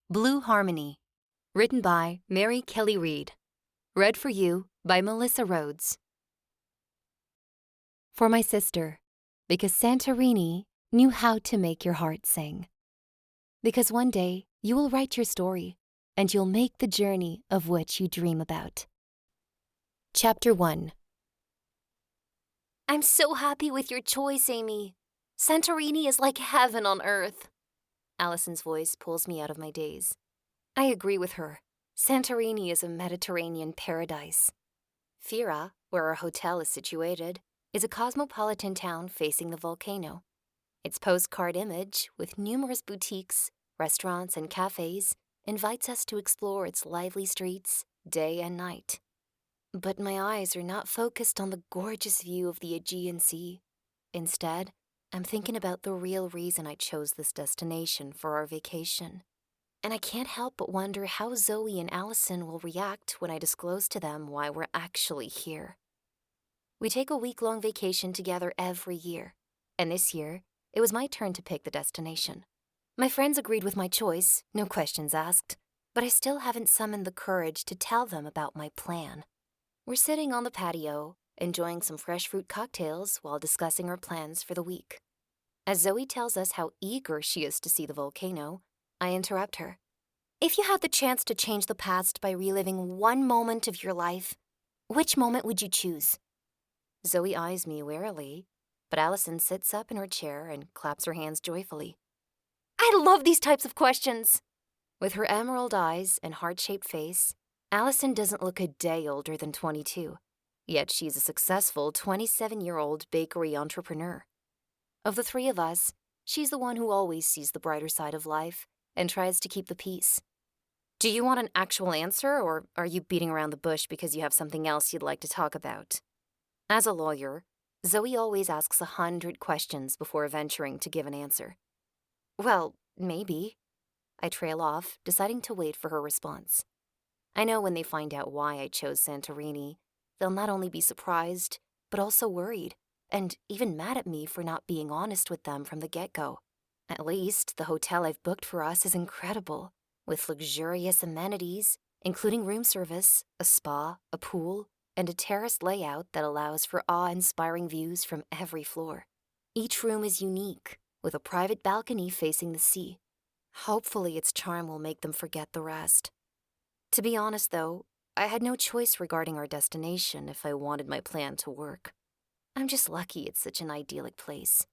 Blue Harmony, written by Mary Kelly Reid. Read for you by Melissa Rhodes. For my sister, because Santorini knew how to make your heart sing. Because one day you will write your story, and you'll make the journey of which you dream about. Chapter 1. I'm so happy with your choice, Amy. Santorini is like heaven on earth. Allison's voice pulls me out of my daze. I agree with her. Santorini is a Mediterranean paradise. Fira, where our hotel is situated, is a cosmopolitan town facing the volcano. Its postcard image, with numerous boutiques, restaurants, and cafes, invites us to explore its lively streets, day and night. But my eyes are not focused on the gorgeous view of the Aegean Sea. Instead, I'm thinking about the real reason I chose this destination for our vacation. And I can't help but wonder how Zoe and Allison will react when I disclose to them why we're actually here. We take a week-long vacation together every year, and this year, it was my turn to pick the destination. My friends agreed with my choice, no questions asked, but I still haven't summoned the courage to tell them about my plan. We're sitting on the patio, enjoying some fresh fruit cocktails while discussing our plans for the week. As Zoe tells us how eager she is to see the volcano, I interrupt her. If you had the chance to change the past by reliving one moment of your life, which moment would you choose? Zoe eyes me warily, but Allison sits up in her chair and claps her hands joyfully. I love these types of questions. With her emerald eyes and heart-shaped face, Allison doesn't look a day older than 22, yet she's a successful 27-year-old bakery entrepreneur. Of the three of us, she's the one who always sees the brighter side of life and tries to keep the peace. Do you want an actual answer, or are you beating around the bush because you have something else you'd like to talk about? As a lawyer, Zoe always asks 100 questions before venturing to give an answer. Well, maybe. I trail off, deciding to wait for her response. I know when they find out why I chose Santorini, they'll not only be surprised, but also worried, and even mad at me for not being honest with them from the get-go. At least, the hotel I've booked for us is incredible, with luxurious amenities, including room service, a spa, a pool, and a terraced layout that allows for awe-inspiring views from every floor. Each room is unique, with a private balcony facing the sea. Hopefully its charm will make them forget the rest. To be honest, though, I had no choice regarding our destination if I wanted my plan to work. I'm just lucky it's such an idyllic place.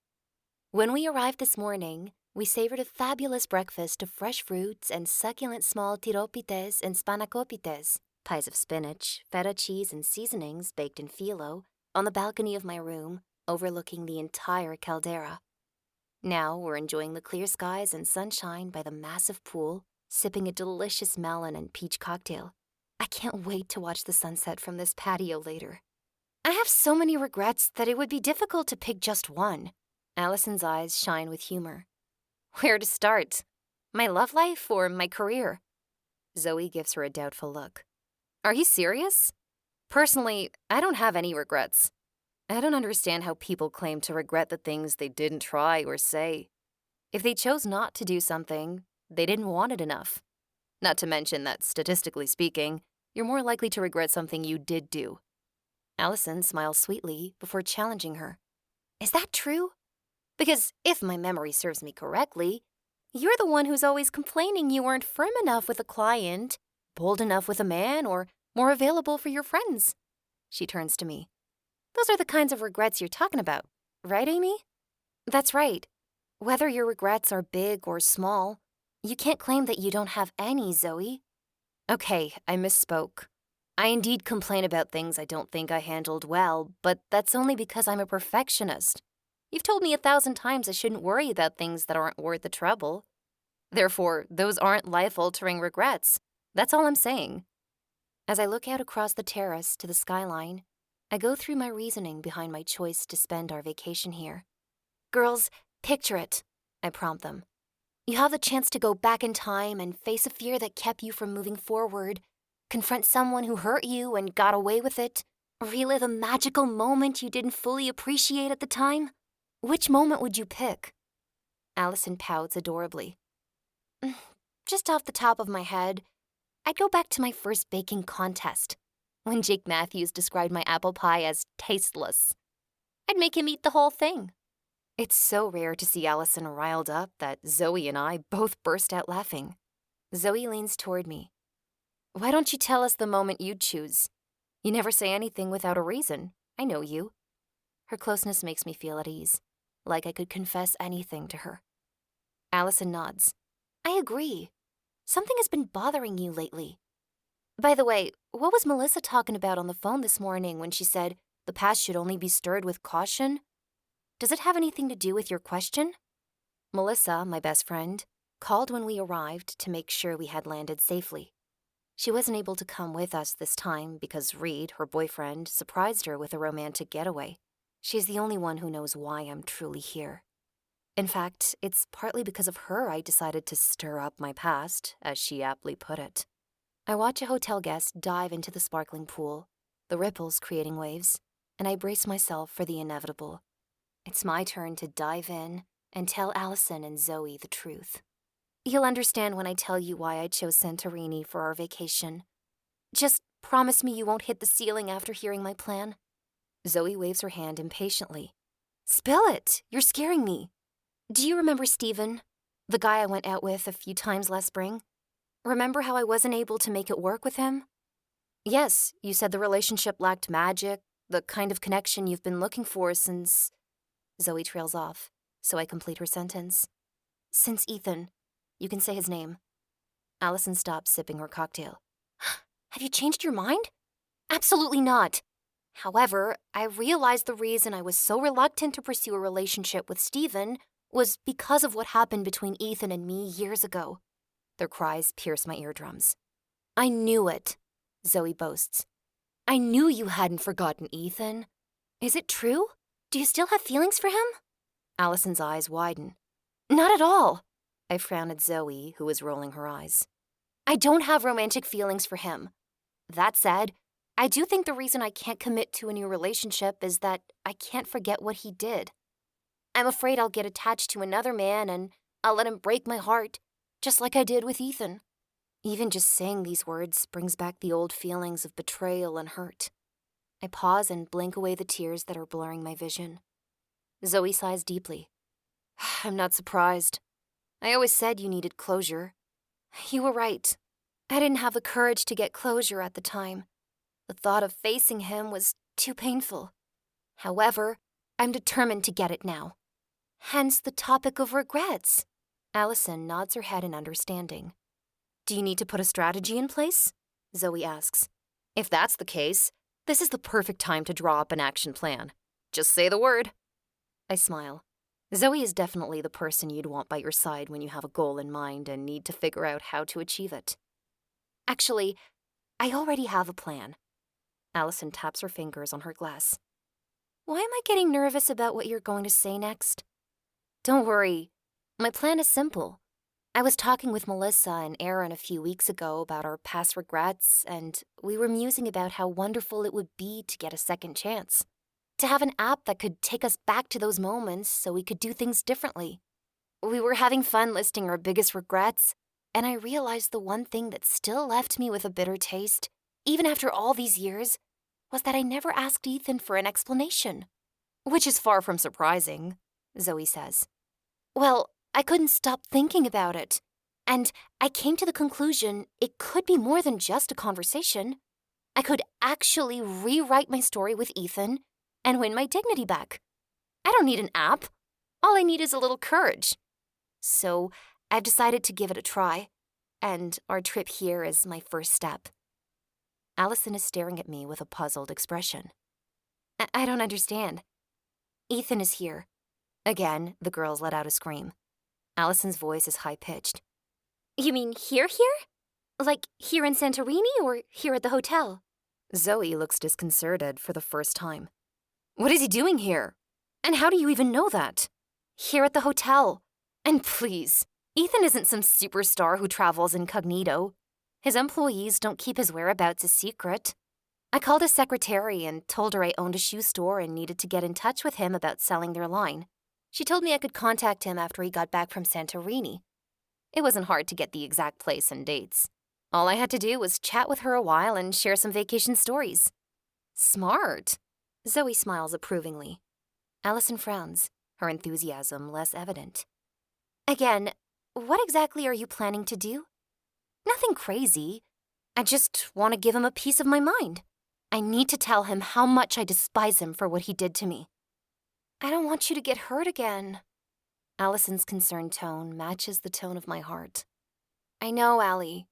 When we arrived this morning, we savored a fabulous breakfast of fresh fruits and succulent small tiropites and spanacopites, pies of spinach, feta cheese, and seasonings baked in phyllo, on the balcony of my room, overlooking the entire caldera. Now we're enjoying the clear skies and sunshine by the massive pool, sipping a delicious melon and peach cocktail. I can't wait to watch the sunset from this patio later. I have so many regrets that it would be difficult to pick just one. Allison's eyes shine with humor. Where to start? My love life or my career? Zoe gives her a doubtful look. Are you serious? Personally, I don't have any regrets. I don't understand how people claim to regret the things they didn't try or say. If they chose not to do something, they didn't want it enough. Not to mention that, statistically speaking, you're more likely to regret something you did do. Allison smiles sweetly before challenging her. Is that true? Because if my memory serves me correctly, you're the one who's always complaining you weren't firm enough with a client, bold enough with a man, or more available for your friends. She turns to me. Those are the kinds of regrets you're talking about, right, Amy? That's right. Whether your regrets are big or small, you can't claim that you don't have any, Zoe. Okay, I misspoke. I indeed complain about things I don't think I handled well, but that's only because I'm a perfectionist. You've told me 1,000 times I shouldn't worry about things that aren't worth the trouble. Therefore, those aren't life-altering regrets. That's all I'm saying. As I look out across the terrace to the skyline, I go through my reasoning behind my choice to spend our vacation here. Girls, picture it, I prompt them. You have the chance to go back in time and face a fear that kept you from moving forward, confront someone who hurt you and got away with it, relive a magical moment you didn't fully appreciate at the time. Which moment would you pick? Allison pouts adorably. Just off the top of my head, I'd go back to my first baking contest, when Jake Matthews described my apple pie as tasteless. I'd make him eat the whole thing. It's so rare to see Allison riled up that Zoe and I both burst out laughing. Zoe leans toward me. Why don't you tell us the moment you'd choose? You never say anything without a reason. I know you. Her closeness makes me feel at ease, like I could confess anything to her. Allison nods. I agree. Something has been bothering you lately. By the way, what was Melissa talking about on the phone this morning when she said the past should only be stirred with caution? Does it have anything to do with your question? Melissa, my best friend, called when we arrived to make sure we had landed safely. She wasn't able to come with us this time because Reed, her boyfriend, surprised her with a romantic getaway. She's the only one who knows why I'm truly here. In fact, it's partly because of her I decided to stir up my past, as she aptly put it. I watch a hotel guest dive into the sparkling pool, the ripples creating waves, and I brace myself for the inevitable. It's my turn to dive in and tell Allison and Zoe the truth. You'll understand when I tell you why I chose Santorini for our vacation. Just promise me you won't hit the ceiling after hearing my plan. Zoe waves her hand impatiently. Spill it! You're scaring me. Do you remember Steven, the guy I went out with a few times last spring? Remember how I wasn't able to make it work with him? Yes, you said the relationship lacked magic, the kind of connection you've been looking for since... Zoe trails off, so I complete her sentence. Since Ethan. You can say his name. Allison stops sipping her cocktail. Have you changed your mind? Absolutely not. However, I realized the reason I was so reluctant to pursue a relationship with Steven was because of what happened between Ethan and me years ago. Their cries pierce my eardrums. I knew it, Zoe boasts. I knew you hadn't forgotten Ethan. Is it true? Do you still have feelings for him? Allison's eyes widen. Not at all. I frown at Zoe, who is rolling her eyes. I don't have romantic feelings for him. That said, I do think the reason I can't commit to a new relationship is that I can't forget what he did. I'm afraid I'll get attached to another man and I'll let him break my heart, just like I did with Ethan. Even just saying these words brings back the old feelings of betrayal and hurt. I pause and blink away the tears that are blurring my vision. Zoe sighs deeply. I'm not surprised. I always said you needed closure. You were right. I didn't have the courage to get closure at the time. The thought of facing him was too painful. However, I'm determined to get it now. Hence the topic of regrets. Allison nods her head in understanding. Do you need to put a strategy in place? Zoe asks. If that's the case, this is the perfect time to draw up an action plan. Just say the word. I smile. Zoe is definitely the person you'd want by your side when you have a goal in mind and need to figure out how to achieve it. Actually, I already have a plan. Allison taps her fingers on her glass. Why am I getting nervous about what you're going to say next? Don't worry. My plan is simple. I was talking with Melissa and Aaron a few weeks ago about our past regrets, and we were musing about how wonderful it would be to get a second chance. To have an app that could take us back to those moments so we could do things differently. We were having fun listing our biggest regrets, and I realized the one thing that still left me with a bitter taste, even after all these years, was that I never asked Ethan for an explanation. Which is far from surprising, Zoe says. Well, I couldn't stop thinking about it, and I came to the conclusion it could be more than just a conversation. I could actually rewrite my story with Ethan and win my dignity back. I don't need an app. All I need is a little courage. So I've decided to give it a try, and our trip here is my first step. Allison is staring at me with a puzzled expression. I don't understand. Ethan is here. Again, the girls let out a scream. Allison's voice is high-pitched. You mean here? Like here in Santorini or here at the hotel? Zoe looks disconcerted for the first time. What is he doing here? And how do you even know that? Here at the hotel. And please, Ethan isn't some superstar who travels incognito. His employees don't keep his whereabouts a secret. I called his secretary and told her I owned a shoe store and needed to get in touch with him about selling their line. She told me I could contact him after he got back from Santorini. It wasn't hard to get the exact place and dates. All I had to do was chat with her a while and share some vacation stories. Smart. Zoe smiles approvingly. Allison frowns, her enthusiasm less evident. Again, what exactly are you planning to do? Nothing crazy. I just want to give him a piece of my mind. I need to tell him how much I despise him for what he did to me. I don't want you to get hurt again. Allison's concerned tone matches the tone of my heart. I know, Allie.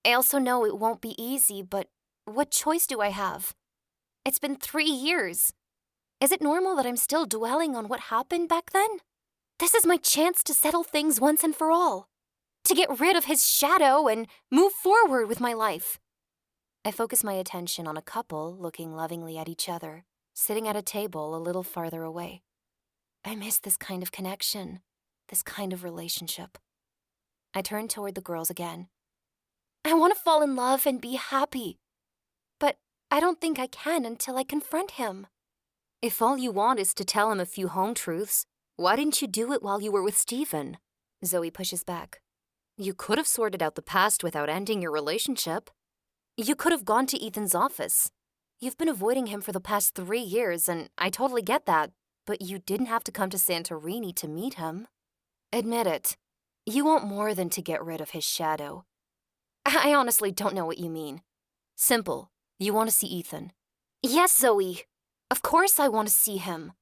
I also know it won't be easy, but what choice do I have? It's been 3 years. Is it normal that I'm still dwelling on what happened back then? This is my chance to settle things once and for all. To get rid of his shadow and move forward with my life. I focus my attention on a couple looking lovingly at each other, sitting at a table a little farther away. I miss this kind of connection, this kind of relationship. I turn toward the girls again. I want to fall in love and be happy, but I don't think I can until I confront him. If all you want is to tell him a few home truths, why didn't you do it while you were with Stephen? Zoe pushes back. You could have sorted out the past without ending your relationship. You could have gone to Ethan's office. You've been avoiding him for the past 3 years, and I totally get that, but you didn't have to come to Santorini to meet him. Admit it. You want more than to get rid of his shadow. I honestly don't know what you mean. Simple. You want to see Ethan. Yes, Zoe. Of course I want to see him.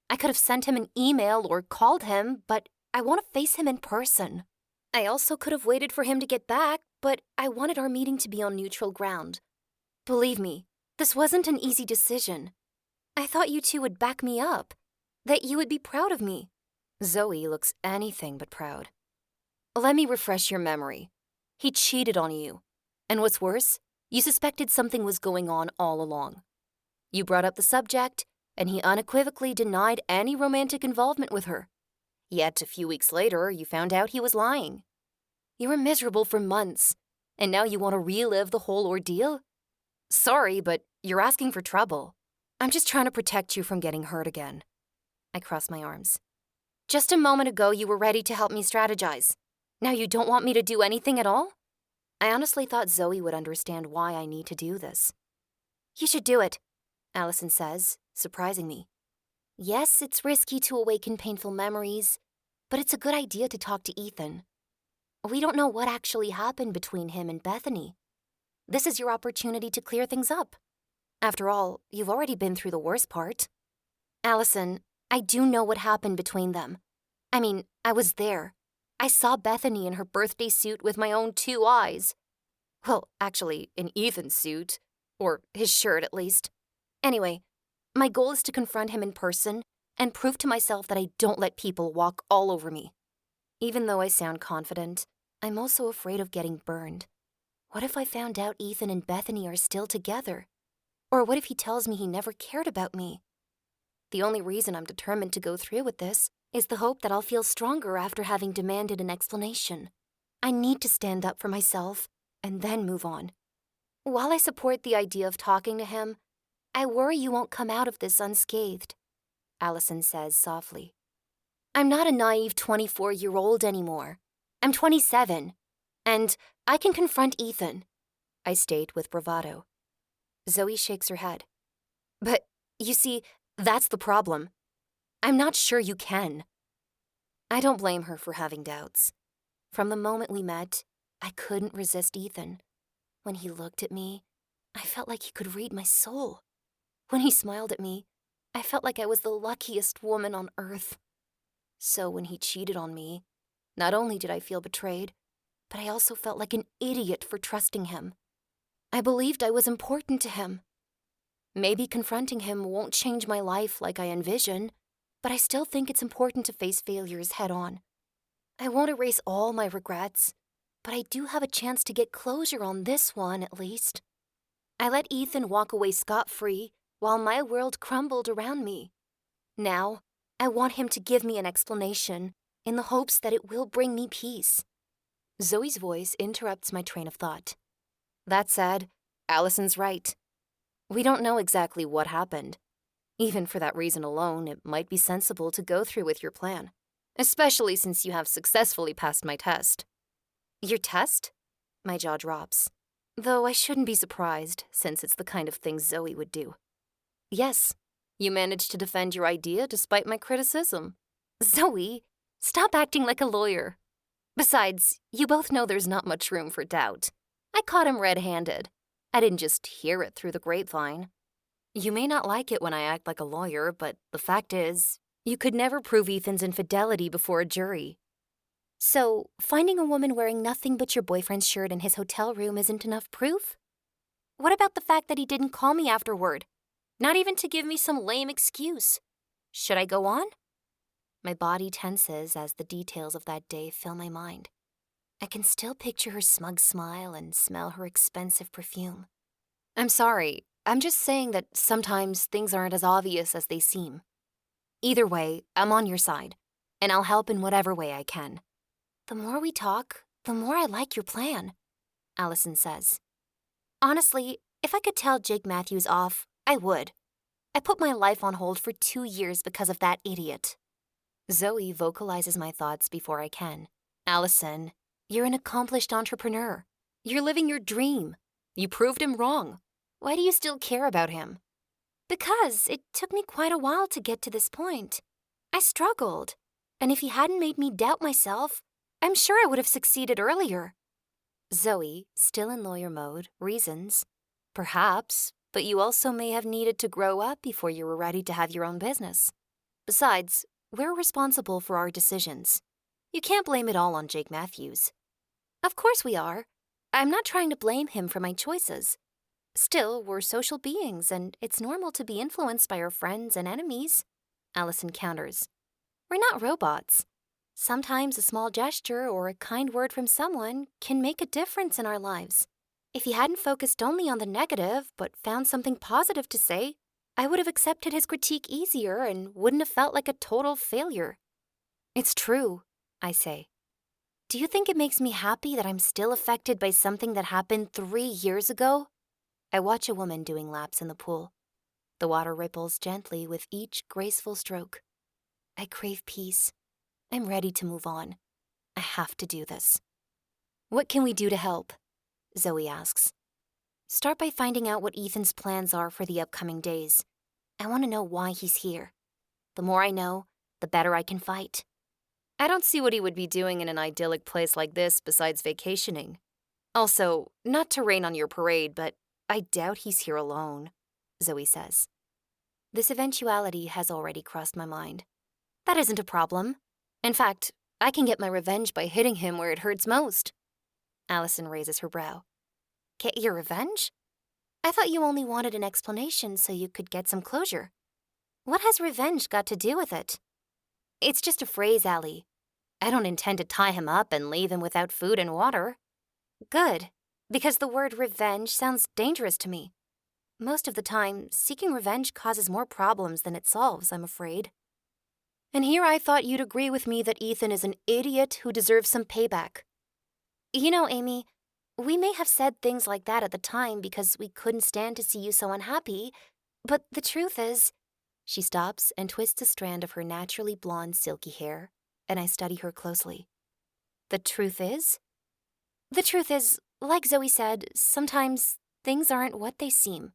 I could have sent him an email or called him, but I want to face him in person. I also could have waited for him to get back, but I wanted our meeting to be on neutral ground. Believe me, this wasn't an easy decision. I thought you two would back me up, that you would be proud of me. Zoe looks anything but proud. Let me refresh your memory. He cheated on you. And what's worse, you suspected something was going on all along. You brought up the subject, and he unequivocally denied any romantic involvement with her. Yet a few weeks later, you found out he was lying. You were miserable for months, and now you want to relive the whole ordeal? Sorry, but you're asking for trouble. I'm just trying to protect you from getting hurt again. I cross my arms. Just a moment ago, you were ready to help me strategize. Now you don't want me to do anything at all? I honestly thought Zoe would understand why I need to do this. You should do it, Allison says, surprising me. Yes, it's risky to awaken painful memories, but it's a good idea to talk to Ethan. We don't know what actually happened between him and Bethany. This is your opportunity to clear things up. After all, you've already been through the worst part. Allison, I do know what happened between them. I mean, I was there. I saw Bethany in her birthday suit with my own 2 eyes. Well, actually, in Ethan's suit. Or his shirt, at least. Anyway, my goal is to confront him in person and prove to myself that I don't let people walk all over me. Even though I sound confident, I'm also afraid of getting burned. What if I found out Ethan and Bethany are still together? Or what if he tells me he never cared about me? The only reason I'm determined to go through with this is the hope that I'll feel stronger after having demanded an explanation. I need to stand up for myself and then move on. While I support the idea of talking to him, I worry you won't come out of this unscathed, Allison says softly. I'm not a naive 24-year-old anymore. I'm 27, and I can confront Ethan, I state with bravado. Zoe shakes her head. But, you see, that's the problem. I'm not sure you can. I don't blame her for having doubts. From the moment we met, I couldn't resist Ethan. When he looked at me, I felt like he could read my soul. When he smiled at me, I felt like I was the luckiest woman on earth. So when he cheated on me, not only did I feel betrayed, but I also felt like an idiot for trusting him. I believed I was important to him. Maybe confronting him won't change my life like I envision, but I still think it's important to face failures head on. I won't erase all my regrets, but I do have a chance to get closure on this one at least. I let Ethan walk away scot-free while my world crumbled around me. Now, I want him to give me an explanation in the hopes that it will bring me peace. Zoe's voice interrupts my train of thought. That said, Allison's right. We don't know exactly what happened. Even for that reason alone, it might be sensible to go through with your plan, especially since you have successfully passed my test. Your test? My jaw drops. Though I shouldn't be surprised, since it's the kind of thing Zoe would do. Yes, you managed to defend your idea despite my criticism. Zoe, stop acting like a lawyer. Besides, you both know there's not much room for doubt. I caught him red-handed. I didn't just hear it through the grapevine. You may not like it when I act like a lawyer, but the fact is, you could never prove Ethan's infidelity before a jury. So, finding a woman wearing nothing but your boyfriend's shirt in his hotel room isn't enough proof? What about the fact that he didn't call me afterward? Not even to give me some lame excuse. Should I go on? My body tenses as the details of that day fill my mind. I can still picture her smug smile and smell her expensive perfume. I'm sorry, I'm just saying that sometimes things aren't as obvious as they seem. Either way, I'm on your side, and I'll help in whatever way I can. The more we talk, the more I like your plan, Allison says. Honestly, if I could tell Jake Matthews off, I would. I put my life on hold for 2 years because of that idiot. Zoe vocalizes my thoughts before I can. Allison, you're an accomplished entrepreneur. You're living your dream. You proved him wrong. Why do you still care about him? Because it took me quite a while to get to this point. I struggled, and if he hadn't made me doubt myself, I'm sure I would have succeeded earlier. Zoe, still in lawyer mode, reasons. Perhaps, but you also may have needed to grow up before you were ready to have your own business. Besides, we're responsible for our decisions. You can't blame it all on Jake Matthews. Of course we are. I'm not trying to blame him for my choices. Still, we're social beings, and it's normal to be influenced by our friends and enemies, Allison counters. We're not robots. Sometimes a small gesture or a kind word from someone can make a difference in our lives. If he hadn't focused only on the negative, but found something positive to say, I would have accepted his critique easier and wouldn't have felt like a total failure. It's true, I say. Do you think it makes me happy that I'm still affected by something that happened 3 years ago? I watch a woman doing laps in the pool. The water ripples gently with each graceful stroke. I crave peace. I'm ready to move on. I have to do this. What can we do to help? Zoe asks. Start by finding out what Ethan's plans are for the upcoming days. I want to know why he's here. The more I know, the better I can fight. I don't see what he would be doing in an idyllic place like this besides vacationing. Also, not to rain on your parade, but I doubt he's here alone, Zoe says. This eventuality has already crossed my mind. That isn't a problem. In fact, I can get my revenge by hitting him where it hurts most. Allison raises her brow. Get your revenge? I thought you only wanted an explanation so you could get some closure. What has revenge got to do with it? It's just a phrase, Allie. I don't intend to tie him up and leave him without food and water. Good, because the word revenge sounds dangerous to me. Most of the time, seeking revenge causes more problems than it solves, I'm afraid. And here I thought you'd agree with me that Ethan is an idiot who deserves some payback. You know, Amy, we may have said things like that at the time because we couldn't stand to see you so unhappy, but the truth is... She stops and twists a strand of her naturally blonde, silky hair, and I study her closely. The truth is? The truth is, like Zoe said, sometimes things aren't what they seem.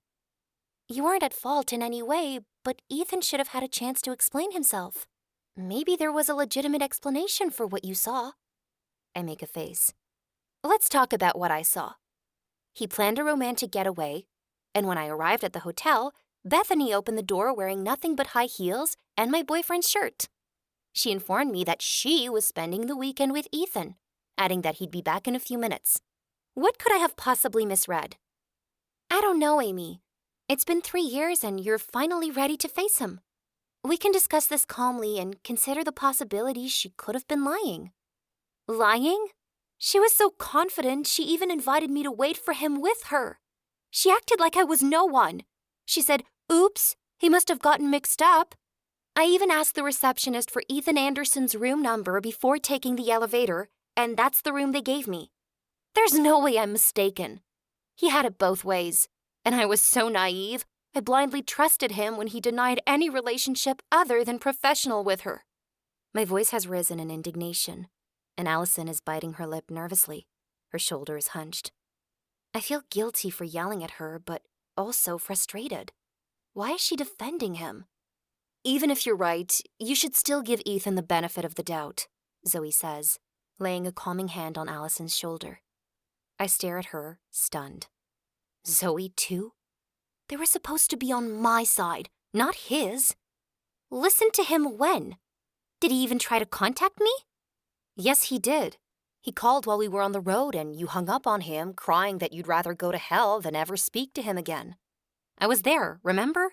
You aren't at fault in any way, but Ethan should have had a chance to explain himself. Maybe there was a legitimate explanation for what you saw. I make a face. Let's talk about what I saw. He planned a romantic getaway, and when I arrived at the hotel, Bethany opened the door wearing nothing but high heels and my boyfriend's shirt. She informed me that she was spending the weekend with Ethan, adding that he'd be back in a few minutes. What could I have possibly misread? I don't know, Amy. It's been 3 years and you're finally ready to face him. We can discuss this calmly and consider the possibility she could have been lying. Lying? She was so confident she even invited me to wait for him with her. She acted like I was no one. She said, "Oops, he must have gotten mixed up." I even asked the receptionist for Ethan Anderson's room number before taking the elevator, and that's the room they gave me. There's no way I'm mistaken. He had it both ways, and I was so naive, I blindly trusted him when he denied any relationship other than professional with her. My voice has risen in indignation, and Allison is biting her lip nervously. her shoulders hunched. I feel guilty for yelling at her, but also frustrated. Why is she defending him? Even if you're right, you should still give Ethan the benefit of the doubt, Zoe says, laying a calming hand on Allison's shoulder. I stare at her, stunned. Zoe, too? They were supposed to be on my side, not his. Listen to him when? Did he even try to contact me? Yes, he did. He called while we were on the road and you hung up on him, crying that you'd rather go to hell than ever speak to him again. I was there, remember?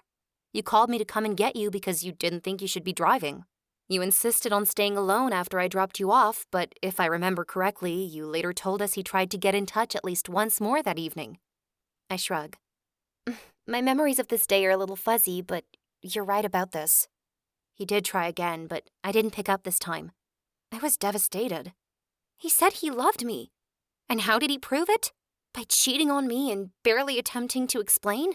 You called me to come and get you because you didn't think you should be driving. You insisted on staying alone after I dropped you off, but if I remember correctly, you later told us he tried to get in touch at least once more that evening. I shrug. My memories of this day are a little fuzzy, but you're right about this. He did try again, but I didn't pick up this time. I was devastated. He said he loved me. And how did he prove it? By cheating on me and barely attempting to explain?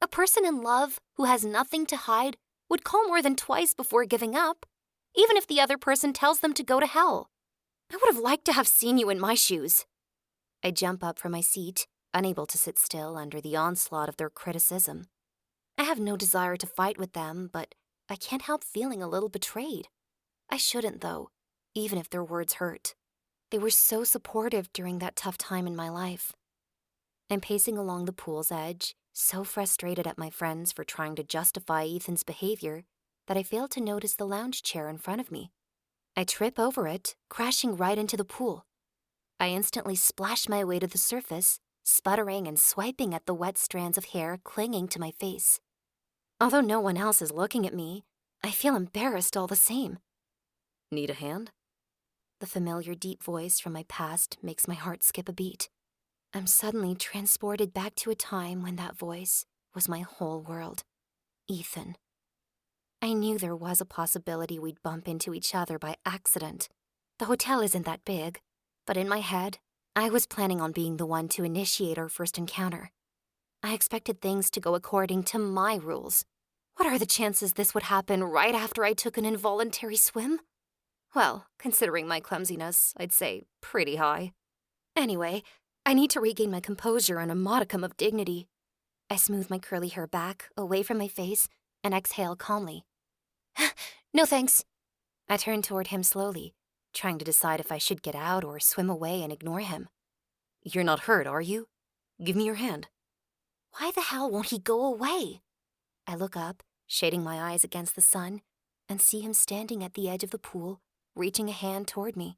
A person in love who has nothing to hide would call more than twice before giving up, even if the other person tells them to go to hell. I would have liked to have seen you in my shoes. I jump up from my seat, unable to sit still under the onslaught of their criticism. I have no desire to fight with them, but I can't help feeling a little betrayed. I shouldn't, though, even if their words hurt. They were so supportive during that tough time in my life. I'm pacing along the pool's edge, so frustrated at my friends for trying to justify Ethan's behavior that I fail to notice the lounge chair in front of me. I trip over it, crashing right into the pool. I instantly splash my way to the surface, sputtering and swiping at the wet strands of hair clinging to my face. Although no one else is looking at me, I feel embarrassed all the same. Need a hand? The familiar deep voice from my past makes my heart skip a beat. I'm suddenly transported back to a time when that voice was my whole world. Ethan. I knew there was a possibility we'd bump into each other by accident. The hotel isn't that big, but in my head, I was planning on being the one to initiate our first encounter. I expected things to go according to my rules. What are the chances this would happen right after I took an involuntary swim? Well, considering my clumsiness, I'd say pretty high. Anyway, I need to regain my composure and a modicum of dignity. I smooth my curly hair back, away from my face, and exhale calmly. No thanks. I turn toward him slowly, trying to decide if I should get out or swim away and ignore him. You're not hurt, are you? Give me your hand. Why the hell won't he go away? I look up, shading my eyes against the sun, and see him standing at the edge of the pool, reaching a hand toward me.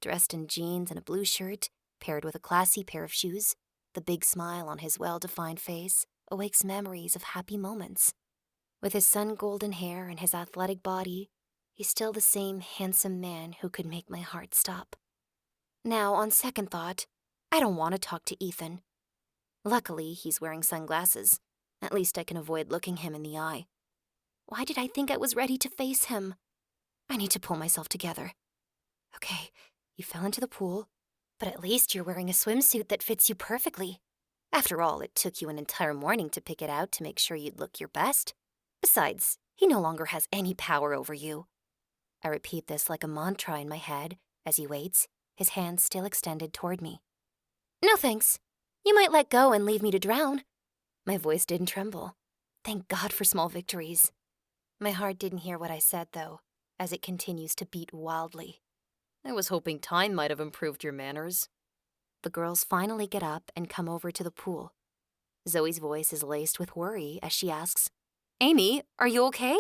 Dressed in jeans and a blue shirt, paired with a classy pair of shoes, the big smile on his well-defined face awakes memories of happy moments. With his sun-golden hair and his athletic body, he's still the same handsome man who could make my heart stop. Now, on second thought, I don't want to talk to Ethan. Luckily, he's wearing sunglasses. At least I can avoid looking him in the eye. Why did I think I was ready to face him? I need to pull myself together. Okay, you fell into the pool, but at least you're wearing a swimsuit that fits you perfectly. After all, it took you an entire morning to pick it out to make sure you'd look your best. Besides, he no longer has any power over you. I repeat this like a mantra in my head as he waits, his hands still extended toward me. No thanks. You might let go and leave me to drown. My voice didn't tremble. Thank God for small victories. My heart didn't hear what I said, though, as it continues to beat wildly. I was hoping time might have improved your manners. The girls finally get up and come over to the pool. Zoe's voice is laced with worry as she asks, Amy, are you okay?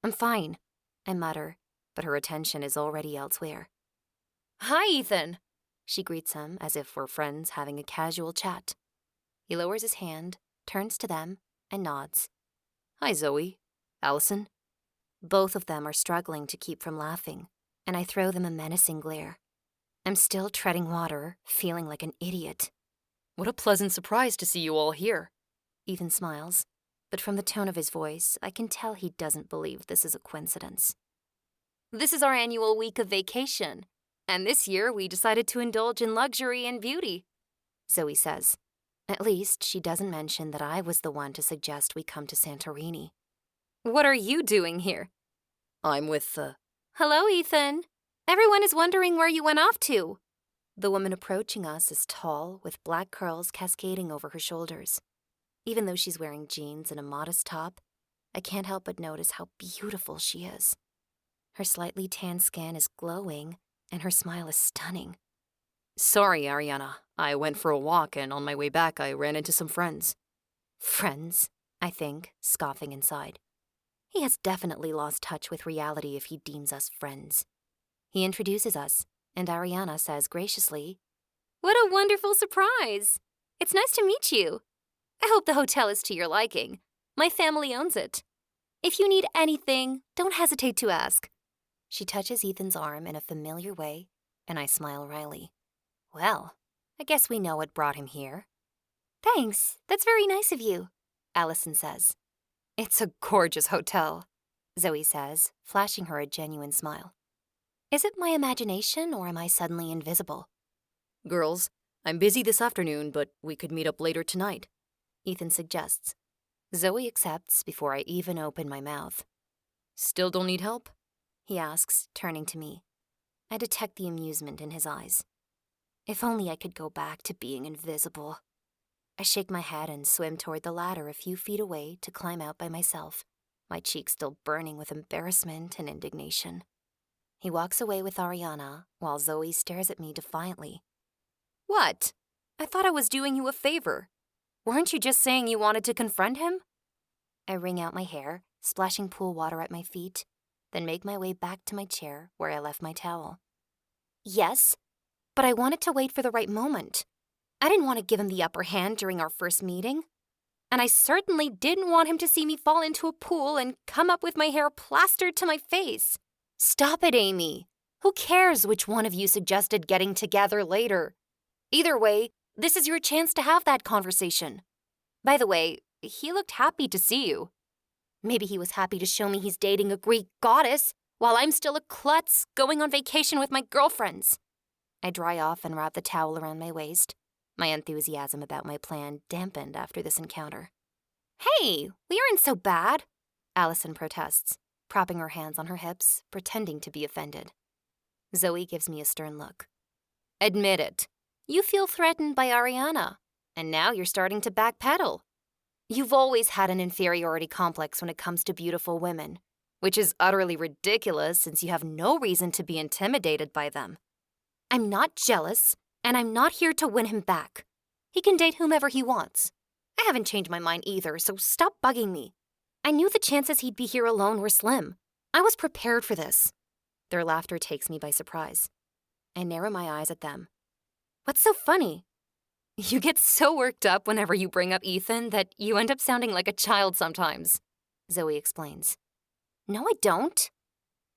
I'm fine, I mutter, but her attention is already elsewhere. Hi, Ethan, she greets him as if we're friends having a casual chat. He lowers his hand, turns to them, and nods. Hi, Zoe. Allison? Both of them are struggling to keep from laughing, and I throw them a menacing glare. I'm still treading water, feeling like an idiot. What a pleasant surprise to see you all here. Ethan smiles, but from the tone of his voice, I can tell he doesn't believe this is a coincidence. This is our annual week of vacation, and this year we decided to indulge in luxury and beauty, Zoe says. At least she doesn't mention that I was the one to suggest we come to Santorini. What are you doing here? I'm with Hello, Ethan. Everyone is wondering where you went off to. The woman approaching us is tall, with black curls cascading over her shoulders. Even though she's wearing jeans and a modest top, I can't help but notice how beautiful she is. Her slightly tan skin is glowing, and her smile is stunning. Sorry, Ariana. I went for a walk, and on my way back, I ran into some friends. Friends, I think, scoffing inside. He has definitely lost touch with reality if he deems us friends. He introduces us, and Ariana says graciously, "What a wonderful surprise! It's nice to meet you. I hope the hotel is to your liking. My family owns it. If you need anything, don't hesitate to ask." She touches Ethan's arm in a familiar way, and I smile wryly. Well, I guess we know what brought him here. Thanks, that's very nice of you, Allison says. It's a gorgeous hotel, Zoe says, flashing her a genuine smile. Is it my imagination or am I suddenly invisible? Girls, I'm busy this afternoon, but we could meet up later tonight, Ethan suggests. Zoe accepts before I even open my mouth. Still don't need help? He asks, turning to me. I detect the amusement in his eyes. If only I could go back to being invisible. I shake my head and swim toward the ladder a few feet away to climb out by myself, my cheeks still burning with embarrassment and indignation. He walks away with Ariana, while Zoe stares at me defiantly. What? I thought I was doing you a favor. Weren't you just saying you wanted to confront him? I wring out my hair, splashing pool water at my feet, then make my way back to my chair where I left my towel. Yes, but I wanted to wait for the right moment. I didn't want to give him the upper hand during our first meeting. And I certainly didn't want him to see me fall into a pool and come up with my hair plastered to my face. Stop it, Amy. Who cares which one of you suggested getting together later? Either way, this is your chance to have that conversation. By the way, he looked happy to see you. Maybe he was happy to show me he's dating a Greek goddess while I'm still a klutz going on vacation with my girlfriends. I dry off and wrap the towel around my waist. My enthusiasm about my plan dampened after this encounter. Hey, we aren't so bad, Allison protests, propping her hands on her hips, pretending to be offended. Zoe gives me a stern look. Admit it. You feel threatened by Ariana, and now you're starting to backpedal. You've always had an inferiority complex when it comes to beautiful women, which is utterly ridiculous since you have no reason to be intimidated by them. I'm not jealous, and I'm not here to win him back. He can date whomever he wants. I haven't changed my mind either, so stop bugging me. I knew the chances he'd be here alone were slim. I was prepared for this. Their laughter takes me by surprise. I narrow my eyes at them. What's so funny? You get so worked up whenever you bring up Ethan that you end up sounding like a child sometimes, Zoe explains. No, I don't.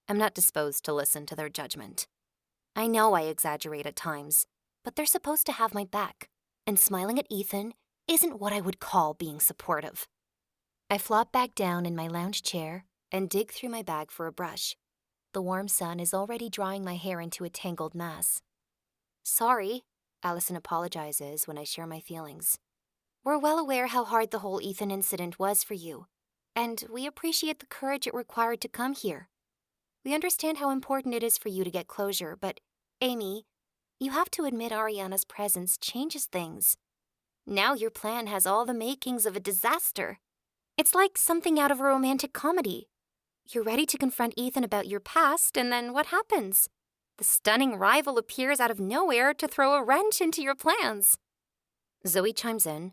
I'm not disposed to listen to their judgment. I know I exaggerate at times, but they're supposed to have my back, and smiling at Ethan isn't what I would call being supportive. I flop back down in my lounge chair and dig through my bag for a brush. The warm sun is already drying my hair into a tangled mass. Sorry, Allison apologizes when I share my feelings. We're well aware how hard the whole Ethan incident was for you, and we appreciate the courage it required to come here. We understand how important it is for you to get closure, but, Amy, you have to admit Ariana's presence changes things. Now your plan has all the makings of a disaster. It's like something out of a romantic comedy. You're ready to confront Ethan about your past, and then what happens? The stunning rival appears out of nowhere to throw a wrench into your plans. Zoe chimes in.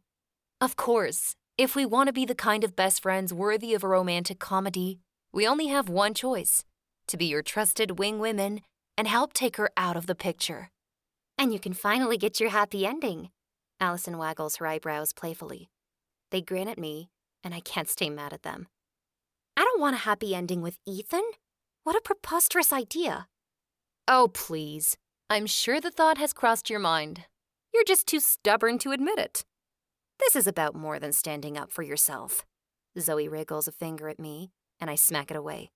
Of course, if we want to be the kind of best friends worthy of a romantic comedy, we only have one choice. To be your trusted wing women and help take her out of the picture. And you can finally get your happy ending. Allison waggles her eyebrows playfully. They grin at me, and I can't stay mad at them. I don't want a happy ending with Ethan. What a preposterous idea. Oh, please. I'm sure the thought has crossed your mind. You're just too stubborn to admit it. This is about more than standing up for yourself. Zoe wriggles a finger at me, and I smack it away.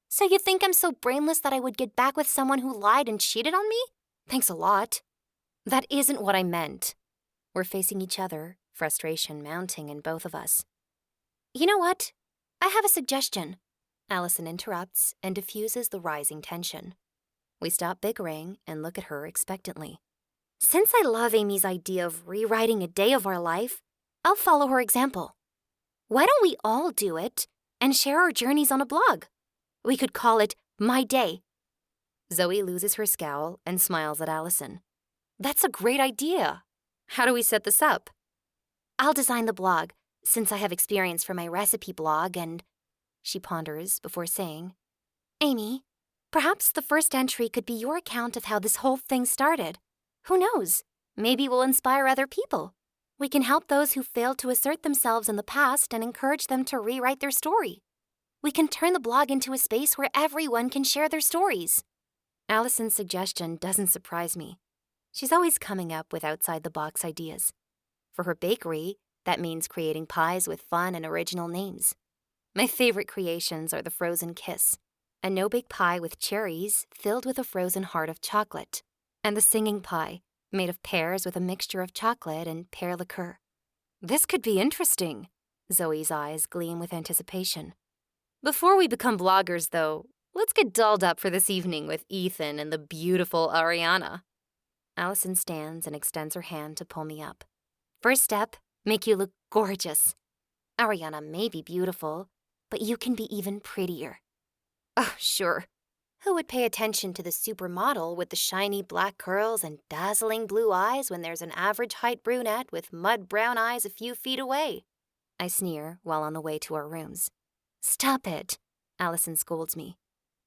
So you think I'm so brainless that I would get back with someone who lied and cheated on me? Thanks a lot. That isn't what I meant. We're facing each other, frustration mounting in both of us. You know what? I have a suggestion. Allison interrupts and diffuses the rising tension. We stop bickering and look at her expectantly. Since I love Amy's idea of rewriting a day of our life, I'll follow her example. Why don't we all do it and share our journeys on a blog? We could call it My Day. Zoe loses her scowl and smiles at Allison. That's a great idea. How do we set this up? I'll design the blog, since I have experience from my recipe blog and... She ponders before saying, Amy, perhaps the first entry could be your account of how this whole thing started. Who knows? Maybe we'll inspire other people. We can help those who failed to assert themselves in the past and encourage them to rewrite their story. We can turn the blog into a space where everyone can share their stories. Allison's suggestion doesn't surprise me. She's always coming up with outside-the-box ideas. For her bakery, that means creating pies with fun and original names. My favorite creations are the frozen kiss, a no-bake pie with cherries filled with a frozen heart of chocolate, and the singing pie, made of pears with a mixture of chocolate and pear liqueur. This could be interesting. Zoe's eyes gleam with anticipation. Before we become bloggers, though, let's get dolled up for this evening with Ethan and the beautiful Ariana. Allison stands and extends her hand to pull me up. First step, make you look gorgeous. Ariana may be beautiful, but you can be even prettier. Oh, sure. Who would pay attention to the supermodel with the shiny black curls and dazzling blue eyes when there's an average-height brunette with mud-brown eyes a few feet away? I sneer while on the way to our rooms. Stop it, Allison scolds me.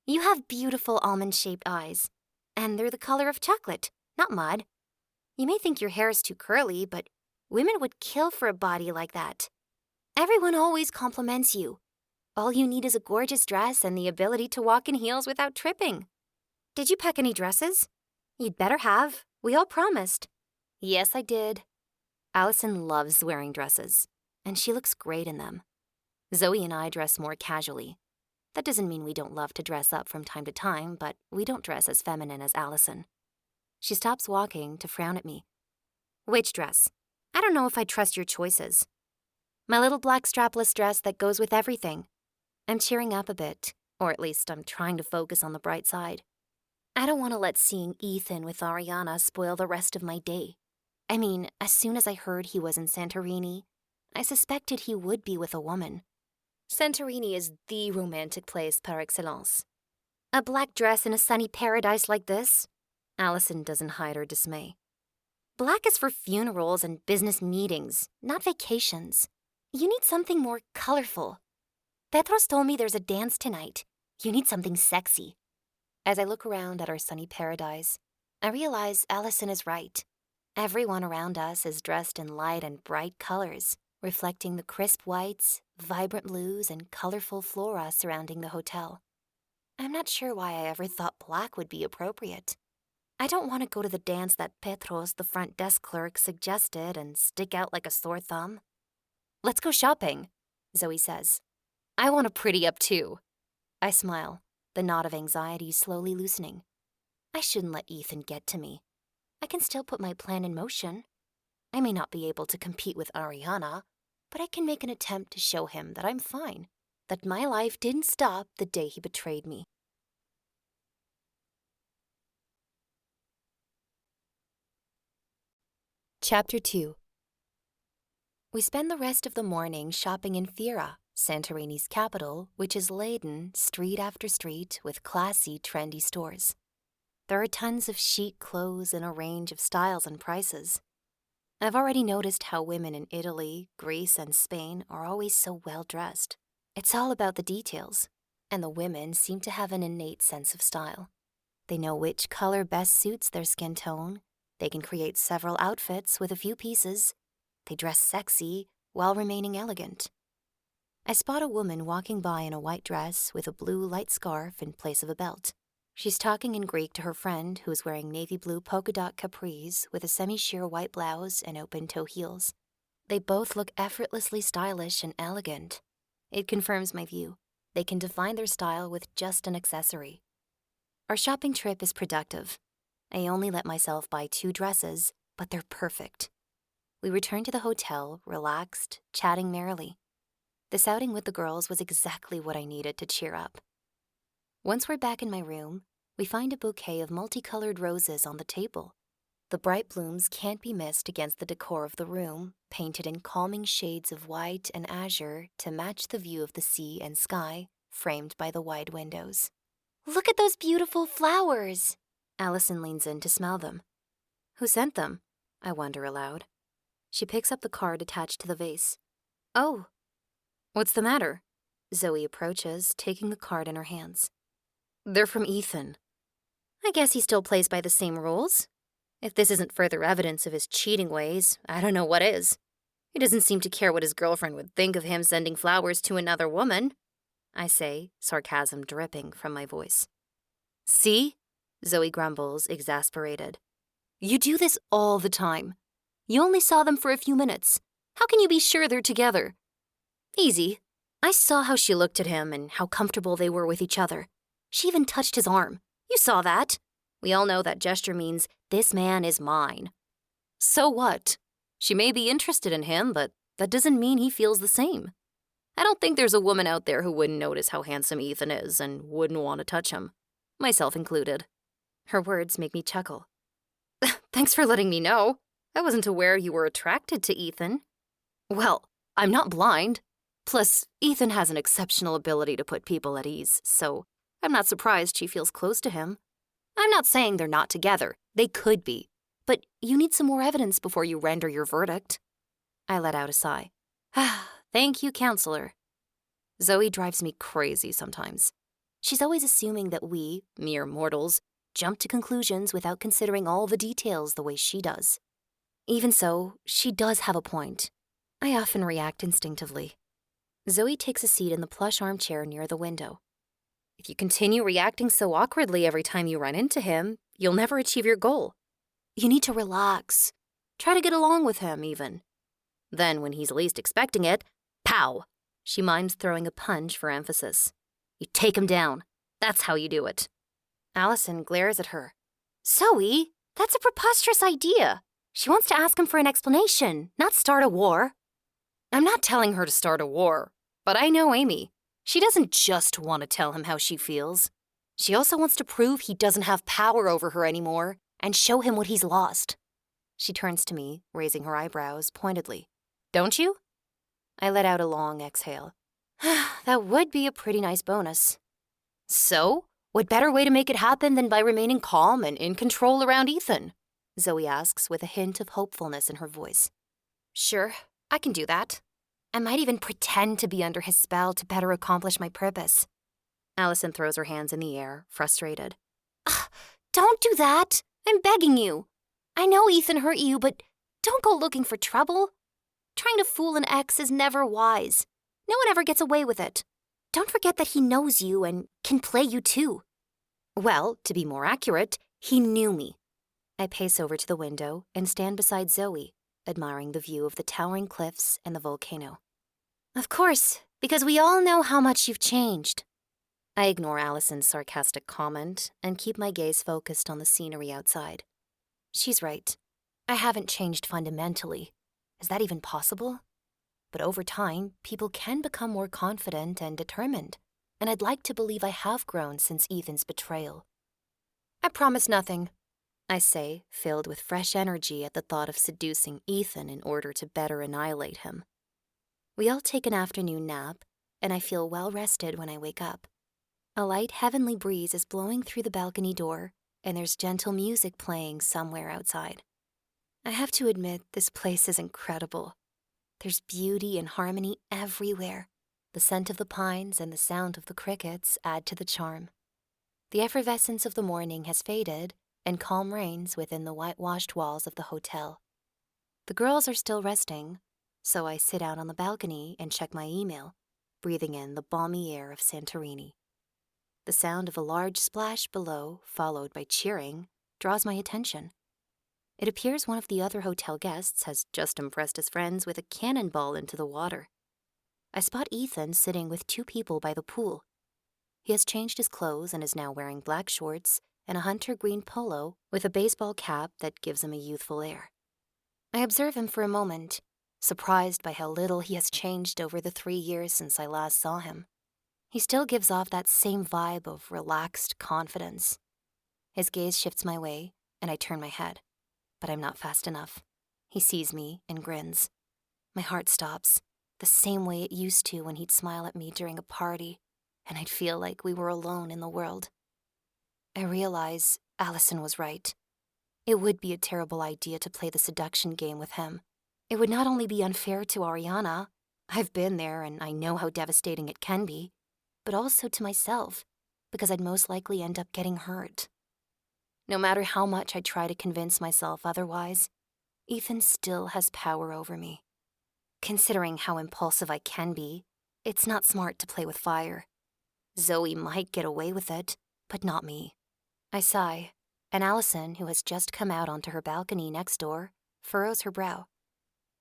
You have beautiful almond-shaped eyes, and they're the color of chocolate, not mud. You may think your hair is too curly, but women would kill for a body like that. Everyone always compliments you. All you need is a gorgeous dress and the ability to walk in heels without tripping. Did you pack any dresses? You'd better have. We all promised. Yes, I did. Allison loves wearing dresses, and she looks great in them. Zoe and I dress more casually. That doesn't mean we don't love to dress up from time to time, but we don't dress as feminine as Allison. She stops walking to frown at me. Which dress? I don't know if I trust your choices. My little black strapless dress that goes with everything. I'm cheering up a bit, or at least I'm trying to focus on the bright side. I don't want to let seeing Ethan with Ariana spoil the rest of my day. I mean, as soon as I heard he was in Santorini, I suspected he would be with a woman. Santorini is the romantic place par excellence. A black dress in a sunny paradise like this? Allison doesn't hide her dismay. Black is for funerals and business meetings, not vacations. You need something more colorful. Petros told me there's a dance tonight. You need something sexy. As I look around at our sunny paradise, I realize Allison is right. Everyone around us is dressed in light and bright colors, reflecting the crisp whites, vibrant blues, and colorful flora surrounding the hotel. I'm not sure why I ever thought black would be appropriate. I don't want to go to the dance that Petros, the front desk clerk, suggested and stick out like a sore thumb. Let's go shopping, Zoe says. I want to pretty up too. I smile, the knot of anxiety slowly loosening. I shouldn't let Ethan get to me. I can still put my plan in motion. I may not be able to compete with Ariana, but I can make an attempt to show him that I'm fine, that my life didn't stop the day he betrayed me. Chapter 2. We spend the rest of the morning shopping in Fira, Santorini's capital, which is laden, street after street, with classy, trendy stores. There are tons of chic clothes in a range of styles and prices. I've already noticed how women in Italy, Greece, and Spain are always so well-dressed. It's all about the details, and the women seem to have an innate sense of style. They know which color best suits their skin tone. They can create several outfits with a few pieces. They dress sexy while remaining elegant. I spot a woman walking by in a white dress with a blue light scarf in place of a belt. She's talking in Greek to her friend who's wearing navy blue polka dot capris with a semi-sheer white blouse and open-toe heels. They both look effortlessly stylish and elegant. It confirms my view. They can define their style with just an accessory. Our shopping trip is productive. I only let myself buy 2 dresses, but they're perfect. We return to the hotel, relaxed, chatting merrily. This outing with the girls was exactly what I needed to cheer up. Once we're back in my room, we find a bouquet of multicolored roses on the table. The bright blooms can't be missed against the decor of the room, painted in calming shades of white and azure to match the view of the sea and sky, framed by the wide windows. Look at those beautiful flowers. Allison leans in to smell them. Who sent them? I wonder aloud. She picks up the card attached to the vase. Oh. What's the matter? Zoe approaches, taking the card in her hands. They're from Ethan. I guess he still plays by the same rules. If this isn't further evidence of his cheating ways, I don't know what is. He doesn't seem to care what his girlfriend would think of him sending flowers to another woman, I say, sarcasm dripping from my voice. See? Zoe grumbles, exasperated. You do this all the time. You only saw them for a few minutes. How can you be sure they're together? Easy. I saw how she looked at him and how comfortable they were with each other. She even touched his arm. You saw that. We all know that gesture means, this man is mine. So what? She may be interested in him, but that doesn't mean he feels the same. I don't think there's a woman out there who wouldn't notice how handsome Ethan is and wouldn't want to touch him. Myself included. Her words make me chuckle. Thanks for letting me know. I wasn't aware you were attracted to Ethan. Well, I'm not blind. Plus, Ethan has an exceptional ability to put people at ease, so I'm not surprised she feels close to him. I'm not saying they're not together. They could be. But you need some more evidence before you render your verdict. I let out a sigh. Thank you, counselor. Zoe drives me crazy sometimes. She's always assuming that we, mere mortals, jump to conclusions without considering all the details the way she does. Even so, she does have a point. I often react instinctively. Zoe takes a seat in the plush armchair near the window. If you continue reacting so awkwardly every time you run into him, you'll never achieve your goal. You need to relax. Try to get along with him, even. Then, when he's least expecting it, pow! She mimes throwing a punch for emphasis. You take him down. That's how you do it. Allison glares at her. Zoe, that's a preposterous idea. She wants to ask him for an explanation, not start a war. I'm not telling her to start a war, but I know Amy. She doesn't just want to tell him how she feels. She also wants to prove he doesn't have power over her anymore and show him what he's lost. She turns to me, raising her eyebrows pointedly. Don't you? I let out a long exhale. That would be a pretty nice bonus. So, what better way to make it happen than by remaining calm and in control around Ethan? Zoe asks with a hint of hopefulness in her voice. Sure, I can do that. I might even pretend to be under his spell to better accomplish my purpose. Allison throws her hands in the air, frustrated. Don't do that. I'm begging you. I know Ethan hurt you, but don't go looking for trouble. Trying to fool an ex is never wise. No one ever gets away with it. Don't forget that he knows you and can play you too. Well, to be more accurate, he knew me. I pace over to the window and stand beside Zoe, admiring the view of the towering cliffs and the volcano. Of course, because we all know how much you've changed. I ignore Allison's sarcastic comment and keep my gaze focused on the scenery outside. She's right. I haven't changed fundamentally. Is that even possible? But over time, people can become more confident and determined, and I'd like to believe I have grown since Ethan's betrayal. I promise nothing, I say, filled with fresh energy at the thought of seducing Ethan in order to better annihilate him. We all take an afternoon nap, and I feel well rested when I wake up. A light heavenly breeze is blowing through the balcony door, and there's gentle music playing somewhere outside. I have to admit, this place is incredible. There's beauty and harmony everywhere. The scent of the pines and the sound of the crickets add to the charm. The effervescence of the morning has faded, and calm reigns within the whitewashed walls of the hotel. The girls are still resting, so I sit out on the balcony and check my email, breathing in the balmy air of Santorini. The sound of a large splash below, followed by cheering, draws my attention. It appears one of the other hotel guests has just impressed his friends with a cannonball into the water. I spot Ethan sitting with two people by the pool. He has changed his clothes and is now wearing black shorts and a hunter green polo with a baseball cap that gives him a youthful air. I observe him for a moment, surprised by how little he has changed over the 3 years since I last saw him. He still gives off that same vibe of relaxed confidence. His gaze shifts my way, and I turn my head. but I'm not fast enough. He sees me and grins. My heart stops, the same way it used to when he'd smile at me during a party, and I'd feel like we were alone in the world. I realize Allison was right. It would be a terrible idea to play the seduction game with him. It would not only be unfair to Ariana, I've been there and I know how devastating it can be, but also to myself, because I'd most likely end up getting hurt. No matter how much I try to convince myself otherwise, Ethan still has power over me. Considering how impulsive I can be, it's not smart to play with fire. Zoe might get away with it, but not me. I sigh, and Allison, who has just come out onto her balcony next door, furrows her brow.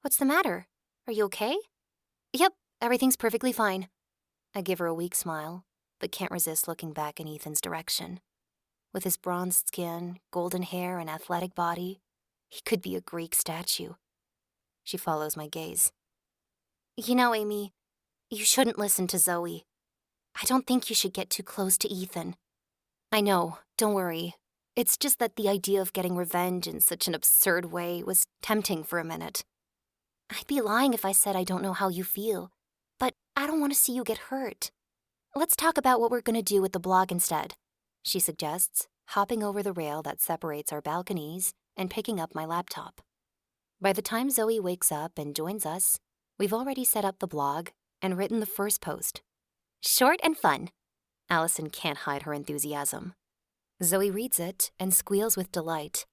What's the matter? Are you okay? Yep, everything's perfectly fine. I give her a weak smile, but can't resist looking back in Ethan's direction. With his bronzed skin, golden hair, and athletic body, he could be a Greek statue. She follows my gaze. You know, Amy, you shouldn't listen to Zoe. I don't think you should get too close to Ethan. I know, don't worry. It's just that the idea of getting revenge in such an absurd way was tempting for a minute. I'd be lying if I said I don't know how you feel, but I don't want to see you get hurt. Let's talk about what we're going to do with the blog instead, she suggests, hopping over the rail that separates our balconies and picking up my laptop. By the time Zoe wakes up and joins us, we've already set up the blog and written the first post. Short and fun. Allison can't hide her enthusiasm. Zoe reads it and squeals with delight.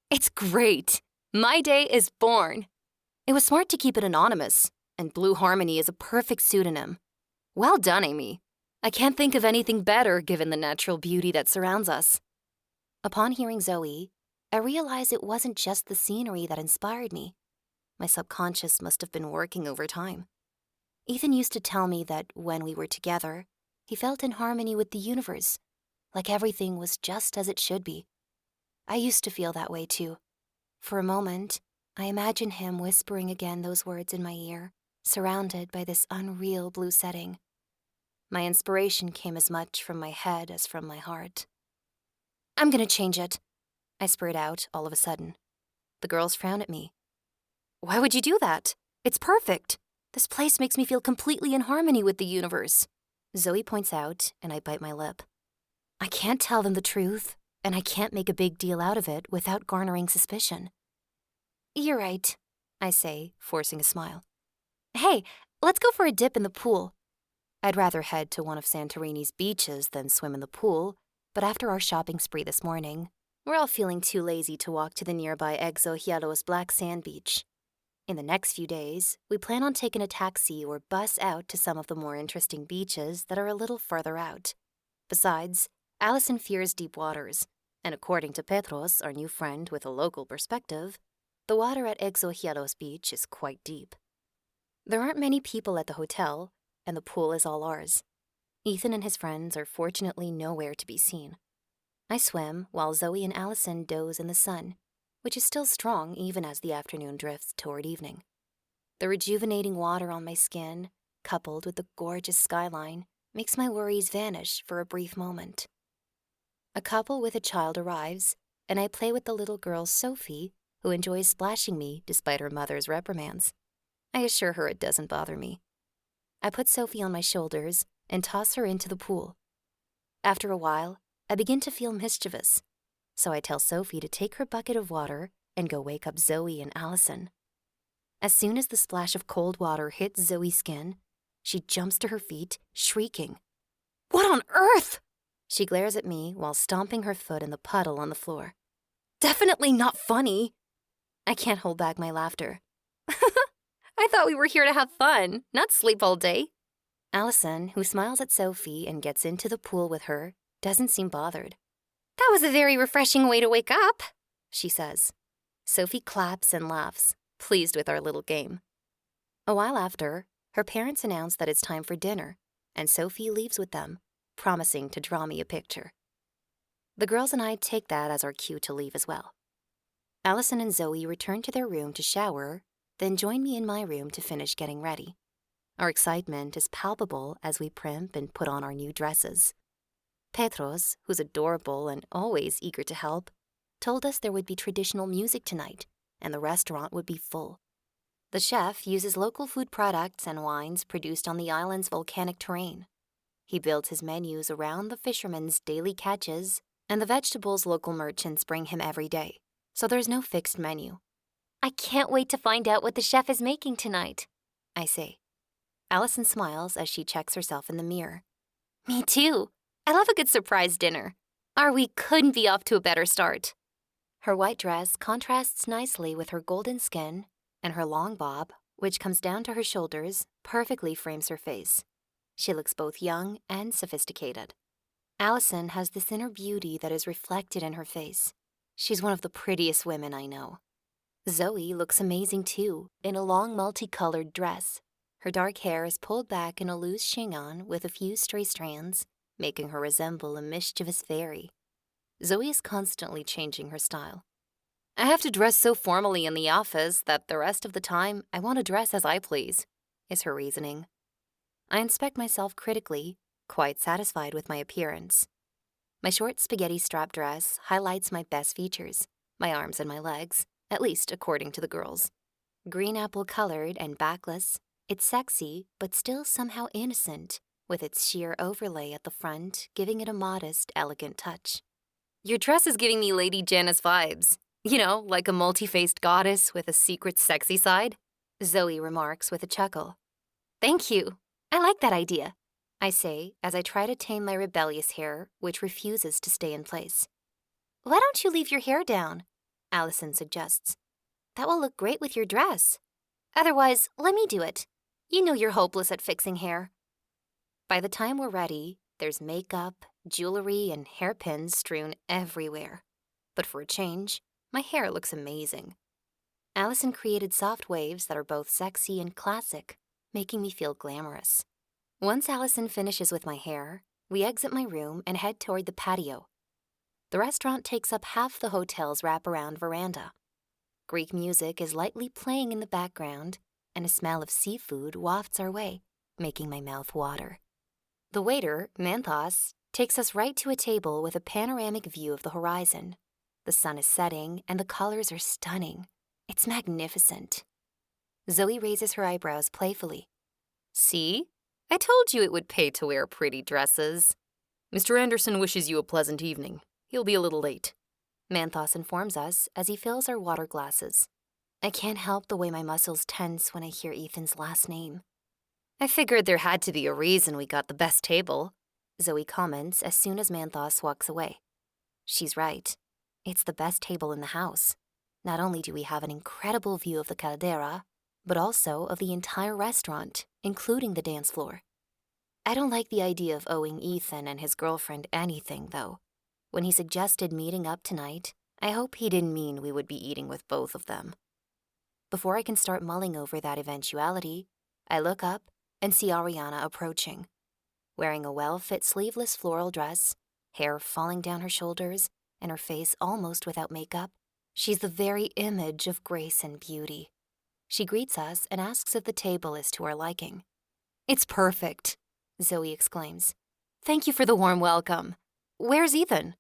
It's great! My day is born! It was smart to keep it anonymous, and Blue Harmony is a perfect pseudonym. Well done, Amy. I can't think of anything better given the natural beauty that surrounds us. Upon hearing Zoe, I realized it wasn't just the scenery that inspired me. My subconscious must have been working over time. Ethan used to tell me that when we were together, he felt in harmony with the universe, like everything was just as it should be. I used to feel that way too. For a moment, I imagined him whispering again those words in my ear, surrounded by this unreal blue setting. My inspiration came as much from my head as from my heart. I'm gonna change it, I spurred out all of a sudden. The girls frown at me. Why would you do that? It's perfect. This place makes me feel completely in harmony with the universe. Zoe points out, and I bite my lip. I can't tell them the truth, and I can't make a big deal out of it without garnering suspicion. You're right, I say, forcing a smile. Hey, let's go for a dip in the pool. I'd rather head to one of Santorini's beaches than swim in the pool, but after our shopping spree this morning, we're all feeling too lazy to walk to the nearby Exohielos black sand beach. In the next few days, we plan on taking a taxi or bus out to some of the more interesting beaches that are a little further out. Besides, Allison fears deep waters, and according to Petros, our new friend with a local perspective, the water at Exohielos Beach is quite deep. There aren't many people at the hotel, and the pool is all ours. Ethan and his friends are fortunately nowhere to be seen. I swim while Zoe and Allison doze in the sun, which is still strong even as the afternoon drifts toward evening. The rejuvenating water on my skin, coupled with the gorgeous skyline, makes my worries vanish for a brief moment. A couple with a child arrives, and I play with the little girl Sophie, who enjoys splashing me despite her mother's reprimands. I assure her it doesn't bother me. I put Sophie on my shoulders and toss her into the pool. After a while, I begin to feel mischievous, so I tell Sophie to take her bucket of water and go wake up Zoe and Allison. As soon as the splash of cold water hits Zoe's skin, she jumps to her feet, shrieking. What on earth? She glares at me while stomping her foot in the puddle on the floor. Definitely not funny. I can't hold back my laughter. I thought we were here to have fun, not sleep all day. Allison, who smiles at Sophie and gets into the pool with her, doesn't seem bothered. That was a very refreshing way to wake up, she says. Sophie claps and laughs, pleased with our little game. A while after, her parents announce that it's time for dinner, and Sophie leaves with them, promising to draw me a picture. The girls and I take that as our cue to leave as well. Allison and Zoe return to their room to shower, then join me in my room to finish getting ready. Our excitement is palpable as we primp and put on our new dresses. Petros, who's adorable and always eager to help, told us there would be traditional music tonight, and the restaurant would be full. The chef uses local food products and wines produced on the island's volcanic terrain. He builds his menus around the fishermen's daily catches and the vegetables local merchants bring him every day, so there's no fixed menu. I can't wait to find out what the chef is making tonight, I say. Allison smiles as she checks herself in the mirror. Me too. I love a good surprise dinner. Our week couldn't be off to a better start. Her white dress contrasts nicely with her golden skin, and her long bob, which comes down to her shoulders, perfectly frames her face. She looks both young and sophisticated. Allison has this inner beauty that is reflected in her face. She's one of the prettiest women I know. Zoe looks amazing too, in a long multicolored dress. Her dark hair is pulled back in a loose chignon with a few stray strands, making her resemble a mischievous fairy. Zoe is constantly changing her style. I have to dress so formally in the office that the rest of the time I want to dress as I please, is her reasoning. I inspect myself critically, quite satisfied with my appearance. My short spaghetti strap dress highlights my best features, my arms and my legs, at least according to the girls. Green apple colored and backless, it's sexy but still somehow innocent, with its sheer overlay at the front giving it a modest, elegant touch. Your dress is giving me Lady Janice vibes. You know, like a multi-faced goddess with a secret sexy side, Zoe remarks with a chuckle. Thank you. I like that idea, I say as I try to tame my rebellious hair, which refuses to stay in place. Why don't you leave your hair down? Allison suggests. That will look great with your dress. Otherwise, let me do it. You know you're hopeless at fixing hair. By the time we're ready, there's makeup, jewelry, and hairpins strewn everywhere. But for a change, my hair looks amazing. Allison created soft waves that are both sexy and classic, making me feel glamorous. Once Allison finishes with my hair, we exit my room and head toward the patio. The restaurant takes up half the hotel's wraparound veranda. Greek music is lightly playing in the background, and a smell of seafood wafts our way, making my mouth water. The waiter, Manthos, takes us right to a table with a panoramic view of the horizon. The sun is setting, and the colors are stunning. It's magnificent. Zoe raises her eyebrows playfully. See? I told you it would pay to wear pretty dresses. Mr. Anderson wishes you a pleasant evening. He'll be a little late. Manthos informs us as he fills our water glasses. I can't help the way my muscles tense when I hear Ethan's last name. I figured there had to be a reason we got the best table, Zoe comments as soon as Manthos walks away. She's right. It's the best table in the house. Not only do we have an incredible view of the caldera, but also of the entire restaurant, including the dance floor. I don't like the idea of owing Ethan and his girlfriend anything, though. When he suggested meeting up tonight, I hope he didn't mean we would be eating with both of them. Before I can start mulling over that eventuality, I look up and see Ariana approaching. Wearing a well-fit sleeveless floral dress, hair falling down her shoulders, and her face almost without makeup, she's the very image of grace and beauty. She greets us and asks if the table is to our liking. It's perfect, Zoe exclaims. Thank you for the warm welcome. Where's Ethan?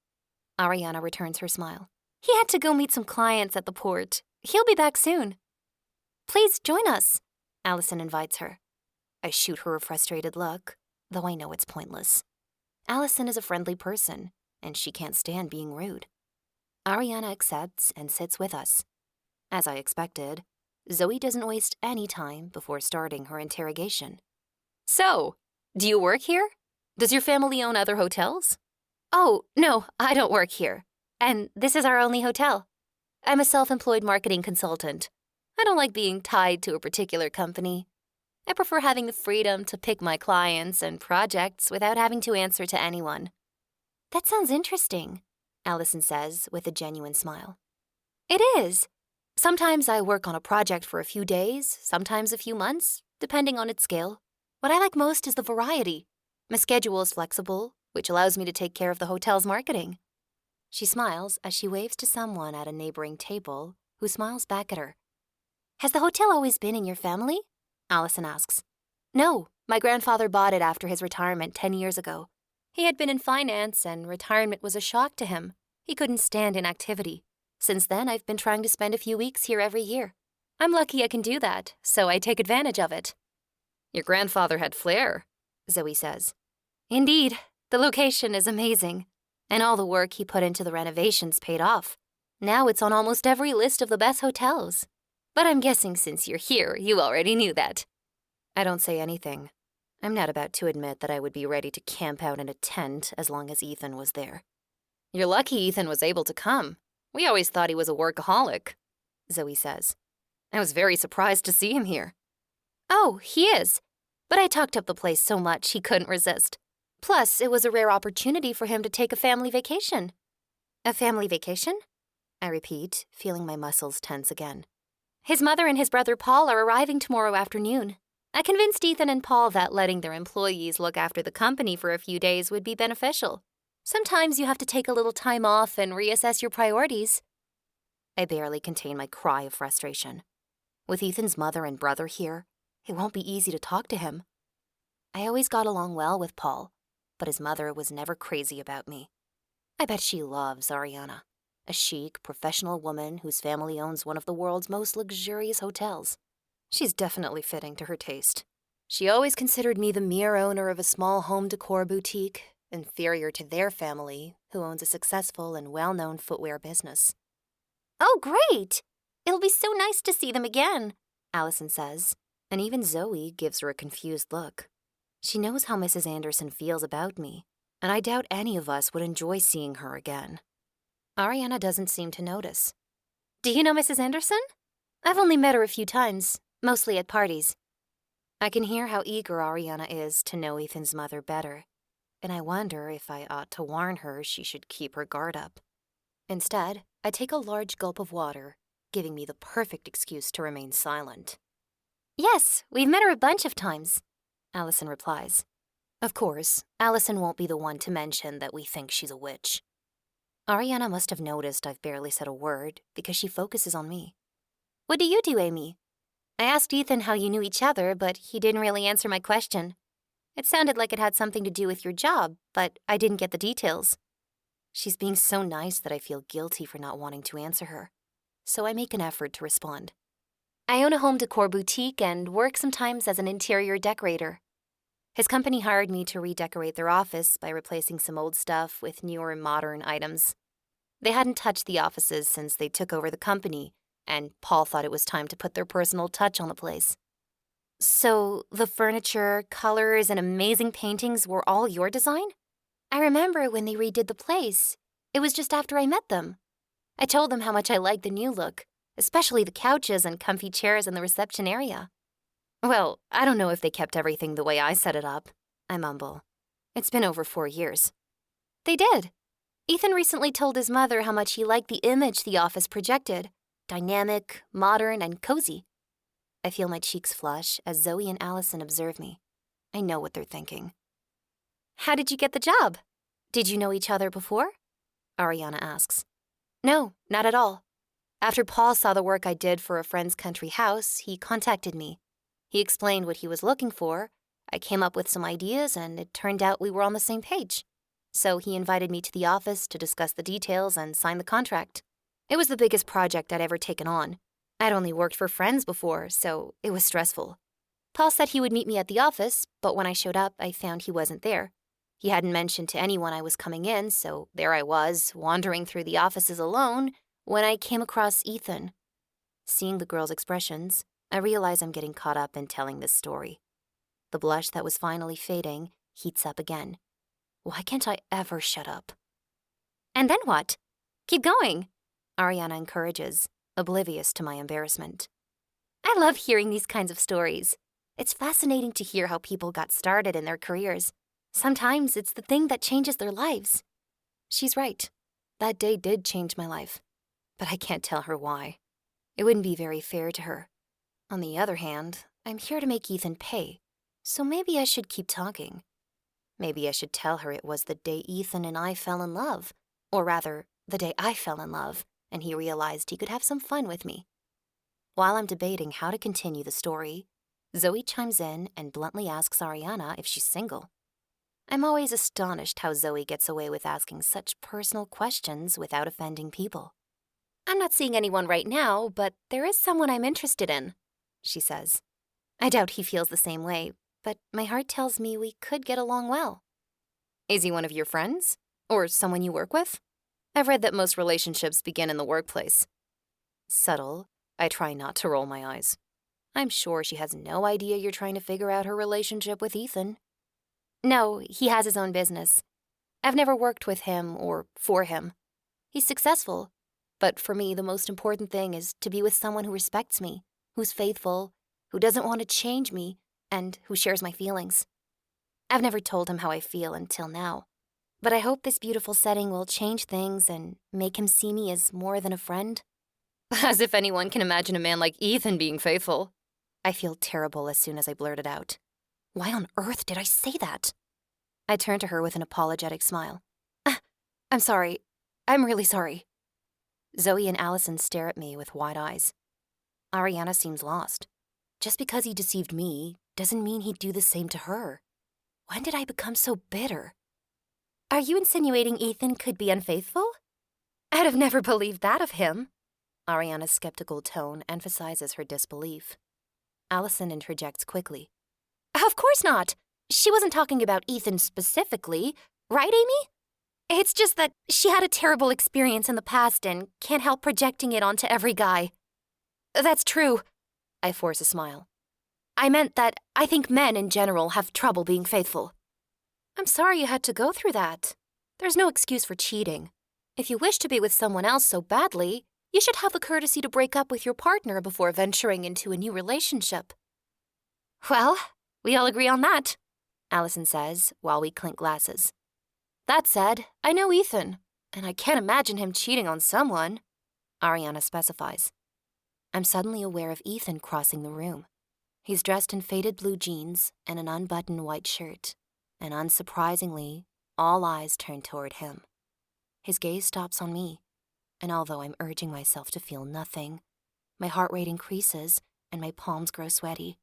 Ariana returns her smile. He had to go meet some clients at the port. He'll be back soon. Please join us, Allison invites her. I shoot her a frustrated look, though I know it's pointless. Allison is a friendly person, and she can't stand being rude. Ariana accepts and sits with us. As I expected, Zoe doesn't waste any time before starting her interrogation. So, do you work here? Does your family own other hotels? Oh, no, I don't work here. And this is our only hotel. I'm a self-employed marketing consultant. I don't like being tied to a particular company. I prefer having the freedom to pick my clients and projects without having to answer to anyone. That sounds interesting, Allison says with a genuine smile. It is. Sometimes I work on a project for a few days, sometimes a few months, depending on its scale. What I like most is the variety. My schedule is flexible, which allows me to take care of the hotel's marketing. She smiles as she waves to someone at a neighboring table, who smiles back at her. Has the hotel always been in your family? Allison asks. No, my grandfather bought it after his retirement 10 years ago. He had been in finance, and retirement was a shock to him. He couldn't stand inactivity. Since then, I've been trying to spend a few weeks here every year. I'm lucky I can do that, so I take advantage of it. Your grandfather had flair, Zoe says. Indeed, the location is amazing, and all the work he put into the renovations paid off. Now it's on almost every list of the best hotels. But I'm guessing since you're here, you already knew that. I don't say anything. I'm not about to admit that I would be ready to camp out in a tent as long as Ethan was there. You're lucky Ethan was able to come. We always thought he was a workaholic, Zoe says. I was very surprised to see him here. Oh, he is. But I talked up the place so much he couldn't resist. Plus, it was a rare opportunity for him to take a family vacation. A family vacation? I repeat, feeling my muscles tense again. His mother and his brother Paul are arriving tomorrow afternoon. I convinced Ethan and Paul that letting their employees look after the company for a few days would be beneficial. Sometimes you have to take a little time off and reassess your priorities. I barely contain my cry of frustration. With Ethan's mother and brother here, it won't be easy to talk to him. I always got along well with Paul, but his mother was never crazy about me. I bet she loves Ariana, a chic, professional woman whose family owns one of the world's most luxurious hotels. She's definitely fitting to her taste. She always considered me the mere owner of a small home decor boutique, inferior to their family, who owns a successful and well-known footwear business. Oh, great! It'll be so nice to see them again, Allison says, and even Zoe gives her a confused look. She knows how Mrs. Anderson feels about me, and I doubt any of us would enjoy seeing her again. Ariana doesn't seem to notice. Do you know Mrs. Anderson? I've only met her a few times, mostly at parties. I can hear how eager Ariana is to know Ethan's mother better, and I wonder if I ought to warn her she should keep her guard up. Instead, I take a large gulp of water, giving me the perfect excuse to remain silent. Yes, we've met her a bunch of times, Allison replies. Of course, Allison won't be the one to mention that we think she's a witch. Ariana must have noticed I've barely said a word because she focuses on me. What do you do, Amy? I asked Ethan how you knew each other, but he didn't really answer my question. It sounded like it had something to do with your job, but I didn't get the details. She's being so nice that I feel guilty for not wanting to answer her, so I make an effort to respond. I own a home decor boutique and work sometimes as an interior decorator. His company hired me to redecorate their office by replacing some old stuff with newer modern items. They hadn't touched the offices since they took over the company, and Paul thought it was time to put their personal touch on the place. So, the furniture, colors, and amazing paintings were all your design? I remember when they redid the place. It was just after I met them. I told them how much I liked the new look, especially the couches and comfy chairs in the reception area. Well, I don't know if they kept everything the way I set it up, I mumble. It's been over 4 years. They did. Ethan recently told his mother how much he liked the image the office projected. Dynamic, modern, and cozy. I feel my cheeks flush as Zoe and Allison observe me. I know what they're thinking. How did you get the job? Did you know each other before? Ariana asks. No, not at all. After Paul saw the work I did for a friend's country house, he contacted me. He explained what he was looking for. I came up with some ideas, and it turned out we were on the same page. So he invited me to the office to discuss the details and sign the contract. It was the biggest project I'd ever taken on. I'd only worked for friends before, so it was stressful. Paul said he would meet me at the office, but when I showed up, I found he wasn't there. He hadn't mentioned to anyone I was coming in, so there I was, wandering through the offices alone, when I came across Ethan. Seeing the girl's expressions, I realize I'm getting caught up in telling this story. The blush that was finally fading heats up again. Why can't I ever shut up? And then what? Keep going, Ariana encourages, oblivious to my embarrassment. I love hearing these kinds of stories. It's fascinating to hear how people got started in their careers. Sometimes it's the thing that changes their lives. She's right. That day did change my life. But I can't tell her why. It wouldn't be very fair to her. On the other hand, I'm here to make Ethan pay, so maybe I should keep talking. Maybe I should tell her it was the day Ethan and I fell in love, or rather, the day I fell in love, and he realized he could have some fun with me. While I'm debating how to continue the story, Zoe chimes in and bluntly asks Ariana if she's single. I'm always astonished how Zoe gets away with asking such personal questions without offending people. I'm not seeing anyone right now, but there is someone I'm interested in, she says. I doubt he feels the same way, but my heart tells me we could get along well. Is he one of your friends? Or someone you work with? I've read that most relationships begin in the workplace. Subtle, I try not to roll my eyes. I'm sure she has no idea you're trying to figure out her relationship with Ethan. No, he has his own business. I've never worked with him or for him. He's successful, but for me, the most important thing is to be with someone who respects me, who's faithful, who doesn't want to change me, and who shares my feelings. I've never told him how I feel until now, but I hope this beautiful setting will change things and make him see me as more than a friend. As if anyone can imagine a man like Ethan being faithful. I feel terrible as soon as I blurt it out. Why on earth did I say that? I turn to her with an apologetic smile. I'm sorry. I'm really sorry. Zoe and Allison stare at me with wide eyes. Ariana seems lost. Just because he deceived me doesn't mean he'd do the same to her. When did I become so bitter? Are you insinuating Ethan could be unfaithful? I'd have never believed that of him. Ariana's skeptical tone emphasizes her disbelief. Allison interjects quickly. Of course not. She wasn't talking about Ethan specifically, right, Amy? It's just that she had a terrible experience in the past and can't help projecting it onto every guy. That's true. I force a smile. I meant that I think men in general have trouble being faithful. I'm sorry you had to go through that. There's no excuse for cheating. If you wish to be with someone else so badly, you should have the courtesy to break up with your partner before venturing into a new relationship. Well, we all agree on that, Allison says while we clink glasses. That said, I know Ethan, and I can't imagine him cheating on someone, Ariana specifies. I'm suddenly aware of Ethan crossing the room. He's dressed in faded blue jeans and an unbuttoned white shirt, and unsurprisingly, all eyes turn toward him. His gaze stops on me, and although I'm urging myself to feel nothing, my heart rate increases and my palms grow sweaty.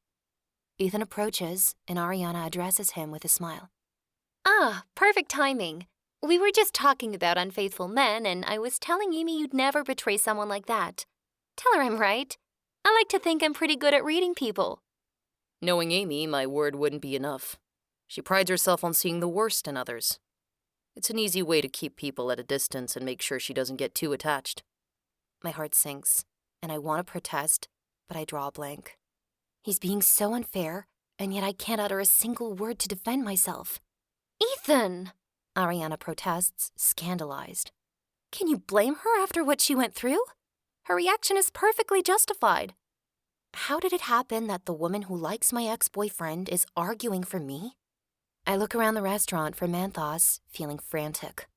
Ethan approaches, and Ariana addresses him with a smile. Ah, perfect timing. We were just talking about unfaithful men, and I was telling Amy you'd never betray someone like that. Tell her I'm right. I like to think I'm pretty good at reading people. Knowing Amy, my word wouldn't be enough. She prides herself on seeing the worst in others. It's an easy way to keep people at a distance and make sure she doesn't get too attached. My heart sinks, and I want to protest, but I draw a blank. He's being so unfair, and yet I can't utter a single word to defend myself. Ethan! Ariana protests, scandalized. Can you blame her after what she went through? Her reaction is perfectly justified. How did it happen that the woman who likes my ex-boyfriend is arguing for me? I look around the restaurant for Manthos, feeling frantic.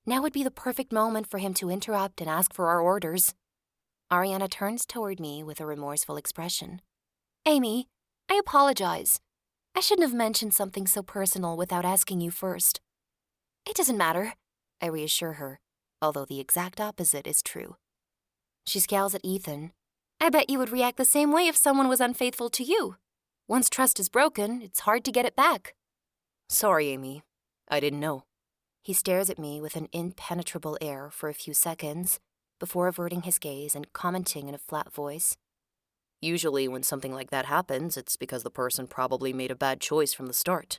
Now would be the perfect moment for him to interrupt and ask for our orders. Ariana turns toward me with a remorseful expression. Amy, I apologize. I shouldn't have mentioned something so personal without asking you first. It doesn't matter, I reassure her, although the exact opposite is true. She scowls at Ethan. I bet you would react the same way if someone was unfaithful to you. Once trust is broken, it's hard to get it back. Sorry, Amy. I didn't know. He stares at me with an impenetrable air for a few seconds before averting his gaze and commenting in a flat voice. Usually when something like that happens, it's because the person probably made a bad choice from the start.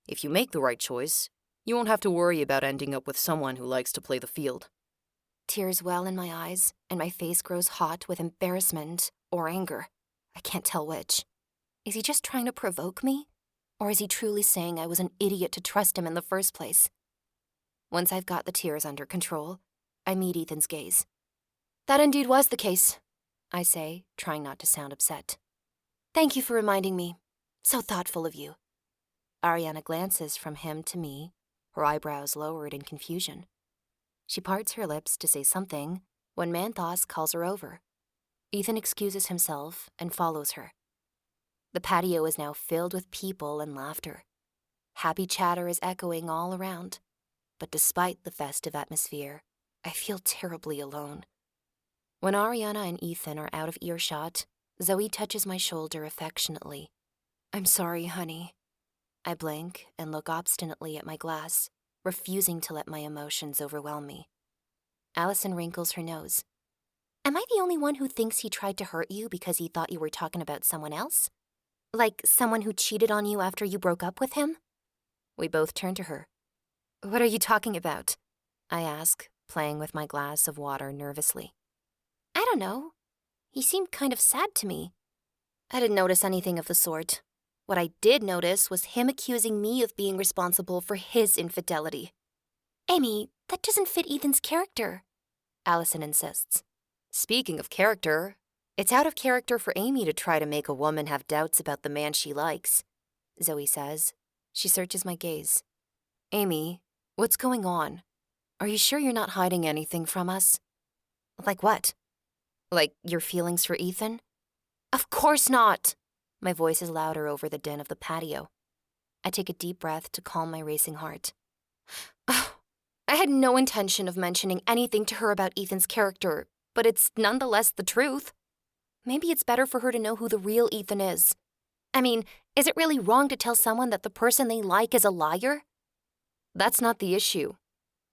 If you make the right choice, you won't have to worry about ending up with someone who likes to play the field. Tears well in my eyes, and my face grows hot with embarrassment or anger. I can't tell which. Is he just trying to provoke me? Or is he truly saying I was an idiot to trust him in the first place? Once I've got the tears under control, I meet Ethan's gaze. That indeed was the case, I say, trying not to sound upset. Thank you for reminding me. So thoughtful of you. Ariana glances from him to me, her eyebrows lowered in confusion. She parts her lips to say something when Manthos calls her over. Ethan excuses himself and follows her. The patio is now filled with people and laughter. Happy chatter is echoing all around, but despite the festive atmosphere, I feel terribly alone. When Ariana and Ethan are out of earshot, Zoe touches my shoulder affectionately. I'm sorry, honey. I blink and look obstinately at my glass, refusing to let my emotions overwhelm me. Allison wrinkles her nose. Am I the only one who thinks he tried to hurt you because he thought you were talking about someone else? Like someone who cheated on you after you broke up with him? We both turn to her. What are you talking about? I ask, playing with my glass of water nervously. I don't know. He seemed kind of sad to me. I didn't notice anything of the sort. What I did notice was him accusing me of being responsible for his infidelity. Amy, that doesn't fit Ethan's character, Allison insists. Speaking of character, it's out of character for Amy to try to make a woman have doubts about the man she likes, Zoe says. She searches my gaze. Amy, what's going on? Are you sure you're not hiding anything from us? Like what? Like your feelings for Ethan? Of course not! My voice is louder over the din of the patio. I take a deep breath to calm my racing heart. I had no intention of mentioning anything to her about Ethan's character, but it's nonetheless the truth. Maybe it's better for her to know who the real Ethan is. I mean, is it really wrong to tell someone that the person they like is a liar? That's not the issue.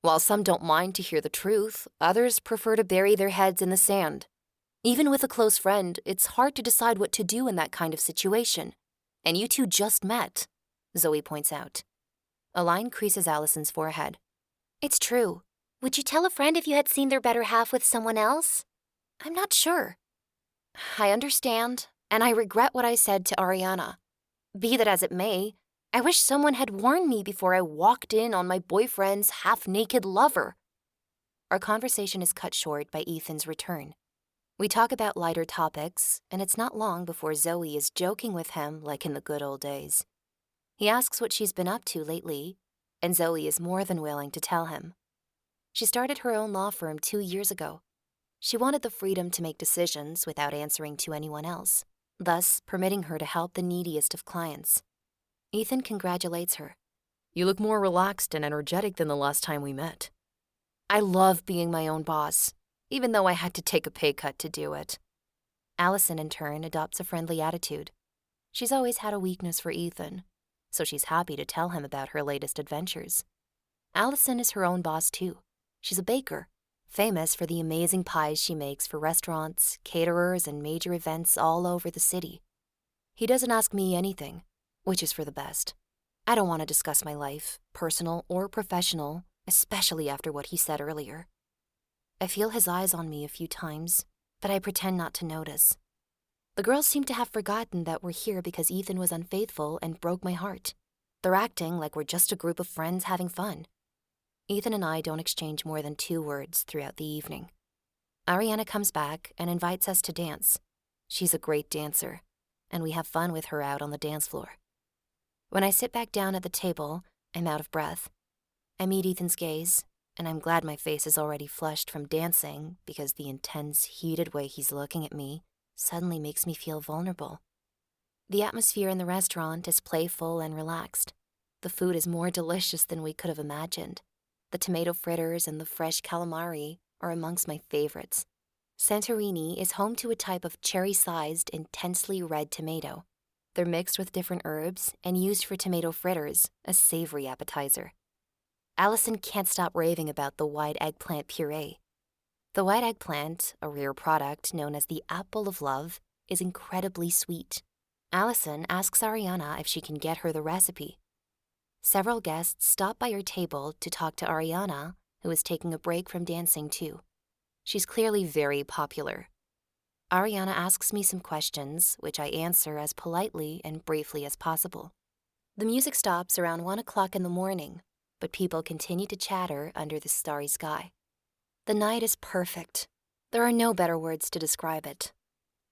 While some don't mind to hear the truth, others prefer to bury their heads in the sand. Even with a close friend, it's hard to decide what to do in that kind of situation. And you two just met, Zoe points out. A line creases Allison's forehead. It's true. Would you tell a friend if you had seen their better half with someone else? I'm not sure. I understand, and I regret what I said to Ariana. Be that as it may, I wish someone had warned me before I walked in on my boyfriend's half-naked lover. Our conversation is cut short by Ethan's return. We talk about lighter topics, and it's not long before Zoe is joking with him like in the good old days. He asks what she's been up to lately, and Zoe is more than willing to tell him. She started her own law firm 2 years ago. She wanted the freedom to make decisions without answering to anyone else, thus permitting her to help the neediest of clients. Ethan congratulates her. You look more relaxed and energetic than the last time we met. I love being my own boss, even though I had to take a pay cut to do it. Allison, in turn, adopts a friendly attitude. She's always had a weakness for Ethan, so she's happy to tell him about her latest adventures. Allison is her own boss, too. She's a baker, famous for the amazing pies she makes for restaurants, caterers, and major events all over the city. He doesn't ask me anything, which is for the best. I don't want to discuss my life, personal or professional, especially after what he said earlier. I feel his eyes on me a few times, but I pretend not to notice. The girls seem to have forgotten that we're here because Ethan was unfaithful and broke my heart. They're acting like we're just a group of friends having fun. Ethan and I don't exchange more than 2 words throughout the evening. Ariana comes back and invites us to dance. She's a great dancer, and we have fun with her out on the dance floor. When I sit back down at the table, I'm out of breath. I meet Ethan's gaze, and I'm glad my face is already flushed from dancing because the intense, heated way he's looking at me suddenly makes me feel vulnerable. The atmosphere in the restaurant is playful and relaxed. The food is more delicious than we could have imagined. The tomato fritters and the fresh calamari are amongst my favorites. Santorini is home to a type of cherry-sized, intensely red tomato. They're mixed with different herbs and used for tomato fritters, a savory appetizer. Allison can't stop raving about the white eggplant puree. The white eggplant, a rare product known as the apple of love, is incredibly sweet. Allison asks Ariana if she can get her the recipe. Several guests stop by her table to talk to Ariana, who is taking a break from dancing too. She's clearly very popular. Ariana asks me some questions, which I answer as politely and briefly as possible. The music stops around 1 o'clock in the morning, but people continue to chatter under the starry sky. The night is perfect. There are no better words to describe it.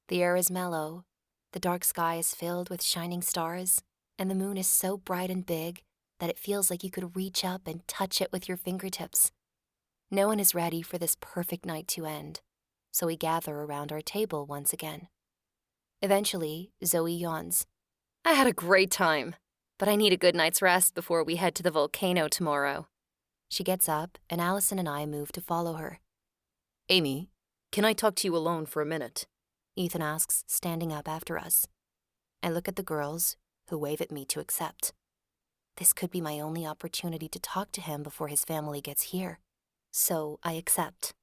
The air is mellow, the dark sky is filled with shining stars, and the moon is so bright and big that it feels like you could reach up and touch it with your fingertips. No one is ready for this perfect night to end, so we gather around our table once again. Eventually, Zoe yawns. I had a great time, but I need a good night's rest before we head to the volcano tomorrow. She gets up, and Allison and I move to follow her. Amy, can I talk to you alone for a minute? Ethan asks, standing up after us. I look at the girls, who wave at me to accept. This could be my only opportunity to talk to him before his family gets here, so I accept.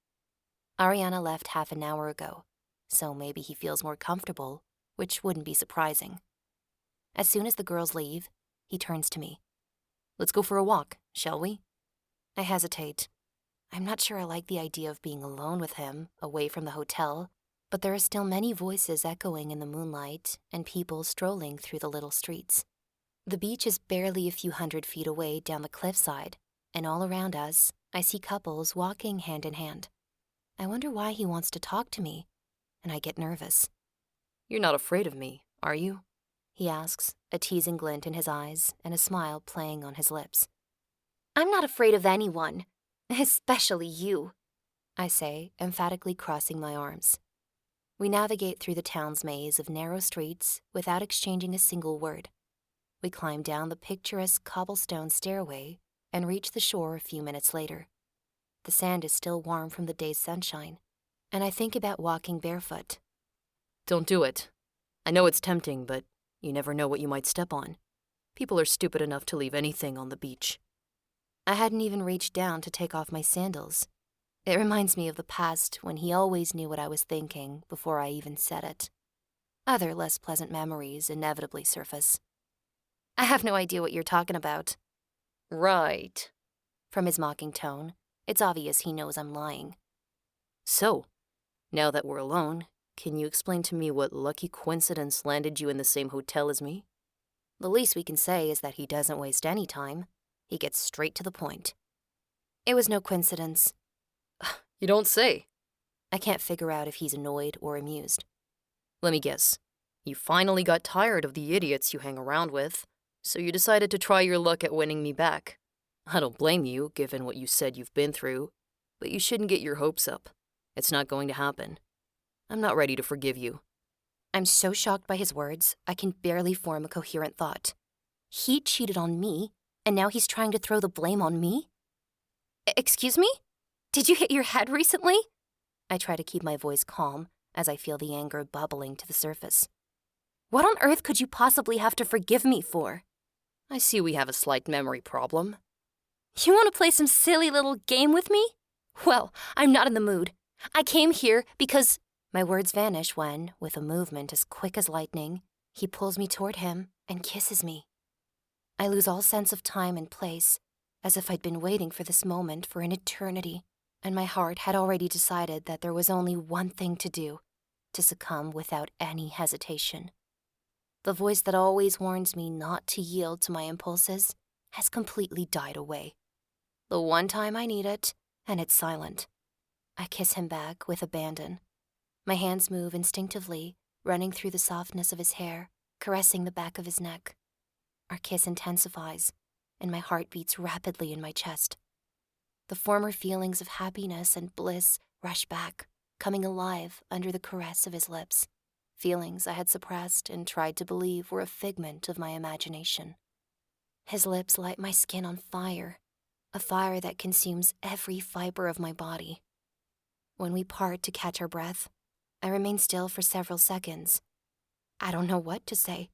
Ariana left half an hour ago, so maybe he feels more comfortable, which wouldn't be surprising. As soon as the girls leave, he turns to me. Let's go for a walk, shall we? I hesitate. I'm not sure I like the idea of being alone with him, away from the hotel, but there are still many voices echoing in the moonlight and people strolling through the little streets. The beach is barely a few 100 feet away down the cliffside, and all around us, I see couples walking hand in hand. I wonder why he wants to talk to me, and I get nervous. You're not afraid of me, are you? He asks, a teasing glint in his eyes and a smile playing on his lips. I'm not afraid of anyone, especially you, I say, emphatically crossing my arms. We navigate through the town's maze of narrow streets without exchanging a single word. We climb down the picturesque cobblestone stairway and reach the shore a few minutes later. The sand is still warm from the day's sunshine, and I think about walking barefoot. Don't do it. I know it's tempting, but you never know what you might step on. People are stupid enough to leave anything on the beach. I hadn't even reached down to take off my sandals. It reminds me of the past when he always knew what I was thinking before I even said it. Other less pleasant memories inevitably surface. I have no idea what you're talking about. Right. From his mocking tone, it's obvious he knows I'm lying. So, now that we're alone, can you explain to me what lucky coincidence landed you in the same hotel as me? The least we can say is that he doesn't waste any time. He gets straight to the point. It was no coincidence. You don't say. I can't figure out if he's annoyed or amused. Let me guess. You finally got tired of the idiots you hang around with, so you decided to try your luck at winning me back. I don't blame you, given what you said you've been through, but you shouldn't get your hopes up. It's not going to happen. I'm not ready to forgive you. I'm so shocked by his words, I can barely form a coherent thought. He cheated on me, and now he's trying to throw the blame on me? Excuse me? Did you hit your head recently? I try to keep my voice calm as I feel the anger bubbling to the surface. What on earth could you possibly have to forgive me for? I see we have a slight memory problem. You want to play some silly little game with me? Well, I'm not in the mood. I came here because... My words vanish when, with a movement as quick as lightning, he pulls me toward him and kisses me. I lose all sense of time and place, as if I'd been waiting for this moment for an eternity, and my heart had already decided that there was only one thing to do, to succumb without any hesitation. The voice that always warns me not to yield to my impulses has completely died away. The one time I need it, and it's silent. I kiss him back with abandon. My hands move instinctively, running through the softness of his hair, caressing the back of his neck. Our kiss intensifies, and my heart beats rapidly in my chest. The former feelings of happiness and bliss rush back, coming alive under the caress of his lips. Feelings I had suppressed and tried to believe were a figment of my imagination. His lips light my skin on fire, a fire that consumes every fiber of my body. When we part to catch our breath, I remain still for several seconds. I don't know what to say.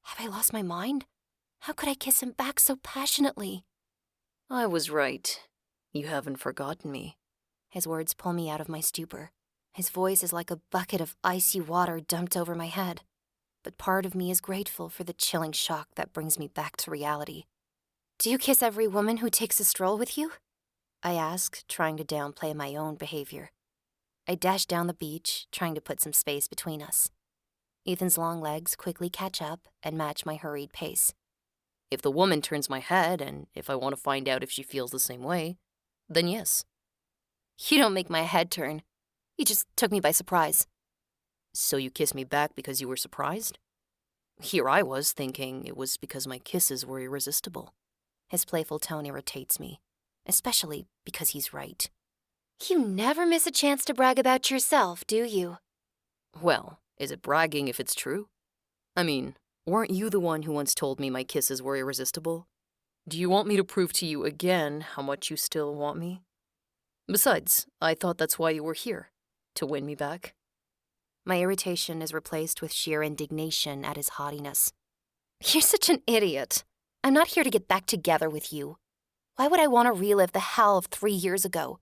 Have I lost my mind? How could I kiss him back so passionately? I was right. You haven't forgotten me. His words pull me out of my stupor. His voice is like a bucket of icy water dumped over my head. But part of me is grateful for the chilling shock that brings me back to reality. Do you kiss every woman who takes a stroll with you? I ask, trying to downplay my own behavior. I dash down the beach, trying to put some space between us. Ethan's long legs quickly catch up and match my hurried pace. If the woman turns my head, and if I want to find out if she feels the same way, then yes. You don't make my head turn. You just took me by surprise. So you kissed me back because you were surprised? Here I was thinking it was because my kisses were irresistible. His playful tone irritates me, especially because he's right. You never miss a chance to brag about yourself, do you? Well, is it bragging if it's true? I mean, weren't you the one who once told me my kisses were irresistible? Do you want me to prove to you again how much you still want me? Besides, I thought that's why you were here, to win me back. My irritation is replaced with sheer indignation at his haughtiness. You're such an idiot. I'm not here to get back together with you. Why would I want to relive the hell of 3 years ago?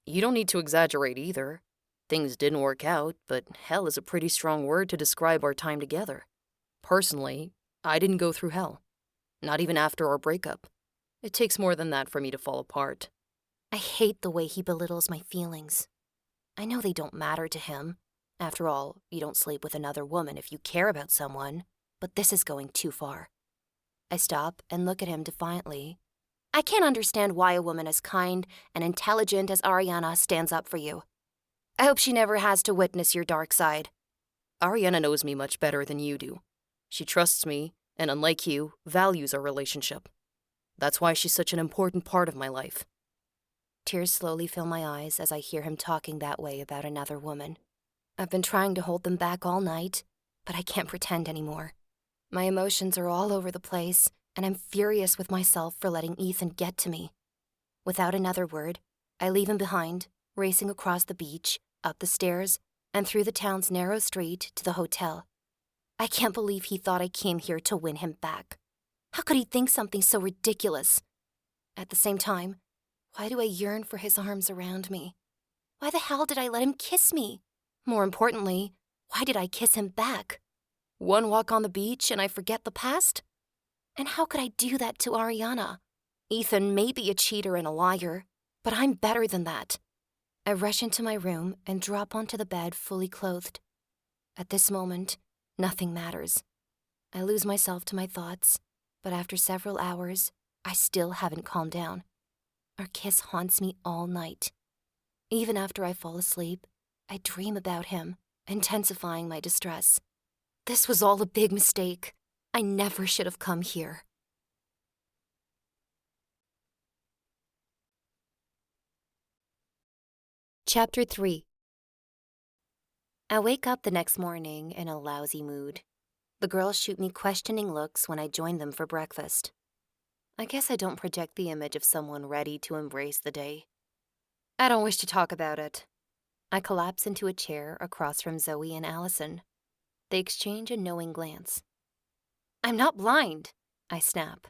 You don't need to exaggerate either. Things didn't work out, but hell is a pretty strong word to describe our time together. Personally, I didn't go through hell. Not even after our breakup. It takes more than that for me to fall apart. I hate the way he belittles my feelings. I know they don't matter to him. After all, you don't sleep with another woman if you care about someone, but this is going too far. I stop and look at him defiantly. I can't understand why a woman as kind and intelligent as Ariana stands up for you. I hope she never has to witness your dark side. Ariana knows me much better than you do. She trusts me, and unlike you, values our relationship. That's why she's such an important part of my life. Tears slowly fill my eyes as I hear him talking that way about another woman. I've been trying to hold them back all night, but I can't pretend anymore. My emotions are all over the place, and I'm furious with myself for letting Ethan get to me. Without another word, I leave him behind, racing across the beach, up the stairs, and through the town's narrow street to the hotel. I can't believe he thought I came here to win him back. How could he think something so ridiculous? At the same time, why do I yearn for his arms around me? Why the hell did I let him kiss me? More importantly, why did I kiss him back? One walk on the beach and I forget the past? And how could I do that to Ariana? Ethan may be a cheater and a liar, but I'm better than that. I rush into my room and drop onto the bed fully clothed. At this moment, nothing matters. I lose myself to my thoughts, but after several hours, I still haven't calmed down. Our kiss haunts me all night. Even after I fall asleep, I dream about him, intensifying my distress. This was all a big mistake. I never should have come here. Chapter 3. I wake up the next morning in a lousy mood. The girls shoot me questioning looks when I join them for breakfast. I guess I don't project the image of someone ready to embrace the day. I don't wish to talk about it. I collapse into a chair across from Zoe and Allison. They exchange a knowing glance. I'm not blind, I snap.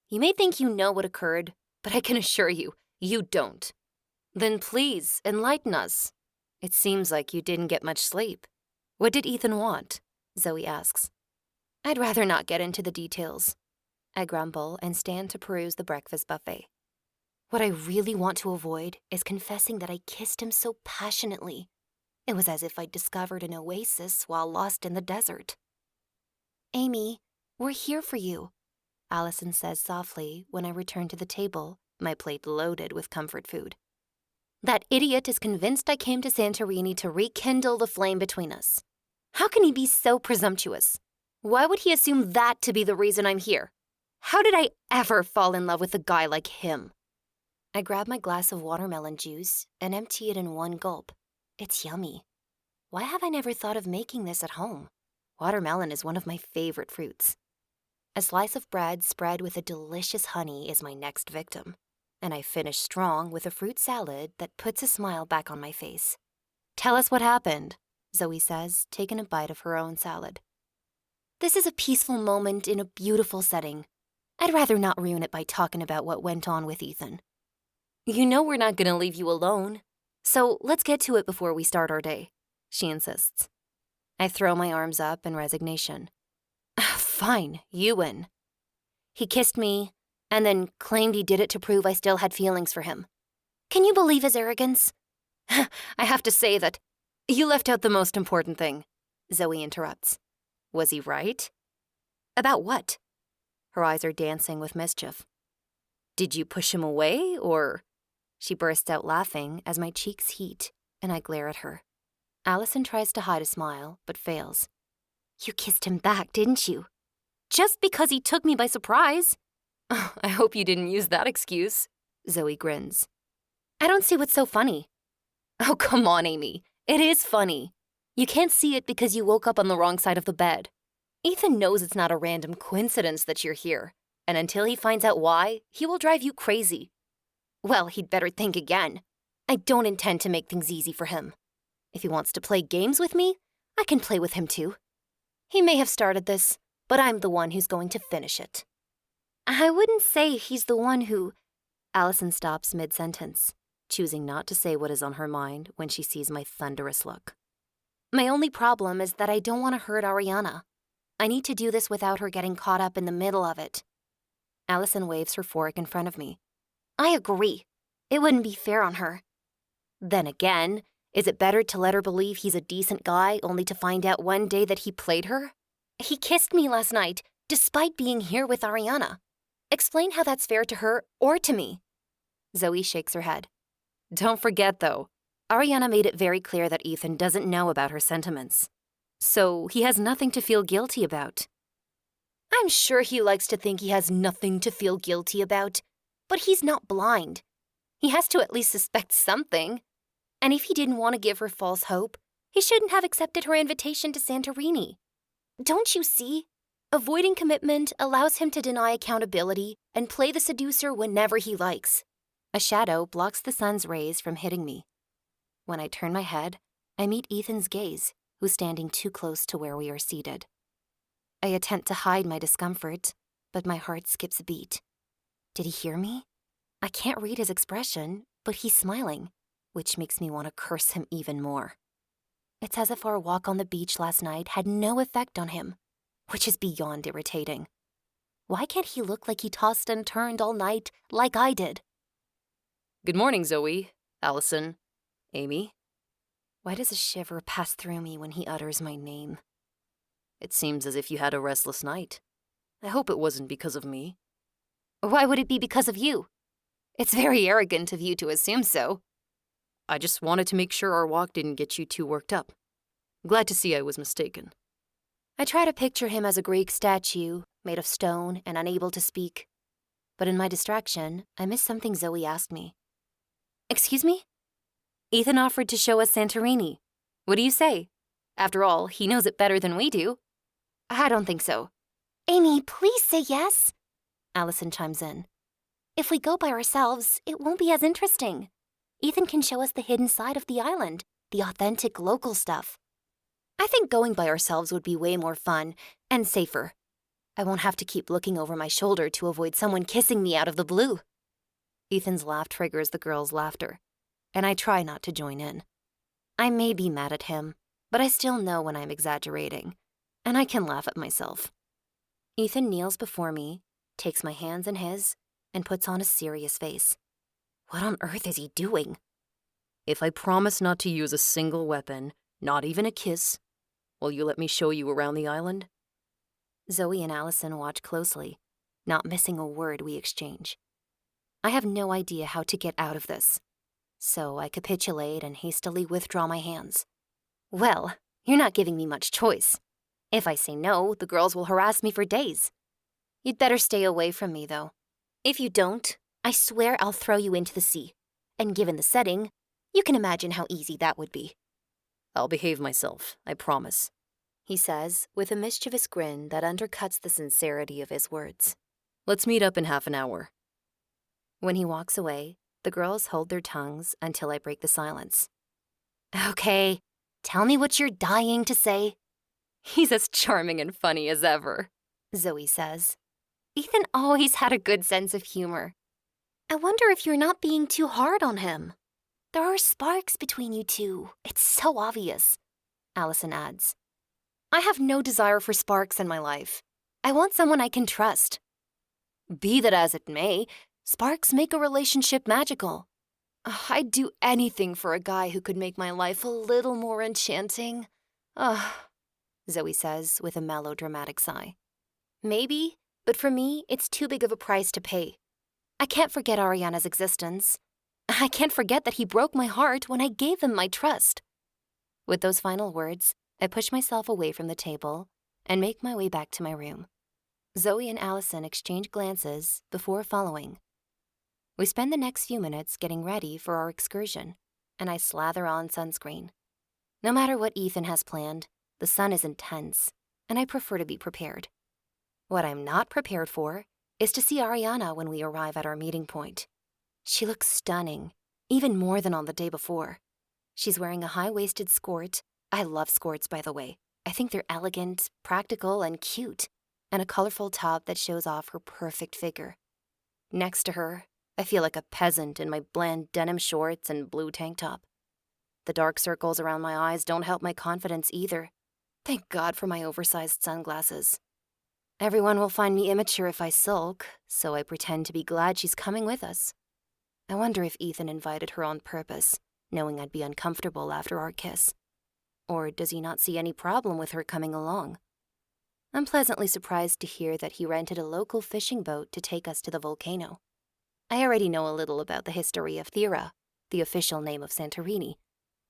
You may think you know what occurred, but I can assure you, you don't. Then please, enlighten us. It seems like you didn't get much sleep. What did Ethan want? Zoe asks. I'd rather not get into the details. I grumble and stand to peruse the breakfast buffet. What I really want to avoid is confessing that I kissed him so passionately. It was as if I'd discovered an oasis while lost in the desert. Amy, we're here for you, Allison says softly when I return to the table, my plate loaded with comfort food. That idiot is convinced I came to Santorini to rekindle the flame between us. How can he be so presumptuous? Why would he assume that to be the reason I'm here? How did I ever fall in love with a guy like him? I grab my glass of watermelon juice and empty it in one gulp. It's yummy. Why have I never thought of making this at home? Watermelon is one of my favorite fruits. A slice of bread spread with a delicious honey is my next victim, and I finish strong with a fruit salad that puts a smile back on my face. Tell us what happened, Zoe says, taking a bite of her own salad. This is a peaceful moment in a beautiful setting. I'd rather not ruin it by talking about what went on with Ethan. You know we're not going to leave you alone, so let's get to it before we start our day, she insists. I throw my arms up in resignation. Fine, you win. He kissed me, and then claimed he did it to prove I still had feelings for him. Can you believe his arrogance? I have to say that you left out the most important thing, Zoe interrupts. Was he right? About what? Her eyes are dancing with mischief. Did you push him away, or? She bursts out laughing as my cheeks heat, and I glare at her. Allison tries to hide a smile, but fails. You kissed him back, didn't you? Just because he took me by surprise. I hope you didn't use that excuse, Zoe grins. I don't see what's so funny. Oh, come on, Amy. It is funny. You can't see it because you woke up on the wrong side of the bed. Ethan knows it's not a random coincidence that you're here, and until he finds out why, he will drive you crazy. Well, he'd better think again. I don't intend to make things easy for him. If he wants to play games with me, I can play with him too. He may have started this, but I'm the one who's going to finish it. I wouldn't say he's the one who... Allison stops mid-sentence. choosing not to say what is on her mind when she sees my thunderous look. My only problem is that I don't want to hurt Ariana. I need to do this without her getting caught up in the middle of it. Allison waves her fork in front of me. I agree. It wouldn't be fair on her. Then again, is it better to let her believe he's a decent guy only to find out one day that he played her? He kissed me last night, despite being here with Ariana. Explain how that's fair to her or to me. Zoe shakes her head. Don't forget, though, Ariana made it very clear that Ethan doesn't know about her sentiments. So he has nothing to feel guilty about. I'm sure he likes to think he has nothing to feel guilty about, but he's not blind. He has to at least suspect something. And if he didn't want to give her false hope, he shouldn't have accepted her invitation to Santorini. Don't you see? Avoiding commitment allows him to deny accountability and play the seducer whenever he likes. A shadow blocks the sun's rays from hitting me. When I turn my head, I meet Ethan's gaze, who's standing too close to where we are seated. I attempt to hide my discomfort, but my heart skips a beat. Did he hear me? I can't read his expression, but he's smiling, which makes me want to curse him even more. It's as if our walk on the beach last night had no effect on him, which is beyond irritating. Why can't he look like he tossed and turned all night like I did? Good morning, Zoe, Allison, Amy. Why does a shiver pass through me when he utters my name? It seems as if you had a restless night. I hope it wasn't because of me. Why would it be because of you? It's very arrogant of you to assume so. I just wanted to make sure our walk didn't get you too worked up. Glad to see I was mistaken. I try to picture him as a Greek statue, made of stone and unable to speak. But in my distraction, I missed something Zoe asked me. Excuse me? Ethan offered to show us Santorini. What do you say? After all, he knows it better than we do. I don't think so. Amy, please say yes. Allison chimes in. If we go by ourselves, it won't be as interesting. Ethan can show us the hidden side of the island, the authentic local stuff. I think going by ourselves would be way more fun and safer. I won't have to keep looking over my shoulder to avoid someone kissing me out of the blue. Ethan's laugh triggers the girls' laughter, and I try not to join in. I may be mad at him, but I still know when I'm exaggerating, and I can laugh at myself. Ethan kneels before me, takes my hands in his, and puts on a serious face. What on earth is he doing? If I promise not to use a single weapon, not even a kiss, will you let me show you around the island? Zoe and Allison watch closely, not missing a word we exchange. I have no idea how to get out of this, so I capitulate and hastily withdraw my hands. Well, you're not giving me much choice. If I say no, the girls will harass me for days. You'd better stay away from me, though. If you don't, I swear I'll throw you into the sea. And given the setting, you can imagine how easy that would be. I'll behave myself, I promise, he says with a mischievous grin that undercuts the sincerity of his words. Let's meet up in half an hour. When he walks away, the girls hold their tongues until I break the silence. Okay, tell me what you're dying to say. He's as charming and funny as ever, Zoe says. Ethan always had a good sense of humor. I wonder if you're not being too hard on him. There are sparks between you two. It's so obvious, Allison adds. I have no desire for sparks in my life. I want someone I can trust. Be that as it may, sparks make a relationship magical. I'd do anything for a guy who could make my life a little more enchanting. Zoe says with a melodramatic sigh. Maybe, but for me, it's too big of a price to pay. I can't forget Ariana's existence. I can't forget that he broke my heart when I gave him my trust. With those final words, I push myself away from the table and make my way back to my room. Zoe and Allison exchange glances before following. We spend the next few minutes getting ready for our excursion, and I slather on sunscreen. No matter what Ethan has planned, the sun is intense, and I prefer to be prepared. What I'm not prepared for is to see Ariana when we arrive at our meeting point. She looks stunning, even more than on the day before. She's wearing a high-waisted skirt. I love skirts, by the way. I think they're elegant, practical, and cute, and a colorful top that shows off her perfect figure. Next to her, I feel like a peasant in my bland denim shorts and blue tank top. The dark circles around my eyes don't help my confidence either. Thank God for my oversized sunglasses. Everyone will find me immature if I sulk, so I pretend to be glad she's coming with us. I wonder if Ethan invited her on purpose, knowing I'd be uncomfortable after our kiss. Or does he not see any problem with her coming along? I'm pleasantly surprised to hear that he rented a local fishing boat to take us to the volcano. I already know a little about the history of Thera, the official name of Santorini,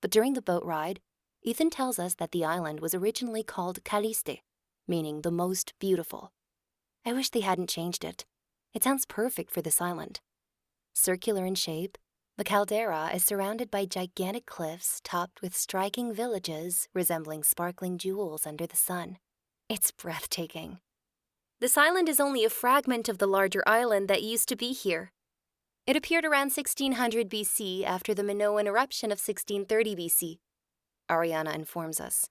but during the boat ride, Ethan tells us that the island was originally called Caliste, meaning the most beautiful. I wish they hadn't changed it. It sounds perfect for this island. Circular in shape, the caldera is surrounded by gigantic cliffs topped with striking villages resembling sparkling jewels under the sun. It's breathtaking. This island is only a fragment of the larger island that used to be here. It appeared around 1600 BC after the Minoan eruption of 1630 BC. Ariana informs us.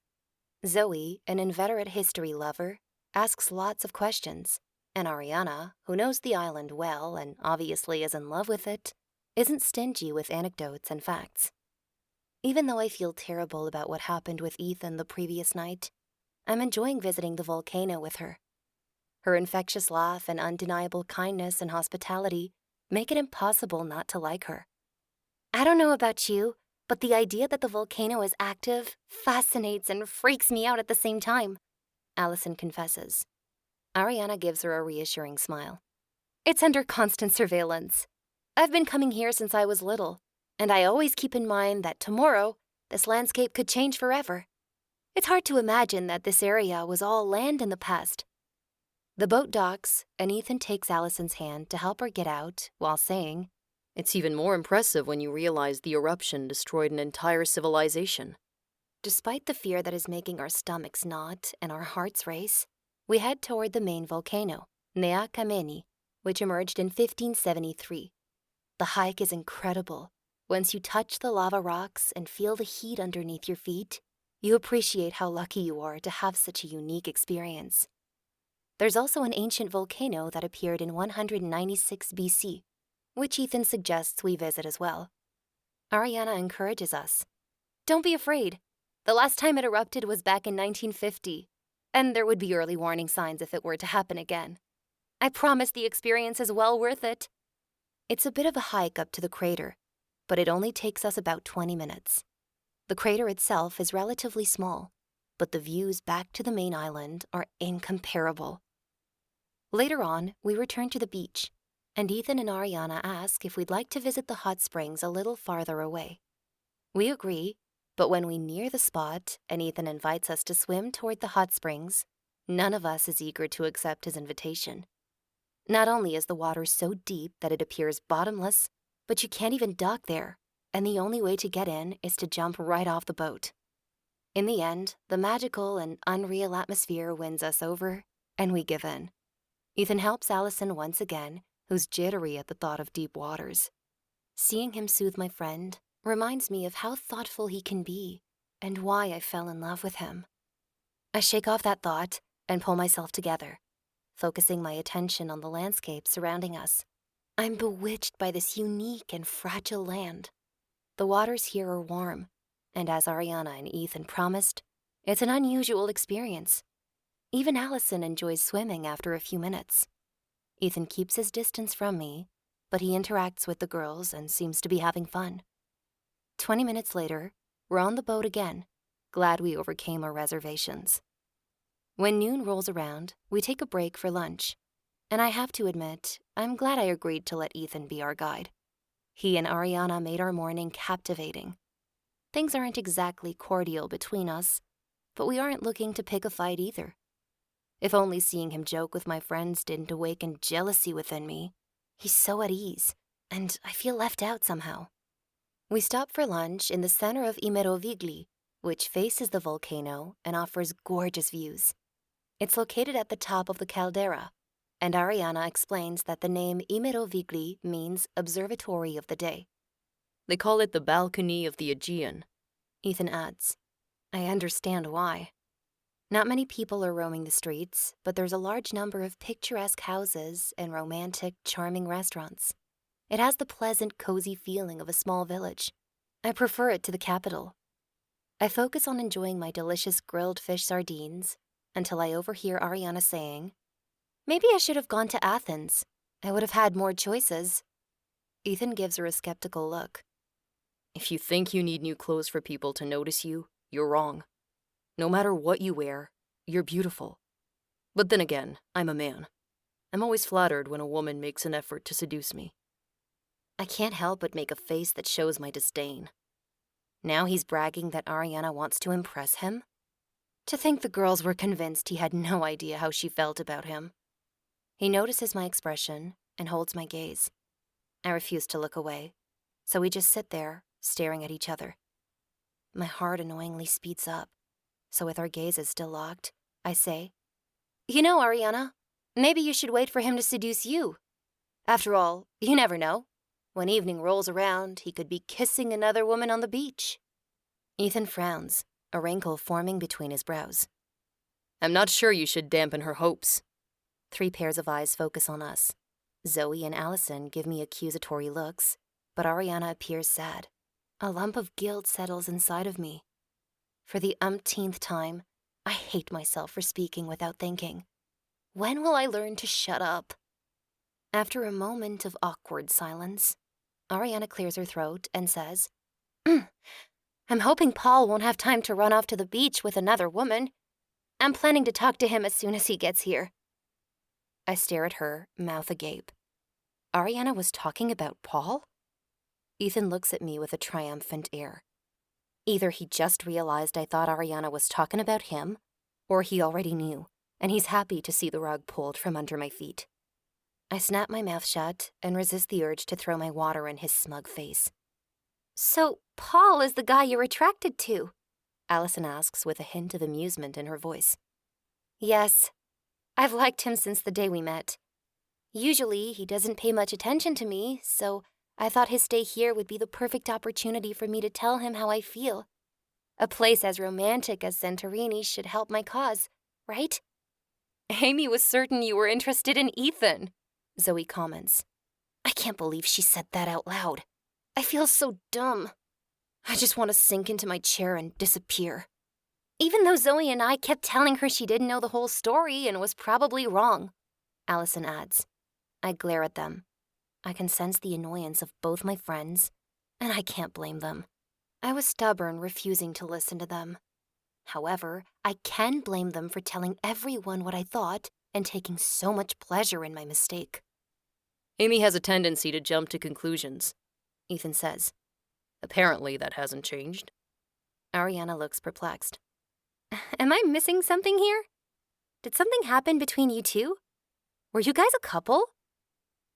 Zoe, an inveterate history lover, asks lots of questions, and Ariana, who knows the island well and obviously is in love with it, isn't stingy with anecdotes and facts. Even though I feel terrible about what happened with Ethan the previous night, I'm enjoying visiting the volcano with her. Her infectious laugh and undeniable kindness and hospitality make it impossible not to like her. I don't know about you, but the idea that the volcano is active fascinates and freaks me out at the same time, Allison confesses. Ariana gives her a reassuring smile. It's under constant surveillance. I've been coming here since I was little, and I always keep in mind that tomorrow, this landscape could change forever. It's hard to imagine that this area was all land in the past. The boat docks, and Ethan takes Allison's hand to help her get out while saying, It's even more impressive when you realize the eruption destroyed an entire civilization. Despite the fear that is making our stomachs knot and our hearts race, we head toward the main volcano, Nea Kameni, which emerged in 1573. The hike is incredible. Once you touch the lava rocks and feel the heat underneath your feet, you appreciate how lucky you are to have such a unique experience. There's also an ancient volcano that appeared in 196 BC, which Ethan suggests we visit as well. Ariana encourages us. Don't be afraid. The last time it erupted was back in 1950, and there would be early warning signs if it were to happen again. I promise the experience is well worth it. It's a bit of a hike up to the crater, but it only takes us about 20 minutes. The crater itself is relatively small, but the views back to the main island are incomparable. Later on, we return to the beach, and Ethan and Ariana ask if we'd like to visit the hot springs a little farther away. We agree, but when we near the spot and Ethan invites us to swim toward the hot springs, none of us is eager to accept his invitation. Not only is the water so deep that it appears bottomless, but you can't even dock there, and the only way to get in is to jump right off the boat. In the end, the magical and unreal atmosphere wins us over, and we give in. Ethan helps Allison once again, who's jittery at the thought of deep waters. Seeing him soothe my friend reminds me of how thoughtful he can be and why I fell in love with him. I shake off that thought and pull myself together, focusing my attention on the landscape surrounding us. I'm bewitched by this unique and fragile land. The waters here are warm, and as Ariana and Ethan promised, it's an unusual experience. Even Allison enjoys swimming after a few minutes. Ethan keeps his distance from me, but he interacts with the girls and seems to be having fun. 20 minutes later, we're on the boat again, glad we overcame our reservations. When noon rolls around, we take a break for lunch, and I have to admit, I'm glad I agreed to let Ethan be our guide. He and Ariana made our morning captivating. Things aren't exactly cordial between us, but we aren't looking to pick a fight either. If only seeing him joke with my friends didn't awaken jealousy within me. He's so at ease, and I feel left out somehow. We stop for lunch in the center of Imerovigli, which faces the volcano and offers gorgeous views. It's located at the top of the caldera, and Ariana explains that the name Imerovigli means observatory of the day. They call it the balcony of the Aegean. Ethan adds, I understand why. Not many people are roaming the streets, but there's a large number of picturesque houses and romantic, charming restaurants. It has the pleasant, cozy feeling of a small village. I prefer it to the capital. I focus on enjoying my delicious grilled fish sardines until I overhear Ariana saying, "Maybe I should have gone to Athens. I would have had more choices." Ethan gives her a skeptical look. If you think you need new clothes for people to notice you, you're wrong. No matter what you wear, you're beautiful. But then again, I'm a man. I'm always flattered when a woman makes an effort to seduce me. I can't help but make a face that shows my disdain. Now he's bragging that Ariana wants to impress him? To think the girls were convinced he had no idea how she felt about him. He notices my expression and holds my gaze. I refuse to look away, so we just sit there, staring at each other. My heart annoyingly speeds up, so with our gazes still locked, I say, "You know, Ariana, maybe you should wait for him to seduce you. After all, you never know. When evening rolls around, he could be kissing another woman on the beach." Ethan frowns, a wrinkle forming between his brows. I'm not sure you should dampen her hopes. 3 pairs of eyes focus on us. Zoe and Allison give me accusatory looks, but Ariana appears sad. A lump of guilt settles inside of me. For the umpteenth time, I hate myself for speaking without thinking. When will I learn to shut up? After a moment of awkward silence, Ariana clears her throat and says, "I'm hoping Paul won't have time to run off to the beach with another woman. I'm planning to talk to him as soon as he gets here." I stare at her, mouth agape. Ariana was talking about Paul? Ethan looks at me with a triumphant air. Either he just realized I thought Ariana was talking about him, or he already knew, and he's happy to see the rug pulled from under my feet. I snap my mouth shut and resist the urge to throw my water in his smug face. "So, Paul is the guy you're attracted to?" Allison asks with a hint of amusement in her voice. "Yes. I've liked him since the day we met. Usually, he doesn't pay much attention to me, so I thought his stay here would be the perfect opportunity for me to tell him how I feel. A place as romantic as Santorini should help my cause, right?" "Amy was certain you were interested in Ethan," Zoe comments. I can't believe she said that out loud. I feel so dumb. I just want to sink into my chair and disappear. Even though Zoe and I kept telling her she didn't know the whole story and was probably wrong, Allison adds. I glare at them. I can sense the annoyance of both my friends, and I can't blame them. I was stubborn, refusing to listen to them. However, I can blame them for telling everyone what I thought and taking so much pleasure in my mistake. Amy has a tendency to jump to conclusions, Ethan says. Apparently that hasn't changed. Ariana looks perplexed. Am I missing something here? Did something happen between you two? Were you guys a couple?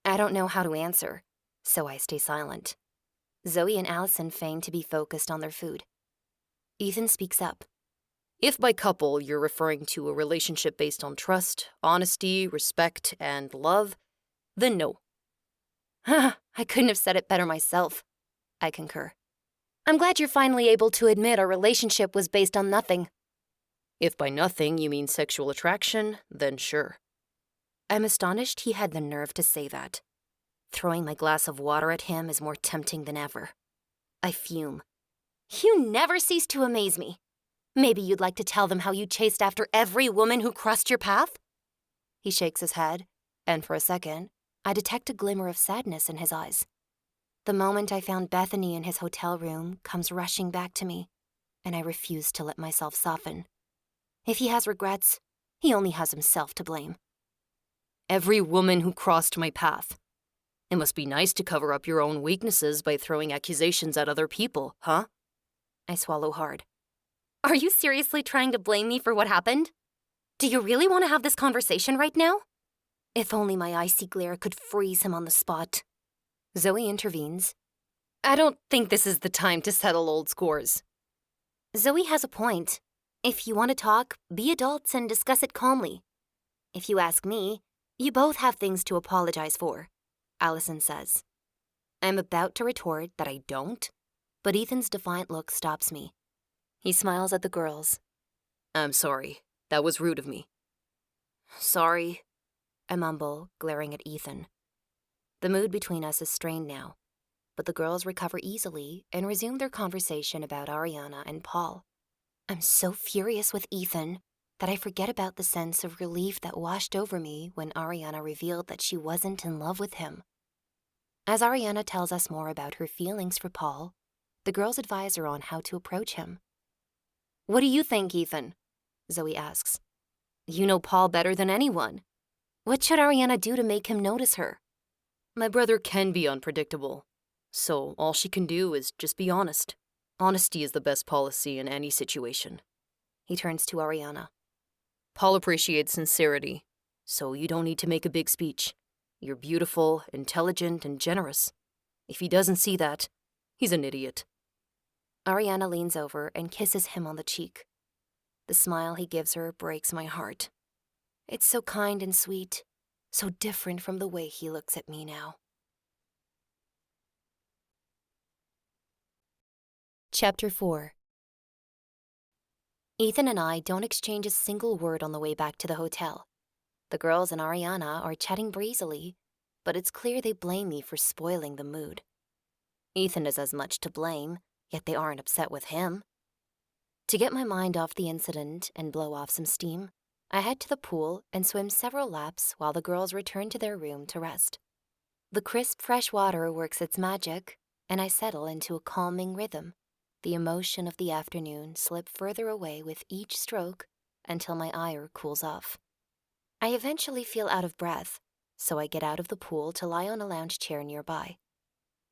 I don't know how to answer, so I stay silent. Zoe and Allison feign to be focused on their food. Ethan speaks up. If by couple you're referring to a relationship based on trust, honesty, respect, and love, then no. I couldn't have said it better myself. I concur. I'm glad you're finally able to admit our relationship was based on nothing. If by nothing you mean sexual attraction, then sure. I'm astonished he had the nerve to say that. Throwing my glass of water at him is more tempting than ever. I fume. You never cease to amaze me. Maybe you'd like to tell them how you chased after every woman who crossed your path? He shakes his head, and for a second, I detect a glimmer of sadness in his eyes. The moment I found Bethany in his hotel room comes rushing back to me, and I refuse to let myself soften. If he has regrets, he only has himself to blame. Every woman who crossed my path. It must be nice to cover up your own weaknesses by throwing accusations at other people, huh? I swallow hard. Are you seriously trying to blame me for what happened? Do you really want to have this conversation right now? If only my icy glare could freeze him on the spot. Zoe intervenes. I don't think this is the time to settle old scores. Zoe has a point. If you want to talk, be adults and discuss it calmly. If you ask me, you both have things to apologize for, Allison says. I'm about to retort that I don't, but Ethan's defiant look stops me. He smiles at the girls. I'm sorry. That was rude of me. Sorry, I mumble, glaring at Ethan. The mood between us is strained now, but the girls recover easily and resume their conversation about Ariana and Paul. I'm so furious with Ethan that I forget about the sense of relief that washed over me when Ariana revealed that she wasn't in love with him. As Ariana tells us more about her feelings for Paul, the girls advise her on how to approach him. "What do you think, Ethan?" Zoe asks. "You know Paul better than anyone. What should Ariana do to make him notice her?" My brother can be unpredictable, so all she can do is just be honest. Honesty is the best policy in any situation. He turns to Ariana. Paul appreciates sincerity, so you don't need to make a big speech. You're beautiful, intelligent, and generous. If he doesn't see that, he's an idiot. Ariana leans over and kisses him on the cheek. The smile he gives her breaks my heart. It's so kind and sweet, so different from the way he looks at me now. Chapter 4. Ethan and I don't exchange a single word on the way back to the hotel. The girls and Ariana are chatting breezily, but it's clear they blame me for spoiling the mood. Ethan is as much to blame, yet they aren't upset with him. To get my mind off the incident and blow off some steam, I head to the pool and swim several laps while the girls return to their room to rest. The crisp, fresh water works its magic, and I settle into a calming rhythm. The emotion of the afternoon slips further away with each stroke until my ire cools off. I eventually feel out of breath, so I get out of the pool to lie on a lounge chair nearby.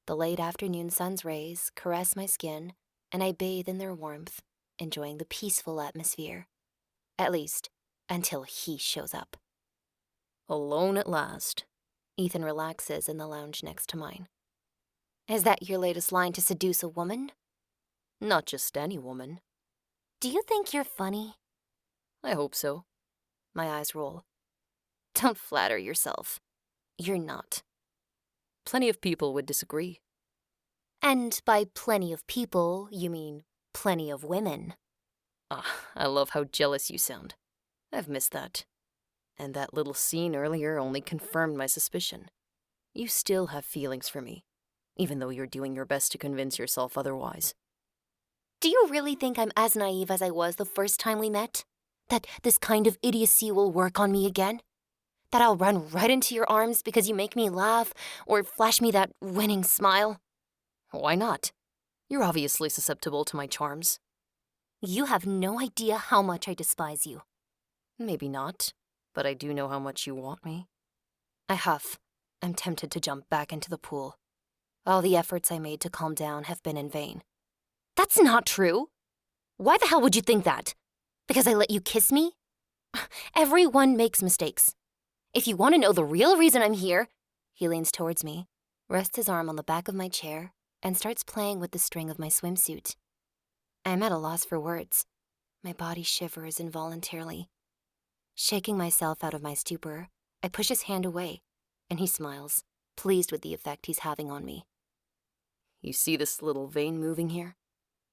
The late afternoon sun's rays caress my skin, and I bathe in their warmth, enjoying the peaceful atmosphere. At least, until he shows up. Alone at last. Ethan relaxes in the lounge next to mine. Is that your latest line to seduce a woman? Not just any woman. Do you think you're funny? I hope so. My eyes roll. Don't flatter yourself. You're not. Plenty of people would disagree. And by plenty of people, you mean plenty of women. I love how jealous you sound. I've missed that. And that little scene earlier only confirmed my suspicion. You still have feelings for me, even though you're doing your best to convince yourself otherwise. Do you really think I'm as naive as I was the first time we met? That this kind of idiocy will work on me again? That I'll run right into your arms because you make me laugh or flash me that winning smile? Why not? You're obviously susceptible to my charms. You have no idea how much I despise you. Maybe not, but I do know how much you want me. I huff. I'm tempted to jump back into the pool. All the efforts I made to calm down have been in vain. That's not true. Why the hell would you think that? Because I let you kiss me? Everyone makes mistakes. If you want to know the real reason I'm here, he leans towards me, rests his arm on the back of my chair, and starts playing with the string of my swimsuit. I'm at a loss for words. My body shivers involuntarily. Shaking myself out of my stupor, I push his hand away, and he smiles, pleased with the effect he's having on me. You see this little vein moving here?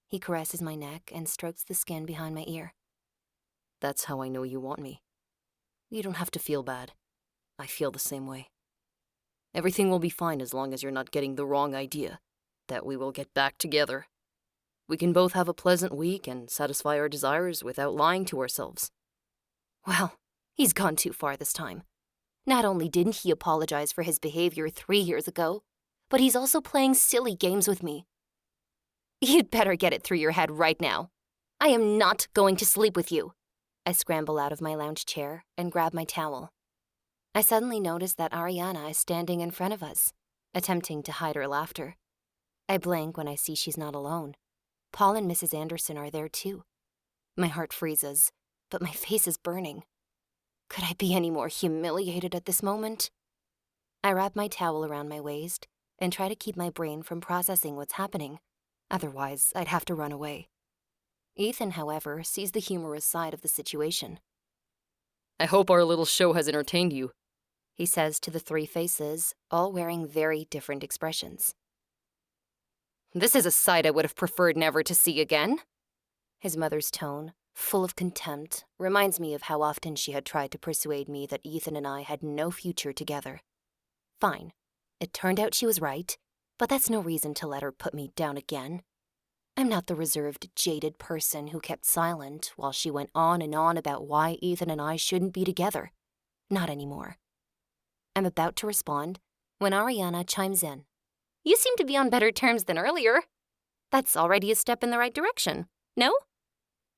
He caresses my neck and strokes the skin behind my ear. That's how I know you want me. You don't have to feel bad. I feel the same way. Everything will be fine as long as you're not getting the wrong idea that we will get back together. We can both have a pleasant week and satisfy our desires without lying to ourselves. Well, he's gone too far this time. Not only didn't he apologize for his behavior 3 years ago, but he's also playing silly games with me. You'd better get it through your head right now. I am not going to sleep with you. I scramble out of my lounge chair and grab my towel. I suddenly notice that Ariana is standing in front of us, attempting to hide her laughter. I blink when I see she's not alone. Paul and Mrs. Anderson are there too. My heart freezes, but my face is burning. Could I be any more humiliated at this moment? I wrap my towel around my waist and try to keep my brain from processing what's happening. Otherwise, I'd have to run away. Ethan, however, sees the humorous side of the situation. I hope our little show has entertained you, he says to the 3 faces, all wearing very different expressions. This is a sight I would have preferred never to see again. His mother's tone, full of contempt, reminds me of how often she had tried to persuade me that Ethan and I had no future together. Fine, It turned out she was right, but that's no reason to let her put me down again. I'm not the reserved, jaded person who kept silent while she went on and on about why Ethan and I shouldn't be together. Not anymore. I'm about to respond when Ariana chimes in. You seem to be on better terms than earlier. That's already a step in the right direction, no?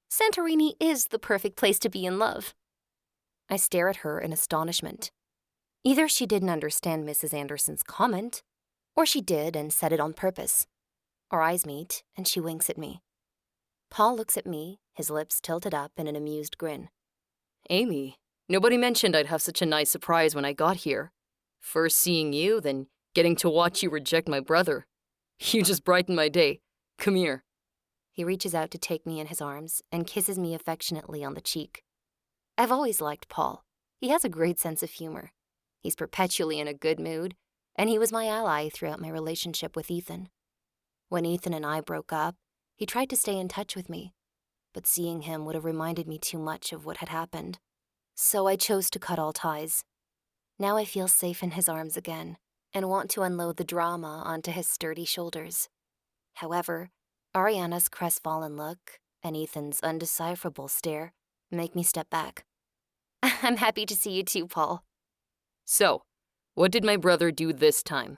Santorini is the perfect place to be in love. I stare at her in astonishment. Either she didn't understand Mrs. Anderson's comment, or she did and said it on purpose. Our eyes meet, and she winks at me. Paul looks at me, his lips tilted up in an amused grin. Amy, nobody mentioned I'd have such a nice surprise when I got here. First seeing you, then getting to watch you reject my brother. You just brightened my day. Come here. He reaches out to take me in his arms and kisses me affectionately on the cheek. I've always liked Paul. He has a great sense of humor. He's perpetually in a good mood, and he was my ally throughout my relationship with Ethan. When Ethan and I broke up, he tried to stay in touch with me, but seeing him would have reminded me too much of what had happened. So I chose to cut all ties. Now I feel safe in his arms again and want to unload the drama onto his sturdy shoulders. However, Ariana's crestfallen look and Ethan's undecipherable stare make me step back. I'm happy to see you too, Paul. So, what did my brother do this time?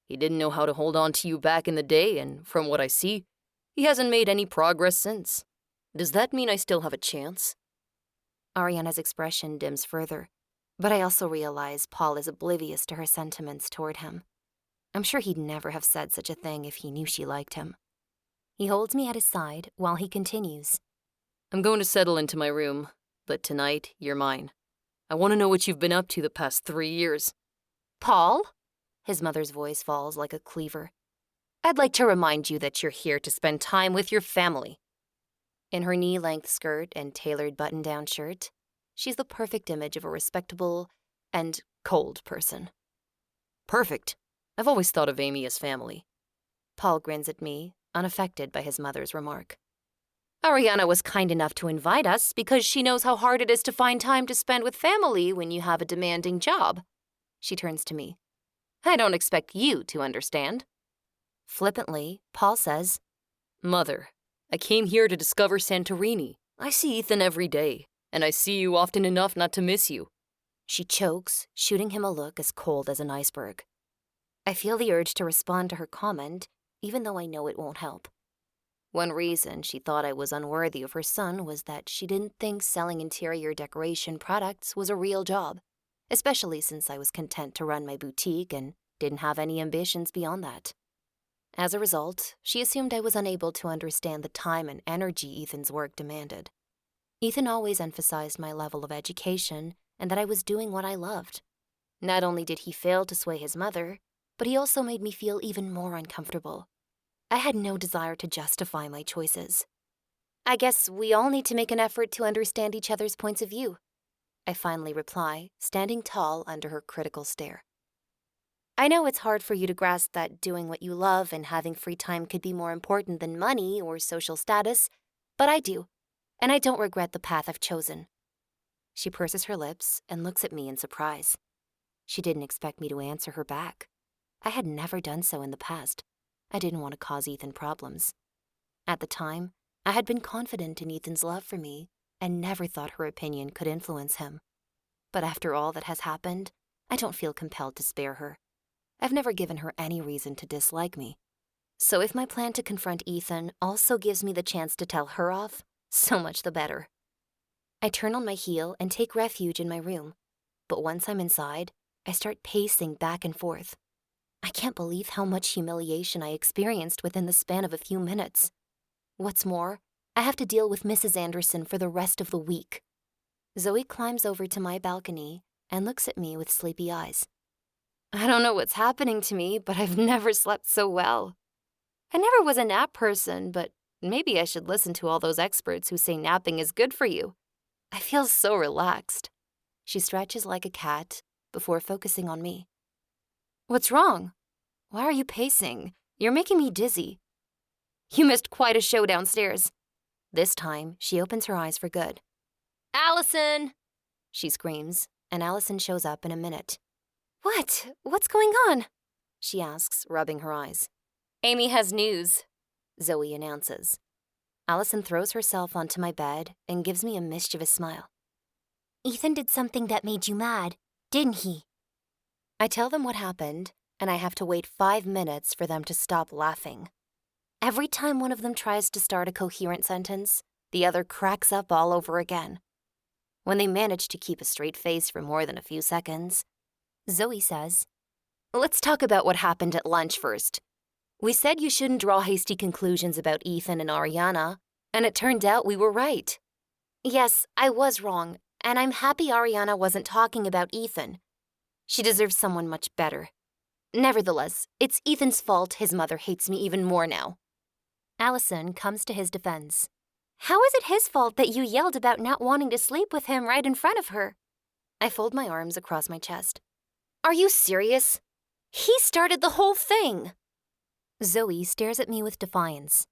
He didn't know how to hold on to you back in the day, and from what I see, he hasn't made any progress since. Does that mean I still have a chance? Ariana's expression dims further, but I also realize Paul is oblivious to her sentiments toward him. I'm sure he'd never have said such a thing if he knew she liked him. He holds me at his side while he continues. I'm going to settle into my room, but tonight, you're mine. I want to know what you've been up to the past 3 years. Paul? His mother's voice falls like a cleaver. I'd like to remind you that you're here to spend time with your family. In her knee-length skirt and tailored button-down shirt, she's the perfect image of a respectable and cold person. Perfect. I've always thought of Amy as family. Paul grins at me, unaffected by his mother's remark. Ariana was kind enough to invite us because she knows how hard it is to find time to spend with family when you have a demanding job. She turns to me. I don't expect you to understand. Flippantly, Paul says, Mother, I came here to discover Santorini. I see Ethan every day, and I see you often enough not to miss you. She chokes, shooting him a look as cold as an iceberg. I feel the urge to respond to her comment, even though I know it won't help. One reason she thought I was unworthy of her son was that she didn't think selling interior decoration products was a real job, especially since I was content to run my boutique and didn't have any ambitions beyond that. As a result, she assumed I was unable to understand the time and energy Ethan's work demanded. Ethan always emphasized my level of education and that I was doing what I loved. Not only did he fail to sway his mother, but he also made me feel even more uncomfortable. I had no desire to justify my choices. I guess we all need to make an effort to understand each other's points of view, I finally reply, standing tall under her critical stare. I know it's hard for you to grasp that doing what you love and having free time could be more important than money or social status, but I do, and I don't regret the path I've chosen. She purses her lips and looks at me in surprise. She didn't expect me to answer her back. I had never done so in the past. I didn't want to cause Ethan problems. At the time, I had been confident in Ethan's love for me and never thought her opinion could influence him. But after all that has happened, I don't feel compelled to spare her. I've never given her any reason to dislike me. So if my plan to confront Ethan also gives me the chance to tell her off, so much the better. I turn on my heel and take refuge in my room. But once I'm inside, I start pacing back and forth. I can't believe how much humiliation I experienced within the span of a few minutes. What's more, I have to deal with Mrs. Anderson for the rest of the week. Zoe climbs over to my balcony and looks at me with sleepy eyes. I don't know what's happening to me, but I've never slept so well. I never was a nap person, but maybe I should listen to all those experts who say napping is good for you. I feel so relaxed. She stretches like a cat before focusing on me. What's wrong? Why are you pacing? You're making me dizzy. You missed quite a show downstairs. This time, she opens her eyes for good. Allison! She screams, and Allison shows up in a minute. What? What's going on? she asks, rubbing her eyes. Amy has news, Zoe announces. Allison throws herself onto my bed and gives me a mischievous smile. Ethan did something that made you mad, didn't he? I tell them what happened, and I have to wait 5 minutes for them to stop laughing. Every time one of them tries to start a coherent sentence, the other cracks up all over again. When they manage to keep a straight face for more than a few seconds, Zoe says, "Let's talk about what happened at lunch first. We said you shouldn't draw hasty conclusions about Ethan and Ariana, and it turned out we were right." "Yes, I was wrong, and I'm happy Ariana wasn't talking about Ethan. She deserves someone much better. Nevertheless, it's Ethan's fault his mother hates me even more now." Allison comes to his defense. How is it his fault that you yelled about not wanting to sleep with him right in front of her? I fold my arms across my chest. Are you serious? He started the whole thing. Zoe stares at me with defiance.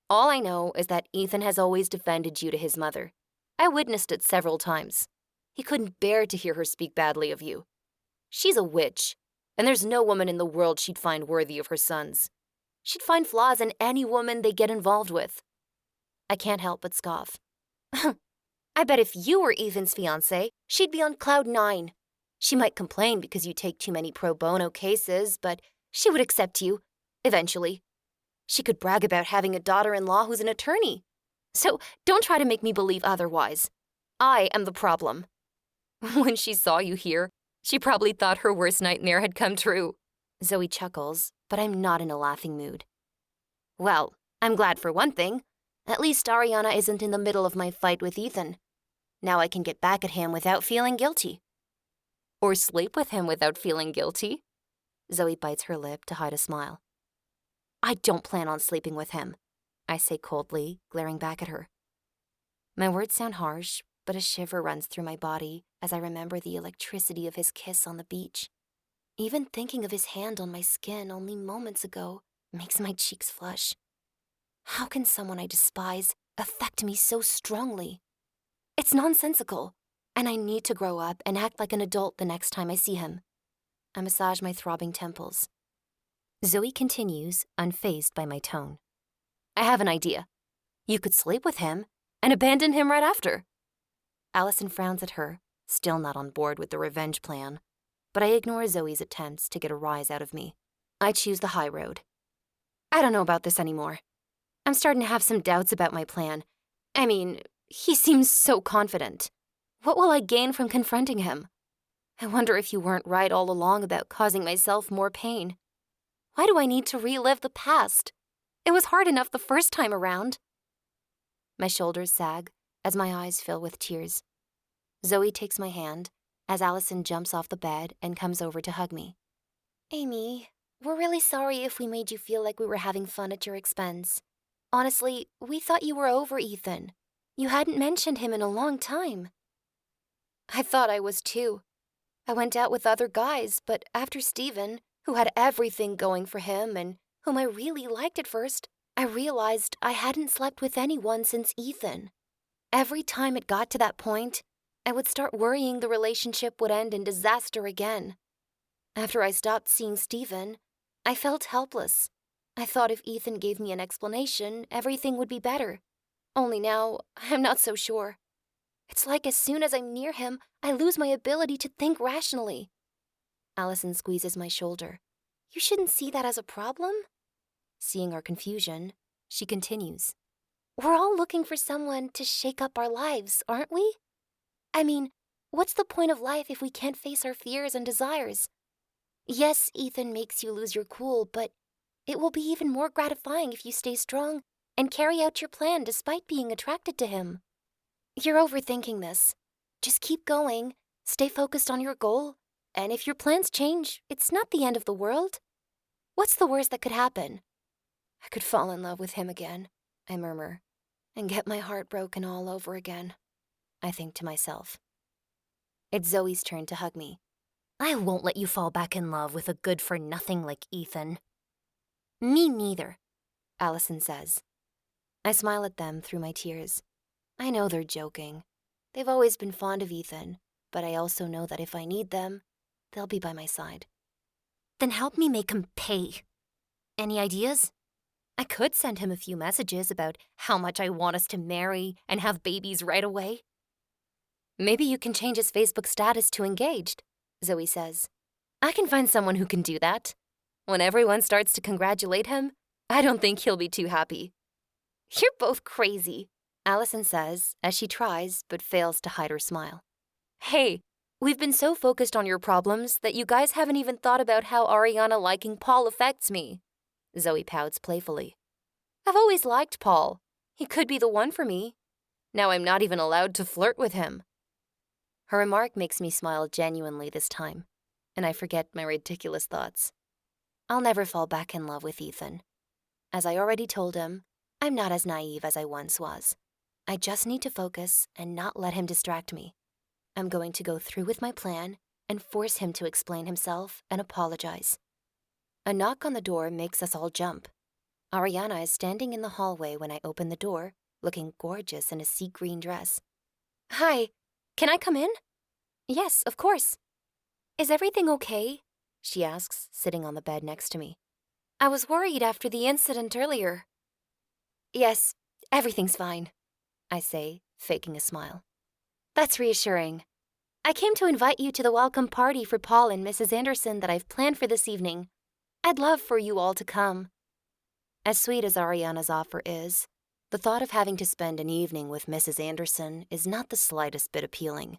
All I know is that Ethan has always defended you to his mother. I witnessed it several times. He couldn't bear to hear her speak badly of you. She's a witch, and there's no woman in the world she'd find worthy of her sons. She'd find flaws in any woman they get involved with. I can't help but scoff. I bet if you were Ethan's fiancé, she'd be on cloud 9. She might complain because you take too many pro bono cases, but she would accept you, eventually. She could brag about having a daughter-in-law who's an attorney. So don't try to make me believe otherwise. I am the problem. When she saw you here, she probably thought her worst nightmare had come true. Zoe chuckles, but I'm not in a laughing mood. Well, I'm glad for one thing. At least Ariana isn't in the middle of my fight with Ethan. Now I can get back at him without feeling guilty. Or sleep with him without feeling guilty. Zoe bites her lip to hide a smile. I don't plan on sleeping with him, I say coldly, glaring back at her. My words sound harsh, but a shiver runs through my body as I remember the electricity of his kiss on the beach. Even thinking of his hand on my skin only moments ago makes my cheeks flush. How can someone I despise affect me so strongly? It's nonsensical, and I need to grow up and act like an adult the next time I see him. I massage my throbbing temples. Zoe continues, unfazed by my tone. I have an idea. You could sleep with him and abandon him right after. Allison frowns at her, still not on board with the revenge plan, but I ignore Zoe's attempts to get a rise out of me. I choose the high road. I don't know about this anymore. I'm starting to have some doubts about my plan. I mean, he seems so confident. What will I gain from confronting him? I wonder if you weren't right all along about causing myself more pain. Why do I need to relive the past? It was hard enough the first time around. My shoulders sag as my eyes fill with tears. Zoe takes my hand as Allison jumps off the bed and comes over to hug me. Amy, we're really sorry if we made you feel like we were having fun at your expense. Honestly, we thought you were over Ethan. You hadn't mentioned him in a long time. I thought I was too. I went out with other guys, but after Steven, who had everything going for him and whom I really liked at first, I realized I hadn't slept with anyone since Ethan. Every time it got to that point, I would start worrying the relationship would end in disaster again. After I stopped seeing Steven, I felt helpless. I thought if Ethan gave me an explanation, everything would be better. Only now, I'm not so sure. It's like as soon as I'm near him, I lose my ability to think rationally. Allison squeezes my shoulder. You shouldn't see that as a problem. Seeing our confusion, she continues. We're all looking for someone to shake up our lives, aren't we? I mean, what's the point of life if we can't face our fears and desires? Yes, Ethan makes you lose your cool, but it will be even more gratifying if you stay strong and carry out your plan despite being attracted to him. You're overthinking this. Just keep going, stay focused on your goal, and if your plans change, it's not the end of the world. What's the worst that could happen? I could fall in love with him again, I murmur, and get my heart broken all over again, I think to myself. It's Zoe's turn to hug me. I won't let you fall back in love with a good-for-nothing like Ethan. Me neither, Allison says. I smile at them through my tears. I know they're joking. They've always been fond of Ethan, but I also know that if I need them, they'll be by my side. Then help me make him pay. Any ideas? I could send him a few messages about how much I want us to marry and have babies right away. Maybe you can change his Facebook status to engaged, Zoe says. I can find someone who can do that. When everyone starts to congratulate him, I don't think he'll be too happy. You're both crazy, Allison says as she tries but fails to hide her smile. Hey, we've been so focused on your problems that you guys haven't even thought about how Ariana liking Paul affects me, Zoe pouts playfully. I've always liked Paul. He could be the one for me. Now I'm not even allowed to flirt with him. Her remark makes me smile genuinely this time, and I forget my ridiculous thoughts. I'll never fall back in love with Ethan. As I already told him, I'm not as naive as I once was. I just need to focus and not let him distract me. I'm going to go through with my plan and force him to explain himself and apologize. A knock on the door makes us all jump. Ariana is standing in the hallway when I open the door, looking gorgeous in a sea green dress. Hi, can I come in? Yes, of course. Is everything okay? She asks, sitting on the bed next to me. I was worried after the incident earlier. Yes, everything's fine, I say, faking a smile. That's reassuring. I came to invite you to the welcome party for Paul and Mrs. Anderson that I've planned for this evening. I'd love for you all to come. As sweet as Ariana's offer is, the thought of having to spend an evening with Mrs. Anderson is not the slightest bit appealing.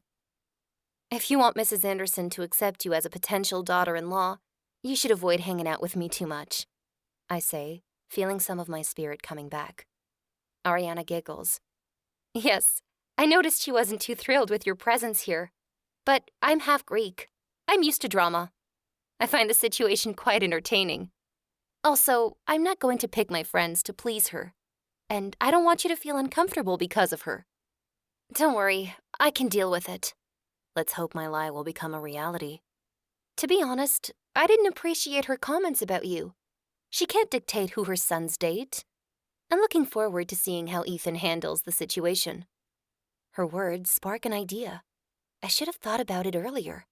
If you want Mrs. Anderson to accept you as a potential daughter-in-law, you should avoid hanging out with me too much, I say, feeling some of my spirit coming back. Ariana giggles. Yes, I noticed she wasn't too thrilled with your presence here. But I'm half Greek. I'm used to drama. I find the situation quite entertaining. Also, I'm not going to pick my friends to please her. And I don't want you to feel uncomfortable because of her. Don't worry, I can deal with it. Let's hope my lie will become a reality. To be honest, I didn't appreciate her comments about you. She can't dictate who her sons date. I'm looking forward to seeing how Ethan handles the situation. Her words spark an idea. I should have thought about it earlier.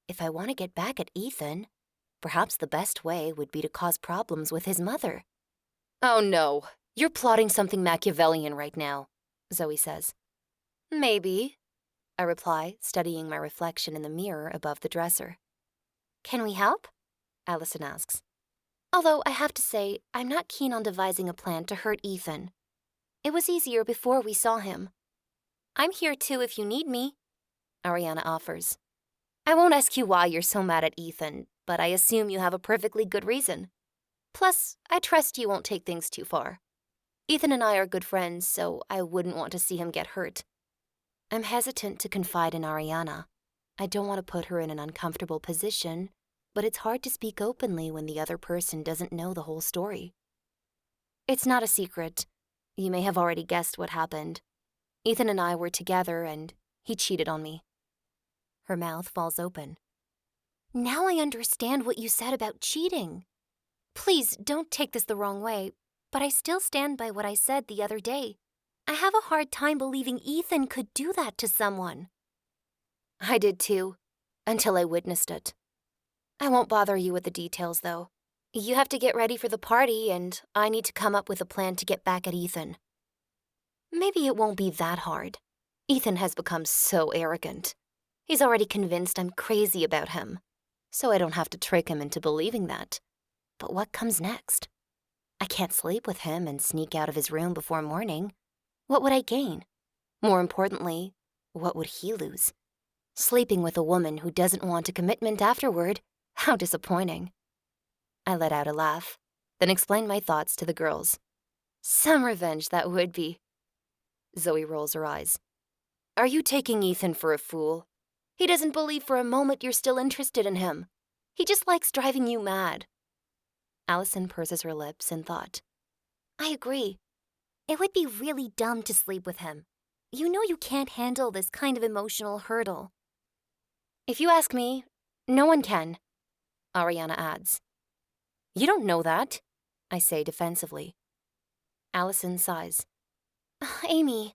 If I want to get back at Ethan, perhaps the best way would be to cause problems with his mother. Oh no, you're plotting something Machiavellian right now, Zoe says. Maybe, I reply, studying my reflection in the mirror above the dresser. Can we help? Allison asks. Although I have to say, I'm not keen on devising a plan to hurt Ethan. It was easier before we saw him. I'm here too if you need me, Ariana offers. I won't ask you why you're so mad at Ethan, but I assume you have a perfectly good reason. Plus, I trust you won't take things too far. Ethan and I are good friends, so I wouldn't want to see him get hurt. I'm hesitant to confide in Ariana. I don't want to put her in an uncomfortable position, but it's hard to speak openly when the other person doesn't know the whole story. It's not a secret. You may have already guessed what happened. Ethan and I were together and he cheated on me. Her mouth falls open. Now I understand what you said about cheating. Please don't take this the wrong way, but I still stand by what I said the other day. I have a hard time believing Ethan could do that to someone. I did too, until I witnessed it. I won't bother you with the details, though. You have to get ready for the party, and I need to come up with a plan to get back at Ethan. Maybe it won't be that hard. Ethan has become so arrogant. He's already convinced I'm crazy about him, so I don't have to trick him into believing that. But what comes next? I can't sleep with him and sneak out of his room before morning. What would I gain? More importantly, what would he lose? Sleeping with a woman who doesn't want a commitment afterward, how disappointing. I let out a laugh, then explained my thoughts to the girls. Some revenge that would be. Zoe rolls her eyes. Are you taking Ethan for a fool? He doesn't believe for a moment you're still interested in him. He just likes driving you mad. Allison purses her lips in thought. I agree. It would be really dumb to sleep with him. You know you can't handle this kind of emotional hurdle. If you ask me, no one can, Ariana adds. You don't know that, I say defensively. Allison sighs. Amy,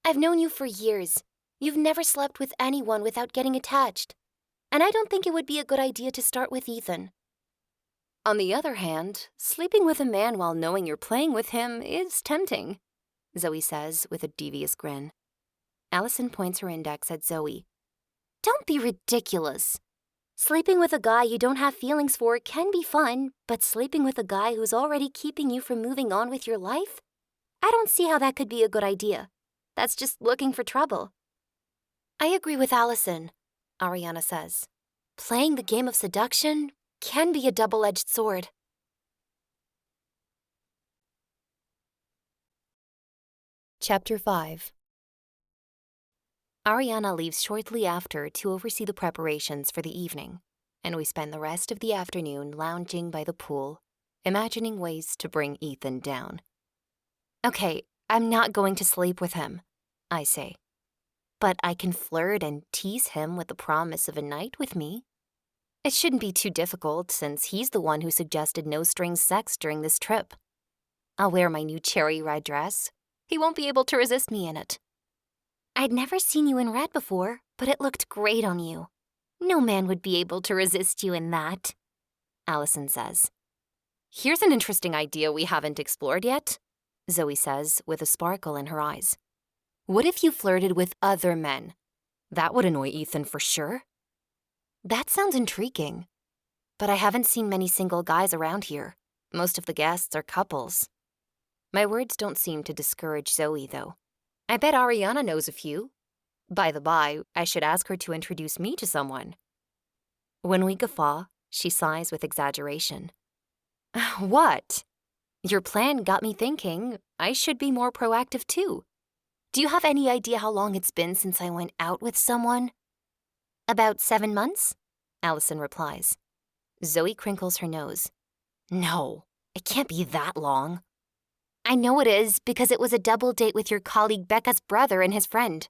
I've known you for years. You've never slept with anyone without getting attached. And I don't think it would be a good idea to start with Ethan. On the other hand, sleeping with a man while knowing you're playing with him is tempting, Zoe says with a devious grin. Allison points her index at Zoe. Don't be ridiculous. Sleeping with a guy you don't have feelings for can be fun, but sleeping with a guy who's already keeping you from moving on with your life? I don't see how that could be a good idea. That's just looking for trouble. I agree with Allison, Ariana says. Playing the game of seduction can be a double-edged sword. Chapter 5. Ariana leaves shortly after to oversee the preparations for the evening, and we spend the rest of the afternoon lounging by the pool, imagining ways to bring Ethan down. Okay, I'm not going to sleep with him, I say. But I can flirt and tease him with the promise of a night with me. It shouldn't be too difficult since he's the one who suggested no-strings sex during this trip. I'll wear my new cherry red dress. He won't be able to resist me in it. I'd never seen you in red before, but it looked great on you. No man would be able to resist you in that, Allison says. Here's an interesting idea we haven't explored yet, Zoe says with a sparkle in her eyes. What if you flirted with other men? That would annoy Ethan for sure. That sounds intriguing. But I haven't seen many single guys around here. Most of the guests are couples. My words don't seem to discourage Zoe, though. I bet Ariana knows a few. By the by, I should ask her to introduce me to someone. When we guffaw, she sighs with exaggeration. What? Your plan got me thinking I should be more proactive too. Do you have any idea how long it's been since I went out with someone? About 7 months, Allison replies. Zoe crinkles her nose. No, it can't be that long. I know it is because it was a double date with your colleague Becca's brother and his friend.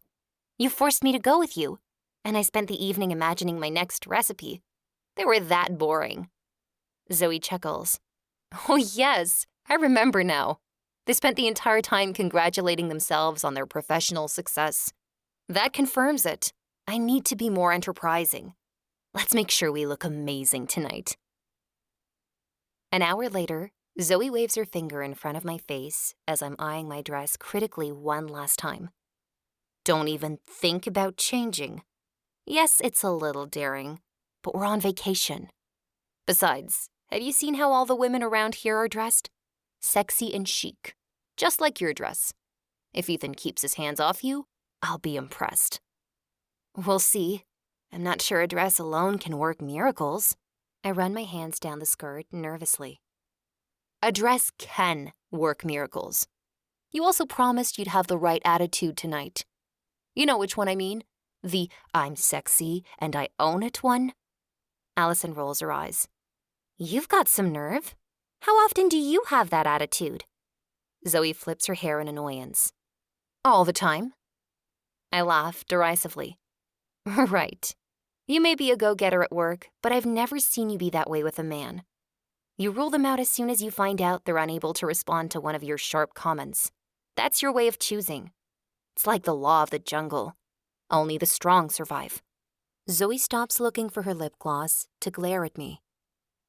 You forced me to go with you, and I spent the evening imagining my next recipe. They were that boring. Zoe chuckles. Oh yes, I remember now. They spent the entire time congratulating themselves on their professional success. That confirms it. I need to be more enterprising. Let's make sure we look amazing tonight. An hour later, Zoe waves her finger in front of my face as I'm eyeing my dress critically one last time. Don't even think about changing. Yes, it's a little daring, but we're on vacation. Besides, have you seen how all the women around here are dressed? Sexy and chic, just like your dress. If Ethan keeps his hands off you, I'll be impressed. We'll see. I'm not sure a dress alone can work miracles. I run my hands down the skirt nervously. A dress can work miracles. You also promised you'd have the right attitude tonight. You know which one I mean? The I'm sexy and I own it one? Allison rolls her eyes. You've got some nerve. How often do you have that attitude? Zoe flips her hair in annoyance. All the time. I laugh derisively. Right. You may be a go-getter at work, but I've never seen you be that way with a man. You rule them out as soon as you find out they're unable to respond to one of your sharp comments. That's your way of choosing. It's like the law of the jungle. Only the strong survive. Zoe stops looking for her lip gloss to glare at me.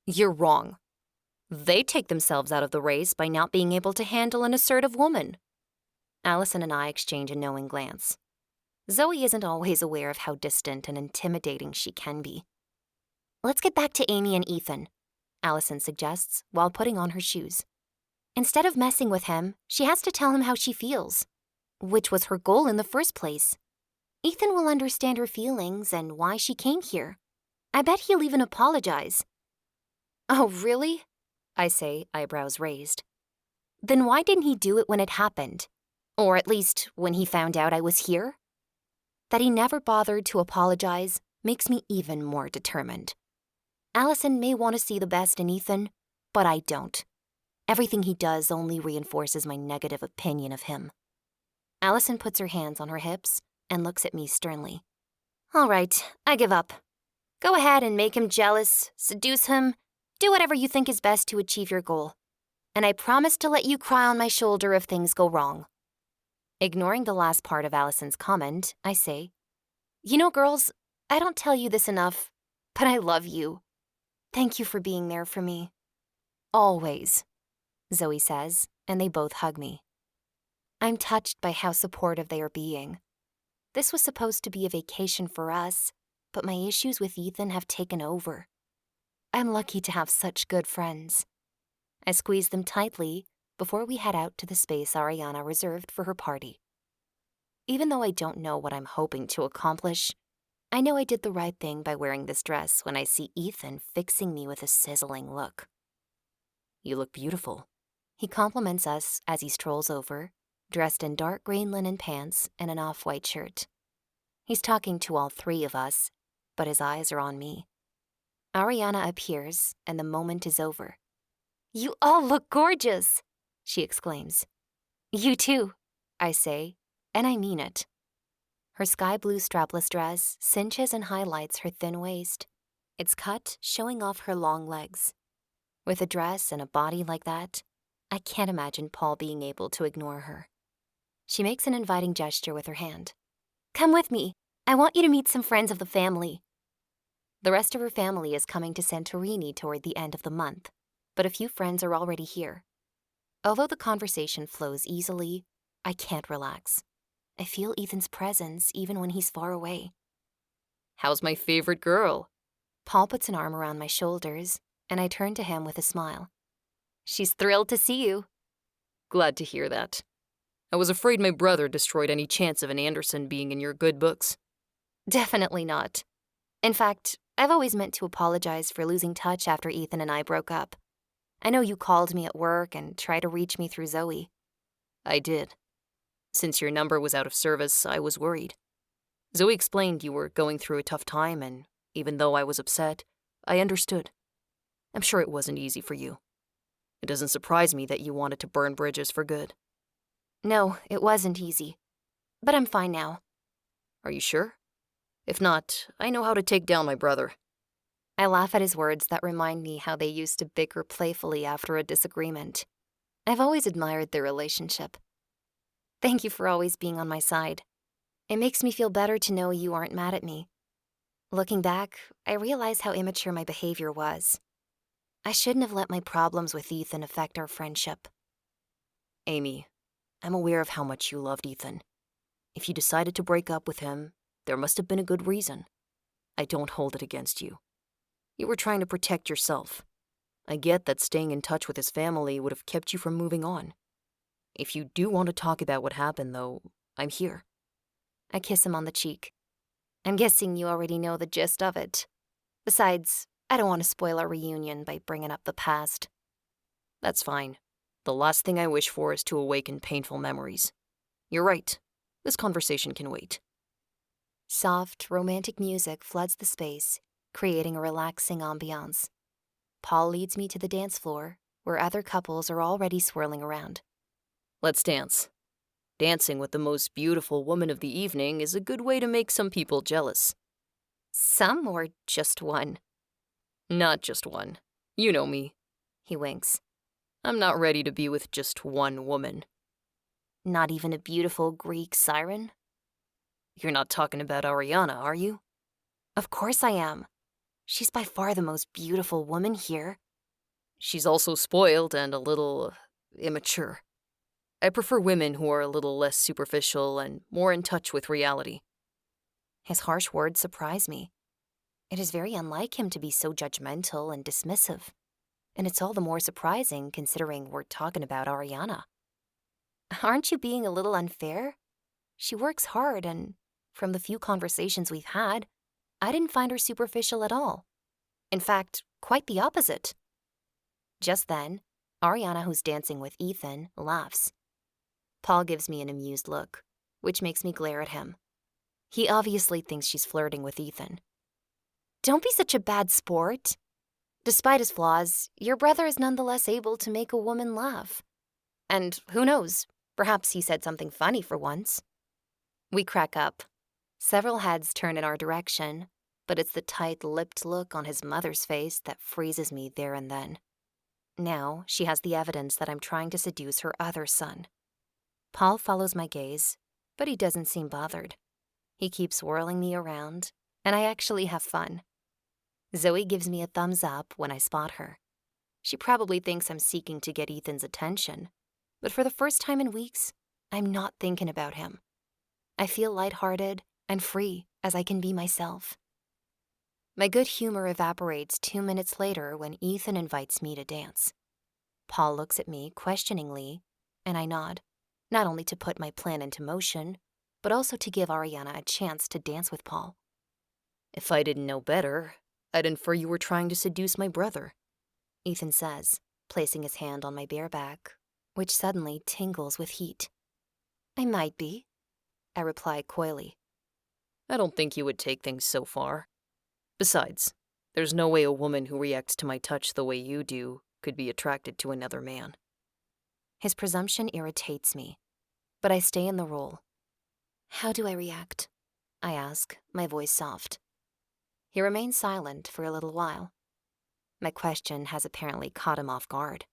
You're wrong. They take themselves out of the race by not being able to handle an assertive woman. Allison and I exchange a knowing glance. Zoe isn't always aware of how distant and intimidating she can be. Let's get back to Amy and Ethan, Allison suggests while putting on her shoes. Instead of messing with him, she has to tell him how she feels, which was her goal in the first place. Ethan will understand her feelings and why she came here. I bet he'll even apologize. Oh, really? I say, eyebrows raised. Then why didn't he do it when it happened? Or at least when he found out I was here? That he never bothered to apologize makes me even more determined. Allison may want to see the best in Ethan, but I don't. Everything he does only reinforces my negative opinion of him. Allison puts her hands on her hips and looks at me sternly. All right, I give up. Go ahead and make him jealous, seduce him, do whatever you think is best to achieve your goal. And I promise to let you cry on my shoulder if things go wrong. Ignoring the last part of Allison's comment, I say, You know, girls, I don't tell you this enough, but I love you. Thank you for being there for me. Always, Zoe says, and they both hug me. I'm touched by how supportive they are being. This was supposed to be a vacation for us, but my issues with Ethan have taken over. I'm lucky to have such good friends. I squeeze them tightly before we head out to the space Ariana reserved for her party. Even though I don't know what I'm hoping to accomplish, I know I did the right thing by wearing this dress when I see Ethan fixing me with a sizzling look. You look beautiful. He compliments us as he strolls over, dressed in dark green linen pants and an off-white shirt. He's talking to all three of us, but his eyes are on me. Ariana appears, and the moment is over. "You all look gorgeous," she exclaims. "You too," I say, and I mean it. Her sky blue strapless dress cinches and highlights her thin waist. It's cut, showing off her long legs. With a dress and a body like that, I can't imagine Paul being able to ignore her. She makes an inviting gesture with her hand. "Come with me. I want you to meet some friends of the family." The rest of her family is coming to Santorini toward the end of the month, but a few friends are already here. Although the conversation flows easily, I can't relax. I feel Ethan's presence even when he's far away. How's my favorite girl? Paul puts an arm around my shoulders, and I turn to him with a smile. "She's thrilled to see you." Glad to hear that. I was afraid my brother destroyed any chance of an Anderson being in your good books. Definitely not. In fact, I've always meant to apologize for losing touch after Ethan and I broke up. I know you called me at work and tried to reach me through Zoe. I did. Since your number was out of service, I was worried. Zoe explained you were going through a tough time, and even though I was upset, I understood. I'm sure it wasn't easy for you. It doesn't surprise me that you wanted to burn bridges for good. No, it wasn't easy. But I'm fine now. Are you sure? If not, I know how to take down my brother. I laugh at his words that remind me how they used to bicker playfully after a disagreement. I've always admired their relationship. Thank you for always being on my side. It makes me feel better to know you aren't mad at me. Looking back, I realize how immature my behavior was. I shouldn't have let my problems with Ethan affect our friendship. Amy, I'm aware of how much you loved Ethan. If you decided to break up with him, there must have been a good reason. I don't hold it against you. You were trying to protect yourself. I get that staying in touch with his family would have kept you from moving on. If you do want to talk about what happened, though, I'm here. I kiss him on the cheek. I'm guessing you already know the gist of it. Besides, I don't want to spoil our reunion by bringing up the past. That's fine. The last thing I wish for is to awaken painful memories. You're right. This conversation can wait. Soft, romantic music floods the space, creating a relaxing ambiance. Paul leads me to the dance floor, where other couples are already swirling around. Let's dance. Dancing with the most beautiful woman of the evening is a good way to make some people jealous. Some or just one? Not just one. You know me. He winks. I'm not ready to be with just one woman. Not even a beautiful Greek siren? You're not talking about Ariana, are you? Of course I am. She's by far the most beautiful woman here. She's also spoiled and a little immature. I prefer women who are a little less superficial and more in touch with reality. His harsh words surprise me. It is very unlike him to be so judgmental and dismissive. And it's all the more surprising considering we're talking about Ariana. Aren't you being a little unfair? She works hard, and from the few conversations we've had, I didn't find her superficial at all. In fact, quite the opposite. Just then, Ariana, who's dancing with Ethan, laughs. Paul gives me an amused look, which makes me glare at him. He obviously thinks she's flirting with Ethan. Don't be such a bad sport. Despite his flaws, your brother is nonetheless able to make a woman laugh. And who knows, perhaps he said something funny for once. We crack up. Several heads turn in our direction, but it's the tight-lipped look on his mother's face that freezes me there and then. Now she has the evidence that I'm trying to seduce her other son. Paul follows my gaze, but he doesn't seem bothered. He keeps whirling me around, and I actually have fun. Zoe gives me a thumbs up when I spot her. She probably thinks I'm seeking to get Ethan's attention, but for the first time in weeks, I'm not thinking about him. I feel lighthearted and free as I can be myself. My good humor evaporates 2 minutes later when Ethan invites me to dance. Paul looks at me questioningly, and I nod, not only to put my plan into motion, but also to give Ariana a chance to dance with Paul. If I didn't know better, I'd infer you were trying to seduce my brother, Ethan says, placing his hand on my bare back, which suddenly tingles with heat. I might be, I reply coyly. I don't think you would take things so far. Besides, there's no way a woman who reacts to my touch the way you do could be attracted to another man. His presumption irritates me, but I stay in the role. How do I react? I ask, my voice soft. He remains silent for a little while. My question has apparently caught him off guard.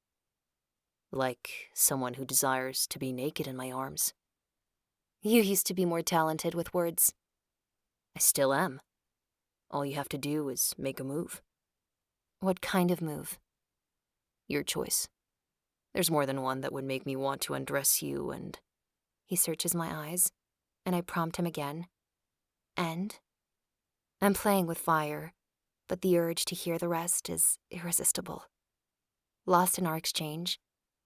Like someone who desires to be naked in my arms. You used to be more talented with words. I still am. All you have to do is make a move. What kind of move? Your choice. There's more than one that would make me want to undress you and... He searches my eyes, and I prompt him again. And? I'm playing with fire, but the urge to hear the rest is irresistible. Lost in our exchange,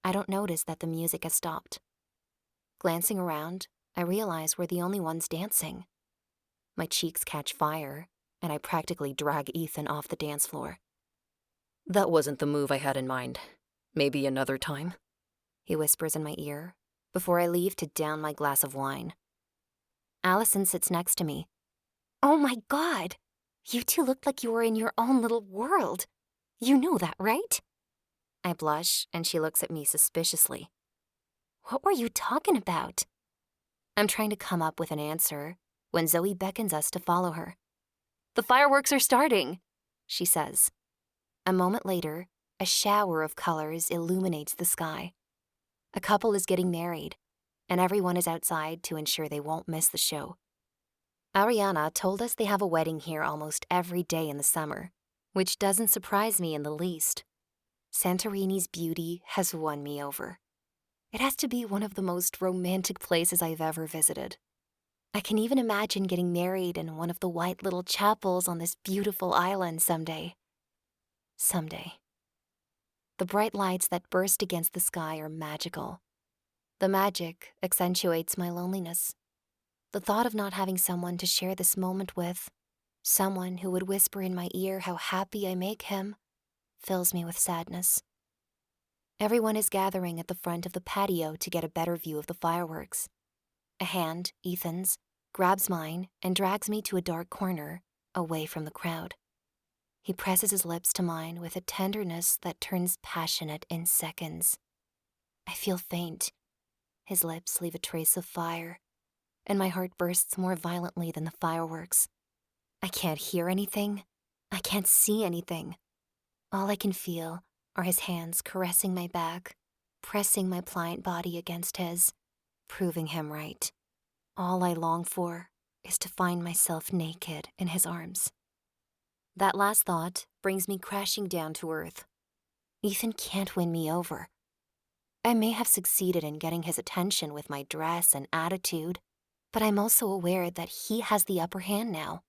I don't notice that the music has stopped. Glancing around, I realize we're the only ones dancing. My cheeks catch fire, and I practically drag Ethan off the dance floor. That wasn't the move I had in mind. Maybe another time? He whispers in my ear before I leave to down my glass of wine. Allison sits next to me. Oh my God! You two looked like you were in your own little world. You know that, right? I blush, and she looks at me suspiciously. What were you talking about? I'm trying to come up with an answer when Zoe beckons us to follow her. The fireworks are starting, she says. A moment later, a shower of colors illuminates the sky. A couple is getting married, and everyone is outside to ensure they won't miss the show. Ariana told us they have a wedding here almost every day in the summer, which doesn't surprise me in the least. Santorini's beauty has won me over. It has to be one of the most romantic places I've ever visited. I can even imagine getting married in one of the white little chapels on this beautiful island someday. Someday. The bright lights that burst against the sky are magical. The magic accentuates my loneliness. The thought of not having someone to share this moment with, someone who would whisper in my ear how happy I make him, fills me with sadness. Everyone is gathering at the front of the patio to get a better view of the fireworks. A hand, Ethan's, grabs mine and drags me to a dark corner, away from the crowd. He presses his lips to mine with a tenderness that turns passionate in seconds. I feel faint. His lips leave a trace of fire, and my heart bursts more violently than the fireworks. I can't hear anything. I can't see anything. All I can feel are his hands caressing my back, pressing my pliant body against his, proving him right. All I long for is to find myself naked in his arms. That last thought brings me crashing down to earth. Ethan can't win me over. I may have succeeded in getting his attention with my dress and attitude, but I'm also aware that he has the upper hand now.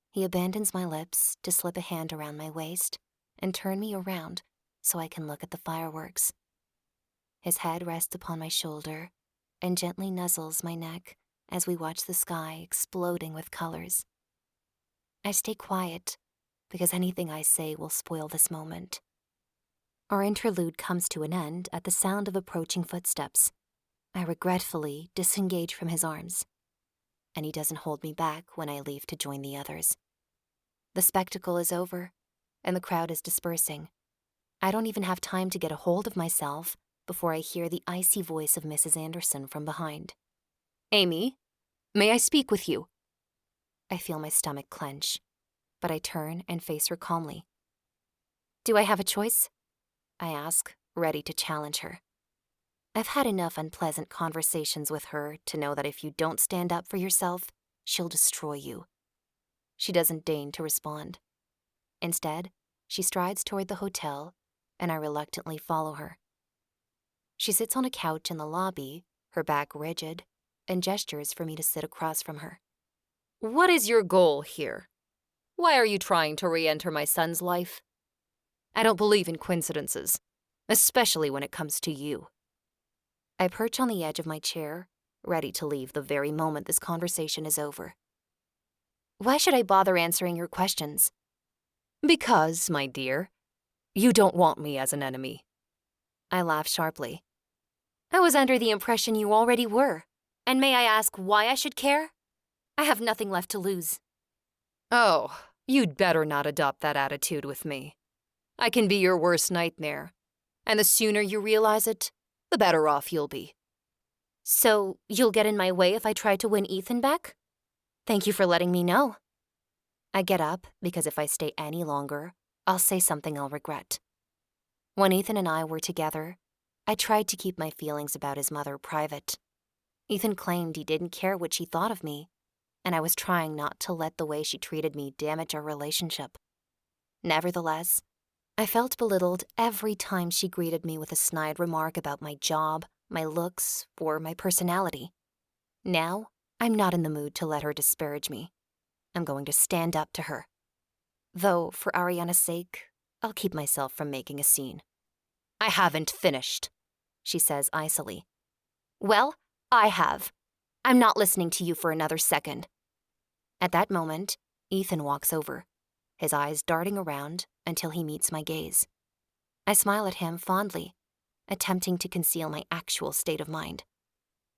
He abandons my lips to slip a hand around my waist and turn me around so I can look at the fireworks. His head rests upon my shoulder and gently nuzzles my neck as we watch the sky exploding with colors. I stay quiet because anything I say will spoil this moment. Our interlude comes to an end at the sound of approaching footsteps. I regretfully disengage from his arms, and he doesn't hold me back when I leave to join the others. The spectacle is over, and the crowd is dispersing. I don't even have time to get a hold of myself before I hear the icy voice of Mrs. Anderson from behind. Amy, may I speak with you? I feel my stomach clench, but I turn and face her calmly. Do I have a choice? I ask, ready to challenge her. I've had enough unpleasant conversations with her to know that if you don't stand up for yourself, she'll destroy you. She doesn't deign to respond. Instead, she strides toward the hotel and I reluctantly follow her. She sits on a couch in the lobby, her back rigid, and gestures for me to sit across from her. What is your goal here? Why are you trying to re-enter my son's life? I don't believe in coincidences, especially when it comes to you. I perch on the edge of my chair, ready to leave the very moment this conversation is over. Why should I bother answering your questions? Because, my dear, you don't want me as an enemy. I laugh sharply. I was under the impression you already were. And may I ask why I should care? I have nothing left to lose. Oh, you'd better not adopt that attitude with me. I can be your worst nightmare, and the sooner you realize it, the better off you'll be. So, you'll get in my way if I try to win Ethan back? Thank you for letting me know. I get up because if I stay any longer, I'll say something I'll regret. When Ethan and I were together, I tried to keep my feelings about his mother private. Ethan claimed he didn't care what she thought of me, and I was trying not to let the way she treated me damage our relationship. Nevertheless, I felt belittled every time she greeted me with a snide remark about my job, my looks, or my personality. Now, I'm not in the mood to let her disparage me. I'm going to stand up to her. Though, for Ariana's sake, I'll keep myself from making a scene. I haven't finished, she says icily. Well, I have. I'm not listening to you for another second. At that moment, Ethan walks over, his eyes darting around until he meets my gaze. I smile at him fondly, attempting to conceal my actual state of mind.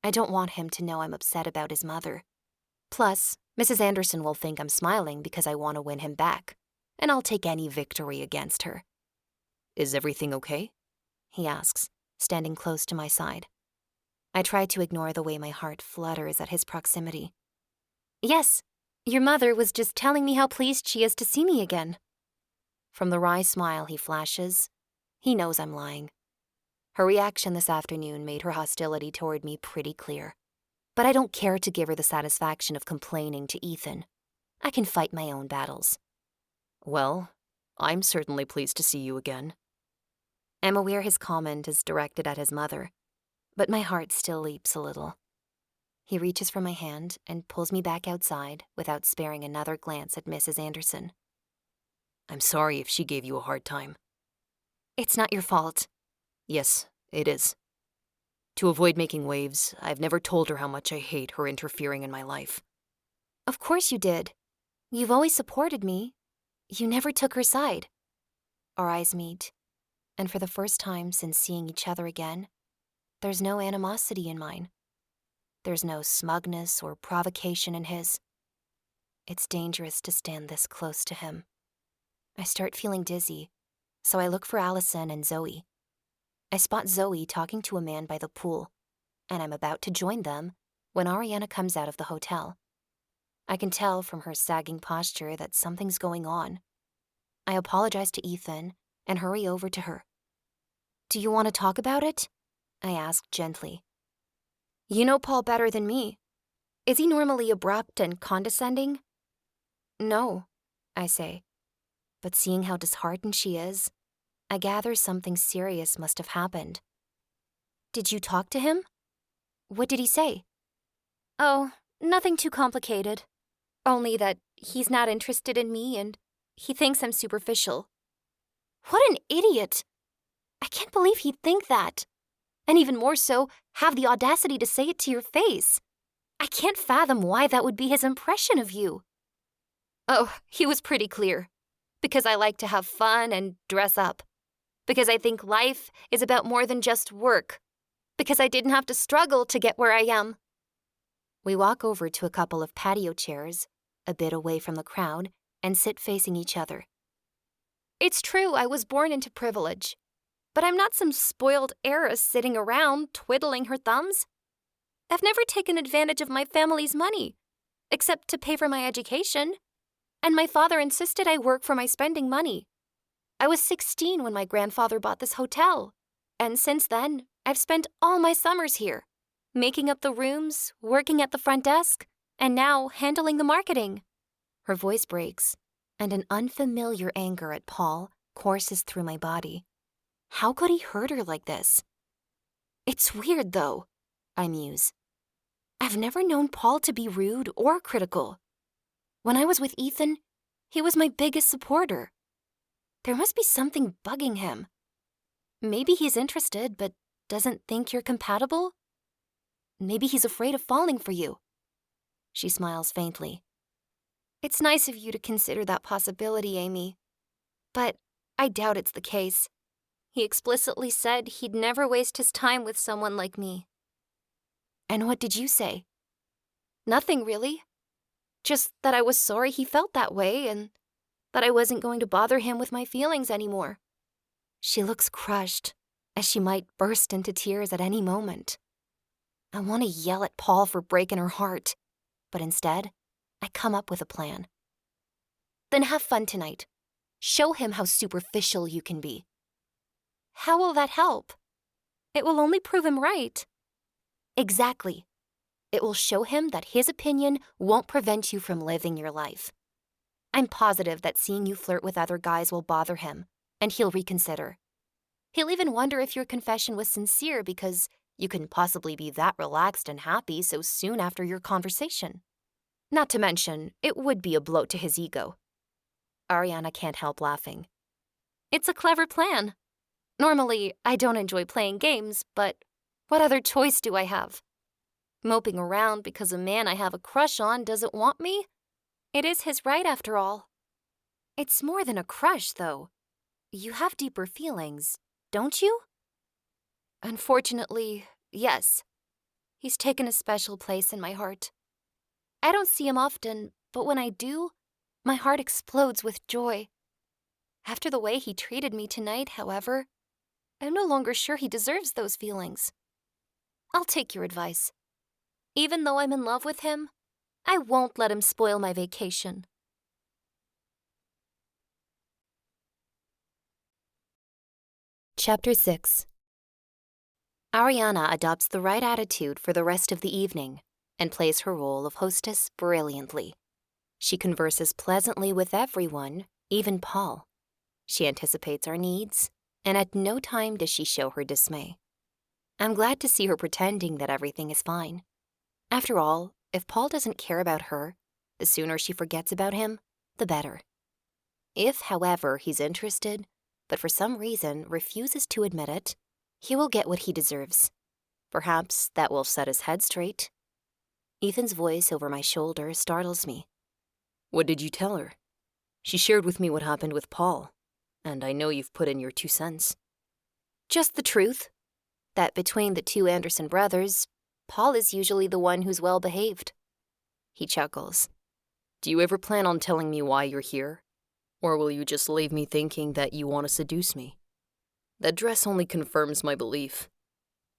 I don't want him to know I'm upset about his mother. Plus, Mrs. Anderson will think I'm smiling because I want to win him back, and I'll take any victory against her. Is everything okay? He asks, standing close to my side. I try to ignore the way my heart flutters at his proximity. Yes, your mother was just telling me how pleased she is to see me again. From the wry smile he flashes, he knows I'm lying. Her reaction this afternoon made her hostility toward me pretty clear. But I don't care to give her the satisfaction of complaining to Ethan. I can fight my own battles. Well, I'm certainly pleased to see you again. I'm aware his comment is directed at his mother, but my heart still leaps a little. He reaches for my hand and pulls me back outside without sparing another glance at Mrs. Anderson. I'm sorry if she gave you a hard time. It's not your fault. Yes, it is. To avoid making waves, I've never told her how much I hate her interfering in my life. Of course you did. You've always supported me. You never took her side. Our eyes meet, and for the first time since seeing each other again, there's no animosity in mine. There's no smugness or provocation in his. It's dangerous to stand this close to him. I start feeling dizzy, so I look for Allison and Zoe. I spot Zoe talking to a man by the pool, and I'm about to join them when Ariana comes out of the hotel. I can tell from her sagging posture that something's going on. I apologize to Ethan and hurry over to her. Do you want to talk about it? I ask gently. You know Paul better than me. Is he normally abrupt and condescending? No, I say. But seeing how disheartened she is, I gather something serious must have happened. Did you talk to him? What did he say? Oh, nothing too complicated. Only that he's not interested in me and he thinks I'm superficial. What an idiot! I can't believe he'd think that. And even more so, have the audacity to say it to your face. I can't fathom why that would be his impression of you. Oh, he was pretty clear. Because I like to have fun and dress up. Because I think life is about more than just work. Because I didn't have to struggle to get where I am. We walk over to a couple of patio chairs, a bit away from the crowd, and sit facing each other. It's true I was born into privilege. But I'm not some spoiled heiress sitting around twiddling her thumbs. I've never taken advantage of my family's money, except to pay for my education. And my father insisted I work for my spending money. I was 16 when my grandfather bought this hotel. And since then, I've spent all my summers here, making up the rooms, working at the front desk, and now handling the marketing. Her voice breaks, and an unfamiliar anger at Paul courses through my body. How could he hurt her like this? It's weird, though, I muse. I've never known Paul to be rude or critical. When I was with Ethan, he was my biggest supporter. There must be something bugging him. Maybe he's interested but doesn't think you're compatible? Maybe he's afraid of falling for you. She smiles faintly. It's nice of you to consider that possibility, Amy. But I doubt it's the case. He explicitly said he'd never waste his time with someone like me. And what did you say? Nothing, really. Just that I was sorry he felt that way and that I wasn't going to bother him with my feelings anymore. She looks crushed, as she might burst into tears at any moment. I want to yell at Paul for breaking her heart, but instead, I come up with a plan. Then have fun tonight. Show him how superficial you can be. How will that help? It will only prove him right. Exactly. It will show him that his opinion won't prevent you from living your life. I'm positive that seeing you flirt with other guys will bother him, and he'll reconsider. He'll even wonder if your confession was sincere because you couldn't possibly be that relaxed and happy so soon after your conversation. Not to mention, it would be a blow to his ego. Ariana can't help laughing. It's a clever plan. Normally, I don't enjoy playing games, but what other choice do I have? Moping around because a man I have a crush on doesn't want me? It is his right, after all. It's more than a crush, though. You have deeper feelings, don't you? Unfortunately, yes. He's taken a special place in my heart. I don't see him often, but when I do, my heart explodes with joy. After the way he treated me tonight, however, I'm no longer sure he deserves those feelings. I'll take your advice. Even though I'm in love with him, I won't let him spoil my vacation. Chapter 6. Ariana adopts the right attitude for the rest of the evening and plays her role of hostess brilliantly. She converses pleasantly with everyone, even Paul. She anticipates our needs, and at no time does she show her dismay. I'm glad to see her pretending that everything is fine. After all, if Paul doesn't care about her, the sooner she forgets about him, the better. If, however, he's interested, but for some reason refuses to admit it, he will get what he deserves. Perhaps that will set his head straight. Ethan's voice over my shoulder startles me. What did you tell her? She shared with me what happened with Paul, and I know you've put in your 2 cents. Just the truth. That between the 2 Anderson brothers, Paul is usually the one who's well-behaved. He chuckles. Do you ever plan on telling me why you're here? Or will you just leave me thinking that you want to seduce me? That dress only confirms my belief.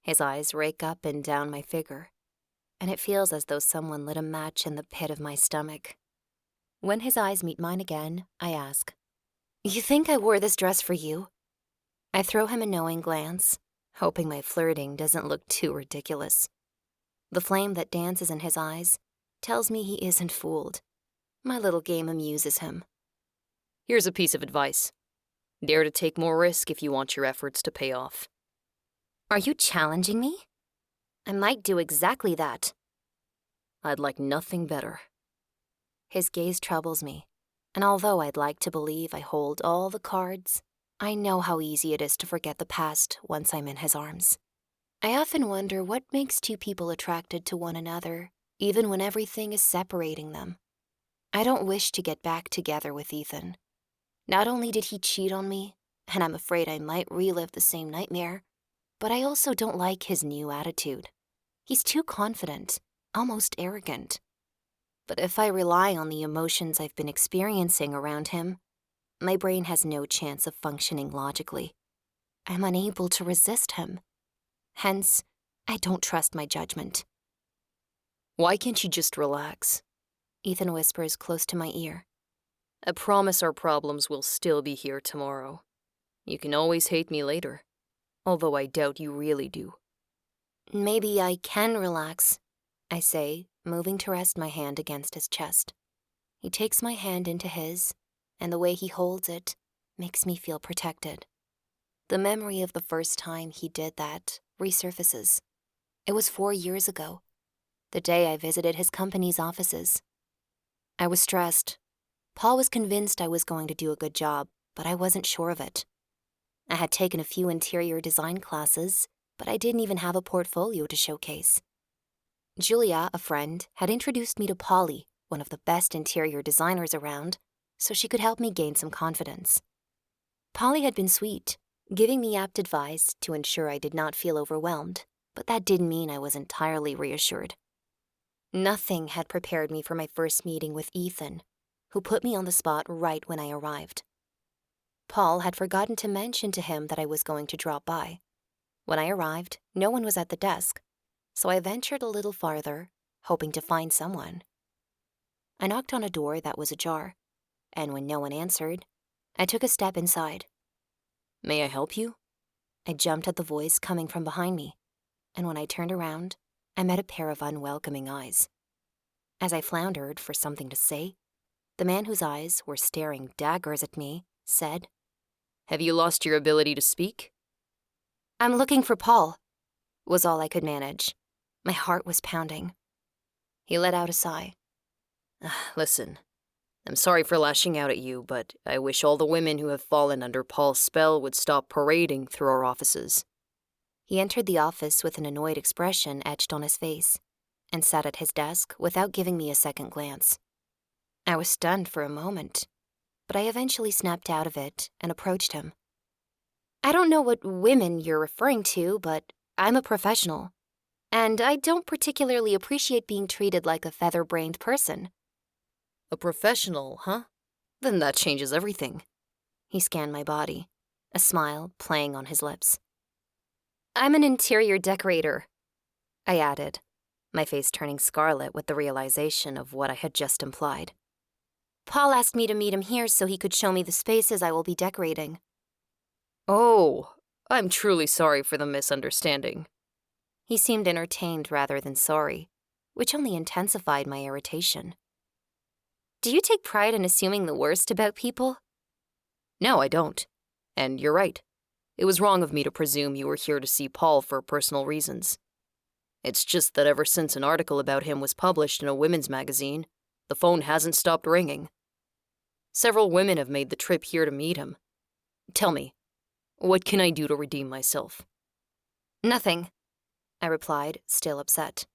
His eyes rake up and down my figure, and it feels as though someone lit a match in the pit of my stomach. When his eyes meet mine again, I ask, You think I wore this dress for you? I throw him a knowing glance, hoping my flirting doesn't look too ridiculous. The flame that dances in his eyes tells me he isn't fooled. My little game amuses him. Here's a piece of advice. Dare to take more risk if you want your efforts to pay off. Are you challenging me? I might do exactly that. I'd like nothing better. His gaze troubles me, and although I'd like to believe I hold all the cards, I know how easy it is to forget the past once I'm in his arms. I often wonder what makes 2 people attracted to one another, even when everything is separating them. I don't wish to get back together with Ethan. Not only did he cheat on me, and I'm afraid I might relive the same nightmare, but I also don't like his new attitude. He's too confident, almost arrogant. But if I rely on the emotions I've been experiencing around him, my brain has no chance of functioning logically. I'm unable to resist him. Hence, I don't trust my judgment. Why can't you just relax? Ethan whispers close to my ear. I promise our problems will still be here tomorrow. You can always hate me later, although I doubt you really do. Maybe I can relax, I say, moving to rest my hand against his chest. He takes my hand into his, and the way he holds it makes me feel protected. The memory of the first time he did that resurfaces. It was 4 years ago, the day I visited his company's offices. I was stressed. Paul was convinced I was going to do a good job, but I wasn't sure of it. I had taken a few interior design classes, but I didn't even have a portfolio to showcase. Julia, a friend, had introduced me to Polly, one of the best interior designers around, so she could help me gain some confidence. Polly had been sweet, giving me apt advice to ensure I did not feel overwhelmed, but that didn't mean I was entirely reassured. Nothing had prepared me for my first meeting with Ethan, who put me on the spot right when I arrived. Paul had forgotten to mention to him that I was going to drop by. When I arrived, no one was at the desk, so I ventured a little farther, hoping to find someone. I knocked on a door that was ajar, and when no one answered, I took a step inside. May I help you? I jumped at the voice coming from behind me, and when I turned around, I met a pair of unwelcoming eyes. As I floundered for something to say, the man whose eyes were staring daggers at me said, Have you lost your ability to speak? "I'm looking for Paul," was all I could manage. My heart was pounding. He let out a sigh. Listen, I'm sorry for lashing out at you, but I wish all the women who have fallen under Paul's spell would stop parading through our offices. He entered the office with an annoyed expression etched on his face and sat at his desk without giving me a second glance. I was stunned for a moment, but I eventually snapped out of it and approached him. "I don't know what women you're referring to, but I'm a professional, and I don't particularly appreciate being treated like a feather-brained person." A professional, huh? Then that changes everything. He scanned my body, a smile playing on his lips. "I'm an interior decorator," I added, my face turning scarlet with the realization of what I had just implied. "Paul asked me to meet him here so he could show me the spaces I will be decorating." Oh, I'm truly sorry for the misunderstanding. He seemed entertained rather than sorry, which only intensified my irritation. "Do you take pride in assuming the worst about people?" No, I don't. And you're right. It was wrong of me to presume you were here to see Paul for personal reasons. It's just that ever since an article about him was published in a women's magazine, the phone hasn't stopped ringing. Several women have made the trip here to meet him. Tell me, what can I do to redeem myself? "Nothing," I replied, still upset.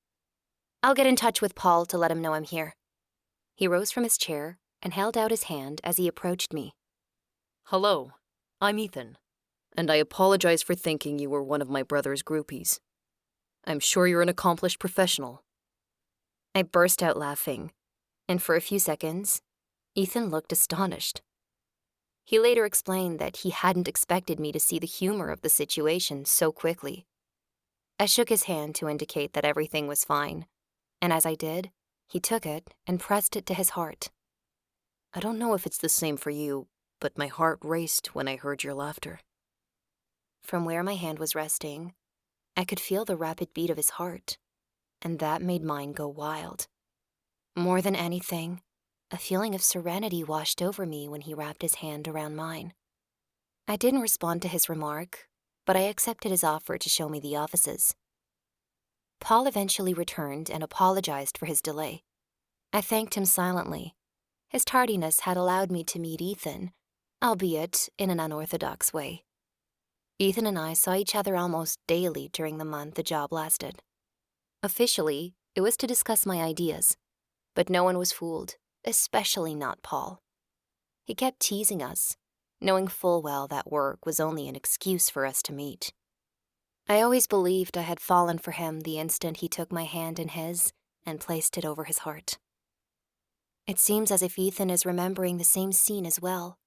"I'll get in touch with Paul to let him know I'm here." He rose from his chair and held out his hand as he approached me. Hello, I'm Ethan, and I apologize for thinking you were one of my brother's groupies. I'm sure you're an accomplished professional. I burst out laughing, and for a few seconds, Ethan looked astonished. He later explained that he hadn't expected me to see the humor of the situation so quickly. I shook his hand to indicate that everything was fine, and as I did, he took it and pressed it to his heart. I don't know if it's the same for you, but my heart raced when I heard your laughter. From where my hand was resting, I could feel the rapid beat of his heart, and that made mine go wild. More than anything, a feeling of serenity washed over me when he wrapped his hand around mine. I didn't respond to his remark, but I accepted his offer to show me the offices. Paul eventually returned and apologized for his delay. I thanked him silently. His tardiness had allowed me to meet Ethan, albeit in an unorthodox way. Ethan and I saw each other almost daily during the month the job lasted. Officially, it was to discuss my ideas, but no one was fooled, especially not Paul. He kept teasing us, knowing full well that work was only an excuse for us to meet. I always believed I had fallen for him the instant he took my hand in his and placed it over his heart. It seems as if Ethan is remembering the same scene as well,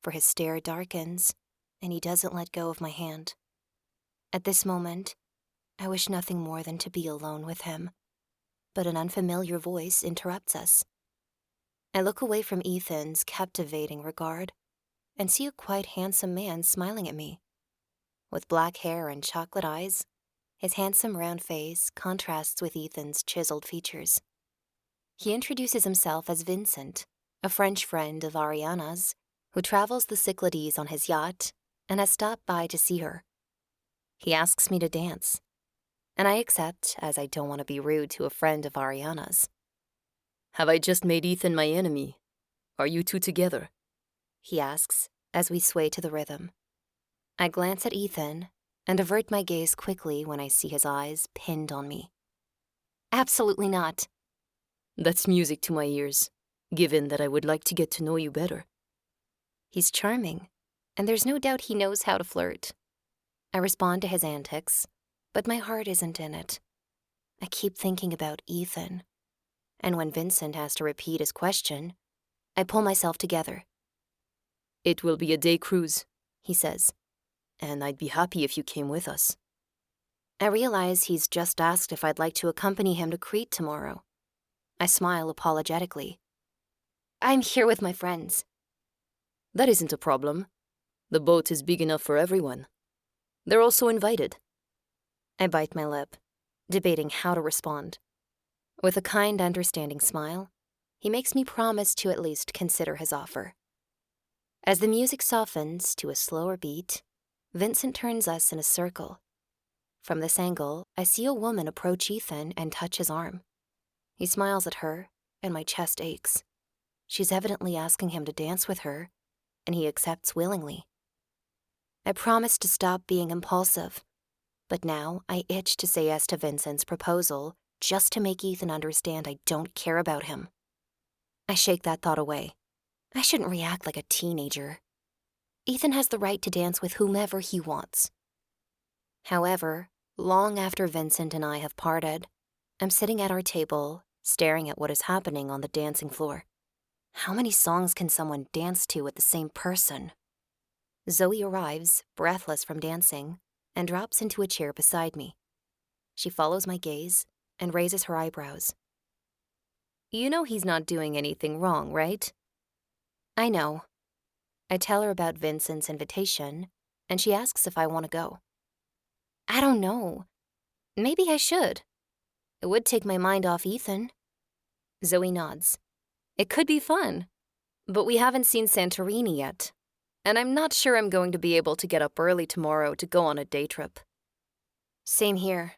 for his stare darkens, and he doesn't let go of my hand. At this moment, I wish nothing more than to be alone with him, but an unfamiliar voice interrupts us. I look away from Ethan's captivating regard and see a quite handsome man smiling at me. With black hair and chocolate eyes, his handsome round face contrasts with Ethan's chiseled features. He introduces himself as Vincent, a French friend of Ariana's, who travels the Cyclades on his yacht and has stopped by to see her. He asks me to dance, and I accept as I don't want to be rude to a friend of Ariana's. Have I just made Ethan my enemy? Are you two together? He asks as we sway to the rhythm. I glance at Ethan and avert my gaze quickly when I see his eyes pinned on me. Absolutely not. That's music to my ears, given that I would like to get to know you better. He's charming, and there's no doubt he knows how to flirt. I respond to his antics, but my heart isn't in it. I keep thinking about Ethan. And when Vincent has to repeat his question, I pull myself together. It will be a day cruise, he says, and I'd be happy if you came with us. I realize he's just asked if I'd like to accompany him to Crete tomorrow. I smile apologetically. I'm here with my friends. That isn't a problem. The boat is big enough for everyone. They're also invited. I bite my lip, debating how to respond. With a kind, understanding smile, he makes me promise to at least consider his offer. As the music softens to a slower beat, Vincent turns us in a circle. From this angle, I see a woman approach Ethan and touch his arm. He smiles at her, and my chest aches. She's evidently asking him to dance with her, and he accepts willingly. I promise to stop being impulsive, but now I itch to say yes to Vincent's proposal just to make Ethan understand I don't care about him. I shake that thought away. I shouldn't react like a teenager. Ethan has the right to dance with whomever he wants. However, long after Vincent and I have parted, I'm sitting at our table, staring at what is happening on the dancing floor. How many songs can someone dance to with the same person? Zoe arrives, breathless from dancing, and drops into a chair beside me. She follows my gaze and raises her eyebrows. You know he's not doing anything wrong, right? I know. I tell her about Vincent's invitation, and she asks if I want to go. I don't know. Maybe I should. It would take my mind off Ethan. Zoe nods. It could be fun, but we haven't seen Santorini yet, and I'm not sure I'm going to be able to get up early tomorrow to go on a day trip. Same here.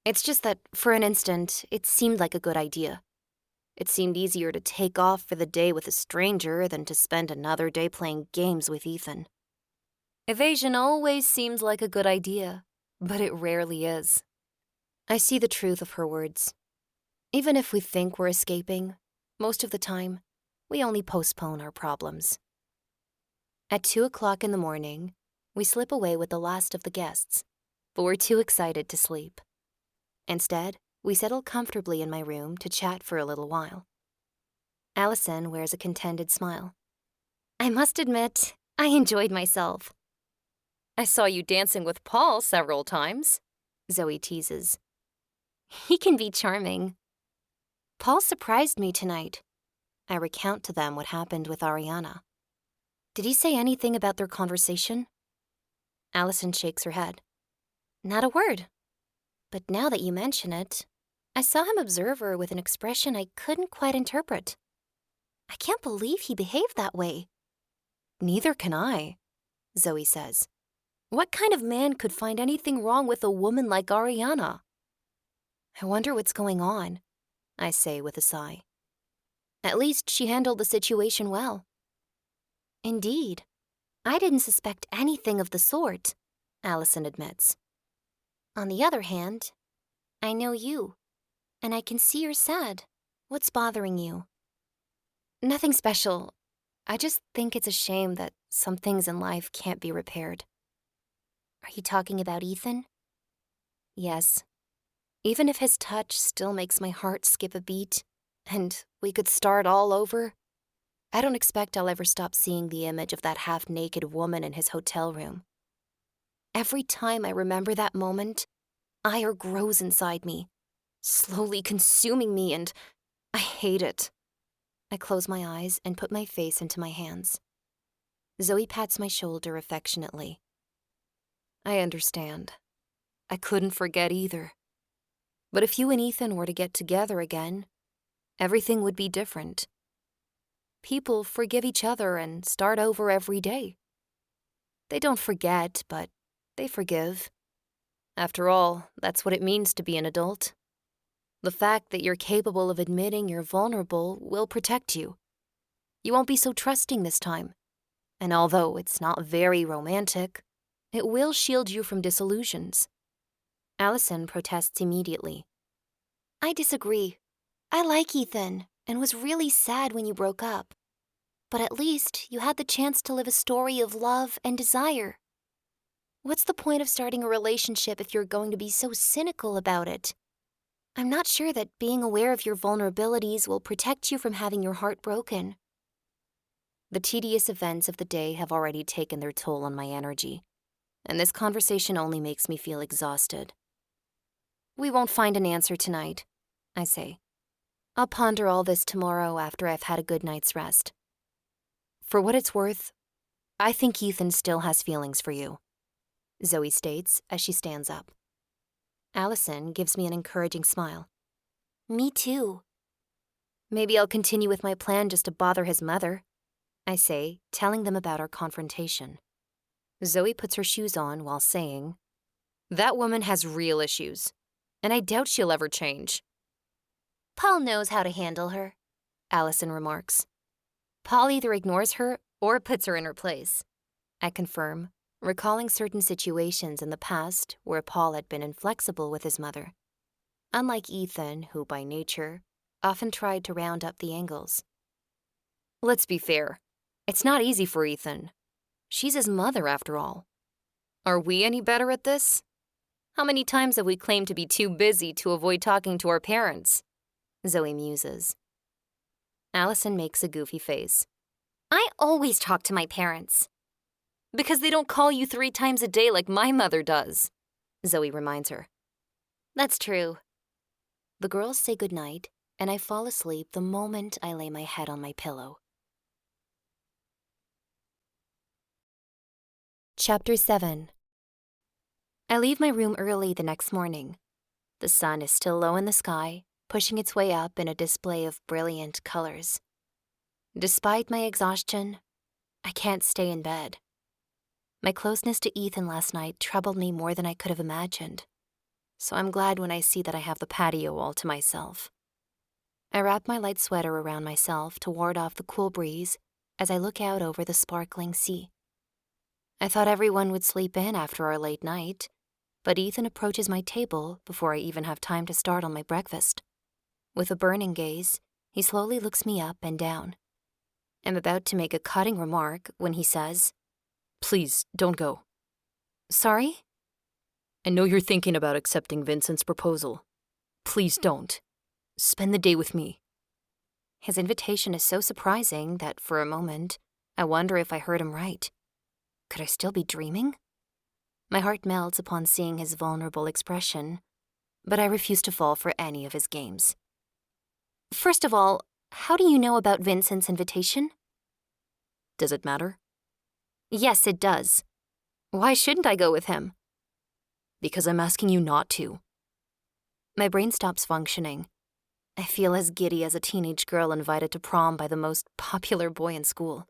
It's just that, for an instant, it seemed like a good idea. It seemed easier to take off for the day with a stranger than to spend another day playing games with Ethan. Evasion always seems like a good idea, but it rarely is. I see the truth of her words. Even if we think we're escaping, most of the time, we only postpone our problems. At 2:00 in the morning, we slip away with the last of the guests, but we're too excited to sleep. Instead, we settle comfortably in my room to chat for a little while. Allison wears a contented smile. I must admit, I enjoyed myself. I saw you dancing with Paul several times, Zoe teases. He can be charming. Paul surprised me tonight. I recount to them what happened with Ariana. Did he say anything about their conversation? Allison shakes her head. Not a word. But now that you mention it, I saw him observe her with an expression I couldn't quite interpret. I can't believe he behaved that way. Neither can I, Zoe says. What kind of man could find anything wrong with a woman like Ariana? I wonder what's going on, I say with a sigh. At least she handled the situation well. Indeed. I didn't suspect anything of the sort, Allison admits. On the other hand, I know you, and I can see you're sad. What's bothering you? Nothing special. I just think it's a shame that some things in life can't be repaired. Are you talking about Ethan? Yes. Even if his touch still makes my heart skip a beat, and we could start all over, I don't expect I'll ever stop seeing the image of that half-naked woman in his hotel room. Every time I remember that moment, ire grows inside me, slowly consuming me, and I hate it. I close my eyes and put my face into my hands. Zoe pats my shoulder affectionately. I understand. I couldn't forget either. But if you and Ethan were to get together again, everything would be different. People forgive each other and start over every day. They don't forget, but they forgive. After all, that's what it means to be an adult. The fact that you're capable of admitting you're vulnerable will protect you. You won't be so trusting this time. And although it's not very romantic, it will shield you from disillusions. Allison protests immediately. I disagree. I like Ethan and was really sad when you broke up. But at least you had the chance to live a story of love and desire. What's the point of starting a relationship if you're going to be so cynical about it? I'm not sure that being aware of your vulnerabilities will protect you from having your heart broken. The tedious events of the day have already taken their toll on my energy, and this conversation only makes me feel exhausted. We won't find an answer tonight, I say. I'll ponder all this tomorrow after I've had a good night's rest. For what it's worth, I think Ethan still has feelings for you, Zoe states as she stands up. Allison gives me an encouraging smile. Me too. Maybe I'll continue with my plan just to bother his mother, I say, telling them about our confrontation. Zoe puts her shoes on while saying, "That woman has real issues, and I doubt she'll ever change." Paul knows how to handle her, Allison remarks. Paul either ignores her or puts her in her place, I confirm, recalling certain situations in the past where Paul had been inflexible with his mother. Unlike Ethan, who by nature often tried to round up the angles. Let's be fair. It's not easy for Ethan. She's his mother, after all. Are we any better at this? How many times have we claimed to be too busy to avoid talking to our parents? Zoe muses. Allison makes a goofy face. I always talk to my parents. Because they don't call you 3 times a day like my mother does, Zoe reminds her. That's true. The girls say goodnight, and I fall asleep the moment I lay my head on my pillow. Chapter 7. I leave my room early the next morning. The sun is still low in the sky, pushing its way up in a display of brilliant colors. Despite my exhaustion, I can't stay in bed. My closeness to Ethan last night troubled me more than I could have imagined, so I'm glad when I see that I have the patio all to myself. I wrap my light sweater around myself to ward off the cool breeze as I look out over the sparkling sea. I thought everyone would sleep in after our late night, but Ethan approaches my table before I even have time to start on my breakfast. With a burning gaze, he slowly looks me up and down. I'm about to make a cutting remark when he says, "Please, don't go." Sorry? I know you're thinking about accepting Vincent's proposal. Please don't. Spend the day with me. His invitation is so surprising that for a moment, I wonder if I heard him right. Could I still be dreaming? My heart melts upon seeing his vulnerable expression, but I refuse to fall for any of his games. First of all, how do you know about Vincent's invitation? Does it matter? Yes, it does. Why shouldn't I go with him? Because I'm asking you not to. My brain stops functioning. I feel as giddy as a teenage girl invited to prom by the most popular boy in school.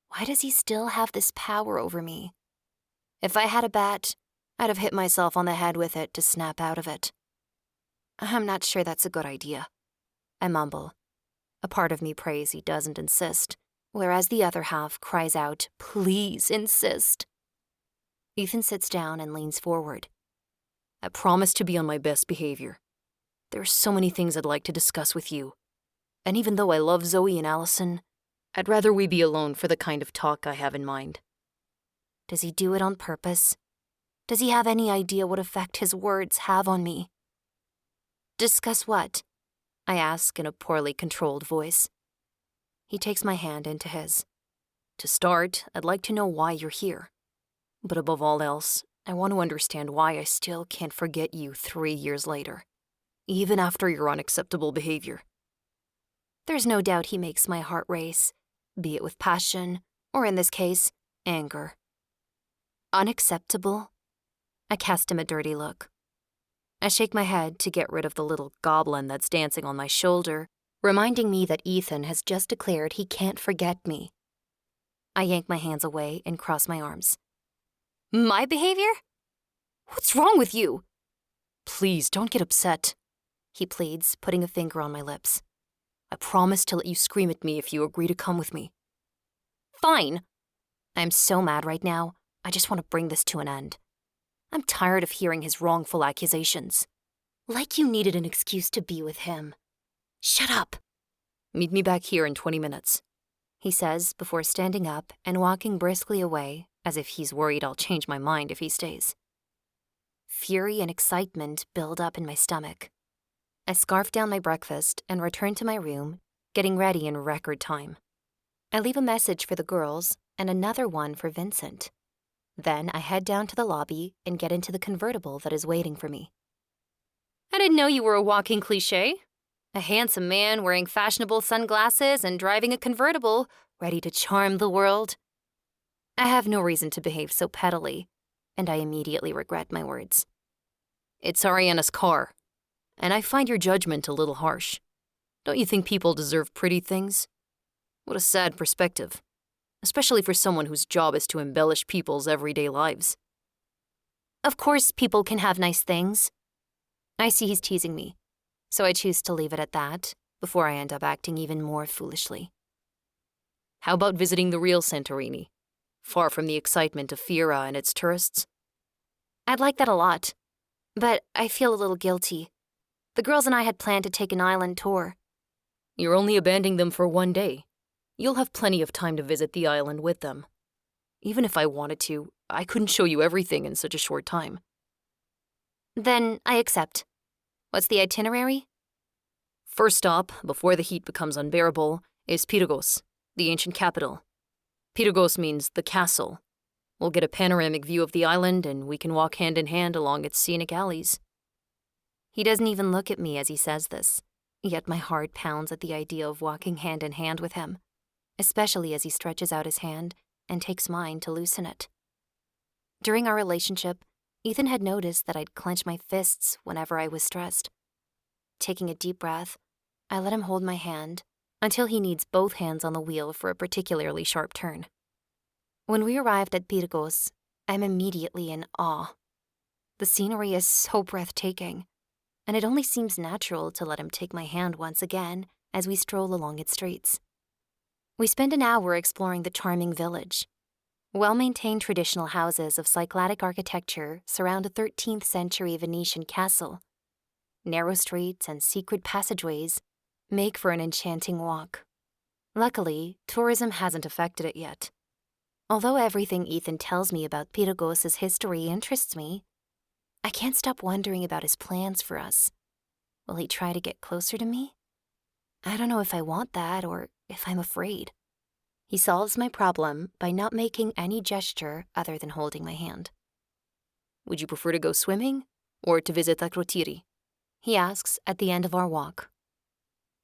Why does he still have this power over me? If I had a bat, I'd have hit myself on the head with it to snap out of it. I'm not sure that's a good idea, I mumble. A part of me prays he doesn't insist, whereas the other half cries out, "Please insist." Ethan sits down and leans forward. I promise to be on my best behavior. There are so many things I'd like to discuss with you. And even though I love Zoe and Allison, I'd rather we be alone for the kind of talk I have in mind. Does he do it on purpose? Does he have any idea what effect his words have on me? Discuss what? I ask in a poorly controlled voice. He takes my hand into his. To start, I'd like to know why you're here. But above all else, I want to understand why I still can't forget you 3 years later, even after your unacceptable behavior. There's no doubt he makes my heart race, be it with passion, or in this case, anger. Unacceptable? I cast him a dirty look. I shake my head to get rid of the little goblin that's dancing on my shoulder, reminding me that Ethan has just declared he can't forget me. I yank my hands away and cross my arms. My behavior? What's wrong with you? Please, don't get upset, He pleads, putting a finger on my lips. I promise to let you scream at me if you agree to come with me. Fine. I'm so mad right now, I just want to bring this to an end. I'm tired of hearing his wrongful accusations. Like you needed an excuse to be with him. Shut up, Meet me back here in 20 minutes. he says before standing up and walking briskly away as if he's worried I'll change my mind if he stays. Fury and excitement build up in my stomach. I scarf down my breakfast and return to my room, getting ready in record time. I leave a message for the girls and another one for Vincent. Then I head down to the lobby and get into the convertible that is waiting for me. I didn't know you were a walking cliché. A handsome man wearing fashionable sunglasses and driving a convertible, ready to charm the world. I have no reason to behave so pettily, and I immediately regret my words. It's Ariana's car, and I find your judgment a little harsh. Don't you think people deserve pretty things? What a sad perspective, especially for someone whose job is to embellish people's everyday lives. Of course, people can have nice things. I see he's teasing me, so I choose to leave it at that before I end up acting even more foolishly. How about visiting the real Santorini, far from the excitement of Fiera and its tourists? I'd like that a lot, but I feel a little guilty. The girls and I had planned to take an island tour. You're only abandoning them for one day. You'll have plenty of time to visit the island with them. Even if I wanted to, I couldn't show you everything in such a short time. Then I accept. What's the itinerary? First stop, before the heat becomes unbearable, is Pyrgos, the ancient capital. Pyrgos means the castle. We'll get a panoramic view of the island, and we can walk hand in hand along its scenic alleys. He doesn't even look at me as he says this, yet my heart pounds at the idea of walking hand in hand with him, especially as he stretches out his hand and takes mine to loosen it. During our relationship, Ethan had noticed that I'd clench my fists whenever I was stressed. Taking a deep breath, I let him hold my hand until he needs both hands on the wheel for a particularly sharp turn. When we arrived at Pyrgos, I'm immediately in awe. The scenery is so breathtaking, and it only seems natural to let him take my hand once again as we stroll along its streets. We spend an hour exploring the charming village. Well-maintained traditional houses of Cycladic architecture surround a 13th century Venetian castle. Narrow streets and secret passageways make for an enchanting walk. Luckily, tourism hasn't affected it yet. Although everything Ethan tells me about Pyrgos' history interests me, I can't stop wondering about his plans for us. Will he try to get closer to me? I don't know if I want that or if I'm afraid. He solves my problem by not making any gesture other than holding my hand. Would you prefer to go swimming or to visit Akrotiri? He asks at the end of our walk.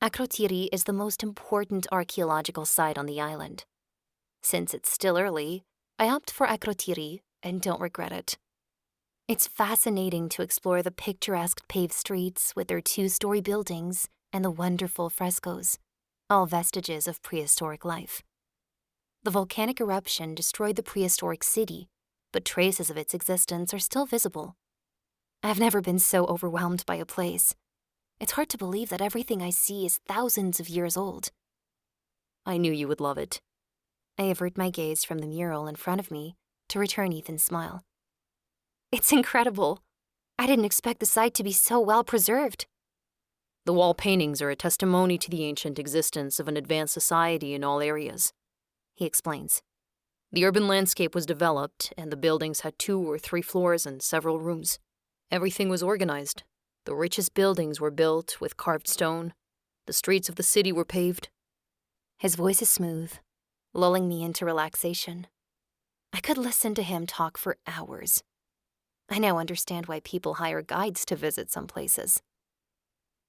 Akrotiri is the most important archaeological site on the island. Since it's still early, I opt for Akrotiri and don't regret it. It's fascinating to explore the picturesque paved streets with their 2-story buildings and the wonderful frescoes, all vestiges of prehistoric life. The volcanic eruption destroyed the prehistoric city, but traces of its existence are still visible. I've never been so overwhelmed by a place. It's hard to believe that everything I see is thousands of years old. I knew you would love it. I avert my gaze from the mural in front of me to return Ethan's smile. It's incredible. I didn't expect the site to be so well preserved. The wall paintings are a testimony to the ancient existence of an advanced society in all areas, he explains. The urban landscape was developed, and the buildings had 2 or 3 floors and several rooms. Everything was organized. The richest buildings were built with carved stone. The streets of the city were paved. His voice is smooth, lulling me into relaxation. I could listen to him talk for hours. I now understand why people hire guides to visit some places.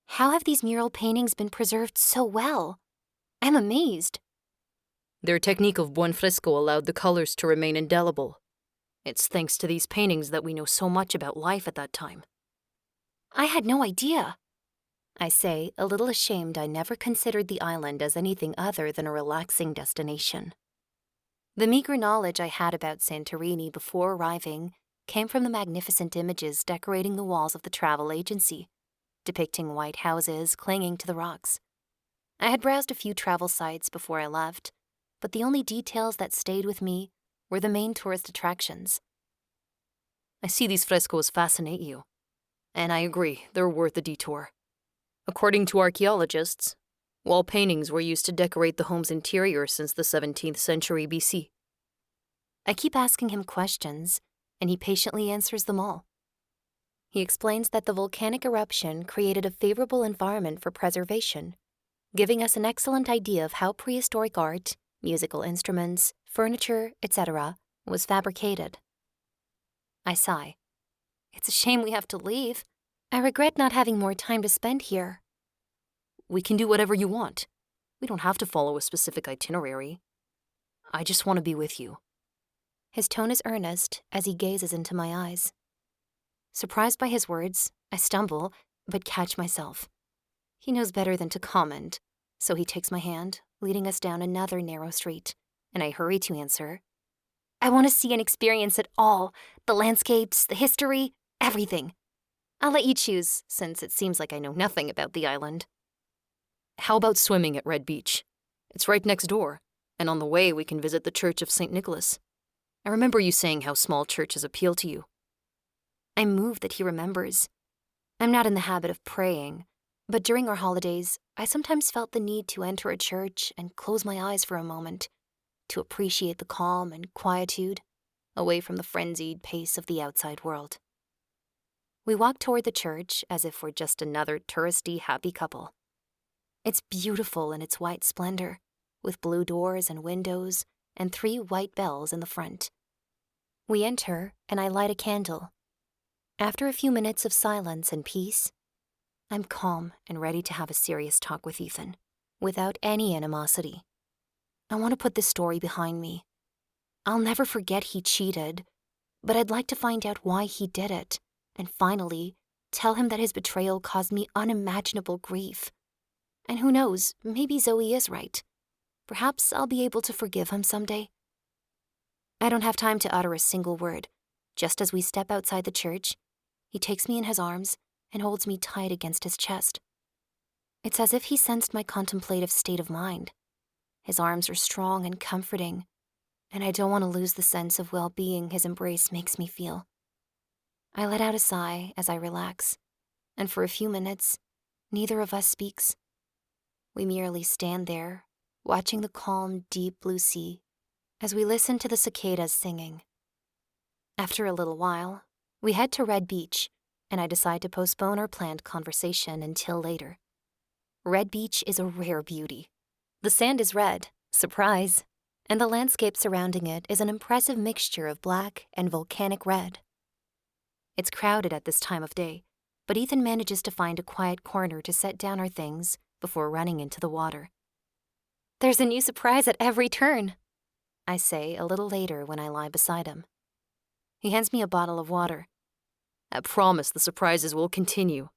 How have these mural paintings been preserved so well? I'm amazed. Their technique of buon fresco allowed the colors to remain indelible. It's thanks to these paintings that we know so much about life at that time. I had no idea. I say, a little ashamed I never considered the island as anything other than a relaxing destination. The meager knowledge I had about Santorini before arriving came from the magnificent images decorating the walls of the travel agency, depicting white houses clinging to the rocks. I had browsed a few travel sites before I left, but the only details that stayed with me were the main tourist attractions. I see these frescoes fascinate you. And I agree, they're worth a detour. According to archaeologists, wall paintings were used to decorate the home's interior since the 17th century BC. I keep asking him questions, and he patiently answers them all. He explains that the volcanic eruption created a favorable environment for preservation, giving us an excellent idea of how prehistoric art, musical instruments, furniture, etc., was fabricated. I sigh. It's a shame we have to leave. I regret not having more time to spend here. We can do whatever you want. We don't have to follow a specific itinerary. I just want to be with you. His tone is earnest as he gazes into my eyes. Surprised by his words, I stumble, but catch myself. He knows better than to comment, so he takes my hand, leading us down another narrow street, and I hurry to answer. I want to see and experience it all, the landscapes, the history, everything. I'll let you choose, since it seems like I know nothing about the island. How about swimming at Red Beach? It's right next door, and on the way we can visit the Church of St. Nicholas. I remember you saying how small churches appeal to you. I'm moved that he remembers. I'm not in the habit of praying, but during our holidays, I sometimes felt the need to enter a church and close my eyes for a moment, to appreciate the calm and quietude, away from the frenzied pace of the outside world. We walk toward the church as if we're just another touristy, happy couple. It's beautiful in its white splendor, with blue doors and windows and 3 white bells in the front. We enter, and I light a candle. After a few minutes of silence and peace, I'm calm and ready to have a serious talk with Ethan, without any animosity. I want to put this story behind me. I'll never forget he cheated, but I'd like to find out why he did it, and finally, tell him that his betrayal caused me unimaginable grief. And who knows, maybe Zoe is right. Perhaps I'll be able to forgive him someday. I don't have time to utter a single word. Just as we step outside the church, he takes me in his arms and holds me tight against his chest. It's as if he sensed my contemplative state of mind. His arms are strong and comforting, and I don't want to lose the sense of well-being his embrace makes me feel. I let out a sigh as I relax, and for a few minutes, neither of us speaks. We merely stand there, watching the calm, deep blue sea as we listen to the cicadas singing. After a little while, we head to Red Beach, and I decide to postpone our planned conversation until later. Red Beach is a rare beauty. The sand is red, surprise, and the landscape surrounding it is an impressive mixture of black and volcanic red. It's crowded at this time of day, but Ethan manages to find a quiet corner to set down our things before running into the water. There's a new surprise at every turn, I say a little later when I lie beside him. He hands me a bottle of water. I promise the surprises will continue.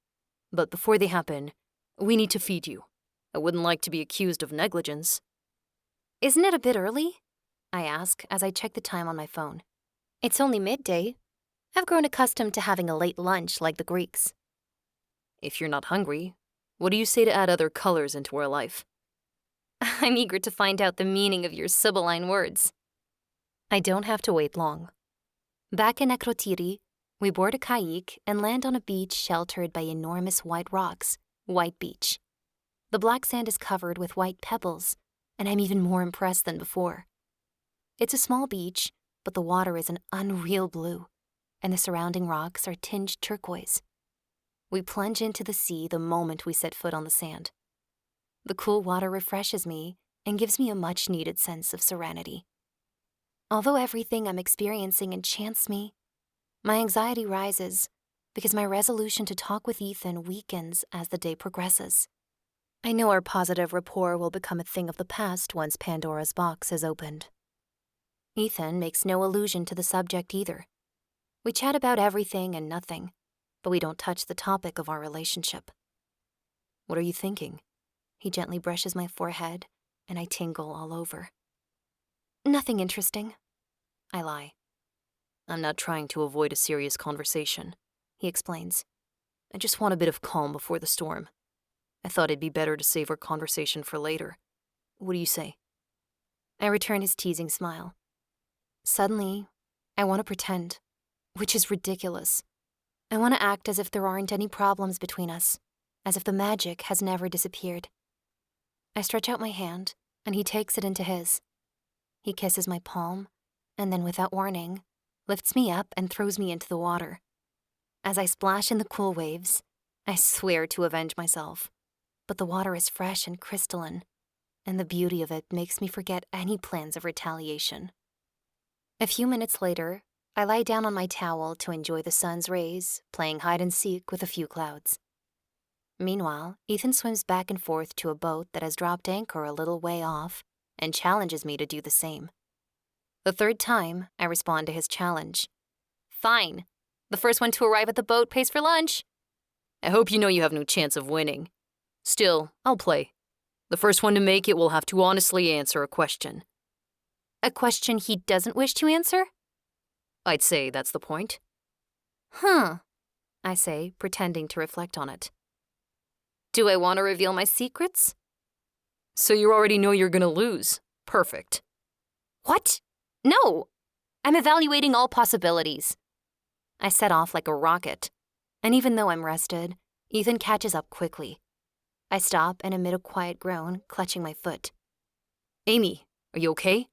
But before they happen, we need to feed you. I wouldn't like to be accused of negligence. Isn't it a bit early? I ask as I check the time on my phone. It's only midday. I've grown accustomed to having a late lunch like the Greeks. If you're not hungry, what do you say to add other colors into our life? I'm eager to find out the meaning of your sibylline words. I don't have to wait long. Back in Akrotiri, we board a kayak and land on a beach sheltered by enormous white rocks, White Beach. The black sand is covered with white pebbles, and I'm even more impressed than before. It's a small beach, but the water is an unreal blue, and the surrounding rocks are tinged turquoise. We plunge into the sea the moment we set foot on the sand. The cool water refreshes me and gives me a much-needed sense of serenity. Although everything I'm experiencing enchants me, my anxiety rises because my resolution to talk with Ethan weakens as the day progresses. I know our positive rapport will become a thing of the past once Pandora's box is opened. Ethan makes no allusion to the subject either. We chat about everything and nothing, but we don't touch the topic of our relationship. What are you thinking? He gently brushes my forehead, and I tingle all over. Nothing interesting. I lie. I'm not trying to avoid a serious conversation, he explains. I just want a bit of calm before the storm. I thought it'd be better to save our conversation for later. What do you say? I return his teasing smile. Suddenly, I want to pretend, which is ridiculous. I want to act as if there aren't any problems between us, as if the magic has never disappeared. I stretch out my hand, and he takes it into his. He kisses my palm, and then without warning, lifts me up and throws me into the water. As I splash in the cool waves, I swear to avenge myself. But the water is fresh and crystalline, and the beauty of it makes me forget any plans of retaliation. A few minutes later, I lie down on my towel to enjoy the sun's rays, playing hide and seek with a few clouds. Meanwhile, Ethan swims back and forth to a boat that has dropped anchor a little way off and challenges me to do the same. The third time, I respond to his challenge. Fine. The first one to arrive at the boat pays for lunch. I hope you know you have no chance of winning. Still, I'll play. The first one to make it will have to honestly answer a question. A question he doesn't wish to answer? I'd say that's the point. I say, pretending to reflect on it. Do I want to reveal my secrets? So you already know you're gonna lose. Perfect. What? No! I'm evaluating all possibilities. I set off like a rocket, and even though I'm rested, Ethan catches up quickly. I stop and emit a quiet groan, clutching my foot. Amy, are you okay?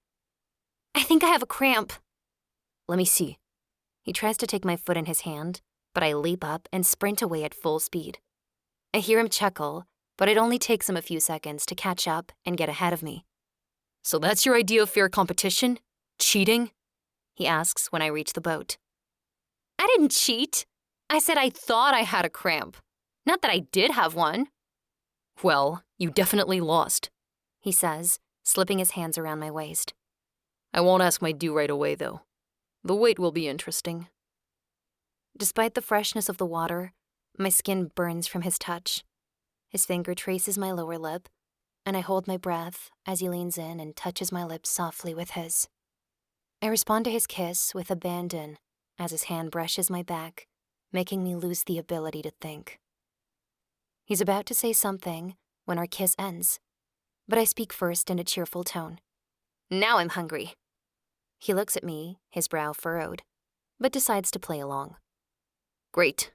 I think I have a cramp. Let me see. He tries to take my foot in his hand, but I leap up and sprint away at full speed. I hear him chuckle, but it only takes him a few seconds to catch up and get ahead of me. So that's your idea of fair competition? Cheating? He asks when I reach the boat. I didn't cheat. I said I thought I had a cramp. Not that I did have one. Well, you definitely lost, he says, slipping his hands around my waist. I won't ask my due right away, though. The wait will be interesting. Despite the freshness of the water, my skin burns from his touch. His finger traces my lower lip, and I hold my breath as he leans in and touches my lips softly with his. I respond to his kiss with abandon as his hand brushes my back, making me lose the ability to think. He's about to say something when our kiss ends, but I speak first in a cheerful tone. Now I'm hungry. He looks at me, his brow furrowed, but decides to play along. Great.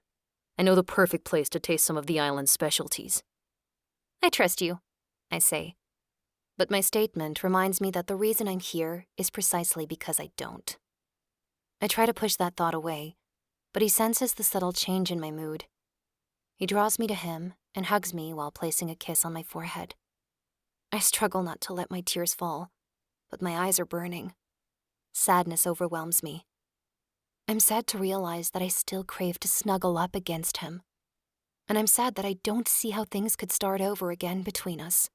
I know the perfect place to taste some of the island's specialties. I trust you, I say. But my statement reminds me that the reason I'm here is precisely because I don't. I try to push that thought away, but he senses the subtle change in my mood. He draws me to him and hugs me while placing a kiss on my forehead. I struggle not to let my tears fall, but my eyes are burning. Sadness overwhelms me. I'm sad to realize that I still crave to snuggle up against him. And I'm sad that I don't see how things could start over again between us.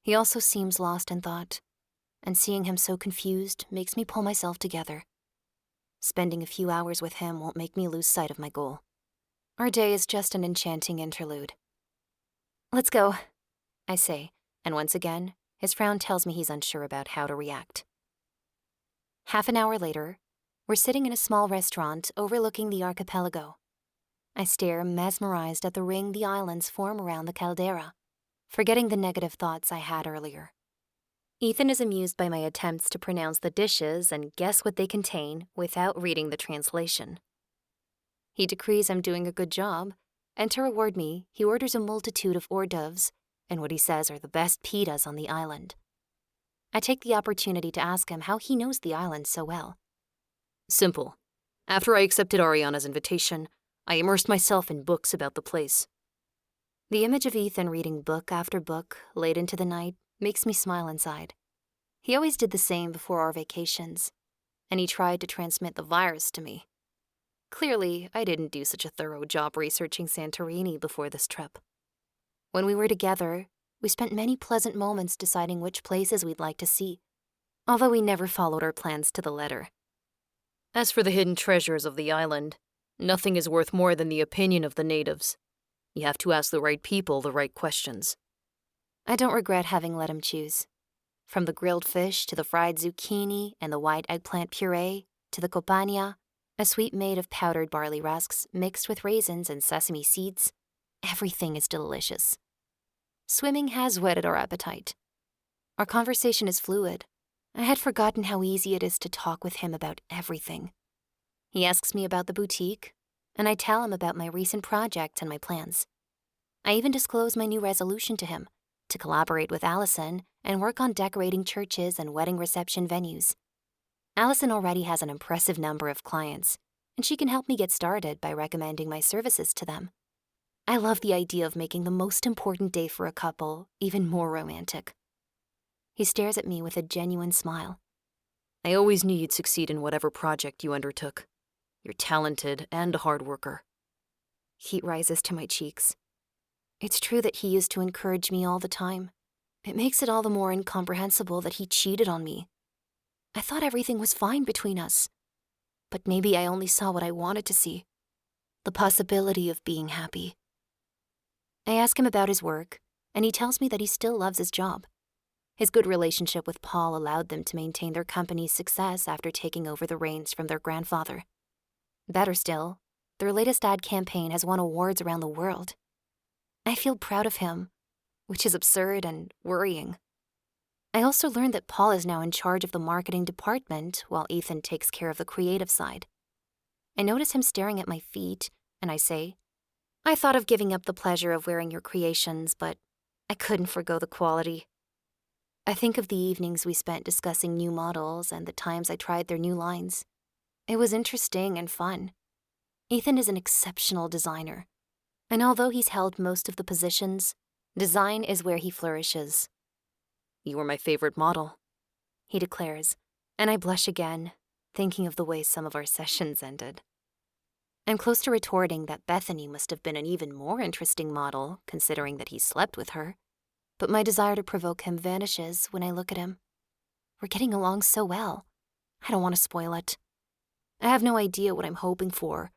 He also seems lost in thought, and seeing him so confused makes me pull myself together. Spending a few hours with him won't make me lose sight of my goal. Our day is just an enchanting interlude. Let's go, I say, and once again, his frown tells me he's unsure about how to react. Half an hour later, we're sitting in a small restaurant overlooking the archipelago. I stare mesmerized at the ring the islands form around the caldera, forgetting the negative thoughts I had earlier. Ethan is amused by my attempts to pronounce the dishes and guess what they contain without reading the translation. He decrees I'm doing a good job, and to reward me, he orders a multitude of hors d'oeuvres and what he says are the best pitas on the island. I take the opportunity to ask him how he knows the island so well. Simple. After I accepted Ariana's invitation, I immersed myself in books about the place. The image of Ethan reading book after book late into the night makes me smile inside. He always did the same before our vacations, and he tried to transmit the virus to me. Clearly, I didn't do such a thorough job researching Santorini before this trip. When we were together, we spent many pleasant moments deciding which places we'd like to see, although we never followed our plans to the letter. As for the hidden treasures of the island, nothing is worth more than the opinion of the natives. You have to ask the right people the right questions. I don't regret having let him choose. From the grilled fish to the fried zucchini and the white eggplant puree to the copania, a sweet made of powdered barley rusks mixed with raisins and sesame seeds, everything is delicious. Swimming has whetted our appetite. Our conversation is fluid. I had forgotten how easy it is to talk with him about everything. He asks me about the boutique, and I tell him about my recent project and my plans. I even disclose my new resolution to him, to collaborate with Allison and work on decorating churches and wedding reception venues. Allison already has an impressive number of clients, and she can help me get started by recommending my services to them. I love the idea of making the most important day for a couple even more romantic. He stares at me with a genuine smile. I always knew you'd succeed in whatever project you undertook. You're talented and a hard worker. Heat rises to my cheeks. It's true that he used to encourage me all the time. It makes it all the more incomprehensible that he cheated on me. I thought everything was fine between us. But maybe I only saw what I wanted to see. The possibility of being happy. I ask him about his work, and he tells me that he still loves his job. His good relationship with Paul allowed them to maintain their company's success after taking over the reins from their grandfather. Better still, their latest ad campaign has won awards around the world. I feel proud of him, which is absurd and worrying. I also learned that Paul is now in charge of the marketing department while Ethan takes care of the creative side. I notice him staring at my feet, and I say, I thought of giving up the pleasure of wearing your creations, but I couldn't forgo the quality. I think of the evenings we spent discussing new models and the times I tried their new lines. It was interesting and fun. Ethan is an exceptional designer, and although he's held most of the positions, design is where he flourishes. You were my favorite model, he declares, and I blush again, thinking of the way some of our sessions ended. I'm close to retorting that Bethany must have been an even more interesting model, considering that he slept with her, but my desire to provoke him vanishes when I look at him. We're getting along so well. I don't want to spoil it. I have no idea what I'm hoping for,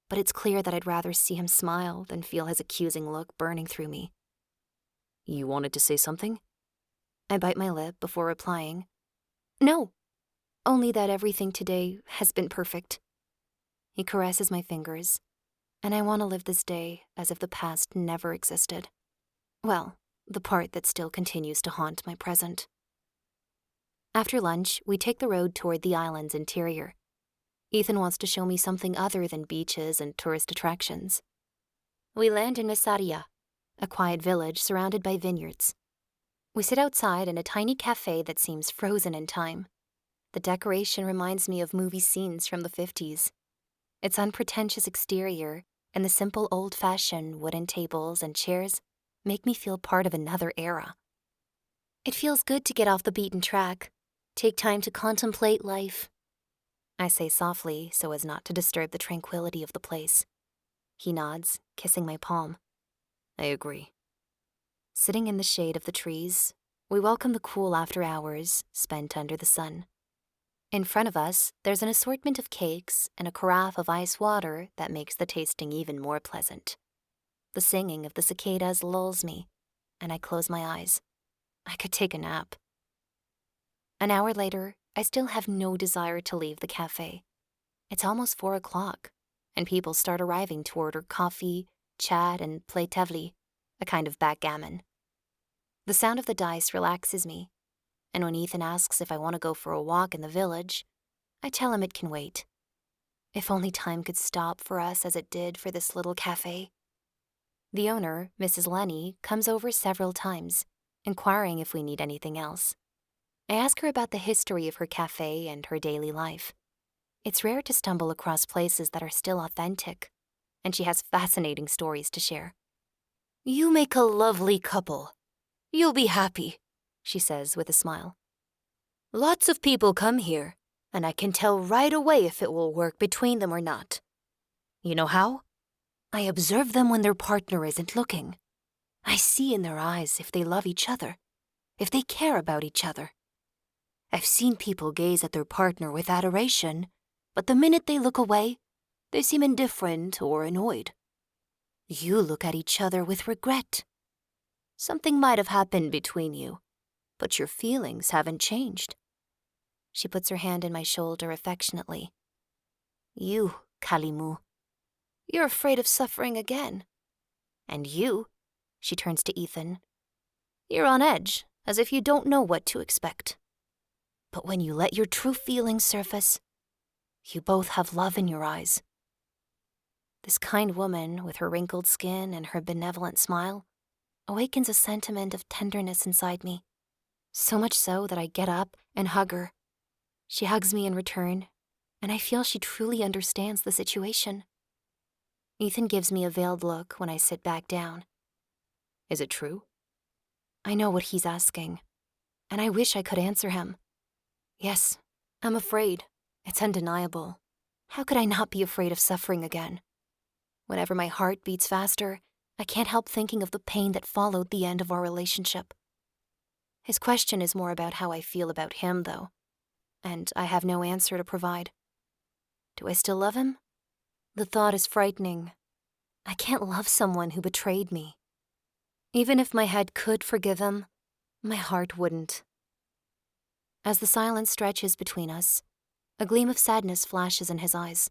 but it's clear that I'd rather see him smile than feel his accusing look burning through me. You wanted to say something? I bite my lip before replying. No, only that everything today has been perfect. He caresses my fingers, and I want to live this day as if the past never existed. Well, the part that still continues to haunt my present. After lunch, we take the road toward the island's interior. Ethan wants to show me something other than beaches and tourist attractions. We land in Messaria, a quiet village surrounded by vineyards. We sit outside in a tiny cafe that seems frozen in time. The decoration reminds me of movie scenes from the 50s. Its unpretentious exterior and the simple old-fashioned wooden tables and chairs make me feel part of another era. It feels good to get off the beaten track, take time to contemplate life. I say softly so as not to disturb the tranquility of the place. He nods, kissing my palm. I agree. Sitting in the shade of the trees, we welcome the cool after hours spent under the sun. In front of us, there's an assortment of cakes and a carafe of ice water that makes the tasting even more pleasant. The singing of the cicadas lulls me, and I close my eyes. I could take a nap. An hour later, I still have no desire to leave the cafe. It's almost 4 o'clock, and people start arriving to order coffee, chat, and play tevli, a kind of backgammon. The sound of the dice relaxes me, and when Ethan asks if I want to go for a walk in the village, I tell him it can wait. If only time could stop for us as it did for this little cafe. The owner, Mrs. Lenny, comes over several times, inquiring if we need anything else. I ask her about the history of her cafe and her daily life. It's rare to stumble across places that are still authentic, and she has fascinating stories to share. "You make a lovely couple. You'll be happy," she says with a smile. "Lots of people come here, and I can tell right away if it will work between them or not. You know how? I observe them when their partner isn't looking. I see in their eyes if they love each other, if they care about each other. I've seen people gaze at their partner with adoration, but the minute they look away, they seem indifferent or annoyed. You look at each other with regret. Something might have happened between you. but your feelings haven't changed. She puts her hand in my shoulder affectionately. You, Kalimu, you're afraid of suffering again. And you, she turns to Ethan, you're on edge, as if you don't know what to expect. But when you let your true feelings surface, you both have love in your eyes. This kind woman, with her wrinkled skin and her benevolent smile, awakens a sentiment of tenderness inside me, so much so that I get up and hug her. She hugs me in return, and I feel she truly understands the situation. Ethan gives me a veiled look when I sit back down. Is it true? I know what he's asking, and I wish I could answer him. Yes, I'm afraid. It's undeniable. How could I not be afraid of suffering again? Whenever my heart beats faster, I can't help thinking of the pain that followed the end of our relationship. His question is more about how I feel about him, though, and I have no answer to provide. Do I still love him? The thought is frightening. I can't love someone who betrayed me. Even if my head could forgive him, my heart wouldn't. As the silence stretches between us, a gleam of sadness flashes in his eyes.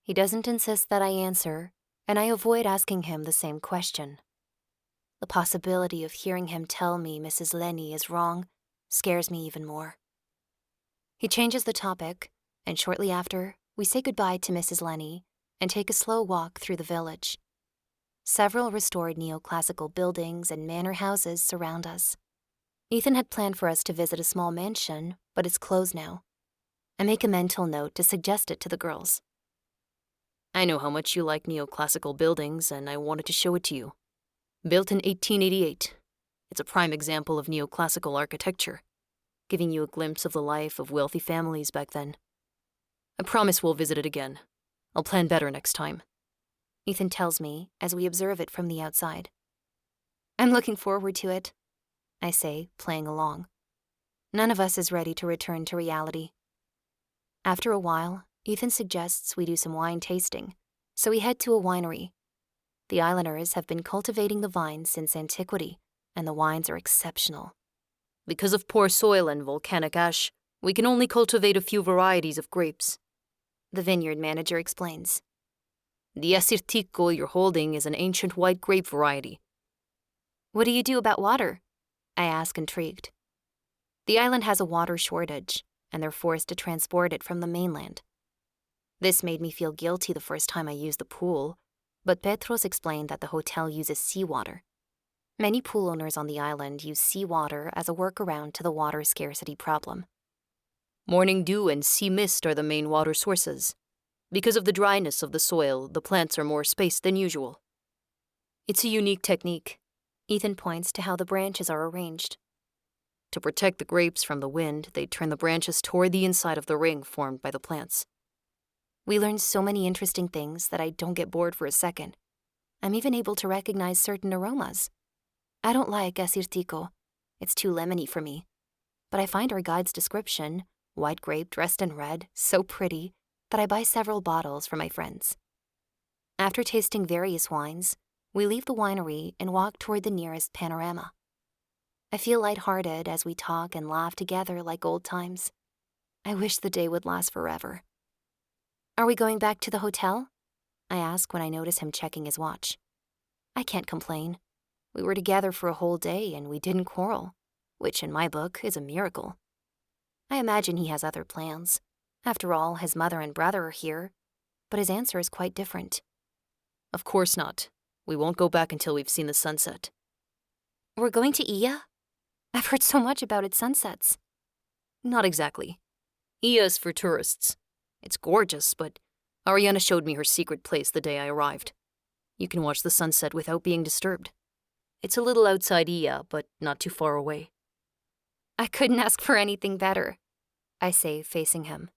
He doesn't insist that I answer, and I avoid asking him the same question. The possibility of hearing him tell me Mrs. Lenny is wrong scares me even more. He changes the topic, and shortly after, we say goodbye to Mrs. Lenny and take a slow walk through the village. Several restored neoclassical buildings and manor houses surround us. Ethan had planned for us to visit a small mansion, but it's closed now. I make a mental note to suggest it to the girls. I know how much you like neoclassical buildings, and I wanted to show it to you. Built in 1888, it's a prime example of neoclassical architecture, giving you a glimpse of the life of wealthy families back then. I promise we'll visit it again. I'll plan better next time, Ethan tells me as we observe it from the outside. I'm looking forward to it, I say, playing along. None of us is ready to return to reality. After a while, Ethan suggests we do some wine tasting, so we head to a winery. The islanders have been cultivating the vines since antiquity, and the wines are exceptional. Because of poor soil and volcanic ash, we can only cultivate a few varieties of grapes, the vineyard manager explains. The Asirtico you're holding is an ancient white grape variety. What do you do about water? I ask, intrigued. The island has a water shortage, and they're forced to transport it from the mainland. This made me feel guilty the first time I used the pool, but Petros explained that the hotel uses seawater. Many pool owners on the island use seawater as a workaround to the water scarcity problem. Morning dew and sea mist are the main water sources. Because of the dryness of the soil, the plants are more spaced than usual. It's a unique technique. Ethan points to how the branches are arranged. To protect the grapes from the wind, they turn the branches toward the inside of the ring formed by the plants. We learn so many interesting things that I don't get bored for a second. I'm even able to recognize certain aromas. I don't like Asirtico. It's too lemony for me. But I find our guide's description, white grape dressed in red, so pretty that I buy several bottles for my friends. After tasting various wines, we leave the winery and walk toward the nearest panorama. I feel lighthearted as we talk and laugh together like old times. I wish the day would last forever. Are we going back to the hotel? I ask when I notice him checking his watch. I can't complain. We were together for a whole day and we didn't quarrel, which in my book is a miracle. I imagine he has other plans. After all, his mother and brother are here, but his answer is quite different. Of course not. We won't go back until we've seen the sunset. We're going to Iya? I've heard so much about its sunsets. Not exactly. Iya is for tourists. It's gorgeous, but Ariana showed me her secret place the day I arrived. You can watch the sunset without being disturbed. It's a little outside Iya, but not too far away. I couldn't ask for anything better, I say, facing him.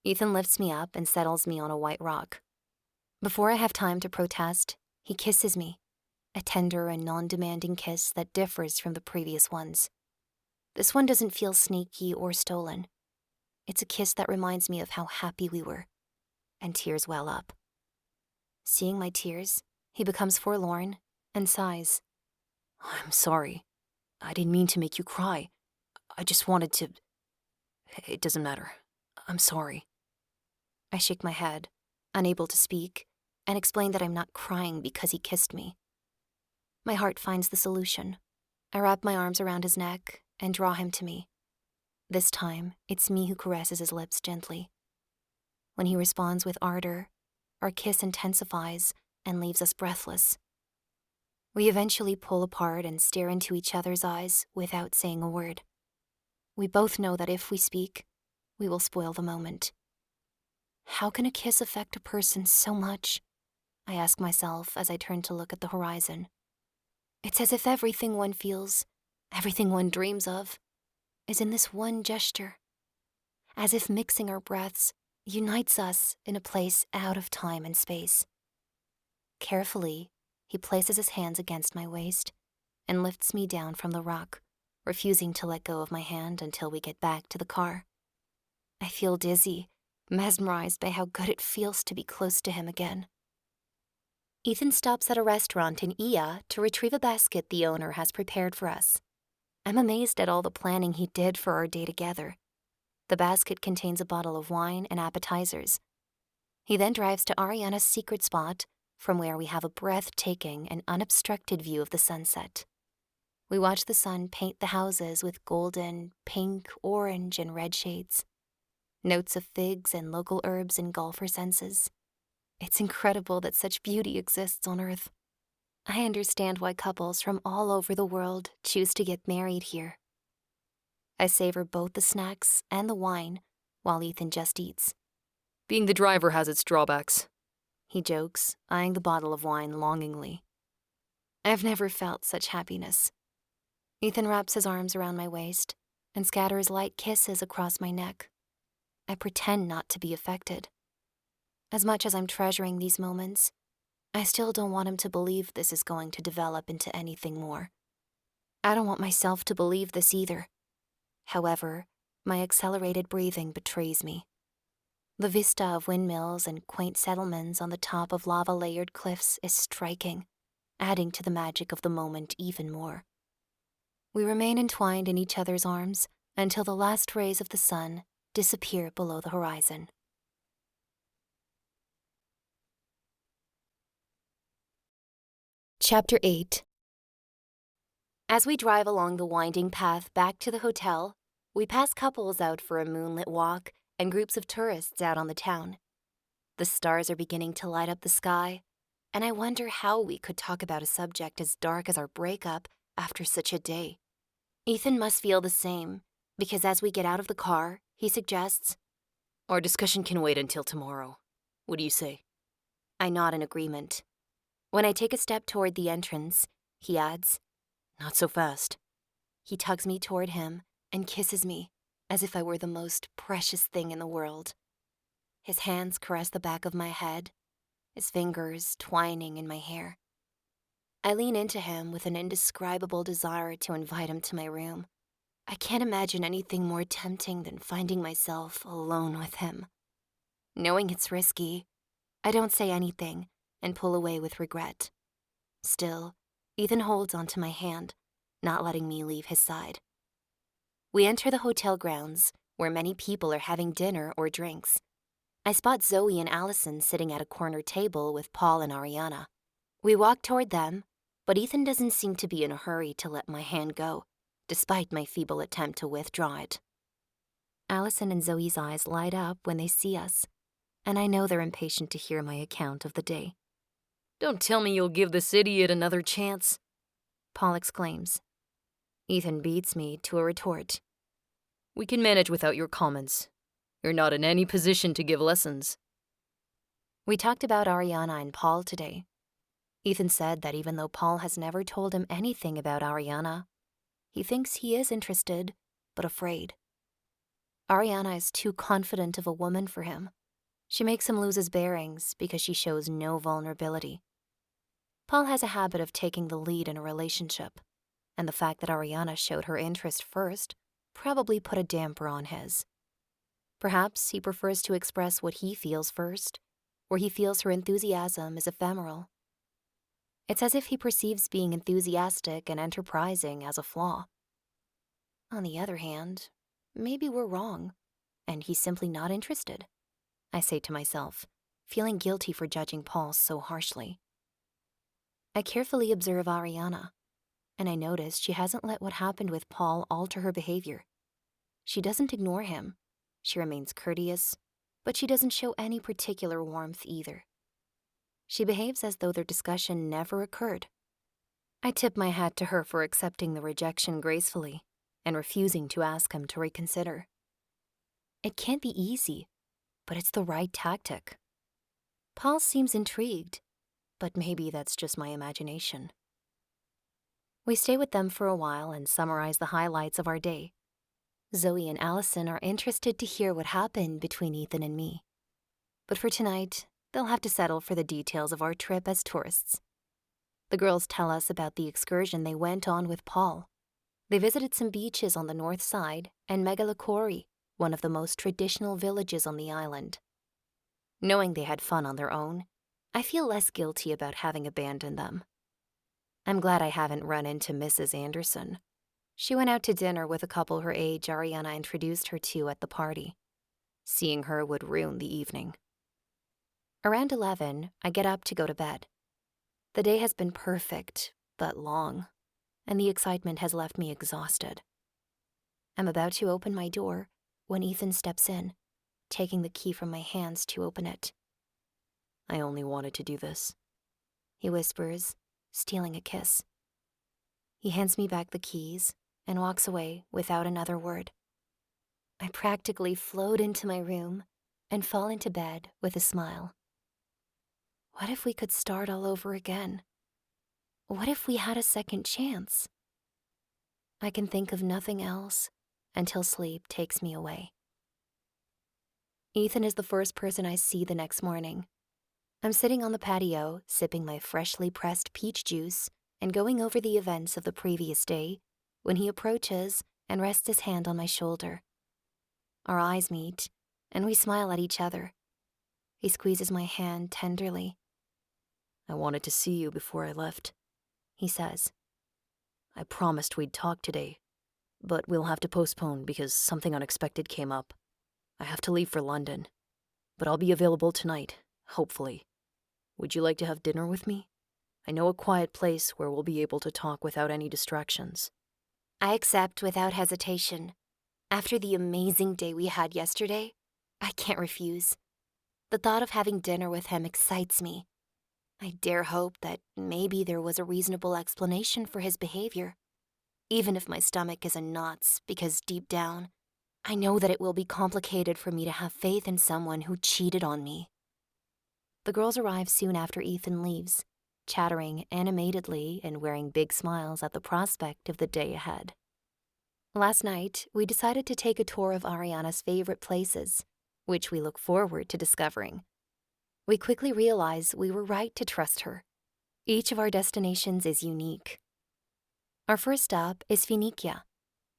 Ethan lifts me up and settles me on a white rock. Before I have time to protest, he kisses me, a tender and non-demanding kiss that differs from the previous ones. This one doesn't feel sneaky or stolen. It's a kiss that reminds me of how happy we were, and tears well up. Seeing my tears, he becomes forlorn and sighs. I'm sorry. I didn't mean to make you cry. I just wanted to... It doesn't matter. I'm sorry. I shake my head, unable to speak, and explain that I'm not crying because he kissed me. My heart finds the solution. I wrap my arms around his neck and draw him to me. This time, it's me who caresses his lips gently. When he responds with ardor, our kiss intensifies and leaves us breathless. We eventually pull apart and stare into each other's eyes without saying a word. We both know that if we speak, we will spoil the moment. How can a kiss affect a person so much? I ask myself as I turn to look at the horizon. It's as if everything one feels, everything one dreams of, is in this one gesture. As if mixing our breaths unites us in a place out of time and space. Carefully, he places his hands against my waist and lifts me down from the rock, refusing to let go of my hand until we get back to the car. I feel dizzy, mesmerized by how good it feels to be close to him again. Ethan stops at a restaurant in Ia to retrieve a basket the owner has prepared for us. I'm amazed at all the planning he did for our day together. The basket contains a bottle of wine and appetizers. He then drives to Ariana's secret spot, from where we have a breathtaking and unobstructed view of the sunset. We watch the sun paint the houses with golden, pink, orange, and red shades. Notes of figs and local herbs engulf our senses. It's incredible that such beauty exists on Earth. I understand why couples from all over the world choose to get married here. I savor both the snacks and the wine while Ethan just eats. Being the driver has its drawbacks. He jokes, eyeing the bottle of wine longingly. I've never felt such happiness. Ethan wraps his arms around my waist and scatters light kisses across my neck. I pretend not to be affected. As much as I'm treasuring these moments, I still don't want him to believe this is going to develop into anything more. I don't want myself to believe this either. However, my accelerated breathing betrays me. The vista of windmills and quaint settlements on the top of lava-layered cliffs is striking, adding to the magic of the moment even more. We remain entwined in each other's arms until the last rays of the sun disappear below the horizon. Chapter 8. As we drive along the winding path back to the hotel, we pass couples out for a moonlit walk and groups of tourists out on the town. The stars are beginning to light up the sky, and I wonder how we could talk about a subject as dark as our breakup after such a day. Ethan must feel the same, because as we get out of the car, he suggests, Our discussion can wait until tomorrow. What do you say? I nod in agreement. When I take a step toward the entrance, he adds, Not so fast. He tugs me toward him and kisses me, as if I were the most precious thing in the world. His hands caress the back of my head, his fingers twining in my hair. I lean into him with an indescribable desire to invite him to my room. I can't imagine anything more tempting than finding myself alone with him. Knowing it's risky, I don't say anything and pull away with regret. Still, Ethan holds onto my hand, not letting me leave his side. We enter the hotel grounds, where many people are having dinner or drinks. I spot Zoe and Allison sitting at a corner table with Paul and Ariana. We walk toward them, but Ethan doesn't seem to be in a hurry to let my hand go, despite my feeble attempt to withdraw it. Allison and Zoe's eyes light up when they see us, and I know they're impatient to hear my account of the day. Don't tell me you'll give this idiot another chance, Paul exclaims. Ethan beats me to a retort. We can manage without your comments. You're not in any position to give lessons. We talked about Ariana and Paul today. Ethan said that even though Paul has never told him anything about Ariana, he thinks he is interested, but afraid. Ariana is too confident of a woman for him. She makes him lose his bearings because she shows no vulnerability. Paul has a habit of taking the lead in a relationship, and the fact that Ariana showed her interest first probably put a damper on his. Perhaps he prefers to express what he feels first, or he feels her enthusiasm is ephemeral. It's as if he perceives being enthusiastic and enterprising as a flaw. On the other hand, maybe we're wrong, and he's simply not interested, I say to myself, feeling guilty for judging Paul so harshly. I carefully observe Ariana, and I notice she hasn't let what happened with Paul alter her behavior. She doesn't ignore him. She remains courteous, but she doesn't show any particular warmth either. She behaves as though their discussion never occurred. I tip my hat to her for accepting the rejection gracefully and refusing to ask him to reconsider. It can't be easy, but it's the right tactic. Paul seems intrigued, but maybe that's just my imagination. We stay with them for a while and summarize the highlights of our day. Zoe and Allison are interested to hear what happened between Ethan and me. But for tonight, they'll have to settle for the details of our trip as tourists. The girls tell us about the excursion they went on with Paul. They visited some beaches on the north side and Megalakori, one of the most traditional villages on the island. Knowing they had fun on their own, I feel less guilty about having abandoned them. I'm glad I haven't run into Mrs. Anderson. She went out to dinner with a couple her age Ariana introduced her to at the party. Seeing her would ruin the evening. Around 11, I get up to go to bed. The day has been perfect, but long, and the excitement has left me exhausted. I'm about to open my door when Ethan steps in, taking the key from my hands to open it. I only wanted to do this, he whispers, stealing a kiss. He hands me back the keys and walks away without another word. I practically float into my room and fall into bed with a smile. What if we could start all over again? What if we had a second chance? I can think of nothing else until sleep takes me away. Ethan is the first person I see the next morning. I'm sitting on the patio, sipping my freshly pressed peach juice and going over the events of the previous day when he approaches and rests his hand on my shoulder. Our eyes meet, and we smile at each other. He squeezes my hand tenderly. I wanted to see you before I left, he says. I promised we'd talk today, but we'll have to postpone because something unexpected came up. I have to leave for London, but I'll be available tonight, hopefully. Would you like to have dinner with me? I know a quiet place where we'll be able to talk without any distractions. I accept without hesitation. After the amazing day we had yesterday, I can't refuse. The thought of having dinner with him excites me. I dare hope that maybe there was a reasonable explanation for his behavior, even if my stomach is in knots because deep down, I know that it will be complicated for me to have faith in someone who cheated on me. The girls arrive soon after Ethan leaves, chattering animatedly and wearing big smiles at the prospect of the day ahead. Last night, we decided to take a tour of Ariana's favorite places, which we look forward to discovering. We quickly realize we were right to trust her. Each of our destinations is unique. Our first stop is Phoenicia,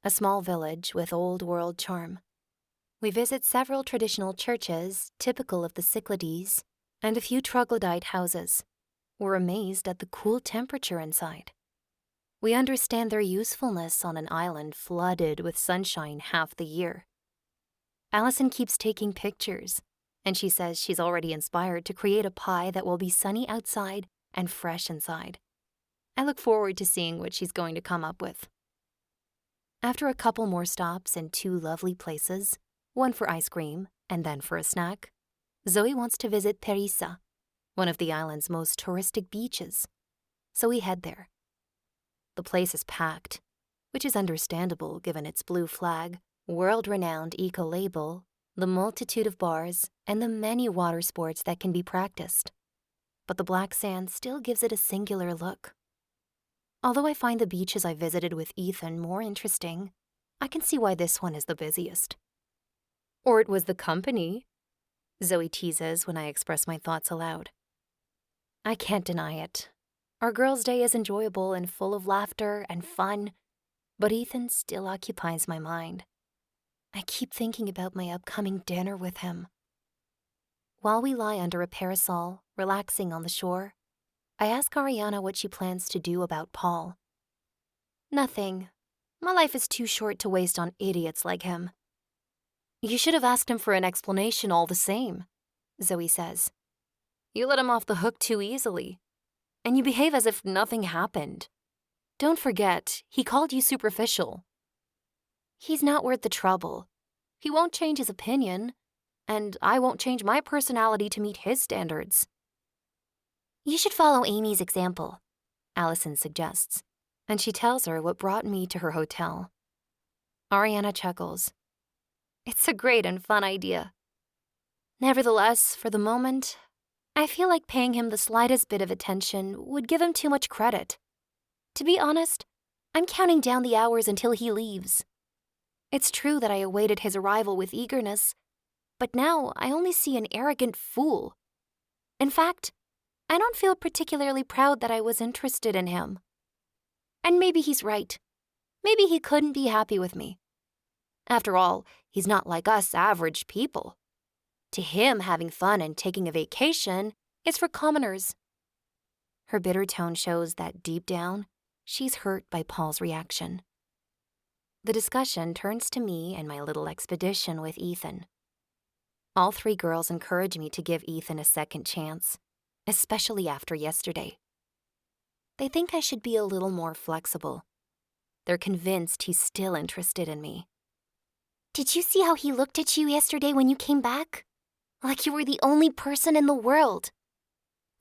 a small village with old-world charm. We visit several traditional churches typical of the Cyclades and a few troglodyte houses. We're amazed at the cool temperature inside. We understand their usefulness on an island flooded with sunshine half the year. Allison keeps taking pictures, and she says she's already inspired to create a pie that will be sunny outside and fresh inside. I look forward to seeing what she's going to come up with. After a couple more stops in two lovely places, one for ice cream and then for a snack, Zoe wants to visit Perissa, one of the island's most touristic beaches. So we head there. The place is packed, which is understandable given its blue flag, world-renowned eco-label, the multitude of bars, and the many water sports that can be practiced. But the black sand still gives it a singular look. Although I find the beaches I visited with Ethan more interesting, I can see why this one is the busiest. Or it was the company, Zoe teases when I express my thoughts aloud. I can't deny it. Our girls' day is enjoyable and full of laughter and fun, but Ethan still occupies my mind. I keep thinking about my upcoming dinner with him. While we lie under a parasol, relaxing on the shore, I ask Ariana what she plans to do about Paul. Nothing. My life is too short to waste on idiots like him. You should have asked him for an explanation all the same, Zoe says. You let him off the hook too easily, and you behave as if nothing happened. Don't forget, he called you superficial. He's not worth the trouble. He won't change his opinion, and I won't change my personality to meet his standards. You should follow Amy's example, Allison suggests, and she tells her what brought me to her hotel. Ariana chuckles. It's a great and fun idea. Nevertheless, for the moment, I feel like paying him the slightest bit of attention would give him too much credit. To be honest, I'm counting down the hours until he leaves. It's true that I awaited his arrival with eagerness, but now I only see an arrogant fool. In fact, I don't feel particularly proud that I was interested in him. And maybe he's right. Maybe he couldn't be happy with me. After all, he's not like us average people. To him, having fun and taking a vacation is for commoners. Her bitter tone shows that deep down, she's hurt by Paul's reaction. The discussion turns to me and my little expedition with Ethan. All three girls encourage me to give Ethan a second chance, especially after yesterday. They think I should be a little more flexible. They're convinced he's still interested in me. Did you see how he looked at you yesterday when you came back? Like you were the only person in the world.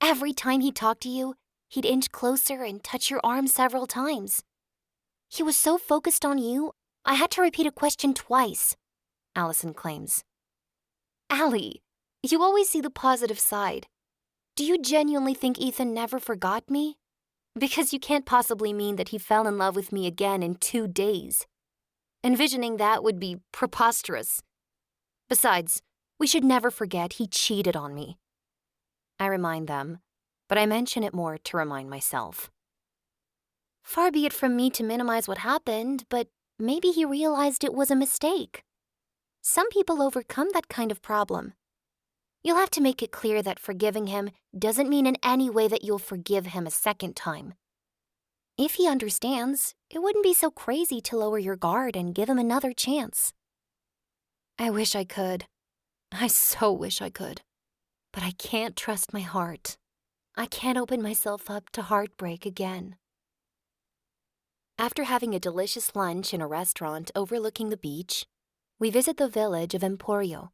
Every time he talked to you, he'd inch closer and touch your arm several times. He was so focused on you, I had to repeat a question twice, Allison claims. Allie, you always see the positive side. Do you genuinely think Ethan never forgot me? Because you can't possibly mean that he fell in love with me again in 2 days. Envisioning that would be preposterous. Besides, we should never forget he cheated on me. I remind them, but I mention it more to remind myself. Far be it from me to minimize what happened, but maybe he realized it was a mistake. Some people overcome that kind of problem. You'll have to make it clear that forgiving him doesn't mean in any way that you'll forgive him a second time. If he understands, it wouldn't be so crazy to lower your guard and give him another chance. I wish I could. I so wish I could. But I can't trust my heart. I can't open myself up to heartbreak again. After having a delicious lunch in a restaurant overlooking the beach, we visit the village of Emporio.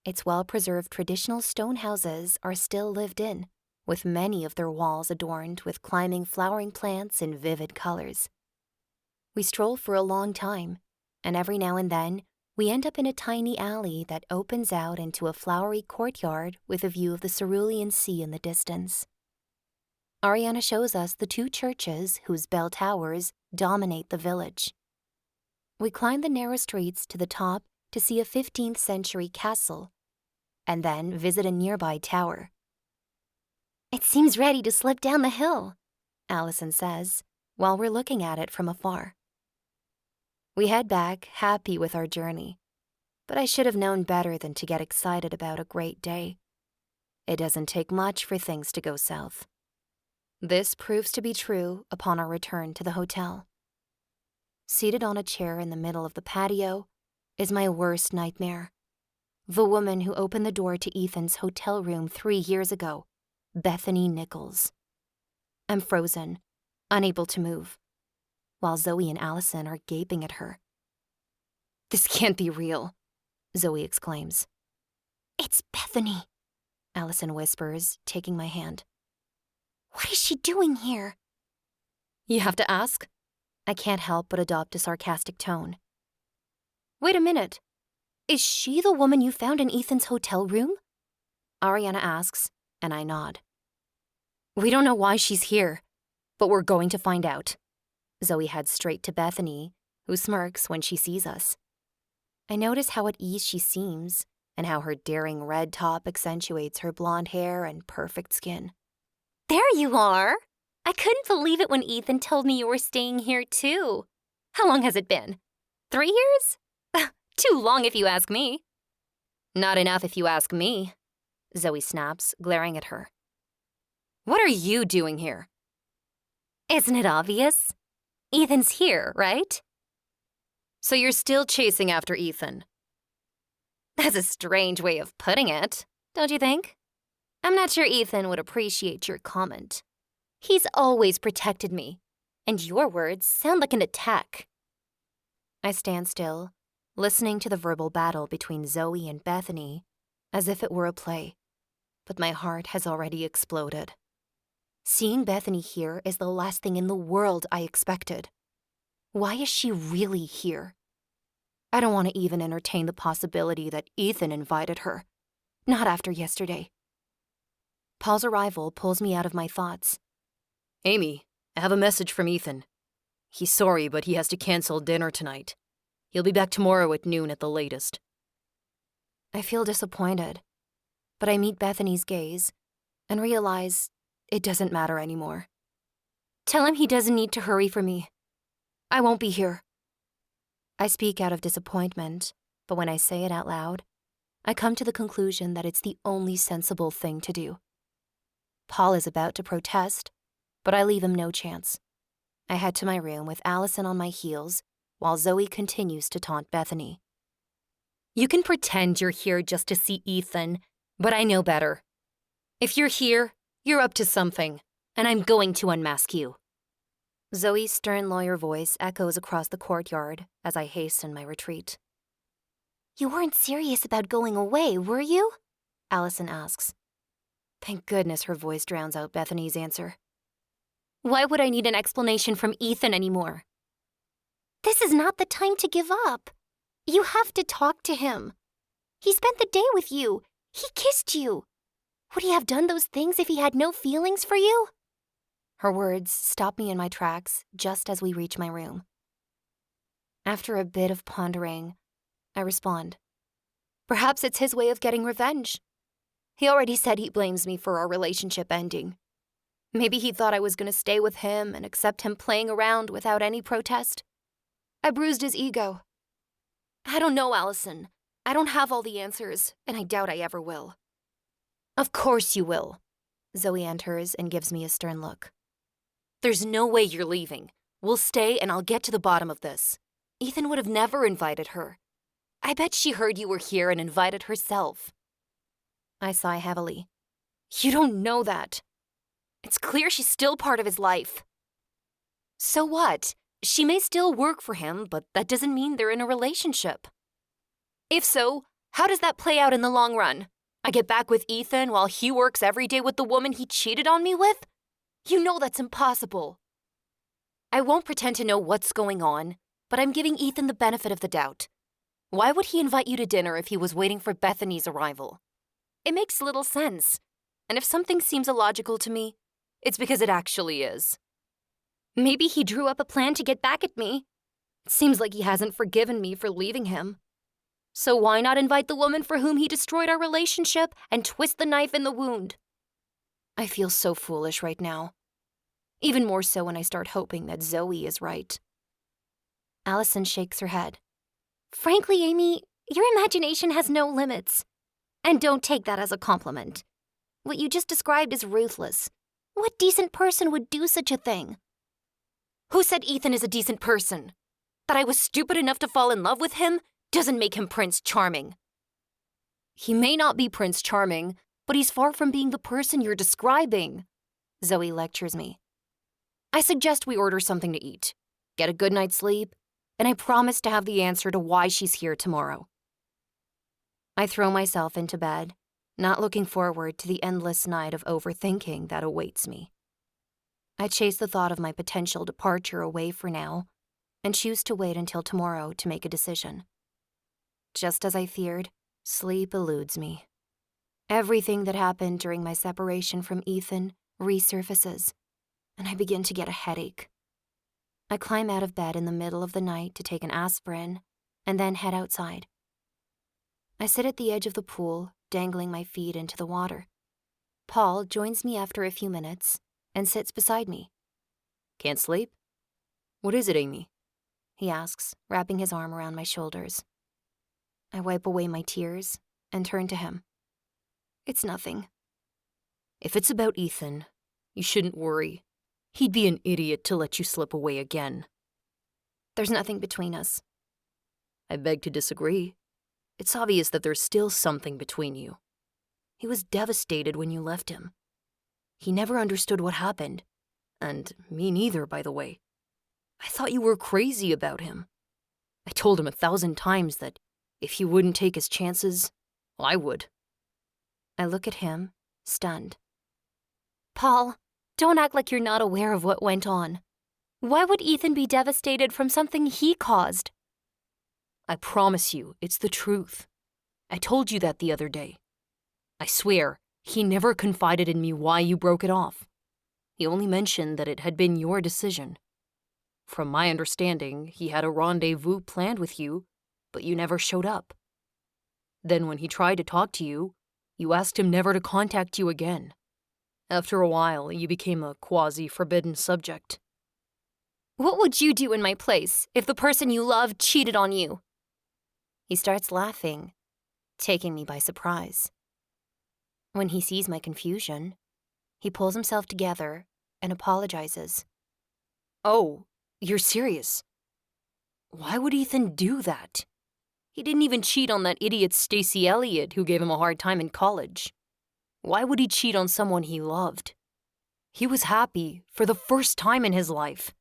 Its well-preserved traditional stone houses are still lived in, with many of their walls adorned with climbing flowering plants in vivid colors. We stroll for a long time, and every now and then, we end up in a tiny alley that opens out into a flowery courtyard with a view of the Cerulean Sea in the distance. Ariana shows us the 2 churches whose bell towers dominate the village. We climb the narrow streets to the top to see a 15th century castle, and then visit a nearby tower. It seems ready to slip down the hill, Allison says, while we're looking at it from afar. We head back, happy with our journey, but I should have known better than to get excited about a great day. It doesn't take much for things to go south. This proves to be true upon our return to the hotel. Seated on a chair in the middle of the patio is my worst nightmare. The woman who opened the door to Ethan's hotel room 3 years ago, Bethany Nichols. I'm frozen, unable to move, while Zoe and Allison are gaping at her. This can't be real, Zoe exclaims. It's Bethany, Allison whispers, taking my hand. What is she doing here? You have to ask? I can't help but adopt a sarcastic tone. Wait a minute. Is she the woman you found in Ethan's hotel room? Ariana asks, and I nod. We don't know why she's here, but we're going to find out. Zoe heads straight to Bethany, who smirks when she sees us. I notice how at ease she seems, and how her daring red top accentuates her blonde hair and perfect skin. There you are! I couldn't believe it when Ethan told me you were staying here too. How long has it been? 3 years? Too long if you ask me. Not enough if you ask me, Zoe snaps, glaring at her. What are you doing here? Isn't it obvious? Ethan's here, right? So you're still chasing after Ethan? That's a strange way of putting it, don't you think? I'm not sure Ethan would appreciate your comment. He's always protected me, and your words sound like an attack. I stand still, listening to the verbal battle between Zoe and Bethany as if it were a play, but my heart has already exploded. Seeing Bethany here is the last thing in the world I expected. Why is she really here? I don't want to even entertain the possibility that Ethan invited her. Not after yesterday. Paul's arrival pulls me out of my thoughts. Amy, I have a message from Ethan. He's sorry, but he has to cancel dinner tonight. He'll be back tomorrow at noon at the latest. I feel disappointed, but I meet Bethany's gaze and realize it doesn't matter anymore. Tell him he doesn't need to hurry for me. I won't be here. I speak out of disappointment, but when I say it out loud, I come to the conclusion that it's the only sensible thing to do. Paul is about to protest, but I leave him no chance. I head to my room with Allison on my heels while Zoe continues to taunt Bethany. You can pretend you're here just to see Ethan, but I know better. If you're here, you're up to something, and I'm going to unmask you. Zoe's stern lawyer voice echoes across the courtyard as I hasten my retreat. You weren't serious about going away, were you? Allison asks. Thank goodness her voice drowns out Bethany's answer. Why would I need an explanation from Ethan anymore? This is not the time to give up. You have to talk to him. He spent the day with you. He kissed you. Would he have done those things if he had no feelings for you? Her words stop me in my tracks just as we reach my room. After a bit of pondering, I respond. Perhaps it's his way of getting revenge. He already said he blames me for our relationship ending. Maybe he thought I was going to stay with him and accept him playing around without any protest. I bruised his ego. I don't know, Allison. I don't have all the answers, and I doubt I ever will. Of course you will. Zoe enters and gives me a stern look. There's no way you're leaving. We'll stay and I'll get to the bottom of this. Ethan would have never invited her. I bet she heard you were here and invited herself. I sigh heavily. You don't know that. It's clear she's still part of his life. So what? She may still work for him, but that doesn't mean they're in a relationship. If so, how does that play out in the long run? I get back with Ethan while he works every day with the woman he cheated on me with? You know that's impossible. I won't pretend to know what's going on, but I'm giving Ethan the benefit of the doubt. Why would he invite you to dinner if he was waiting for Bethany's arrival? It makes little sense, and if something seems illogical to me, it's because it actually is. Maybe he drew up a plan to get back at me. It seems like he hasn't forgiven me for leaving him. So why not invite the woman for whom he destroyed our relationship and twist the knife in the wound? I feel so foolish right now. Even more so when I start hoping that Zoe is right. Allison shakes her head. Frankly, Amy, your imagination has no limits. And don't take that as a compliment. What you just described is ruthless. What decent person would do such a thing? Who said Ethan is a decent person? That I was stupid enough to fall in love with him doesn't make him Prince Charming. He may not be Prince Charming, but he's far from being the person you're describing. Zoe lectures me. I suggest we order something to eat, get a good night's sleep, and I promise to have the answer to why she's here tomorrow. I throw myself into bed, not looking forward to the endless night of overthinking that awaits me. I chase the thought of my potential departure away for now and choose to wait until tomorrow to make a decision. Just as I feared, sleep eludes me. Everything that happened during my separation from Ethan resurfaces, and I begin to get a headache. I climb out of bed in the middle of the night to take an aspirin and then head outside. I sit at the edge of the pool, dangling my feet into the water. Paul joins me after a few minutes and sits beside me. Can't sleep? What is it, Amy? He asks, wrapping his arm around my shoulders. I wipe away my tears and turn to him. It's nothing. If it's about Ethan, You shouldn't worry. He'd be an idiot to let you slip away again. There's nothing between us. I beg to disagree. It's obvious that there's still something between you. He was devastated when you left him. He never understood what happened. And me neither, by the way. I thought you were crazy about him. I told him 1,000 times that if he wouldn't take his chances, I would. I look at him, stunned. Paul, don't act like you're not aware of what went on. Why would Ethan be devastated from something he caused? I promise you, it's the truth. I told you that the other day. I swear, he never confided in me why you broke it off. He only mentioned that it had been your decision. From my understanding, he had a rendezvous planned with you, but you never showed up. Then when he tried to talk to you, you asked him never to contact you again. After a while, you became a quasi-forbidden subject. What would you do in my place if the person you loved cheated on you? He starts laughing, taking me by surprise. When he sees my confusion, he pulls himself together and apologizes. Oh, you're serious? Why would Ethan do that? He didn't even cheat on that idiot Stacey Elliott who gave him a hard time in college. Why would he cheat on someone he loved? He was happy for the first time in his life.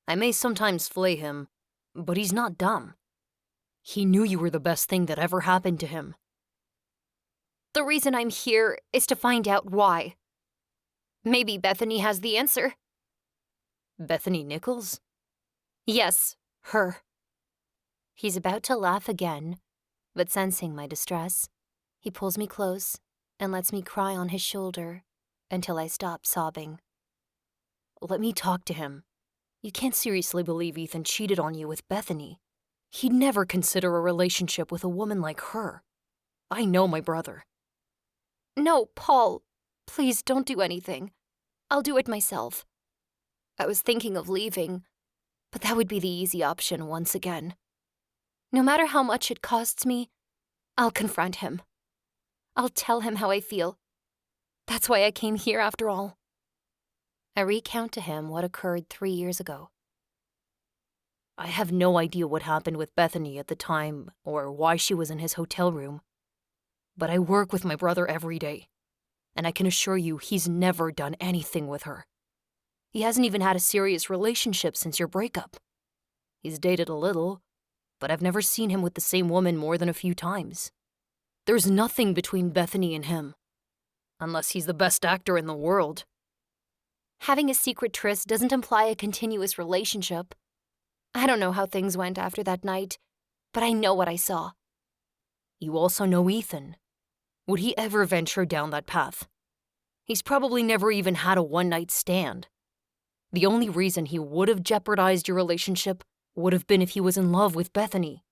I may sometimes flay him, but he's not dumb. He knew you were the best thing that ever happened to him. The reason I'm here is to find out why. Maybe Bethany has the answer. Bethany Nichols? Yes, her. He's about to laugh again, but sensing my distress, he pulls me close and lets me cry on his shoulder until I stop sobbing. Let me talk to him. You can't seriously believe Ethan cheated on you with Bethany. He'd never consider a relationship with a woman like her. I know my brother. No, Paul, please don't do anything. I'll do it myself. I was thinking of leaving, but that would be the easy option once again. No matter how much it costs me, I'll confront him. I'll tell him how I feel. That's why I came here after all. I recount to him what occurred 3 years ago. I have no idea what happened with Bethany at the time or why she was in his hotel room. But I work with my brother every day, and I can assure you he's never done anything with her. He hasn't even had a serious relationship since your breakup. He's dated a little, but I've never seen him with the same woman more than a few times. There's nothing between Bethany and him, unless he's the best actor in the world. Having a secret tryst doesn't imply a continuous relationship. I don't know how things went after that night, but I know what I saw. You also know Ethan. Would he ever venture down that path? He's probably never even had a one-night stand. The only reason he would have jeopardized your relationship would have been if he was in love with Bethany.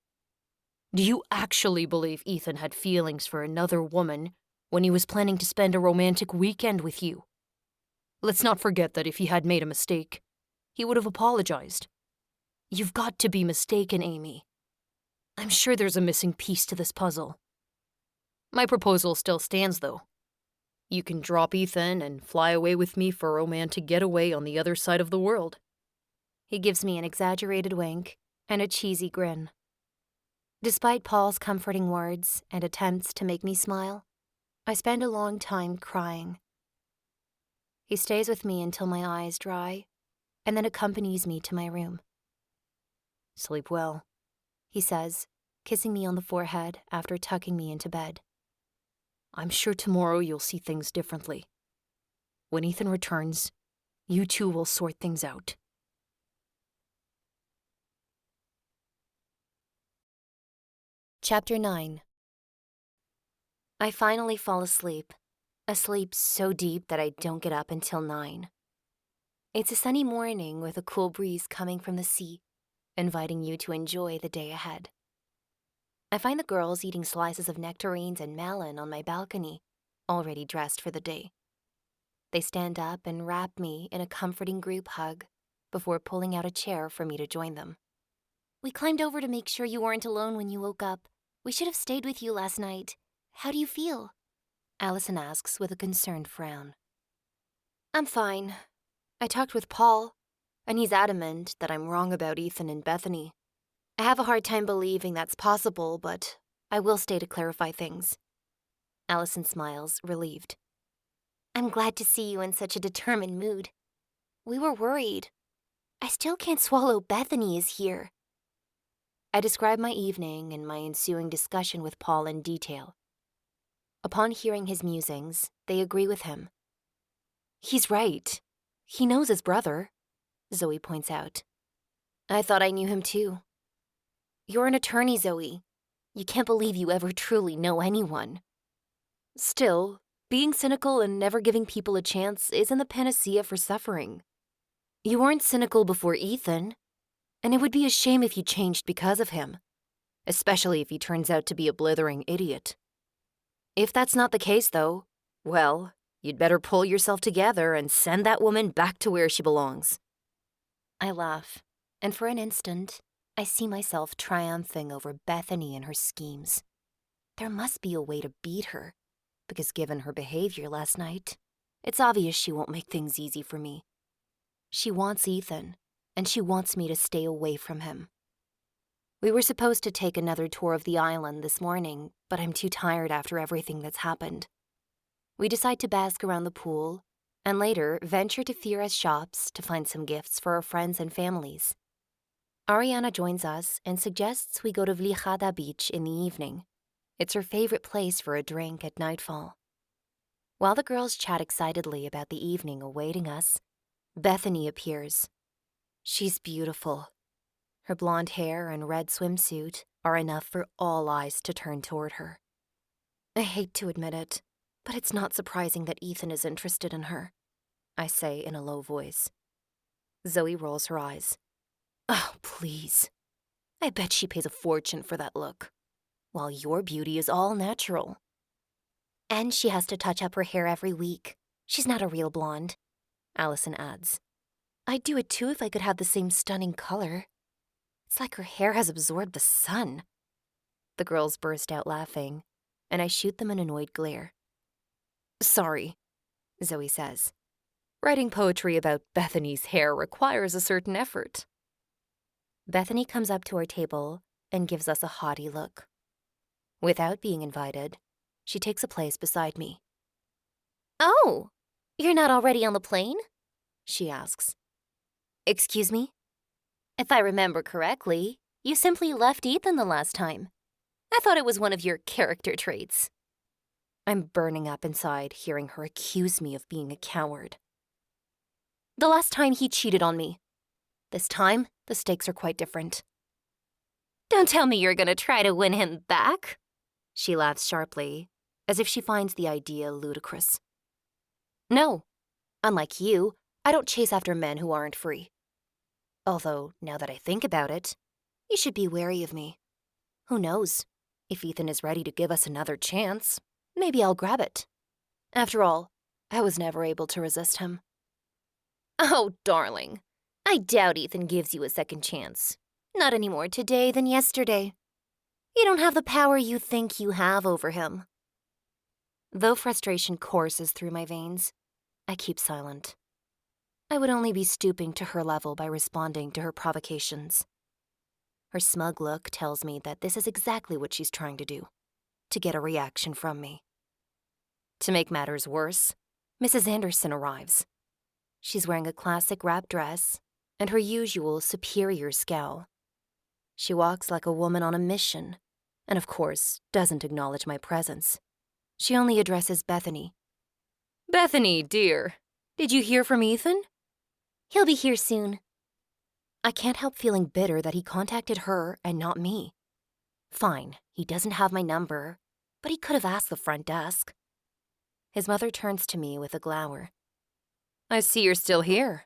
Do you actually believe Ethan had feelings for another woman when he was planning to spend a romantic weekend with you? Let's not forget that if he had made a mistake, he would have apologized. You've got to be mistaken, Amy. I'm sure there's a missing piece to this puzzle. My proposal still stands, though. You can drop Ethan and fly away with me for a romantic getaway on the other side of the world. He gives me an exaggerated wink and a cheesy grin. Despite Paul's comforting words and attempts to make me smile, I spend a long time crying. He stays with me until my eyes dry, and then accompanies me to my room. Sleep well, he says, kissing me on the forehead after tucking me into bed. I'm sure tomorrow you'll see things differently. When Ethan returns, you two will sort things out. Chapter 9. I finally fall asleep, a sleep so deep that I don't get up until 9. It's a sunny morning with a cool breeze coming from the sea, inviting you to enjoy the day ahead. I find the girls eating slices of nectarines and melon on my balcony, already dressed for the day. They stand up and wrap me in a comforting group hug before pulling out a chair for me to join them. We climbed over to make sure you weren't alone when you woke up. We should have stayed with you last night. How do you feel? Allison asks with a concerned frown. I'm fine. I talked with Paul, and he's adamant that I'm wrong about Ethan and Bethany. I have a hard time believing that's possible, but I will stay to clarify things. Allison smiles, relieved. I'm glad to see you in such a determined mood. We were worried. I still can't swallow Bethany is here. I describe my evening and my ensuing discussion with Paul in detail. Upon hearing his musings, they agree with him. He's right. He knows his brother, Zoe points out. I thought I knew him too. You're an attorney, Zoe. You can't believe you ever truly know anyone. Still, being cynical and never giving people a chance isn't the panacea for suffering. You weren't cynical before Ethan, and it would be a shame if you changed because of him, especially if he turns out to be a blithering idiot. If that's not the case, though, well, you'd better pull yourself together and send that woman back to where she belongs. I laugh, and for an instant, I see myself triumphing over Bethany and her schemes. There must be a way to beat her, because given her behavior last night, it's obvious she won't make things easy for me. She wants Ethan, and she wants me to stay away from him. We were supposed to take another tour of the island this morning, but I'm too tired after everything that's happened. We decide to bask around the pool, and later venture to Fira's shops to find some gifts for our friends and families. Ariana joins us and suggests we go to Vlijada Beach in the evening. It's her favorite place for a drink at nightfall. While the girls chat excitedly about the evening awaiting us, Bethany appears. She's beautiful. Her blonde hair and red swimsuit are enough for all eyes to turn toward her. I hate to admit it, but it's not surprising that Ethan is interested in her, I say in a low voice. Zoe rolls her eyes. Oh, please. I bet she pays a fortune for that look, while your beauty is all natural. And she has to touch up her hair every week. She's not a real blonde, Allison adds. I'd do it too if I could have the same stunning color. It's like her hair has absorbed the sun. The girls burst out laughing, and I shoot them an annoyed glare. Sorry, Zoe says. Writing poetry about Bethany's hair requires a certain effort. Bethany comes up to our table and gives us a haughty look. Without being invited, she takes a place beside me. Oh, you're not already on the plane? She asks. Excuse me? If I remember correctly, you simply left Ethan the last time. I thought it was one of your character traits. I'm burning up inside hearing her accuse me of being a coward. The last time he cheated on me. This time, the stakes are quite different. Don't tell me you're gonna try to win him back. She laughs sharply, as if she finds the idea ludicrous. No, unlike you, I don't chase after men who aren't free. Although, now that I think about it, you should be wary of me. Who knows? If Ethan is ready to give us another chance, maybe I'll grab it. After all, I was never able to resist him. Oh, darling. I doubt Ethan gives you a second chance. Not any more today than yesterday. You don't have the power you think you have over him. Though frustration courses through my veins, I keep silent. I would only be stooping to her level by responding to her provocations. Her smug look tells me that this is exactly what she's trying to do, to get a reaction from me. To make matters worse, Mrs. Anderson arrives. She's wearing a classic wrap dress and her usual superior scowl. She walks like a woman on a mission, and of course, doesn't acknowledge my presence. She only addresses Bethany. Bethany, dear, did you hear from Ethan? He'll be here soon. I can't help feeling bitter that he contacted her and not me. Fine, he doesn't have my number, but he could have asked the front desk. His mother turns to me with a glower. I see you're still here.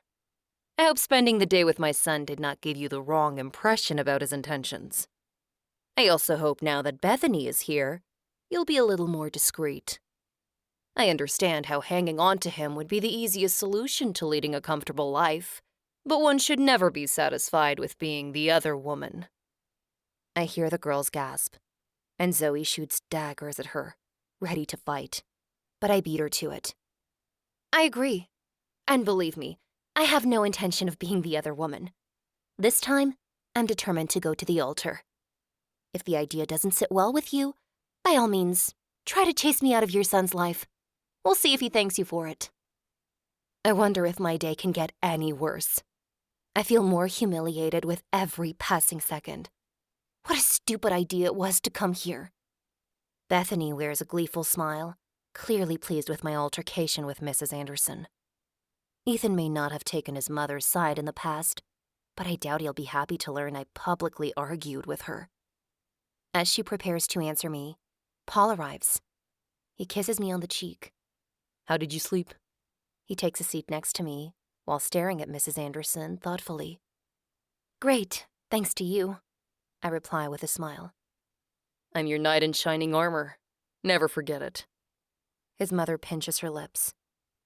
I hope spending the day with my son did not give you the wrong impression about his intentions. I also hope now that Bethany is here, you'll be a little more discreet. I understand how hanging on to him would be the easiest solution to leading a comfortable life, but one should never be satisfied with being the other woman. I hear the girls gasp, and Zoe shoots daggers at her, ready to fight, but I beat her to it. I agree. And believe me, I have no intention of being the other woman. This time, I'm determined to go to the altar. If the idea doesn't sit well with you, by all means, try to chase me out of your son's life. We'll see if he thanks you for it. I wonder if my day can get any worse. I feel more humiliated with every passing second. What a stupid idea it was to come here. Bethany wears a gleeful smile, clearly pleased with my altercation with Mrs. Anderson. Ethan may not have taken his mother's side in the past, but I doubt he'll be happy to learn I publicly argued with her. As she prepares to answer me, Paul arrives. He kisses me on the cheek. How did you sleep? He takes a seat next to me while staring at Mrs. Anderson thoughtfully. Great, thanks to you, I reply with a smile. I'm your knight in shining armor. Never forget it. His mother pinches her lips,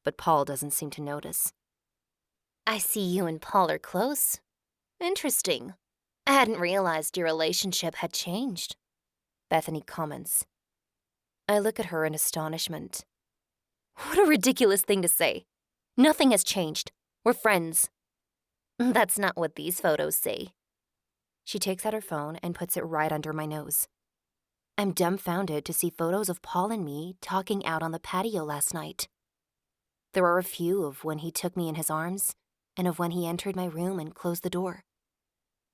but Paul doesn't seem to notice. I see you and Paul are close. Interesting. I hadn't realized your relationship had changed, Bethany comments. I look at her in astonishment. What a ridiculous thing to say. Nothing has changed. We're friends. That's not what these photos say. She takes out her phone and puts it right under my nose. I'm dumbfounded to see photos of Paul and me talking out on the patio last night. There are a few of when he took me in his arms and of when he entered my room and closed the door.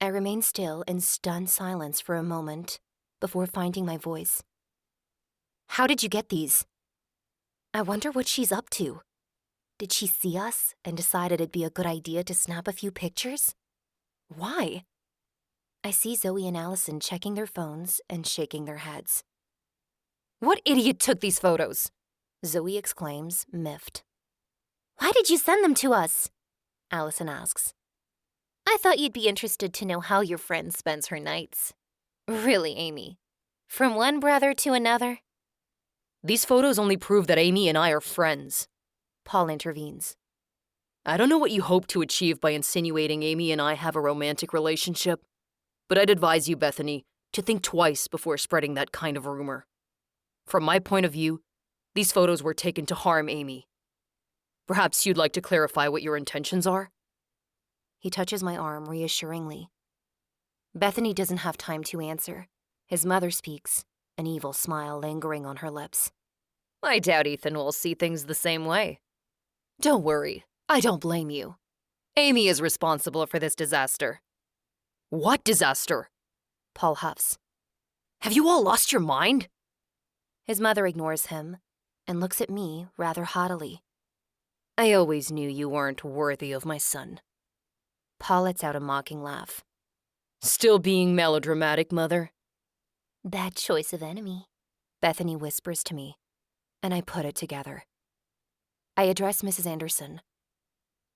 I remain still in stunned silence for a moment before finding my voice. How did you get these? I wonder what she's up to. Did she see us and decided it'd be a good idea to snap a few pictures? Why? I see Zoe and Allison checking their phones and shaking their heads. What idiot took these photos? Zoe exclaims, miffed. Why did you send them to us? Allison asks. I thought you'd be interested to know how your friend spends her nights. Really, Amy? From one brother to another? These photos only prove that Amy and I are friends. Paul intervenes. I don't know what you hope to achieve by insinuating Amy and I have a romantic relationship, but I'd advise you, Bethany, to think twice before spreading that kind of rumor. From my point of view, these photos were taken to harm Amy. Perhaps you'd like to clarify what your intentions are? He touches my arm reassuringly. Bethany doesn't have time to answer. His mother speaks, an evil smile lingering on her lips. I doubt Ethan will see things the same way. Don't worry, I don't blame you. Amy is responsible for this disaster. What disaster? Paul huffs. Have you all lost your mind? His mother ignores him and looks at me rather haughtily. I always knew you weren't worthy of my son. Paul lets out a mocking laugh. Still being melodramatic, Mother? Bad choice of enemy, Bethany whispers to me, and I put it together. I address Mrs. Anderson.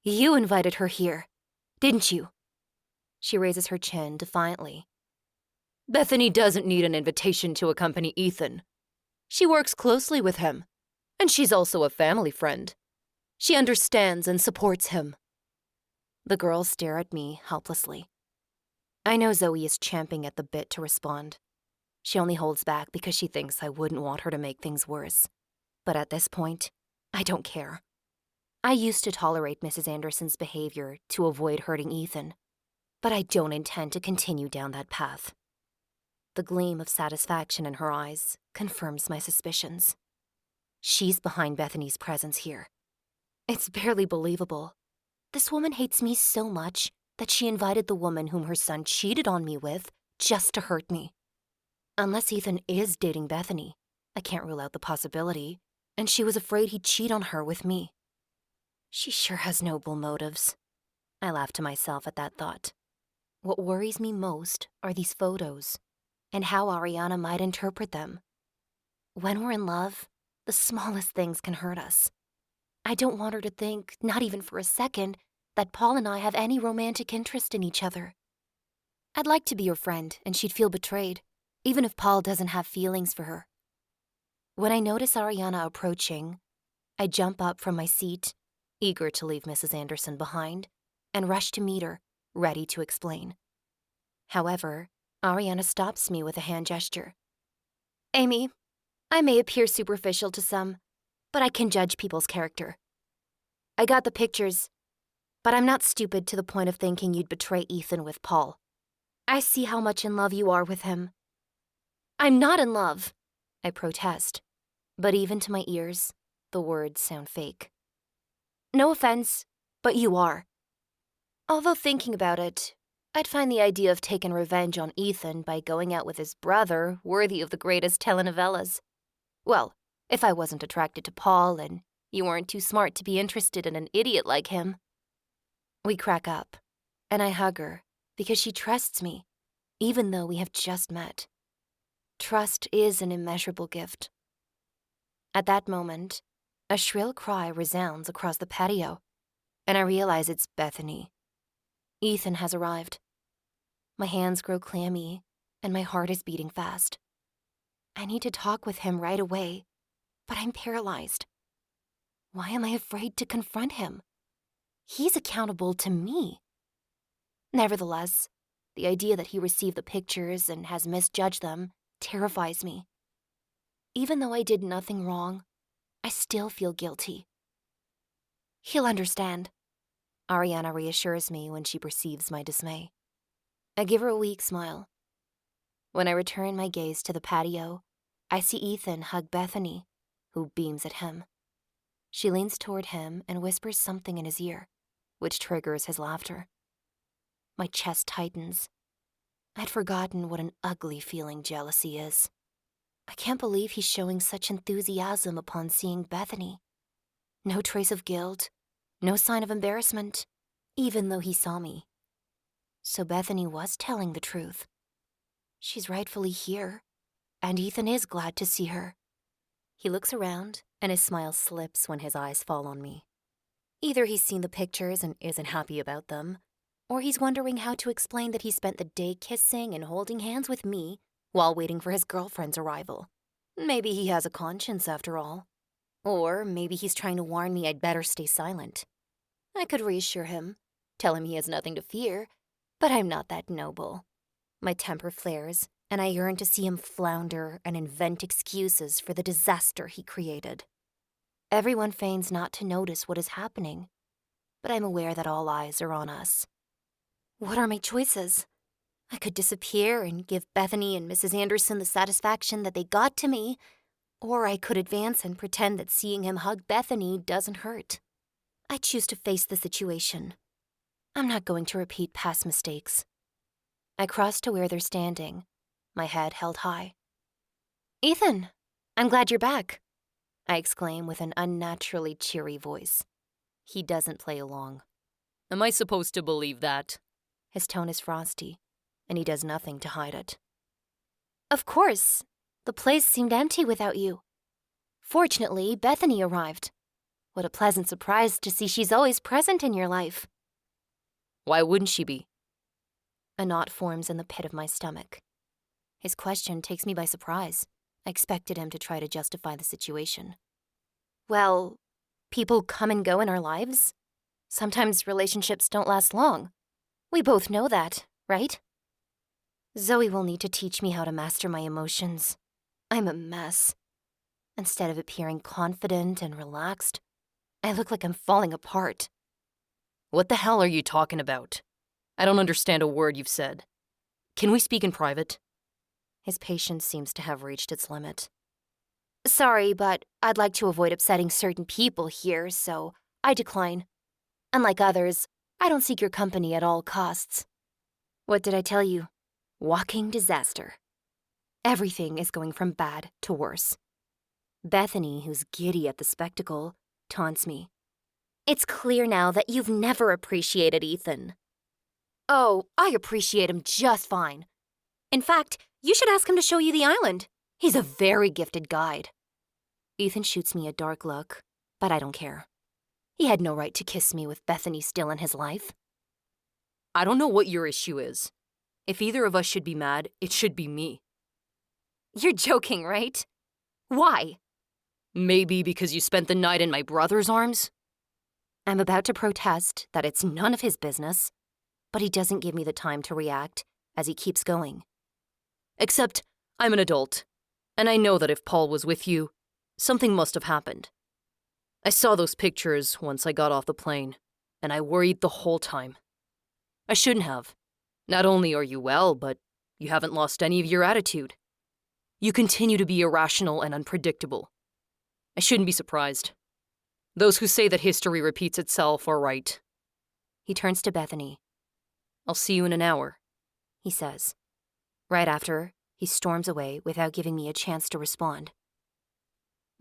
You invited her here, didn't you? She raises her chin defiantly. Bethany doesn't need an invitation to accompany Ethan. She works closely with him, and she's also a family friend. She understands and supports him. The girls stare at me helplessly. I know Zoe is champing at the bit to respond. She only holds back because she thinks I wouldn't want her to make things worse. But at this point, I don't care. I used to tolerate Mrs. Anderson's behavior to avoid hurting Ethan, but I don't intend to continue down that path. The gleam of satisfaction in her eyes confirms my suspicions. She's behind Bethany's presence here. It's barely believable. This woman hates me so much that she invited the woman whom her son cheated on me with just to hurt me. Unless Ethan is dating Bethany, I can't rule out the possibility, and she was afraid he'd cheat on her with me. She sure has noble motives. I laugh to myself at that thought. What worries me most are these photos, and how Ariana might interpret them. When we're in love, the smallest things can hurt us. I don't want her to think, not even for a second, that Paul and I have any romantic interest in each other. I'd like to be her friend, and she'd feel betrayed, even if Paul doesn't have feelings for her. When I notice Ariana approaching, I jump up from my seat, eager to leave Mrs. Anderson behind, and rush to meet her, ready to explain. However, Ariana stops me with a hand gesture. Amy, I may appear superficial to some, but I can judge people's character. I got the pictures, but I'm not stupid to the point of thinking you'd betray Ethan with Paul. I see how much in love you are with him. I'm not in love, I protest, but even to my ears, the words sound fake. No offense, but you are. Although thinking about it, I'd find the idea of taking revenge on Ethan by going out with his brother worthy of the greatest telenovelas. Well, if I wasn't attracted to Paul and you weren't too smart to be interested in an idiot like him. We crack up, and I hug her because she trusts me, even though we have just met. Trust is an immeasurable gift. At that moment, a shrill cry resounds across the patio, and I realize it's Bethany. Ethan has arrived. My hands grow clammy, and my heart is beating fast. I need to talk with him right away, but I'm paralyzed. Why am I afraid to confront him? He's accountable to me. Nevertheless, the idea that he received the pictures and has misjudged them terrifies me. Even though I did nothing wrong, I still feel guilty. He'll understand, Ariana reassures me when she perceives my dismay. I give her a weak smile. When I return my gaze to the patio, I see Ethan hug Bethany, who beams at him. She leans toward him and whispers something in his ear, which triggers his laughter. My chest tightens. I'd forgotten what an ugly feeling jealousy is. I can't believe he's showing such enthusiasm upon seeing Bethany. No trace of guilt, no sign of embarrassment, even though he saw me. So Bethany was telling the truth. She's rightfully here, and Ethan is glad to see her. He looks around, and his smile slips when his eyes fall on me. Either he's seen the pictures and isn't happy about them, or he's wondering how to explain that he spent the day kissing and holding hands with me while waiting for his girlfriend's arrival. Maybe he has a conscience after all. Or maybe he's trying to warn me I'd better stay silent. I could reassure him, tell him he has nothing to fear, but I'm not that noble. My temper flares, and I yearn to see him flounder and invent excuses for the disaster he created. Everyone feigns not to notice what is happening, but I'm aware that all eyes are on us. What are my choices? I could disappear and give Bethany and Mrs. Anderson the satisfaction that they got to me, or I could advance and pretend that seeing him hug Bethany doesn't hurt. I choose to face the situation. I'm not going to repeat past mistakes. I cross to where they're standing, my head held high. Ethan, I'm glad you're back, I exclaim with an unnaturally cheery voice. He doesn't play along. Am I supposed to believe that? His tone is frosty, and he does nothing to hide it. Of course. The place seemed empty without you. Fortunately, Bethany arrived. What a pleasant surprise to see she's always present in your life. Why wouldn't she be? A knot forms in the pit of my stomach. His question takes me by surprise. I expected him to try to justify the situation. Well, people come and go in our lives. Sometimes relationships don't last long. We both know that, right? Zoe will need to teach me how to master my emotions. I'm a mess. Instead of appearing confident and relaxed, I look like I'm falling apart. What the hell are you talking about? I don't understand a word you've said. Can we speak in private? His patience seems to have reached its limit. Sorry, but I'd like to avoid upsetting certain people here, so I decline. Unlike others, I don't seek your company at all costs. What did I tell you? Walking disaster. Everything is going from bad to worse. Bethany, who's giddy at the spectacle, taunts me. It's clear now that you've never appreciated Ethan. Oh, I appreciate him just fine. In fact, you should ask him to show you the island. He's a very gifted guide. Ethan shoots me a dark look, but I don't care. He had no right to kiss me with Bethany still in his life. I don't know what your issue is. If either of us should be mad, it should be me. You're joking, right? Why? Maybe because you spent the night in my brother's arms? I'm about to protest that it's none of his business, but he doesn't give me the time to react as he keeps going. Except, I'm an adult, and I know that if Paul was with you, something must have happened. I saw those pictures once I got off the plane, and I worried the whole time. I shouldn't have. Not only are you well, but you haven't lost any of your attitude. You continue to be irrational and unpredictable. I shouldn't be surprised. Those who say that history repeats itself are right. He turns to Bethany. I'll see you in an hour, he says. Right after, he storms away without giving me a chance to respond.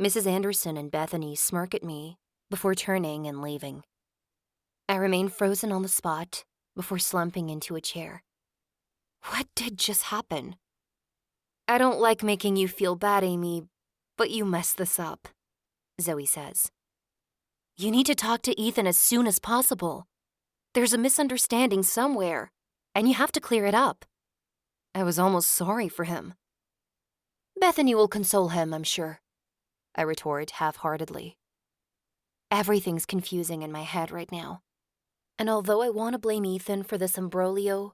Mrs. Anderson and Bethany smirk at me before turning and leaving. I remain frozen on the spot before slumping into a chair. What did just happen? I don't like making you feel bad, Amy, but you messed this up, Zoe says. You need to talk to Ethan as soon as possible. There's a misunderstanding somewhere, and you have to clear it up. I was almost sorry for him. Bethany will console him, I'm sure, I retort half-heartedly. Everything's confusing in my head right now. And although I want to blame Ethan for this imbroglio,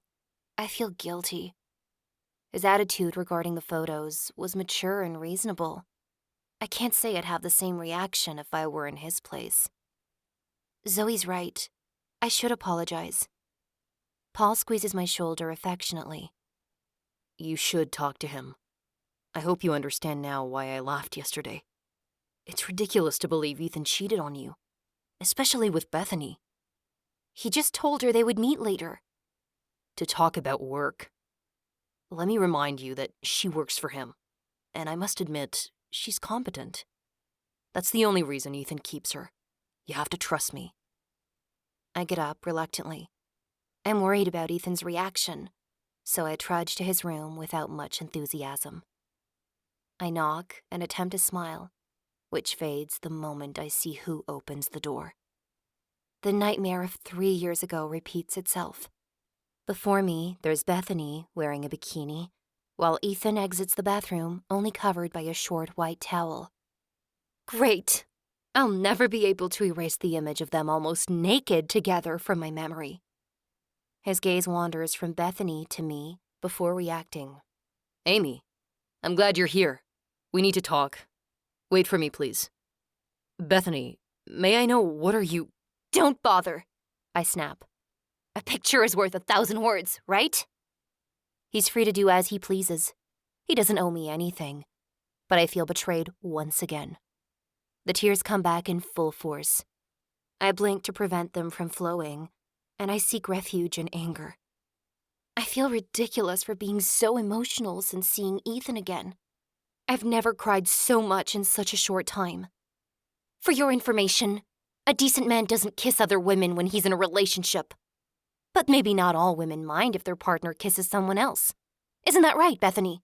I feel guilty. His attitude regarding the photos was mature and reasonable. I can't say I'd have the same reaction if I were in his place. Zoe's right. I should apologize. Paul squeezes my shoulder affectionately. You should talk to him. I hope you understand now why I laughed yesterday. It's ridiculous to believe Ethan cheated on you, especially with Bethany. He just told her they would meet later. To talk about work. Let me remind you that she works for him, and I must admit, she's competent. That's the only reason Ethan keeps her. You have to trust me. I get up reluctantly. I'm worried about Ethan's reaction, so I trudge to his room without much enthusiasm. I knock and attempt to smile, which fades the moment I see who opens the door. The nightmare of 3 years ago repeats itself. Before me, there's Bethany wearing a bikini, while Ethan exits the bathroom only covered by a short white towel. Great! I'll never be able to erase the image of them almost naked together from my memory. His gaze wanders from Bethany to me before reacting. Amy, I'm glad you're here. We need to talk. Wait for me, please. Bethany, may I know what are you— Don't bother, I snap. A picture is worth 1,000 words, right? He's free to do as he pleases. He doesn't owe me anything. But I feel betrayed once again. The tears come back in full force. I blink to prevent them from flowing, and I seek refuge in anger. I feel ridiculous for being so emotional since seeing Ethan again. I've never cried so much in such a short time. For your information, a decent man doesn't kiss other women when he's in a relationship. But maybe not all women mind if their partner kisses someone else. Isn't that right, Bethany?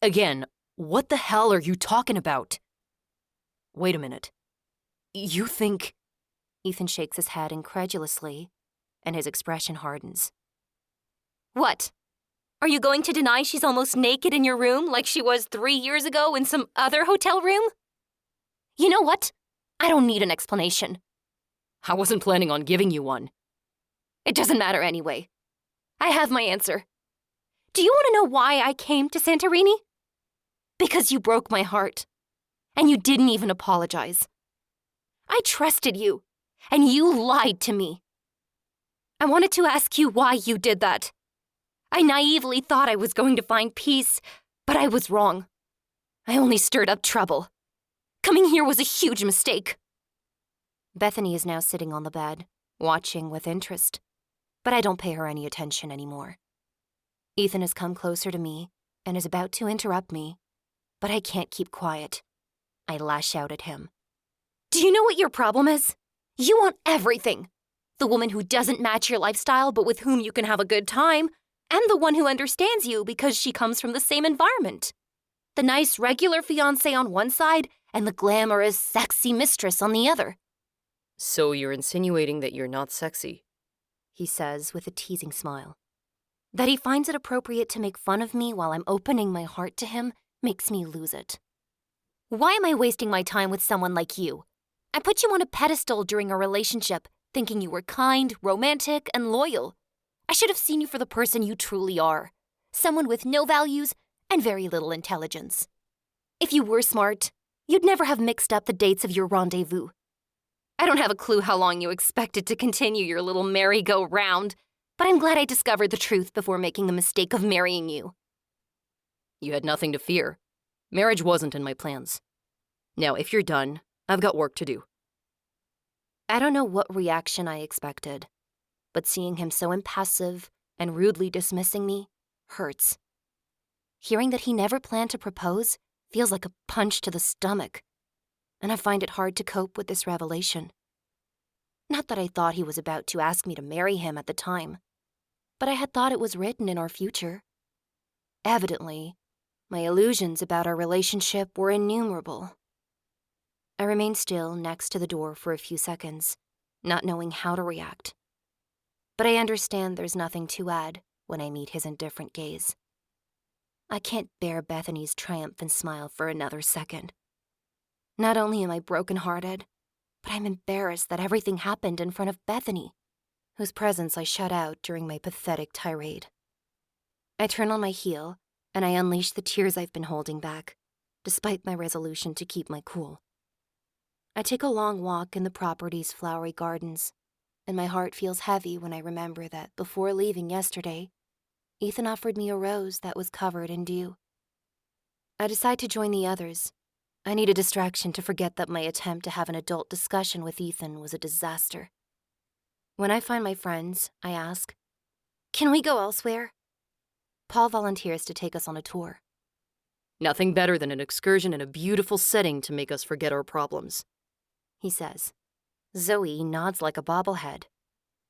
Again, what the hell are you talking about? Wait a minute. You think— Ethan shakes his head incredulously, and his expression hardens. What? Are you going to deny she's almost naked in your room like she was 3 years ago in some other hotel room? You know what? I don't need an explanation. I wasn't planning on giving you one. It doesn't matter anyway. I have my answer. Do you want to know why I came to Santorini? Because you broke my heart. And you didn't even apologize. I trusted you, and you lied to me. I wanted to ask you why you did that. I naively thought I was going to find peace, but I was wrong. I only stirred up trouble. Coming here was a huge mistake. Bethany is now sitting on the bed, watching with interest, but I don't pay her any attention anymore. Ethan has come closer to me and is about to interrupt me, but I can't keep quiet. I lash out at him. Do you know what your problem is? You want everything. The woman who doesn't match your lifestyle but with whom you can have a good time, and the one who understands you because she comes from the same environment. The nice regular fiancé on one side and the glamorous sexy mistress on the other. So you're insinuating that you're not sexy? He says with a teasing smile. That he finds it appropriate to make fun of me while I'm opening my heart to him makes me lose it. Why am I wasting my time with someone like you? I put you on a pedestal during our relationship, thinking you were kind, romantic, and loyal. I should have seen you for the person you truly are. Someone with no values and very little intelligence. If you were smart, You'd never have mixed up the dates of your rendezvous. I don't have a clue how long you expected to continue your little merry-go-round, but I'm glad I discovered the truth before making the mistake of marrying you. You had nothing to fear. Marriage wasn't in my plans. Now, if you're done, I've got work to do. I don't know what reaction I expected, but seeing him so impassive and rudely dismissing me hurts. Hearing that he never planned to propose feels like a punch to the stomach, and I find it hard to cope with this revelation. Not that I thought he was about to ask me to marry him at the time, but I had thought it was written in our future. Evidently, my illusions about our relationship were innumerable. I remained still next to the door for a few seconds, not knowing how to react. But I understand there's nothing to add when I meet his indifferent gaze. I can't bear Bethany's triumphant smile for another second. Not only am I brokenhearted, but I'm embarrassed that everything happened in front of Bethany, whose presence I shut out during my pathetic tirade. I turn on my heel, and I unleash the tears I've been holding back, despite my resolution to keep my cool. I take a long walk in the property's flowery gardens, and my heart feels heavy when I remember that before leaving yesterday, Ethan offered me a rose that was covered in dew. I decide to join the others. I need a distraction to forget that my attempt to have an adult discussion with Ethan was a disaster. When I find my friends, I ask, "Can we go elsewhere?" Paul volunteers to take us on a tour. Nothing better than an excursion in a beautiful setting to make us forget our problems, he says. Zoe nods like a bobblehead.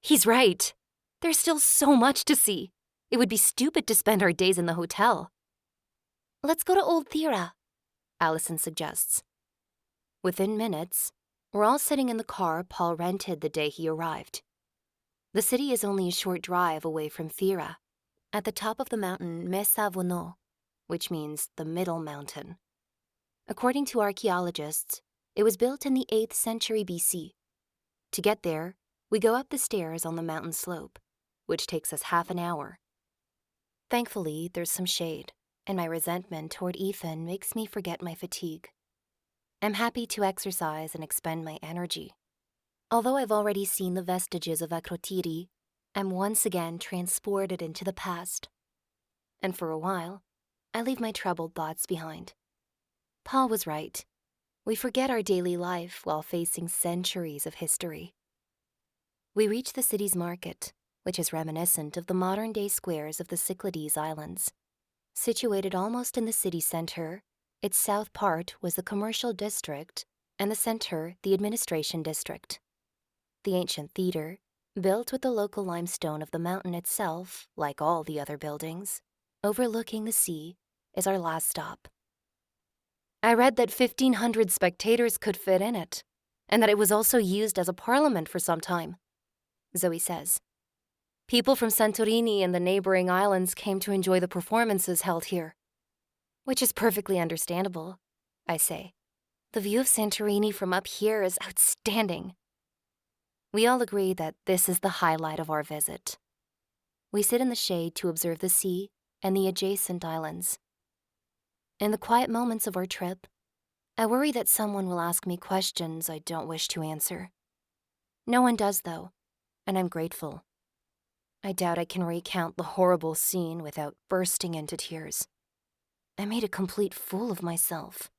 He's right. There's still so much to see. It would be stupid to spend our days in the hotel. Let's go to Old Thera, Allison suggests. Within minutes, we're all sitting in the car Paul rented the day he arrived. The city is only a short drive away from Thera, at the top of the mountain Mesavono, which means the middle mountain. According to archaeologists, it was built in the 8th century BC. To get there, we go up the stairs on the mountain slope, which takes us half an hour. Thankfully, there's some shade, and my resentment toward Ethan makes me forget my fatigue. I'm happy to exercise and expend my energy. Although I've already seen the vestiges of Akrotiri, I'm once again transported into the past. And for a while, I leave my troubled thoughts behind. Paul was right. We forget our daily life while facing centuries of history. We reach the city's market, which is reminiscent of the modern-day squares of the Cyclades Islands. Situated almost in the city center, its south part was the commercial district, and the center the administration district. The ancient theater, built with the local limestone of the mountain itself, like all the other buildings, overlooking the sea, is our last stop. I read that 1,500 spectators could fit in it, and that it was also used as a parliament for some time, Zoe says. People from Santorini and the neighboring islands came to enjoy the performances held here. Which is perfectly understandable, I say. The view of Santorini from up here is outstanding. We all agree that this is the highlight of our visit. We sit in the shade to observe the sea and the adjacent islands. In the quiet moments of our trip, I worry that someone will ask me questions I don't wish to answer. No one does, though, and I'm grateful. I doubt I can recount the horrible scene without bursting into tears. I made a complete fool of myself.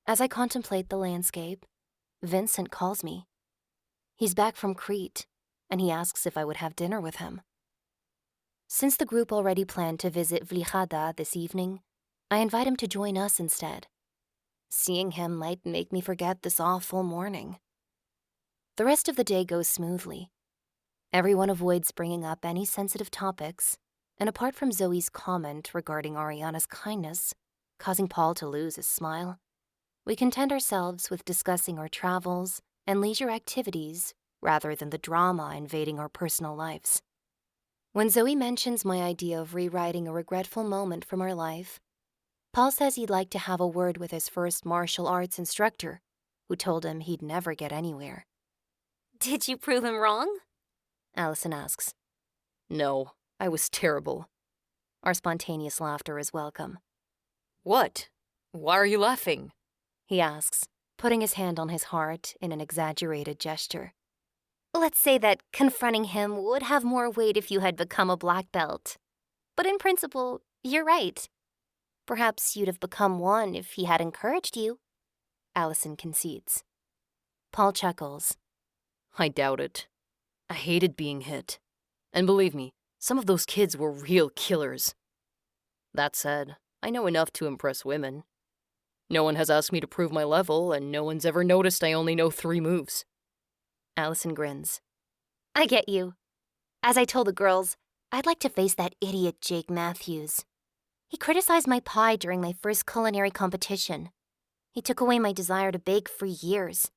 As I contemplate the landscape, Vincent calls me. He's back from Crete, and he asks if I would have dinner with him. Since the group already planned to visit Vlijada this evening, I invite him to join us instead. Seeing him might make me forget this awful morning. The rest of the day goes smoothly. Everyone avoids bringing up any sensitive topics, and apart from Zoe's comment regarding Ariana's kindness, causing Paul to lose his smile, we content ourselves with discussing our travels and leisure activities rather than the drama invading our personal lives. When Zoe mentions my idea of rewriting a regretful moment from our life, Paul says he'd like to have a word with his first martial arts instructor, who told him he'd never get anywhere. Did you prove him wrong? Allison asks. No, I was terrible. Our spontaneous laughter is welcome. What? Why are you laughing? he asks, putting his hand on his heart in an exaggerated gesture. Let's say that confronting him would have more weight if you had become a black belt. But in principle, you're right. Perhaps you'd have become one if he had encouraged you, Allison concedes. Paul chuckles. I doubt it. I hated being hit. And believe me, some of those kids were real killers. That said, I know enough to impress women. No one has asked me to prove my level, and no one's ever noticed I only know 3 moves. Allison grins. I get you. As I told the girls, I'd like to face that idiot Jake Matthews. He criticized my pie during my first culinary competition. He took away my desire to bake for years.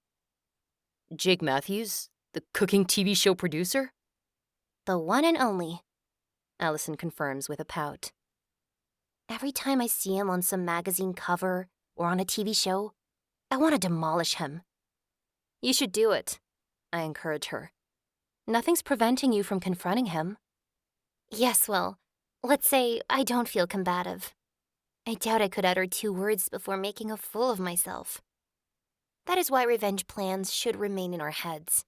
Jake Matthews, the cooking TV show producer? The one and only. Allison confirms with a pout. Every time I see him on some magazine cover or on a TV show, I want to demolish him. You should do it, I encourage her. Nothing's preventing you from confronting him. Yes, well, let's say I don't feel combative. I doubt I could utter 2 words before making a fool of myself. That is why revenge plans should remain in our heads.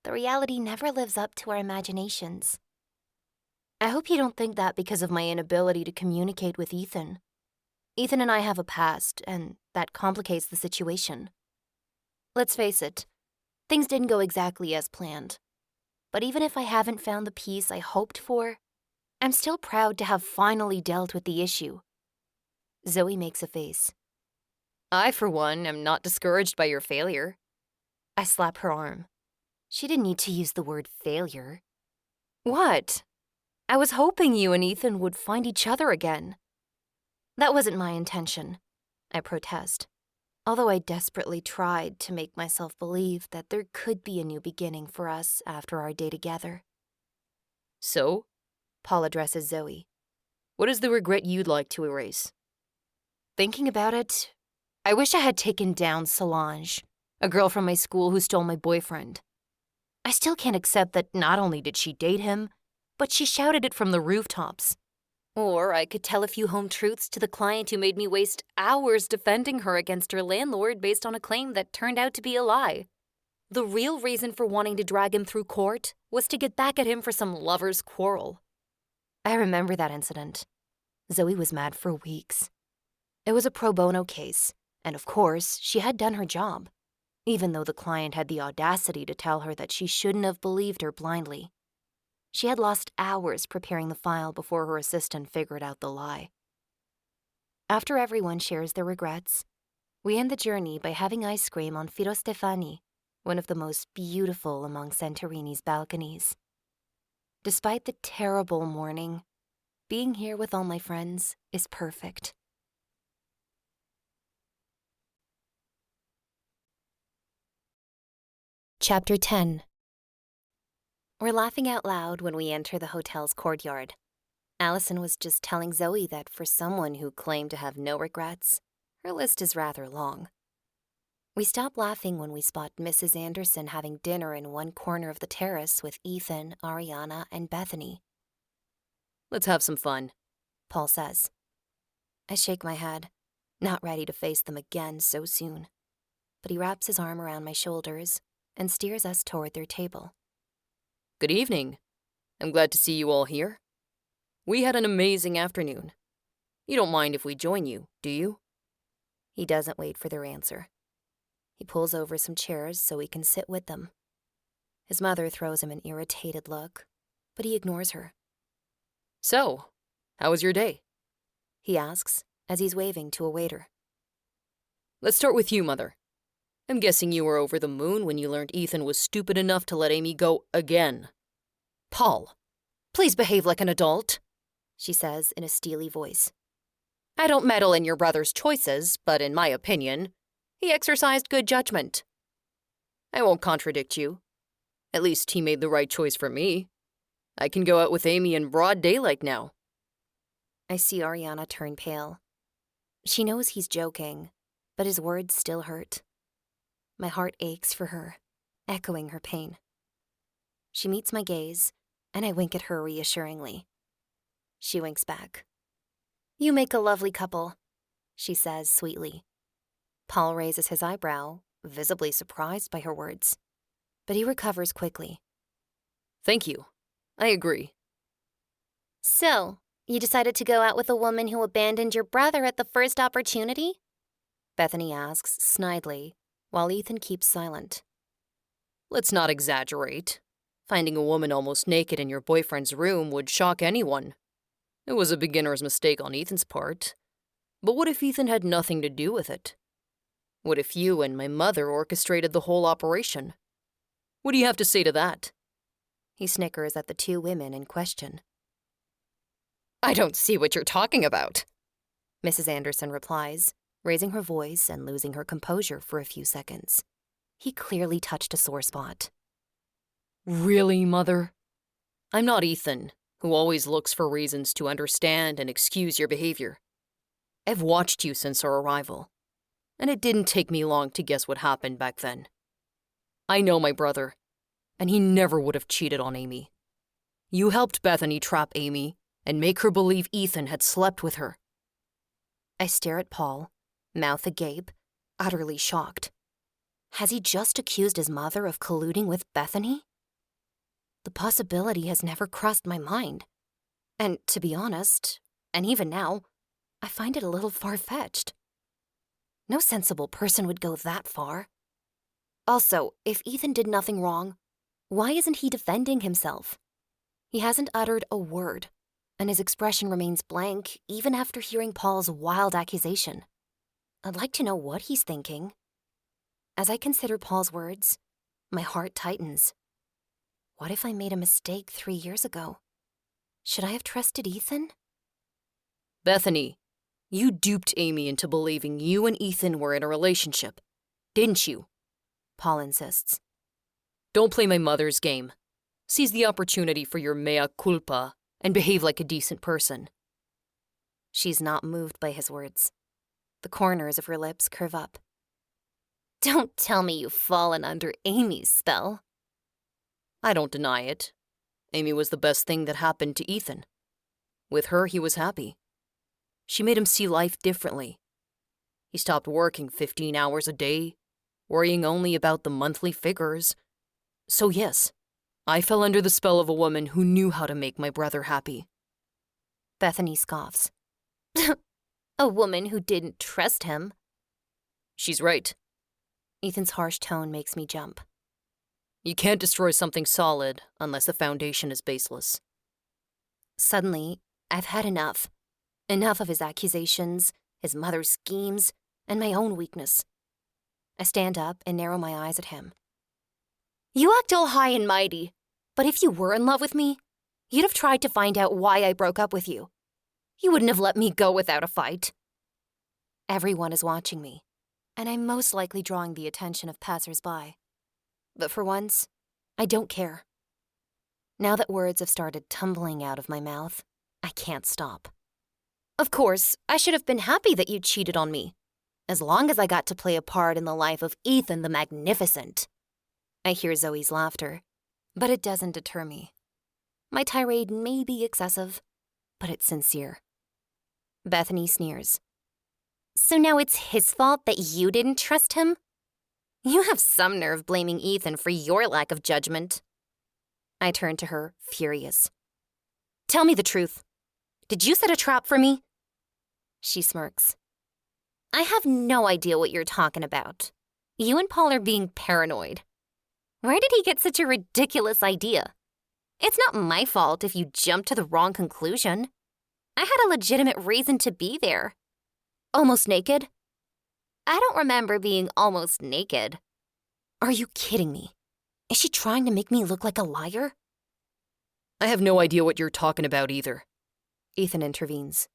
The reality never lives up to our imaginations. I hope you don't think that because of my inability to communicate with Ethan. Ethan and I have a past, and that complicates the situation. Let's face it, things didn't go exactly as planned. But even if I haven't found the peace I hoped for, I'm still proud to have finally dealt with the issue. Zoe makes a face. I, for one, am not discouraged by your failure. I slap her arm. She didn't need to use the word failure. What? I was hoping you and Ethan would find each other again. That wasn't my intention, I protest, although I desperately tried to make myself believe that there could be a new beginning for us after our day together. So? Paul addresses Zoe. What is the regret you'd like to erase? Thinking about it, I wish I had taken down Solange, a girl from my school who stole my boyfriend. I still can't accept that not only did she date him, but she shouted it from the rooftops. Or I could tell a few home truths to the client who made me waste hours defending her against her landlord based on a claim that turned out to be a lie. The real reason for wanting to drag him through court was to get back at him for some lover's quarrel. I remember that incident. Zoe was mad for weeks. It was a pro bono case, and of course, she had done her job, even though the client had the audacity to tell her that she shouldn't have believed her blindly. She had lost hours preparing the file before her assistant figured out the lie. After everyone shares their regrets, we end the journey by having ice cream on Firo Stefani, one of the most beautiful among Santorini's balconies. Despite the terrible morning, being here with all my friends is perfect. Chapter 10. We're laughing out loud when we enter the hotel's courtyard. Allison was just telling Zoe that for someone who claimed to have no regrets, her list is rather long. We stop laughing when we spot Mrs. Anderson having dinner in one corner of the terrace with Ethan, Ariana, and Bethany. Let's have some fun, Paul says. I shake my head, not ready to face them again so soon. But he wraps his arm around my shoulders and steers us toward their table. Good evening. I'm glad to see you all here. We had an amazing afternoon. You don't mind if we join you, do you? He doesn't wait for their answer. He pulls over some chairs so we can sit with them. His mother throws him an irritated look, but he ignores her. So, how was your day? He asks as he's waving to a waiter. Let's start with you, Mother. I'm guessing you were over the moon when you learned Ethan was stupid enough to let Amy go again. Paul, please behave like an adult, she says in a steely voice. I don't meddle in your brother's choices, but in my opinion, he exercised good judgment. I won't contradict you. At least he made the right choice for me. I can go out with Amy in broad daylight now. I see Ariana turn pale. She knows he's joking, but his words still hurt. My heart aches for her, echoing her pain. She meets my gaze, and I wink at her reassuringly. She winks back. You make a lovely couple, she says sweetly. Paul raises his eyebrow, visibly surprised by her words. But he recovers quickly. Thank you. I agree. So, you decided to go out with a woman who abandoned your brother at the first opportunity? Bethany asks, snidely, while Ethan keeps silent. Let's not exaggerate. Finding a woman almost naked in your boyfriend's room would shock anyone. It was a beginner's mistake on Ethan's part. But what if Ethan had nothing to do with it? What if you and my mother orchestrated the whole operation? What do you have to say to that? He snickers at the two women in question. I don't see what you're talking about, Mrs. Anderson replies, raising her voice and losing her composure for a few seconds. He clearly touched a sore spot. Really, Mother? I'm not Ethan, who always looks for reasons to understand and excuse your behavior. I've watched you since our arrival, and it didn't take me long to guess what happened back then. I know my brother, and he never would have cheated on Amy. You helped Bethany trap Amy and make her believe Ethan had slept with her. I stare at Paul, mouth agape, utterly shocked. Has he just accused his mother of colluding with Bethany? The possibility has never crossed my mind. And to be honest, and even now, I find it a little far-fetched. No sensible person would go that far. Also, if Ethan did nothing wrong, why isn't he defending himself? He hasn't uttered a word, and his expression remains blank even after hearing Paul's wild accusation. I'd like to know what he's thinking. As I consider Paul's words, my heart tightens. What if I made a mistake 3 years ago? Should I have trusted Ethan? Bethany, you duped Amy into believing you and Ethan were in a relationship, didn't you? Paul insists. Don't play my mother's game. Seize the opportunity for your mea culpa and behave like a decent person. She's not moved by his words. The corners of her lips curve up. Don't tell me you've fallen under Amy's spell. I don't deny it. Amy was the best thing that happened to Ethan. With her, he was happy. She made him see life differently. He stopped working 15 hours a day, worrying only about the monthly figures. So yes, I fell under the spell of a woman who knew how to make my brother happy. Bethany scoffs. A woman who didn't trust him. She's right. Ethan's harsh tone makes me jump. You can't destroy something solid unless the foundation is baseless. Suddenly, I've had enough. Enough of his accusations, his mother's schemes, and my own weakness. I stand up and narrow my eyes at him. You act all high and mighty, but if you were in love with me, you'd have tried to find out why I broke up with you. You wouldn't have let me go without a fight. Everyone is watching me, and I'm most likely drawing the attention of passers-by. But for once, I don't care. Now that words have started tumbling out of my mouth, I can't stop. Of course, I should have been happy that you cheated on me, as long as I got to play a part in the life of Ethan the Magnificent. I hear Zoe's laughter, but it doesn't deter me. My tirade may be excessive, but it's sincere. Bethany sneers. So now it's his fault that you didn't trust him? You have some nerve blaming Ethan for your lack of judgment. I turn to her, furious. Tell me the truth. Did you set a trap for me? She smirks. I have no idea what you're talking about. You and Paul are being paranoid. Where did he get such a ridiculous idea? It's not my fault if you jumped to the wrong conclusion. I had a legitimate reason to be there. Almost naked? I don't remember being almost naked. Are you kidding me? Is she trying to make me look like a liar? I have no idea what you're talking about either. Ethan intervenes.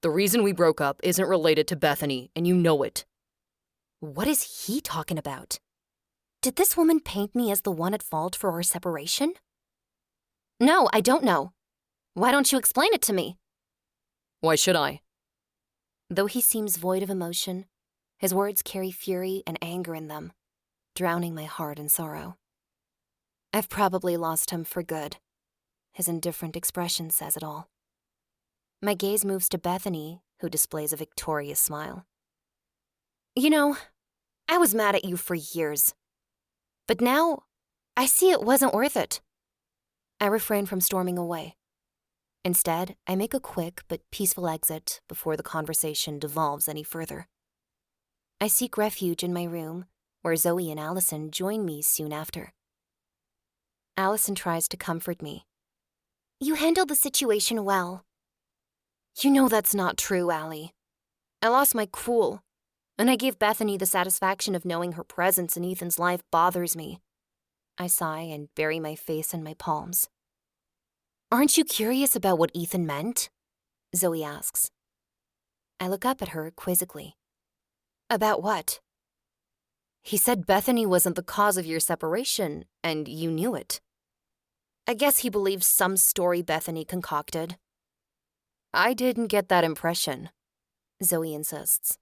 The reason we broke up isn't related to Bethany, and you know it. What is he talking about? Did this woman paint me as the one at fault for our separation? No, I don't know. Why don't you explain it to me? Why should I? Though he seems void of emotion, his words carry fury and anger in them, drowning my heart in sorrow. I've probably lost him for good. His indifferent expression says it all. My gaze moves to Bethany, who displays a victorious smile. You know, I was mad at you for years. But now, I see it wasn't worth it. I refrain from storming away. Instead, I make a quick but peaceful exit before the conversation devolves any further. I seek refuge in my room, where Zoe and Allison join me soon after. Allison tries to comfort me. You handled the situation well. You know that's not true, Allie. I lost my cool, and I gave Bethany the satisfaction of knowing her presence in Ethan's life bothers me. I sigh and bury my face in my palms. Aren't you curious about what Ethan meant? Zoe asks. I look up at her quizzically. About what? He said Bethany wasn't the cause of your separation, and you knew it. I guess he believes some story Bethany concocted. I didn't get that impression, Zoe insists.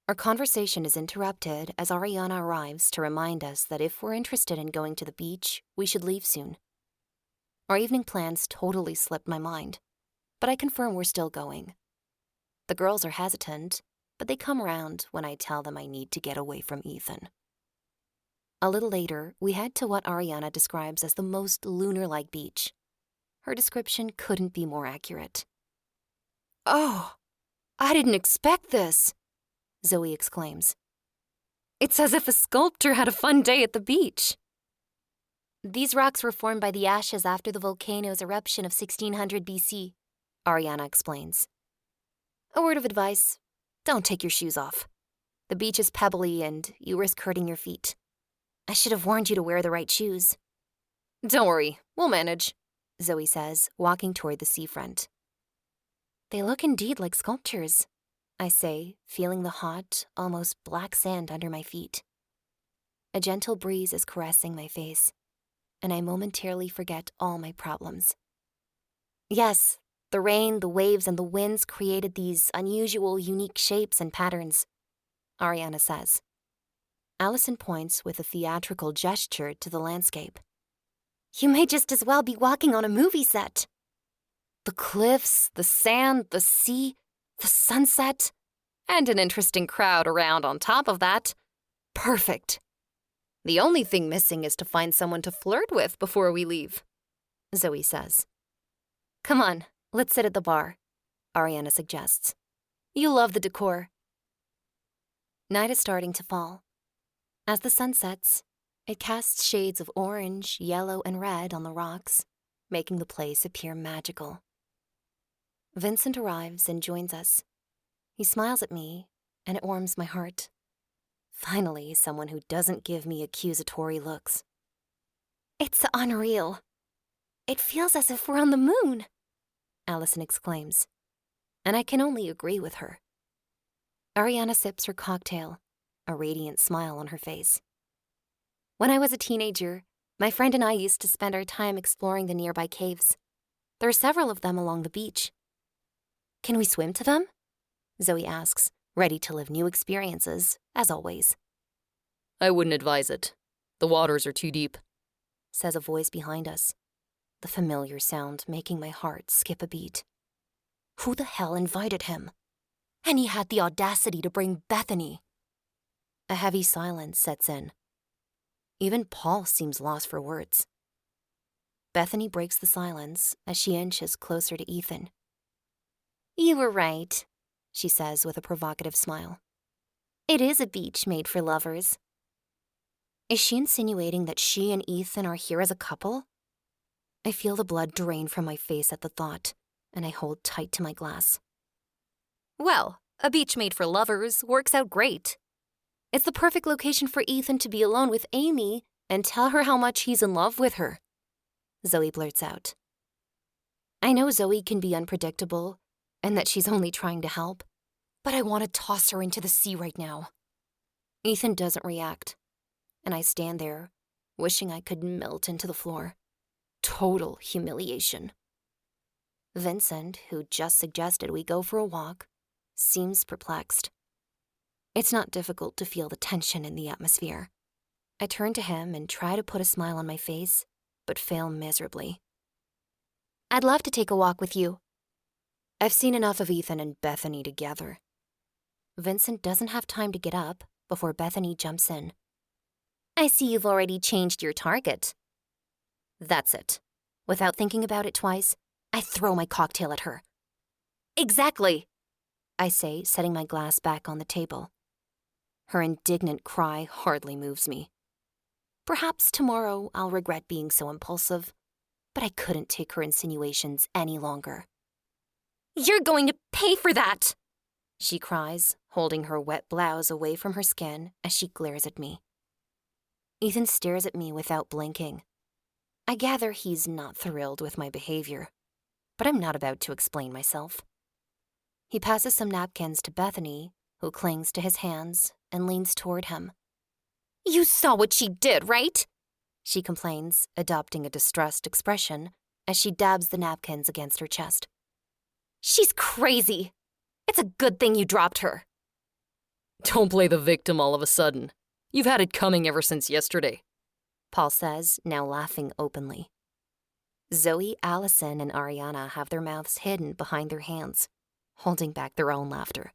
Our conversation is interrupted as Ariana arrives to remind us that if we're interested in going to the beach, we should leave soon. Our evening plans totally slipped my mind, but I confirm we're still going. The girls are hesitant, but they come around when I tell them I need to get away from Ethan. A little later, we head to what Ariana describes as the most lunar-like beach. Her description couldn't be more accurate. Oh, I didn't expect this, Zoe exclaims. It's as if a sculptor had a fun day at the beach. These rocks were formed by the ashes after the volcano's eruption of 1600 BC, Ariana explains. A word of advice, don't take your shoes off. The beach is pebbly and you risk hurting your feet. I should have warned you to wear the right shoes. Don't worry, we'll manage, Zoe says, walking toward the seafront. They look indeed like sculptures, I say, feeling the hot, almost black sand under my feet. A gentle breeze is caressing my face, and I momentarily forget all my problems. Yes, the rain, the waves, and the winds created these unusual, unique shapes and patterns, Ariana says. Allison points with a theatrical gesture to the landscape. You may just as well be walking on a movie set. The cliffs, the sand, the sea, the sunset, and an interesting crowd around on top of that. Perfect. The only thing missing is to find someone to flirt with before we leave, Zoe says. Come on, let's sit at the bar, Ariana suggests. You love the decor. Night is starting to fall. As the sun sets, it casts shades of orange, yellow, and red on the rocks, making the place appear magical. Vincent arrives and joins us. He smiles at me, and it warms my heart. Finally, someone who doesn't give me accusatory looks. It's unreal. It feels as if we're on the moon, Allison exclaims, and I can only agree with her. Ariana sips her cocktail, a radiant smile on her face. When I was a teenager, my friend and I used to spend our time exploring the nearby caves. There are several of them along the beach. Can we swim to them? Zoe asks, ready to live new experiences, as always. I wouldn't advise it. The waters are too deep, says a voice behind us, the familiar sound making my heart skip a beat. Who the hell invited him? And he had the audacity to bring Bethany. A heavy silence sets in. Even Paul seems lost for words. Bethany breaks the silence as she inches closer to Ethan. You were right, she says with a provocative smile. It is a beach made for lovers. Is she insinuating that she and Ethan are here as a couple? I feel the blood drain from my face at the thought, and I hold tight to my glass. Well, a beach made for lovers works out great. It's the perfect location for Ethan to be alone with Amy and tell her how much he's in love with her, Zoe blurts out. I know Zoe can be unpredictable and that she's only trying to help, but I want to toss her into the sea right now. Ethan doesn't react, and I stand there, wishing I could melt into the floor. Total humiliation. Vincent, who just suggested we go for a walk, seems perplexed. It's not difficult to feel the tension in the atmosphere. I turn to him and try to put a smile on my face, but fail miserably. I'd love to take a walk with you. I've seen enough of Ethan and Bethany together. Vincent doesn't have time to get up before Bethany jumps in. I see you've already changed your target. That's it. Without thinking about it twice, I throw my cocktail at her. Exactly, I say, setting my glass back on the table. Her indignant cry hardly moves me. Perhaps tomorrow I'll regret being so impulsive, but I couldn't take her insinuations any longer. You're going to pay for that, she cries, holding her wet blouse away from her skin as she glares at me. Ethan stares at me without blinking. I gather he's not thrilled with my behavior, but I'm not about to explain myself. He passes some napkins to Bethany, who clings to his hands and leans toward him. You saw what she did, right? She complains, adopting a distressed expression as she dabs the napkins against her chest. She's crazy. It's a good thing you dropped her. Don't play the victim all of a sudden. You've had it coming ever since yesterday, Paul says, now laughing openly. Zoe, Allison, and Ariana have their mouths hidden behind their hands, holding back their own laughter.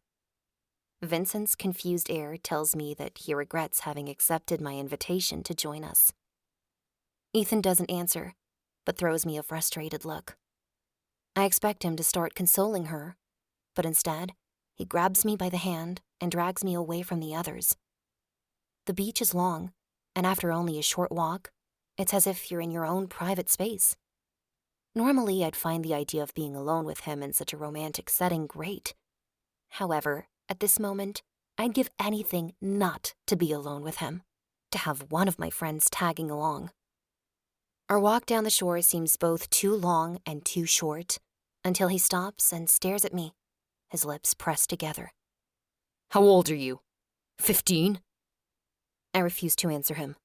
Vincent's confused air tells me that he regrets having accepted my invitation to join us. Ethan doesn't answer, but throws me a frustrated look. I expect him to start consoling her, but instead, he grabs me by the hand and drags me away from the others. The beach is long, and after only a short walk, it's as if you're in your own private space. Normally, I'd find the idea of being alone with him in such a romantic setting great. However, at this moment, I'd give anything not to be alone with him, to have one of my friends tagging along. Our walk down the shore seems both too long and too short, until he stops and stares at me, his lips pressed together. How old are you? 15? I refuse to answer him.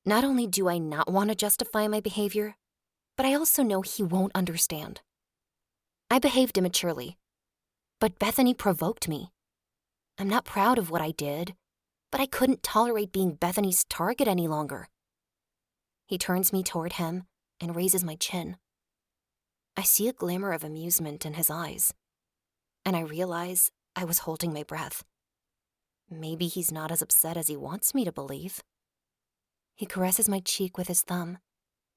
Not only do I not want to justify my behavior, but I also know he won't understand. I behaved immaturely, but Bethany provoked me. I'm not proud of what I did, but I couldn't tolerate being Bethany's target any longer. He turns me toward him and raises my chin. I see a glimmer of amusement in his eyes, and I realize I was holding my breath. Maybe he's not as upset as he wants me to believe. He caresses my cheek with his thumb,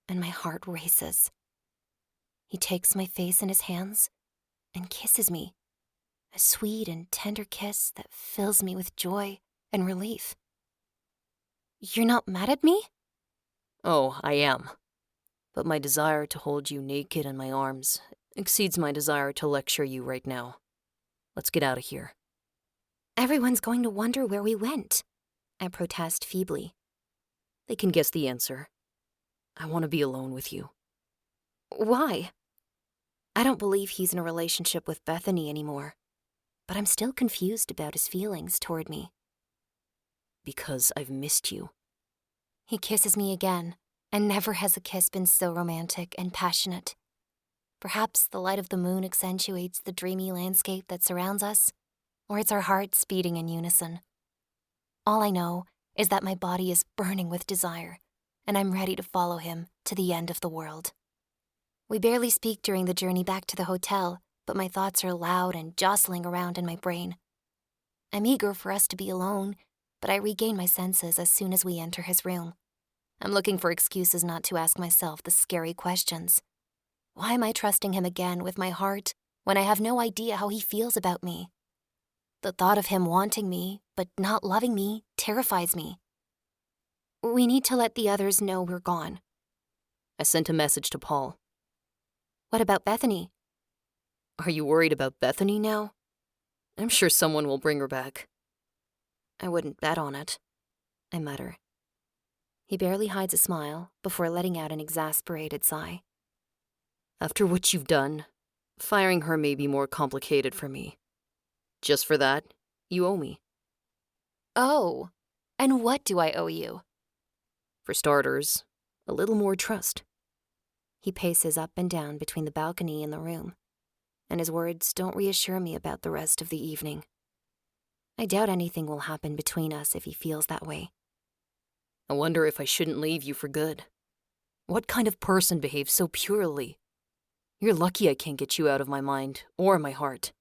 and my heart races. He takes my face in his hands and kisses me, a sweet and tender kiss that fills me with joy and relief. You're not mad at me? Oh, I am. But my desire to hold you naked in my arms exceeds my desire to lecture you right now. Let's get out of here. Everyone's going to wonder where we went, I protest feebly. They can guess the answer. I want to be alone with you. Why? I don't believe he's in a relationship with Bethany anymore, but I'm still confused about his feelings toward me. Because I've missed you. He kisses me again, and never has a kiss been so romantic and passionate. Perhaps the light of the moon accentuates the dreamy landscape that surrounds us, or it's our hearts beating in unison. All I know is that my body is burning with desire, and I'm ready to follow him to the end of the world. We barely speak during the journey back to the hotel, but my thoughts are loud and jostling around in my brain. I'm eager for us to be alone, but I regain my senses as soon as we enter his room. I'm looking for excuses not to ask myself the scary questions. Why am I trusting him again with my heart when I have no idea how he feels about me? The thought of him wanting me, but not loving me, terrifies me. We need to let the others know we're gone. I sent a message to Paul. What about Bethany? Are you worried about Bethany now? I'm sure someone will bring her back. I wouldn't bet on it, I mutter. He barely hides a smile before letting out an exasperated sigh. After what you've done, firing her may be more complicated for me. Just for that, you owe me. Oh, and what do I owe you? For starters, a little more trust. He paces up and down between the balcony and the room, and his words don't reassure me about the rest of the evening. I doubt anything will happen between us if he feels that way. I wonder if I shouldn't leave you for good. What kind of person behaves so purely? You're lucky I can't get you out of my mind or my heart.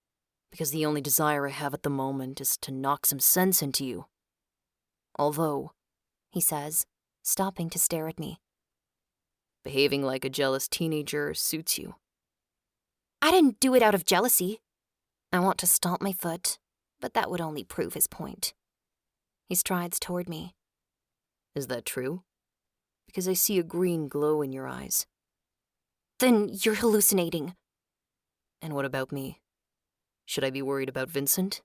because the only desire I have at the moment is to knock some sense into you. Although, he says, stopping to stare at me. behaving like a jealous teenager suits you. I didn't do it out of jealousy. I want to stomp my foot, but that would only prove his point. He strides toward me. Is that true? Because I see a green glow in your eyes. Then you're hallucinating. And what about me? Should I be worried about Vincent?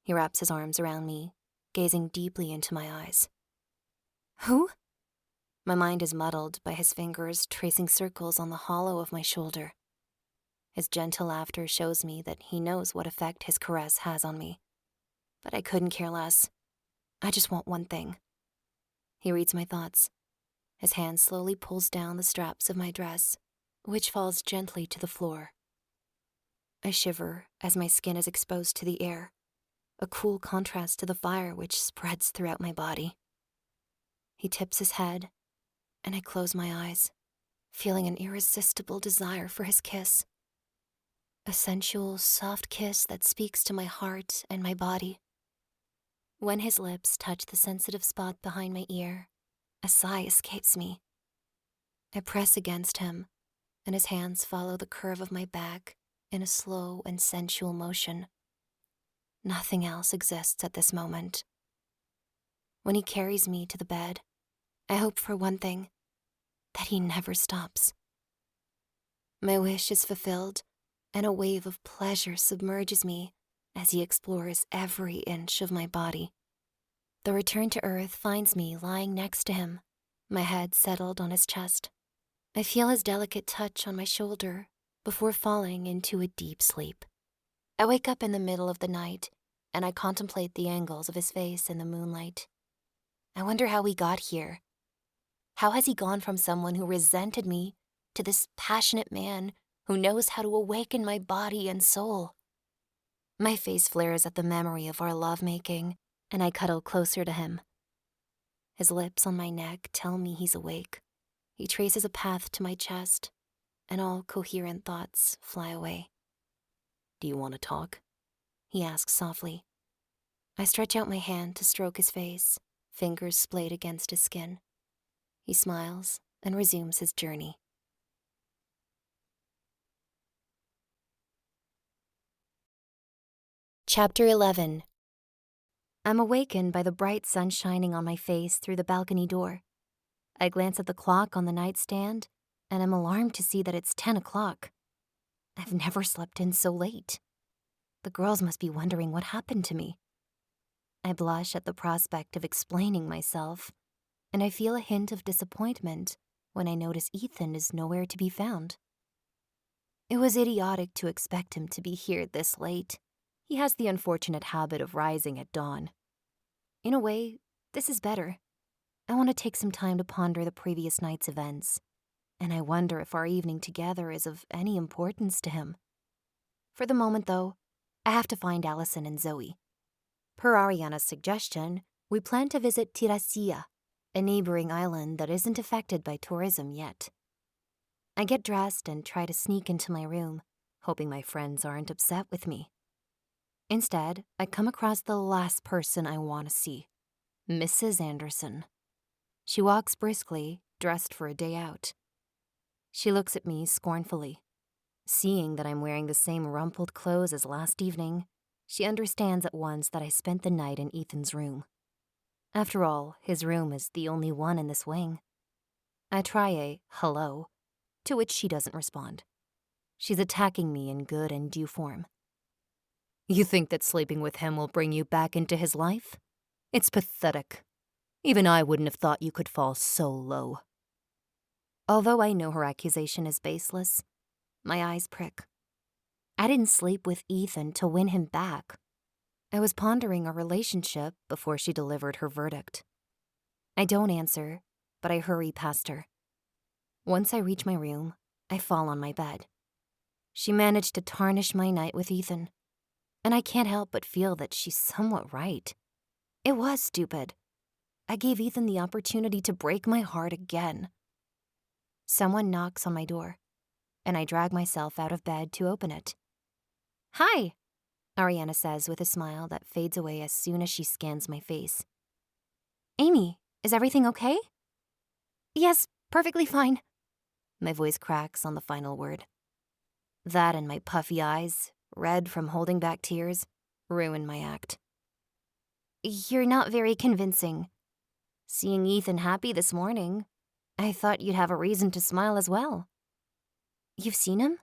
He wraps his arms around me, gazing deeply into my eyes. Who? My mind is muddled by his fingers tracing circles on the hollow of my shoulder. His gentle laughter shows me that he knows what effect his caress has on me. But I couldn't care less. I just want one thing. He reads my thoughts. His hand slowly pulls down the straps of my dress, which falls gently to the floor. I shiver as my skin is exposed to the air, a cool contrast to the fire which spreads throughout my body. He tips his head, and I close my eyes, feeling an irresistible desire for his kiss. A sensual, soft kiss that speaks to my heart and my body. When his lips touch the sensitive spot behind my ear, a sigh escapes me. I press against him, and his hands follow the curve of my back in a slow and sensual motion. Nothing else exists at this moment. When he carries me to the bed, I hope for one thing, that he never stops. My wish is fulfilled, and a wave of pleasure submerges me as he explores every inch of my body. The return to earth finds me lying next to him, my head settled on his chest. I feel his delicate touch on my shoulder before falling into a deep sleep. I wake up in the middle of the night, and I contemplate the angles of his face in the moonlight. I wonder how he got here. How has he gone from someone who resented me to this passionate man who knows how to awaken my body and soul? My face flares at the memory of our lovemaking, and I cuddle closer to him. His lips on my neck tell me he's awake. He traces a path to my chest, and all coherent thoughts fly away. Do you want to talk? He asks softly. I stretch out my hand to stroke his face, fingers splayed against his skin. He smiles and resumes his journey. Chapter 11. I'm awakened by the bright sun shining on my face through the balcony door. I glance at the clock on the nightstand, and am alarmed to see that it's 10 o'clock. I've never slept in so late. The girls must be wondering what happened to me. I blush at the prospect of explaining myself, and I feel a hint of disappointment when I notice Ethan is nowhere to be found. It was idiotic to expect him to be here this late. He has the unfortunate habit of rising at dawn. In a way, this is better. I want to take some time to ponder the previous night's events, and I wonder if our evening together is of any importance to him. For the moment, though, I have to find Allison and Zoe. Per Ariana's suggestion, we plan to visit Tiracea, a neighboring island that isn't affected by tourism yet. I get dressed and try to sneak into my room, hoping my friends aren't upset with me. Instead, I come across the last person I want to see, Mrs. Anderson. She walks briskly, dressed for a day out. She looks at me scornfully. Seeing that I'm wearing the same rumpled clothes as last evening, she understands at once that I spent the night in Ethan's room. After all, his room is the only one in this wing. I try a hello, to which she doesn't respond. She's attacking me in good and due form. You think that sleeping with him will bring you back into his life? It's pathetic. Even I wouldn't have thought you could fall so low. Although I know her accusation is baseless, my eyes prick. I didn't sleep with Ethan to win him back. I was pondering our relationship before she delivered her verdict. I don't answer, but I hurry past her. Once I reach my room, I fall on my bed. She managed to tarnish my night with Ethan, and I can't help but feel that she's somewhat right. It was stupid. I gave Ethan the opportunity to break my heart again. Someone knocks on my door, and I drag myself out of bed to open it. Hi, Ariana says with a smile that fades away as soon as she scans my face. Amy, is everything okay? Yes, perfectly fine. My voice cracks on the final word. That and my puffy eyes, red from holding back tears, ruin my act. You're not very convincing. Seeing Ethan happy this morning, I thought you'd have a reason to smile as well. You've seen him?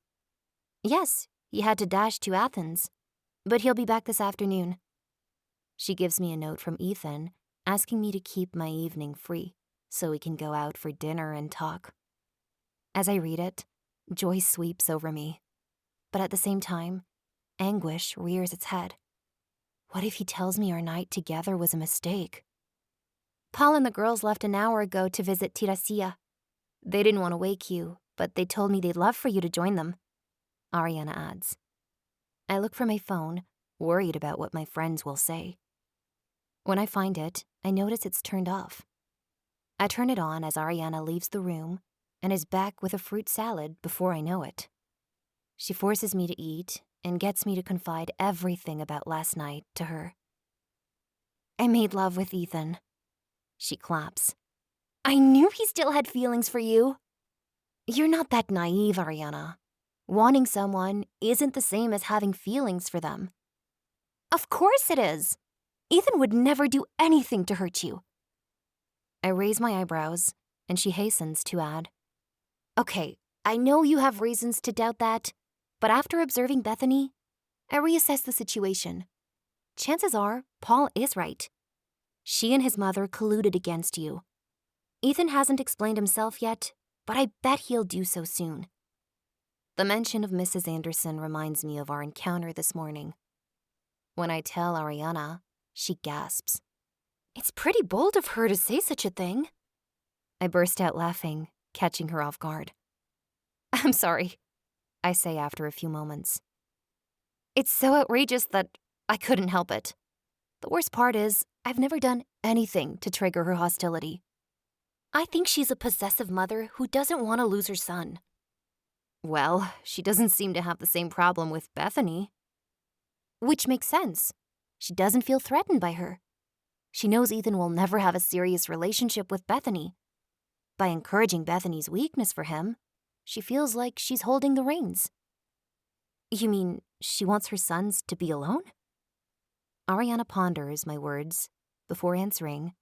Yes, he had to dash to Athens, but he'll be back this afternoon. She gives me a note from Ethan asking me to keep my evening free so we can go out for dinner and talk. As I read it, joy sweeps over me, but at the same time, anguish rears its head. What if he tells me our night together was a mistake? Paul and the girls left an hour ago to visit Tirasia. They didn't want to wake you, but they told me they'd love for you to join them, Ariana adds. I look for my phone, worried about what my friends will say. When I find it, I notice it's turned off. I turn it on as Ariana leaves the room and is back with a fruit salad before I know it. She forces me to eat and gets me to confide everything about last night to her. I made love with Ethan. She claps. I knew he still had feelings for you. You're not that naive, Ariana. Wanting someone isn't the same as having feelings for them. Of course it is. Ethan would never do anything to hurt you. I raise my eyebrows, and she hastens to add, Okay, I know you have reasons to doubt that, but after observing Bethany, I reassess the situation. Chances are, Paul is right. She and his mother colluded against you. Ethan hasn't explained himself yet, but I bet he'll do so soon. The mention of Mrs. Anderson reminds me of our encounter this morning. When I tell Ariana, she gasps. It's pretty bold of her to say such a thing. I burst out laughing, catching her off guard. I'm sorry, I say after a few moments. It's so outrageous that I couldn't help it. The worst part is, I've never done anything to trigger her hostility. I think she's a possessive mother who doesn't want to lose her son. Well, she doesn't seem to have the same problem with Bethany. Which makes sense. She doesn't feel threatened by her. She knows Ethan will never have a serious relationship with Bethany. By encouraging Bethany's weakness for him, she feels like she's holding the reins. You mean she wants her sons to be alone? Ariana ponders my words before answering.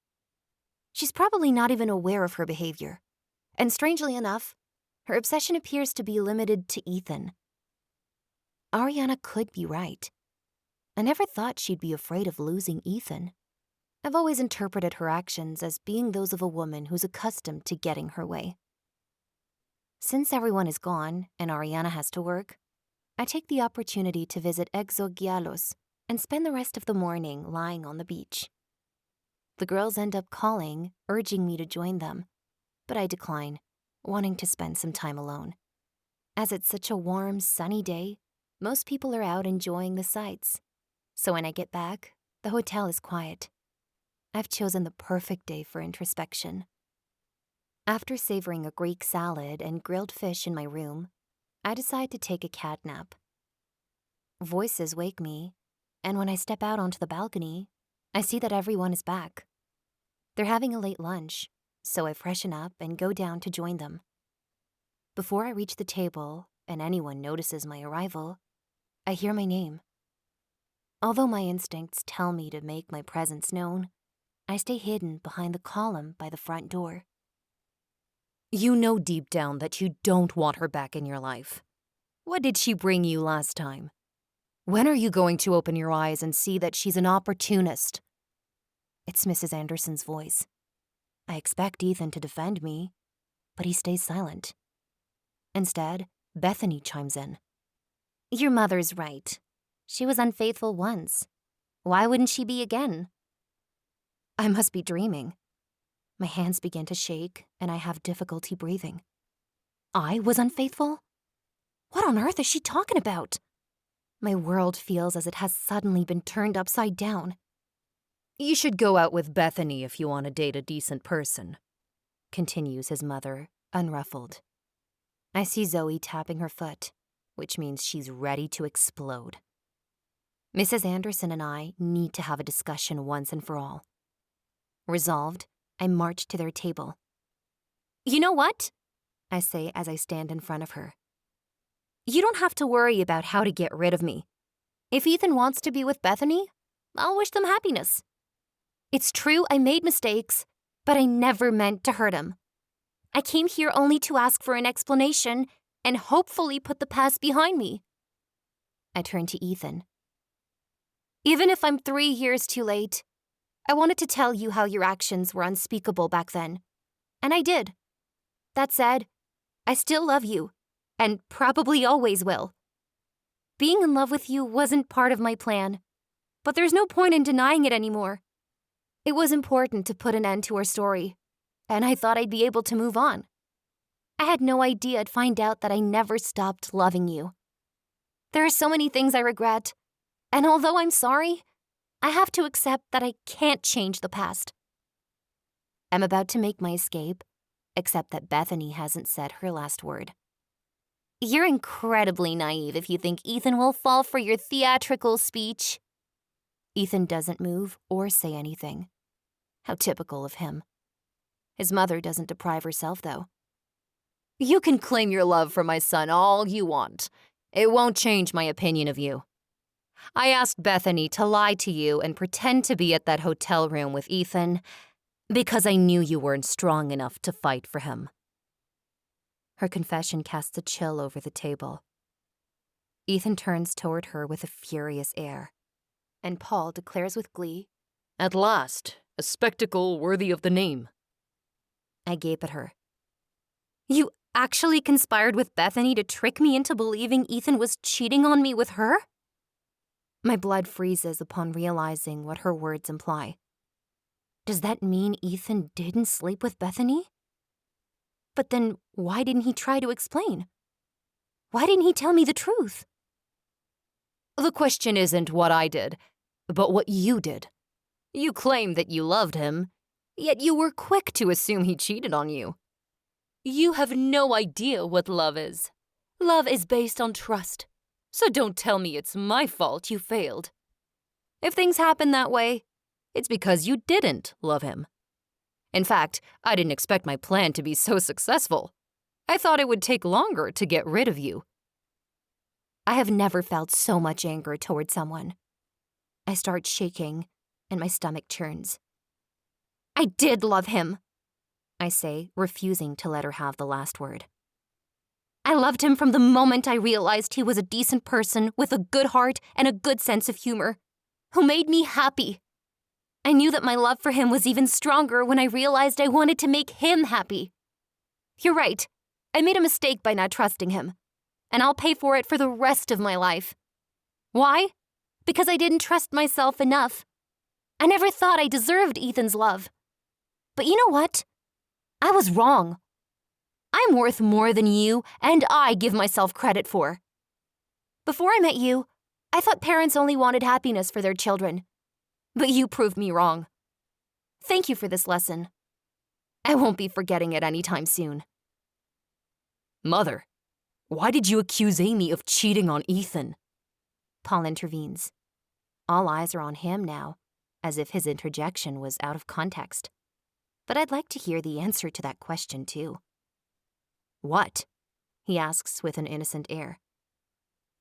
She's probably not even aware of her behavior. And strangely enough, her obsession appears to be limited to Ethan. Ariana could be right. I never thought she'd be afraid of losing Ethan. I've always interpreted her actions as being those of a woman who's accustomed to getting her way. Since everyone is gone and Ariana has to work, I take the opportunity to visit Exogialos and spend the rest of the morning lying on the beach. The girls end up calling, urging me to join them, but I decline, wanting to spend some time alone. As it's such a warm, sunny day, most people are out enjoying the sights. So when I get back, the hotel is quiet. I've chosen the perfect day for introspection. After savoring a Greek salad and grilled fish in my room, I decide to take a cat nap. Voices wake me, and when I step out onto the balcony, I see that everyone is back. They're having a late lunch, so I freshen up and go down to join them. Before I reach the table and anyone notices my arrival, I hear my name. Although my instincts tell me to make my presence known, I stay hidden behind the column by the front door. You know deep down that you don't want her back in your life. What did she bring you last time? When are you going to open your eyes and see that she's an opportunist? It's Mrs. Anderson's voice. I expect Ethan to defend me, but he stays silent. Instead, Bethany chimes in. Your mother's right. She was unfaithful once. Why wouldn't she be again? I must be dreaming. My hands begin to shake, and I have difficulty breathing. I was unfaithful? What on earth is she talking about? My world feels as it has suddenly been turned upside down. You should go out with Bethany if you want to date a decent person, continues his mother, unruffled. I see Zoe tapping her foot, which means she's ready to explode. Mrs. Anderson and I need to have a discussion once and for all. Resolved, I march to their table. You know what? I say as I stand in front of her. You don't have to worry about how to get rid of me. If Ethan wants to be with Bethany, I'll wish them happiness. It's true I made mistakes, but I never meant to hurt him. I came here only to ask for an explanation and hopefully put the past behind me. I turn to Ethan. Even if I'm 3 years too late, I wanted to tell you how your actions were unspeakable back then. And I did. That said, I still love you, and probably always will. Being in love with you wasn't part of my plan, but there's no point in denying it anymore. It was important to put an end to our story, and I thought I'd be able to move on. I had no idea I'd find out that I never stopped loving you. There are so many things I regret, and although I'm sorry, I have to accept that I can't change the past. I'm about to make my escape, except that Bethany hasn't said her last word. You're incredibly naive if you think Ethan will fall for your theatrical speech. Ethan doesn't move or say anything. How typical of him. His mother doesn't deprive herself, though. You can claim your love for my son all you want. It won't change my opinion of you. I asked Bethany to lie to you and pretend to be at that hotel room with Ethan because I knew you weren't strong enough to fight for him. Her confession casts a chill over the table. Ethan turns toward her with a furious air, and Paul declares with glee, At last, a spectacle worthy of the name. I gape at her. You actually conspired with Bethany to trick me into believing Ethan was cheating on me with her? My blood freezes upon realizing what her words imply. Does that mean Ethan didn't sleep with Bethany? But then why didn't he try to explain? Why didn't he tell me the truth? The question isn't what I did, but what you did. You claimed that you loved him, yet you were quick to assume he cheated on you. You have no idea what love is. Love is based on trust. So don't tell me it's my fault you failed. If things happen that way, it's because you didn't love him. In fact, I didn't expect my plan to be so successful. I thought it would take longer to get rid of you. I have never felt so much anger toward someone. I start shaking, and my stomach churns. I did love him, I say, refusing to let her have the last word. I loved him from the moment I realized he was a decent person with a good heart and a good sense of humor, who made me happy. I knew that my love for him was even stronger when I realized I wanted to make him happy. You're right, I made a mistake by not trusting him, and I'll pay for it for the rest of my life. Why? Because I didn't trust myself enough. I never thought I deserved Ethan's love. But you know what? I was wrong. I'm worth more than you, and I give myself credit for. Before I met you, I thought parents only wanted happiness for their children. But you proved me wrong. Thank you for this lesson. I won't be forgetting it anytime soon. Mother, why did you accuse Amy of cheating on Ethan? Paul intervenes. All eyes are on him now, as if his interjection was out of context. But I'd like to hear the answer to that question, too. What? He asks with an innocent air.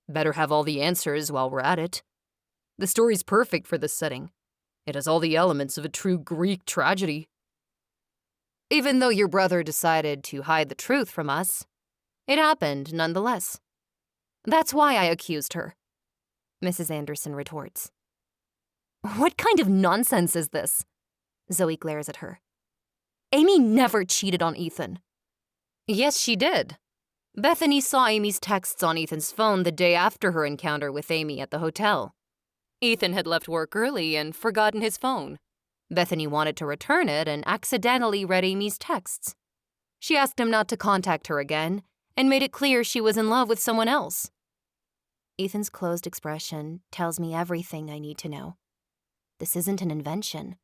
Better have all the answers while we're at it. The story's perfect for this setting. It has all the elements of a true Greek tragedy. Even though your brother decided to hide the truth from us, it happened nonetheless. That's why I accused her, Mrs. Anderson retorts. What kind of nonsense is this? Zoe glares at her. Amy never cheated on Ethan. Yes, she did. Bethany saw Amy's texts on Ethan's phone the day after her encounter with Amy at the hotel. Ethan had left work early and forgotten his phone. Bethany wanted to return it and accidentally read Amy's texts. She asked him not to contact her again and made it clear she was in love with someone else. Ethan's closed expression tells me everything I need to know. This isn't an invention.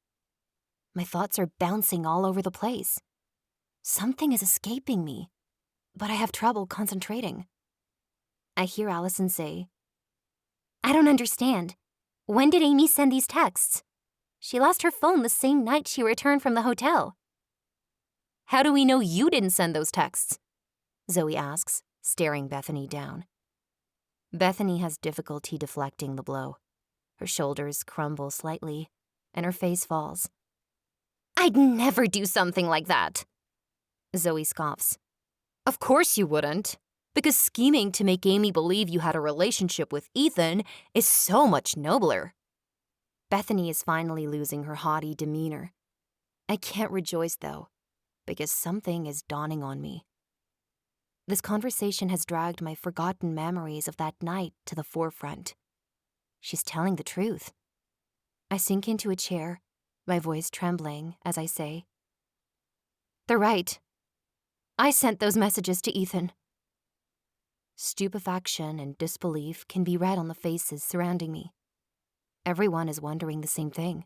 My thoughts are bouncing all over the place. Something is escaping me, but I have trouble concentrating. I hear Allison say, I don't understand. When did Amy send these texts? She lost her phone the same night she returned from the hotel. How do we know you didn't send those texts? Zoe asks, staring Bethany down. Bethany has difficulty deflecting the blow. Her shoulders crumble slightly, and her face falls. I'd never do something like that. Zoe scoffs. Of course you wouldn't, because scheming to make Amy believe you had a relationship with Ethan is so much nobler. Bethany is finally losing her haughty demeanor. I can't rejoice, though, because something is dawning on me. This conversation has dragged my forgotten memories of that night to the forefront. She's telling the truth. I sink into a chair, my voice trembling as I say, "They're right. I sent those messages to Ethan." Stupefaction and disbelief can be read on the faces surrounding me. Everyone is wondering the same thing.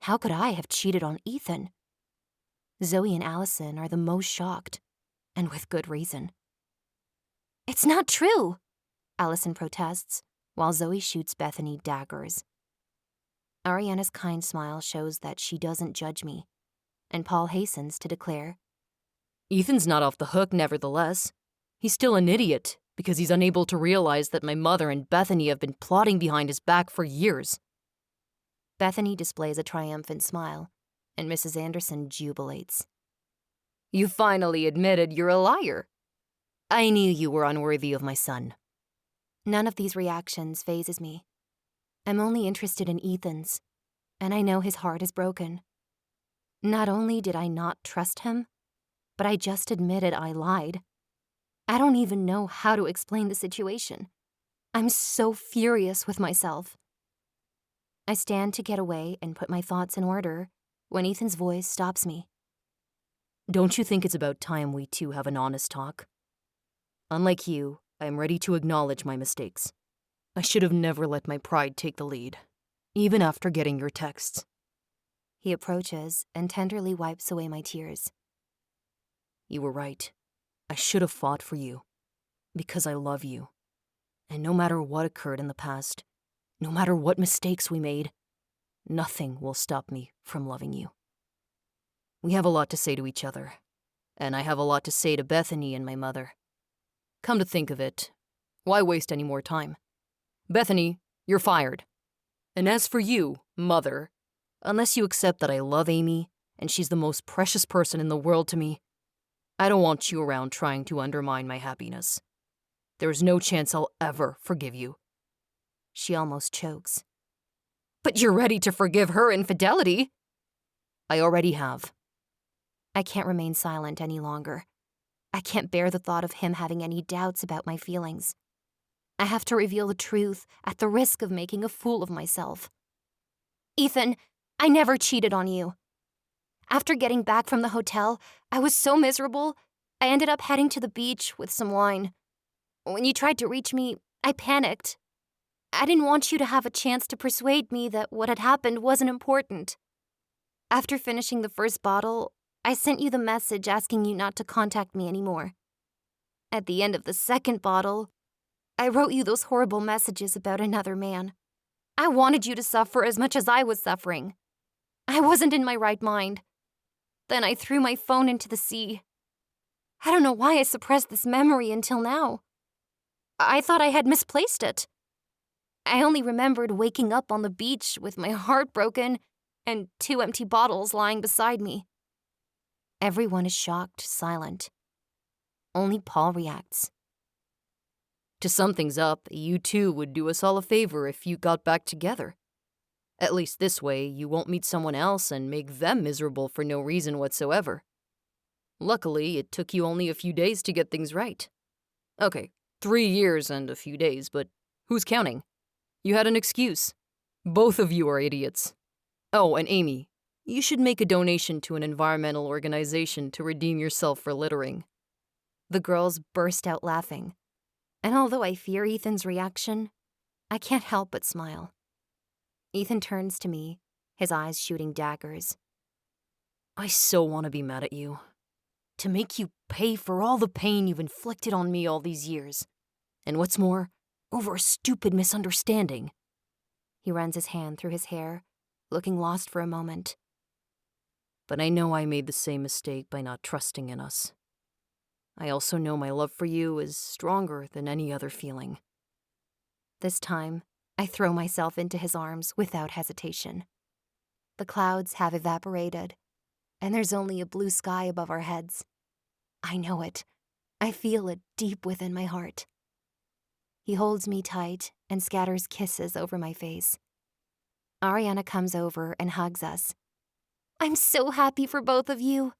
How could I have cheated on Ethan? Zoe and Allison are the most shocked, and with good reason. It's not true, Allison protests, while Zoe shoots Bethany daggers. Ariana's kind smile shows that she doesn't judge me, and Paul hastens to declare, Ethan's not off the hook, nevertheless. He's still an idiot because he's unable to realize that my mother and Bethany have been plotting behind his back for years. Bethany displays a triumphant smile, and Mrs. Anderson jubilates. You finally admitted you're a liar. I knew you were unworthy of my son. None of these reactions phases me. I'm only interested in Ethan's, and I know his heart is broken. Not only did I not trust him, but I just admitted I lied. I don't even know how to explain the situation. I'm so furious with myself. I stand to get away and put my thoughts in order when Ethan's voice stops me. Don't you think it's about time we two have an honest talk? Unlike you, I am ready to acknowledge my mistakes. I should have never let my pride take the lead, even after getting your texts. He approaches and tenderly wipes away my tears. You were right. I should have fought for you, because I love you. And no matter what occurred in the past, no matter what mistakes we made, nothing will stop me from loving you. We have a lot to say to each other, and I have a lot to say to Bethany and my mother. Come to think of it, why waste any more time? Bethany, you're fired. And as for you, mother, unless you accept that I love Amy and she's the most precious person in the world to me, I don't want you around trying to undermine my happiness. There is no chance I'll ever forgive you. She almost chokes. But you're ready to forgive her infidelity. I already have. I can't remain silent any longer. I can't bear the thought of him having any doubts about my feelings. I have to reveal the truth at the risk of making a fool of myself. Ethan, I never cheated on you. After getting back from the hotel, I was so miserable, I ended up heading to the beach with some wine. When you tried to reach me, I panicked. I didn't want you to have a chance to persuade me that what had happened wasn't important. After finishing the first bottle, I sent you the message asking you not to contact me anymore. At the end of the second bottle, I wrote you those horrible messages about another man. I wanted you to suffer as much as I was suffering. I wasn't in my right mind. Then I threw my phone into the sea. I don't know why I suppressed this memory until now. I thought I had misplaced it. I only remembered waking up on the beach with my heart broken and 2 empty bottles lying beside me. Everyone is shocked, silent. Only Paul reacts. To sum things up, you two would do us all a favor if you got back together. At least this way, you won't meet someone else and make them miserable for no reason whatsoever. Luckily, it took you only a few days to get things right. Okay, 3 years and a few days, but who's counting? You had an excuse. Both of you are idiots. Oh, and Amy, you should make a donation to an environmental organization to redeem yourself for littering. The girls burst out laughing, and although I fear Ethan's reaction, I can't help but smile. Ethan turns to me, his eyes shooting daggers. I so want to be mad at you. To make you pay for all the pain you've inflicted on me all these years. And what's more, over a stupid misunderstanding. He runs his hand through his hair, looking lost for a moment. But I know I made the same mistake by not trusting in us. I also know my love for you is stronger than any other feeling. This time, I throw myself into his arms without hesitation. The clouds have evaporated, and there's only a blue sky above our heads. I know it. I feel it deep within my heart. He holds me tight and scatters kisses over my face. Ariana comes over and hugs us. I'm so happy for both of you.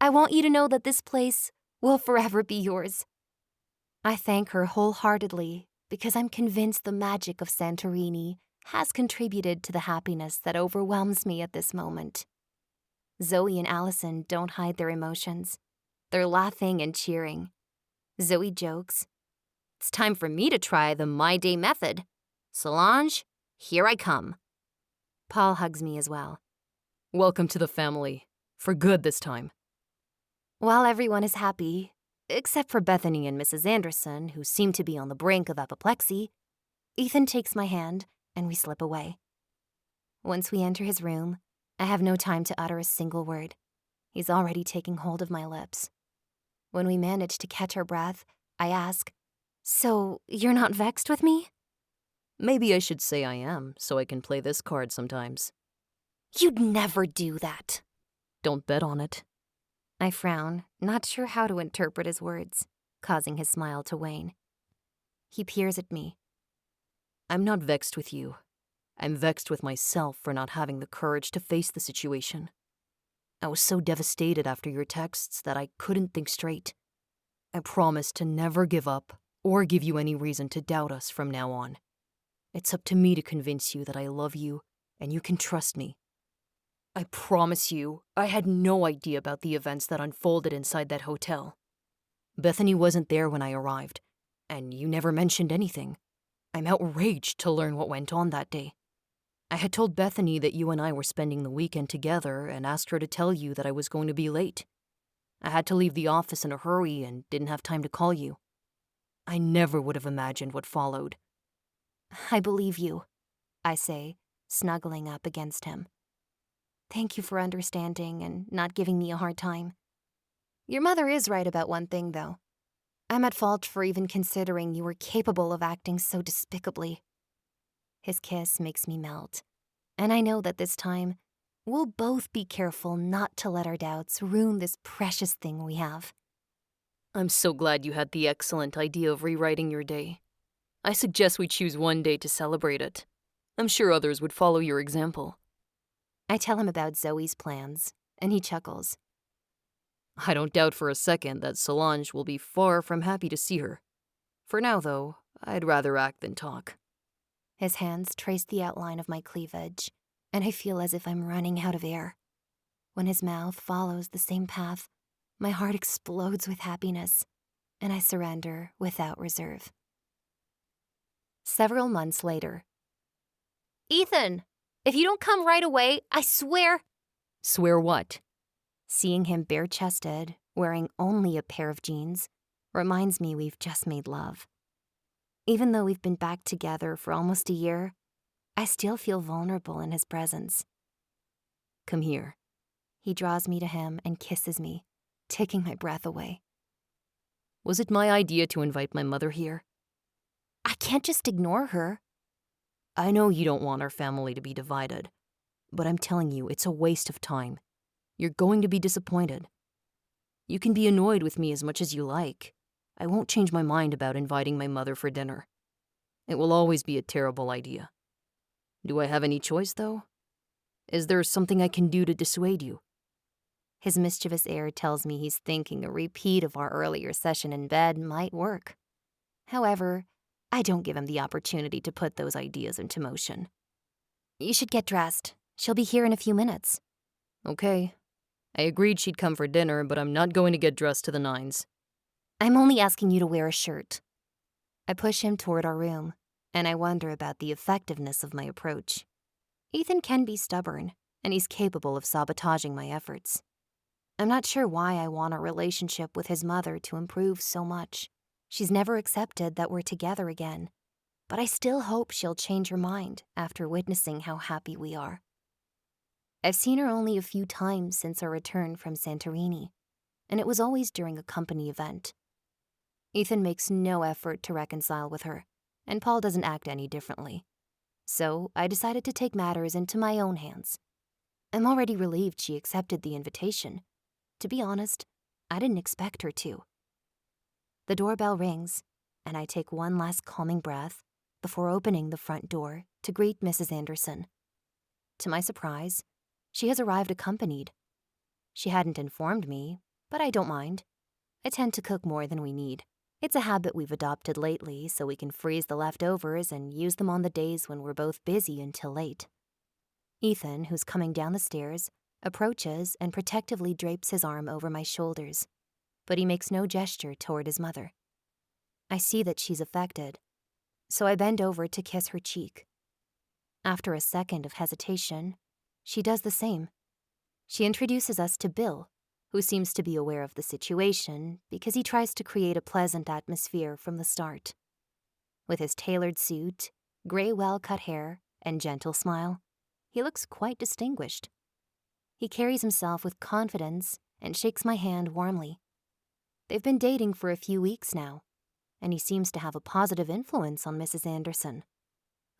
I want you to know that this place will forever be yours. I thank her wholeheartedly because I'm convinced the magic of Santorini has contributed to the happiness that overwhelms me at this moment. Zoe and Allison don't hide their emotions. They're laughing and cheering. Zoe jokes, "It's time for me to try the My Day method. Solange, here I come." Paul hugs me as well. Welcome to the family. For good this time. While everyone is happy, except for Bethany and Mrs. Anderson, who seem to be on the brink of apoplexy, Ethan takes my hand and we slip away. Once we enter his room, I have no time to utter a single word. He's already taking hold of my lips. When we manage to catch our breath, I ask, "So, you're not vexed with me?" Maybe I should say I am, so I can play this card sometimes. You'd never do that. Don't bet on it. I frown, not sure how to interpret his words, causing his smile to wane. He peers at me. I'm not vexed with you. I'm vexed with myself for not having the courage to face the situation. I was so devastated after your texts that I couldn't think straight. I promised to never give up or give you any reason to doubt us from now on. It's up to me to convince you that I love you and you can trust me. I promise you, I had no idea about the events that unfolded inside that hotel. Bethany wasn't there when I arrived, and you never mentioned anything. I'm outraged to learn what went on that day. I had told Bethany that you and I were spending the weekend together and asked her to tell you that I was going to be late. I had to leave the office in a hurry and didn't have time to call you. I never would have imagined what followed. I believe you, I say, snuggling up against him. Thank you for understanding and not giving me a hard time. Your mother is right about one thing, though. I'm at fault for even considering you were capable of acting so despicably. His kiss makes me melt, and I know that this time, we'll both be careful not to let our doubts ruin this precious thing we have. I'm so glad you had the excellent idea of rewriting your day. I suggest we choose one day to celebrate it. I'm sure others would follow your example. I tell him about Zoe's plans, and he chuckles. I don't doubt for a second that Solange will be far from happy to see her. For now, though, I'd rather act than talk. His hands trace the outline of my cleavage, and I feel as if I'm running out of air. When his mouth follows the same path, my heart explodes with happiness, and I surrender without reserve. Several months later. Ethan, if you don't come right away, I swear. Swear what? Seeing him bare-chested, wearing only a pair of jeans, reminds me we've just made love. Even though we've been back together for almost a year, I still feel vulnerable in his presence. Come here. He draws me to him and kisses me, taking my breath away. Was it my idea to invite my mother here? I can't just ignore her. I know you don't want our family to be divided, but I'm telling you, it's a waste of time. You're going to be disappointed. You can be annoyed with me as much as you like. I won't change my mind about inviting my mother for dinner. It will always be a terrible idea. Do I have any choice, though? Is there something I can do to dissuade you? His mischievous air tells me he's thinking a repeat of our earlier session in bed might work. However, I don't give him the opportunity to put those ideas into motion. You should get dressed. She'll be here in a few minutes. Okay. I agreed she'd come for dinner, but I'm not going to get dressed to the nines. I'm only asking you to wear a shirt. I push him toward our room, and I wonder about the effectiveness of my approach. Ethan can be stubborn, and he's capable of sabotaging my efforts. I'm not sure why I want our relationship with his mother to improve so much. She's never accepted that we're together again, but I still hope she'll change her mind after witnessing how happy we are. I've seen her only a few times since our return from Santorini, and it was always during a company event. Ethan makes no effort to reconcile with her, and Paul doesn't act any differently. So I decided to take matters into my own hands. I'm already relieved she accepted the invitation. To be honest, I didn't expect her to. The doorbell rings, and I take one last calming breath before opening the front door to greet Mrs. Anderson. To my surprise, she has arrived accompanied. She hadn't informed me, but I don't mind. I tend to cook more than we need. It's a habit we've adopted lately so we can freeze the leftovers and use them on the days when we're both busy until late. Ethan, who's coming down the stairs, approaches and protectively drapes his arm over my shoulders, but he makes no gesture toward his mother. I see that she's affected, so I bend over to kiss her cheek. After a second of hesitation, she does the same. She introduces us to Bill, who seems to be aware of the situation because he tries to create a pleasant atmosphere from the start. With his tailored suit, gray well-cut hair, and gentle smile, he looks quite distinguished. He carries himself with confidence and shakes my hand warmly. They've been dating for a few weeks now, and he seems to have a positive influence on Mrs. Anderson,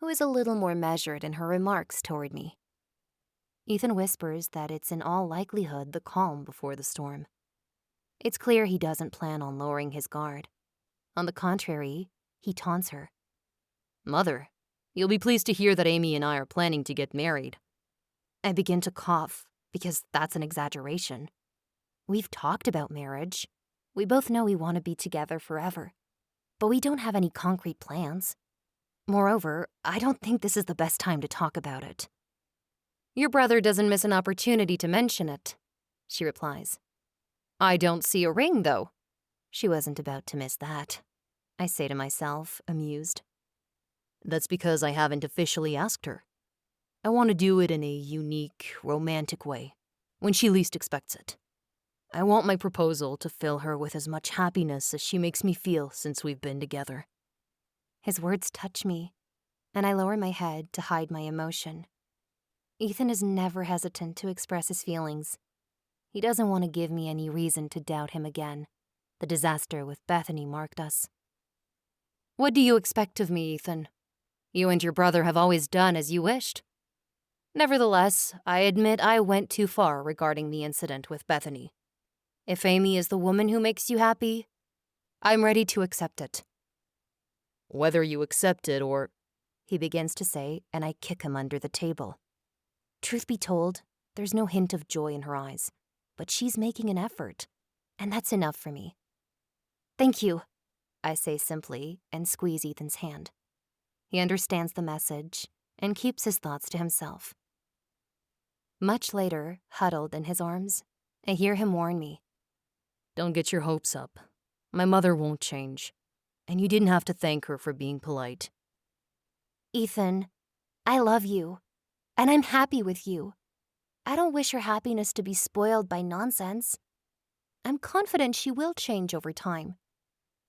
who is a little more measured in her remarks toward me. Ethan whispers that it's in all likelihood the calm before the storm. It's clear he doesn't plan on lowering his guard. On the contrary, he taunts her. Mother, you'll be pleased to hear that Amy and I are planning to get married. I begin to cough, because that's an exaggeration. We've talked about marriage. We both know we want to be together forever, but we don't have any concrete plans. Moreover, I don't think this is the best time to talk about it. Your brother doesn't miss an opportunity to mention it, she replies. I don't see a ring, though. She wasn't about to miss that, I say to myself, amused. That's because I haven't officially asked her. I want to do it in a unique, romantic way, when she least expects it. I want my proposal to fill her with as much happiness as she makes me feel since we've been together. His words touch me, and I lower my head to hide my emotion. Ethan is never hesitant to express his feelings. He doesn't want to give me any reason to doubt him again. The disaster with Bethany marked us. What do you expect of me, Ethan? You and your brother have always done as you wished. Nevertheless, I admit I went too far regarding the incident with Bethany. If Amy is the woman who makes you happy, I'm ready to accept it. Whether you accept it or... he begins to say, and I kick him under the table. Truth be told, there's no hint of joy in her eyes, but she's making an effort, and that's enough for me. Thank you, I say simply and squeeze Ethan's hand. He understands the message and keeps his thoughts to himself. Much later, huddled in his arms, I hear him warn me. Don't get your hopes up. My mother won't change, and you didn't have to thank her for being polite. Ethan, I love you, and I'm happy with you. I don't wish her happiness to be spoiled by nonsense. I'm confident she will change over time.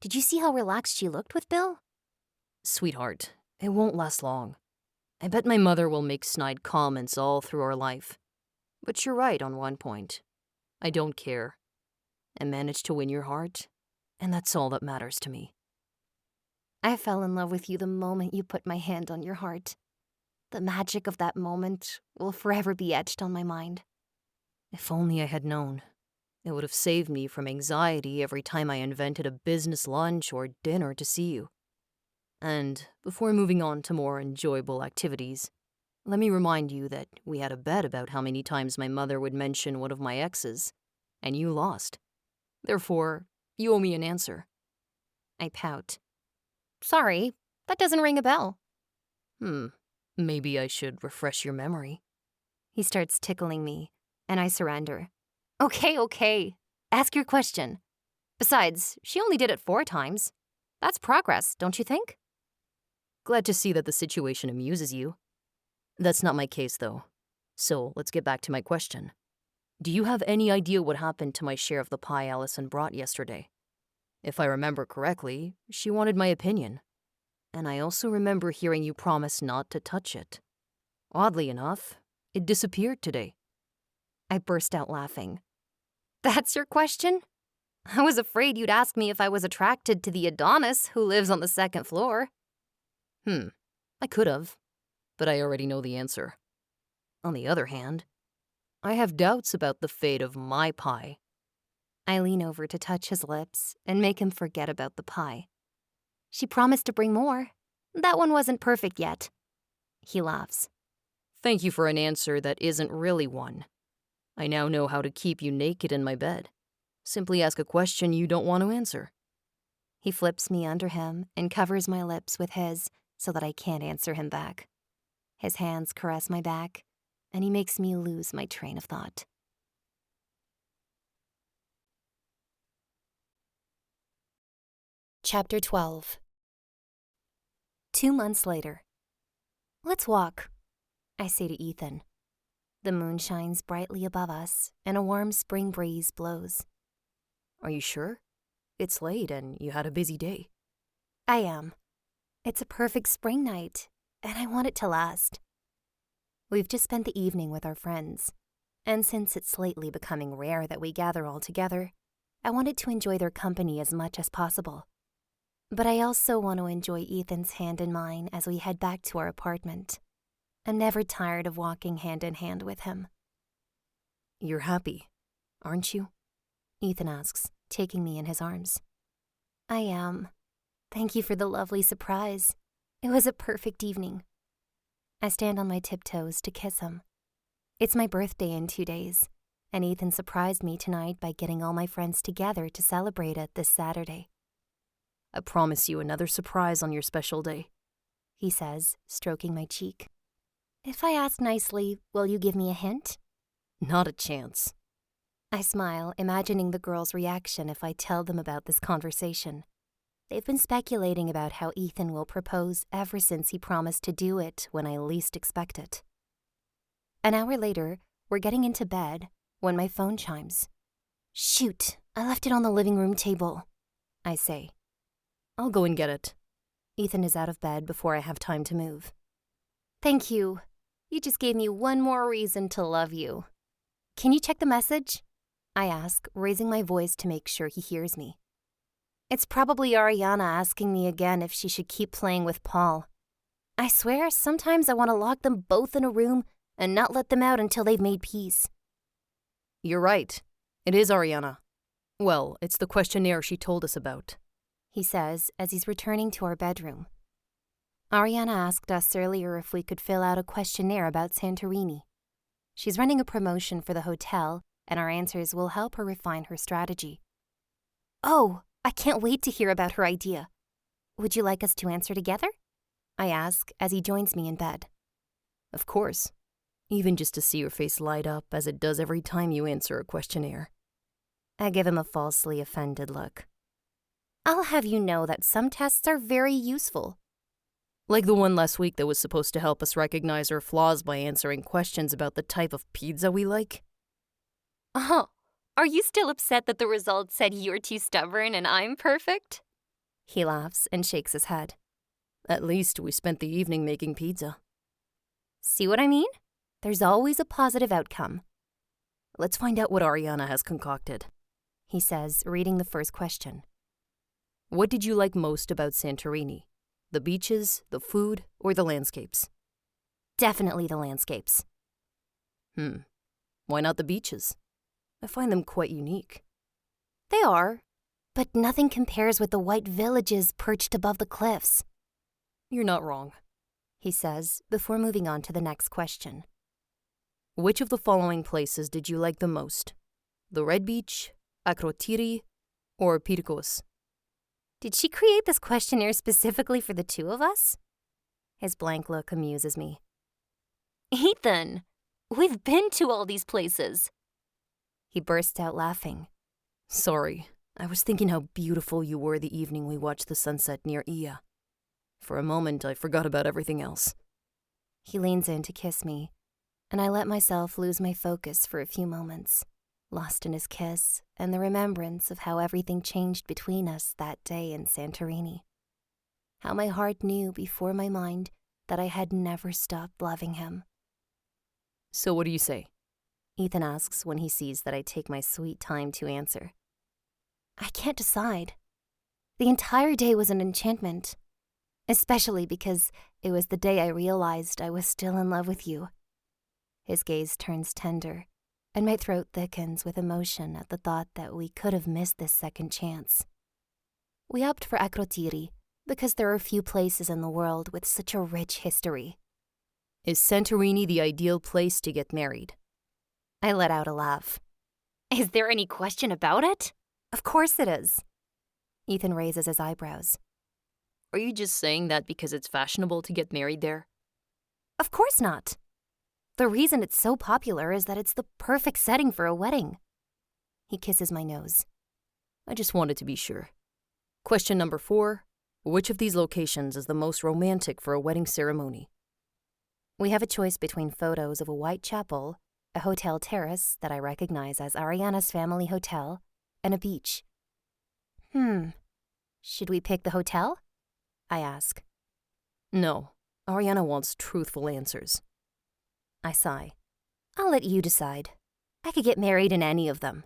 Did you see how relaxed she looked with Bill? Sweetheart, it won't last long. I bet my mother will make snide comments all through our life. But you're right on one point. I don't care. I managed to win your heart, and that's all that matters to me. I fell in love with you the moment you put my hand on your heart. The magic of that moment will forever be etched on my mind. If only I had known. It would have saved me from anxiety every time I invented a business lunch or dinner to see you. And before moving on to more enjoyable activities, let me remind you that we had a bet about how many times my mother would mention one of my exes, and you lost. Therefore, you owe me an answer. I pout. Sorry, that doesn't ring a bell. Maybe I should refresh your memory. He starts tickling me, and I surrender. Okay. Ask your question. Besides, she only did it 4 times. That's progress, don't you think? Glad to see that the situation amuses you. That's not my case, though. So let's get back to my question. Do you have any idea what happened to my share of the pie Allison brought yesterday? If I remember correctly, she wanted my opinion. And I also remember hearing you promise not to touch it. Oddly enough, it disappeared today. I burst out laughing. That's your question? I was afraid you'd ask me if I was attracted to the Adonis who lives on the second floor. I could have, but I already know the answer. On the other hand, I have doubts about the fate of my pie. I lean over to touch his lips and make him forget about the pie. She promised to bring more. That one wasn't perfect yet. He laughs. Thank you for an answer that isn't really one. I now know how to keep you naked in my bed. Simply ask a question you don't want to answer. He flips me under him and covers my lips with his so that I can't answer him back. His hands caress my back, and he makes me lose my train of thought. Chapter 12. 2 months later. Let's walk, I say to Ethan. The moon shines brightly above us, and a warm spring breeze blows. Are you sure? It's late and you had a busy day. I am. It's a perfect spring night, and I want it to last. We've just spent the evening with our friends, and since it's lately becoming rare that we gather all together, I wanted to enjoy their company as much as possible. But I also want to enjoy Ethan's hand in mine as we head back to our apartment. I'm never tired of walking hand in hand with him. You're happy, aren't you? Ethan asks, taking me in his arms. I am. Thank you for the lovely surprise. It was a perfect evening. I stand on my tiptoes to kiss him. It's my birthday in 2 days, and Ethan surprised me tonight by getting all my friends together to celebrate it this Saturday. I promise you another surprise on your special day, he says, stroking my cheek. If I ask nicely, will you give me a hint? Not a chance. I smile, imagining the girls' reaction if I tell them about this conversation. They've been speculating about how Ethan will propose ever since he promised to do it when I least expect it. An hour later, we're getting into bed when my phone chimes. Shoot, I left it on the living room table, I say. I'll go and get it. Ethan is out of bed before I have time to move. Thank you. You just gave me one more reason to love you. Can you check the message? I ask, raising my voice to make sure he hears me. It's probably Ariana asking me again if she should keep playing with Paul. I swear, sometimes I want to lock them both in a room and not let them out until they've made peace. You're right. It is Ariana. Well, it's the questionnaire she told us about, he says as he's returning to our bedroom. Ariana asked us earlier if we could fill out a questionnaire about Santorini. She's running a promotion for the hotel, and our answers will help her refine her strategy. Oh, I can't wait to hear about her idea. Would you like us to answer together? I ask as he joins me in bed. Of course. Even just to see your face light up as it does every time you answer a questionnaire. I give him a falsely offended look. I'll have you know that some tests are very useful. Like the one last week that was supposed to help us recognize our flaws by answering questions about the type of pizza we like. Oh, are you still upset that the results said you're too stubborn and I'm perfect? He laughs and shakes his head. At least we spent the evening making pizza. See what I mean? There's always a positive outcome. Let's find out what Ariana has concocted, he says, reading the first question. What did you like most about Santorini? The beaches, the food, or the landscapes? Definitely the landscapes. Why not the beaches? I find them quite unique. They are, but nothing compares with the white villages perched above the cliffs. You're not wrong, he says before moving on to the next question. Which of the following places did you like the most? The Red Beach, Akrotiri, or Pyrgos? Did she create this questionnaire specifically for the two of us? His blank look amuses me. Ethan, we've been to all these places. He bursts out laughing. Sorry, I was thinking how beautiful you were the evening we watched the sunset near Iya. For a moment, I forgot about everything else. He leans in to kiss me, and I let myself lose my focus for a few moments, lost in his kiss and the remembrance of how everything changed between us that day in Santorini. how my heart knew before my mind that I had never stopped loving him. So what do you say? Ethan asks when he sees that I take my sweet time to answer. I can't decide. The entire day was an enchantment, especially because it was the day I realized I was still in love with you. His gaze turns tender, and my throat thickens with emotion at the thought that we could have missed this second chance. We opt for Akrotiri because there are few places in the world with such a rich history. Is Santorini the ideal place to get married? I let out a laugh. Is there any question about it? Of course it is. Ethan raises his eyebrows. Are you just saying that because it's fashionable to get married there? Of course not. The reason it's so popular is that it's the perfect setting for a wedding. He kisses my nose. I just wanted to be sure. Question number 4. Which of these locations is the most romantic for a wedding ceremony? We have a choice between photos of a white chapel, a hotel terrace that I recognize as Ariana's family hotel, and a beach. Should we pick the hotel? I ask. No, Ariana wants truthful answers. I sigh. I'll let you decide. I could get married in any of them.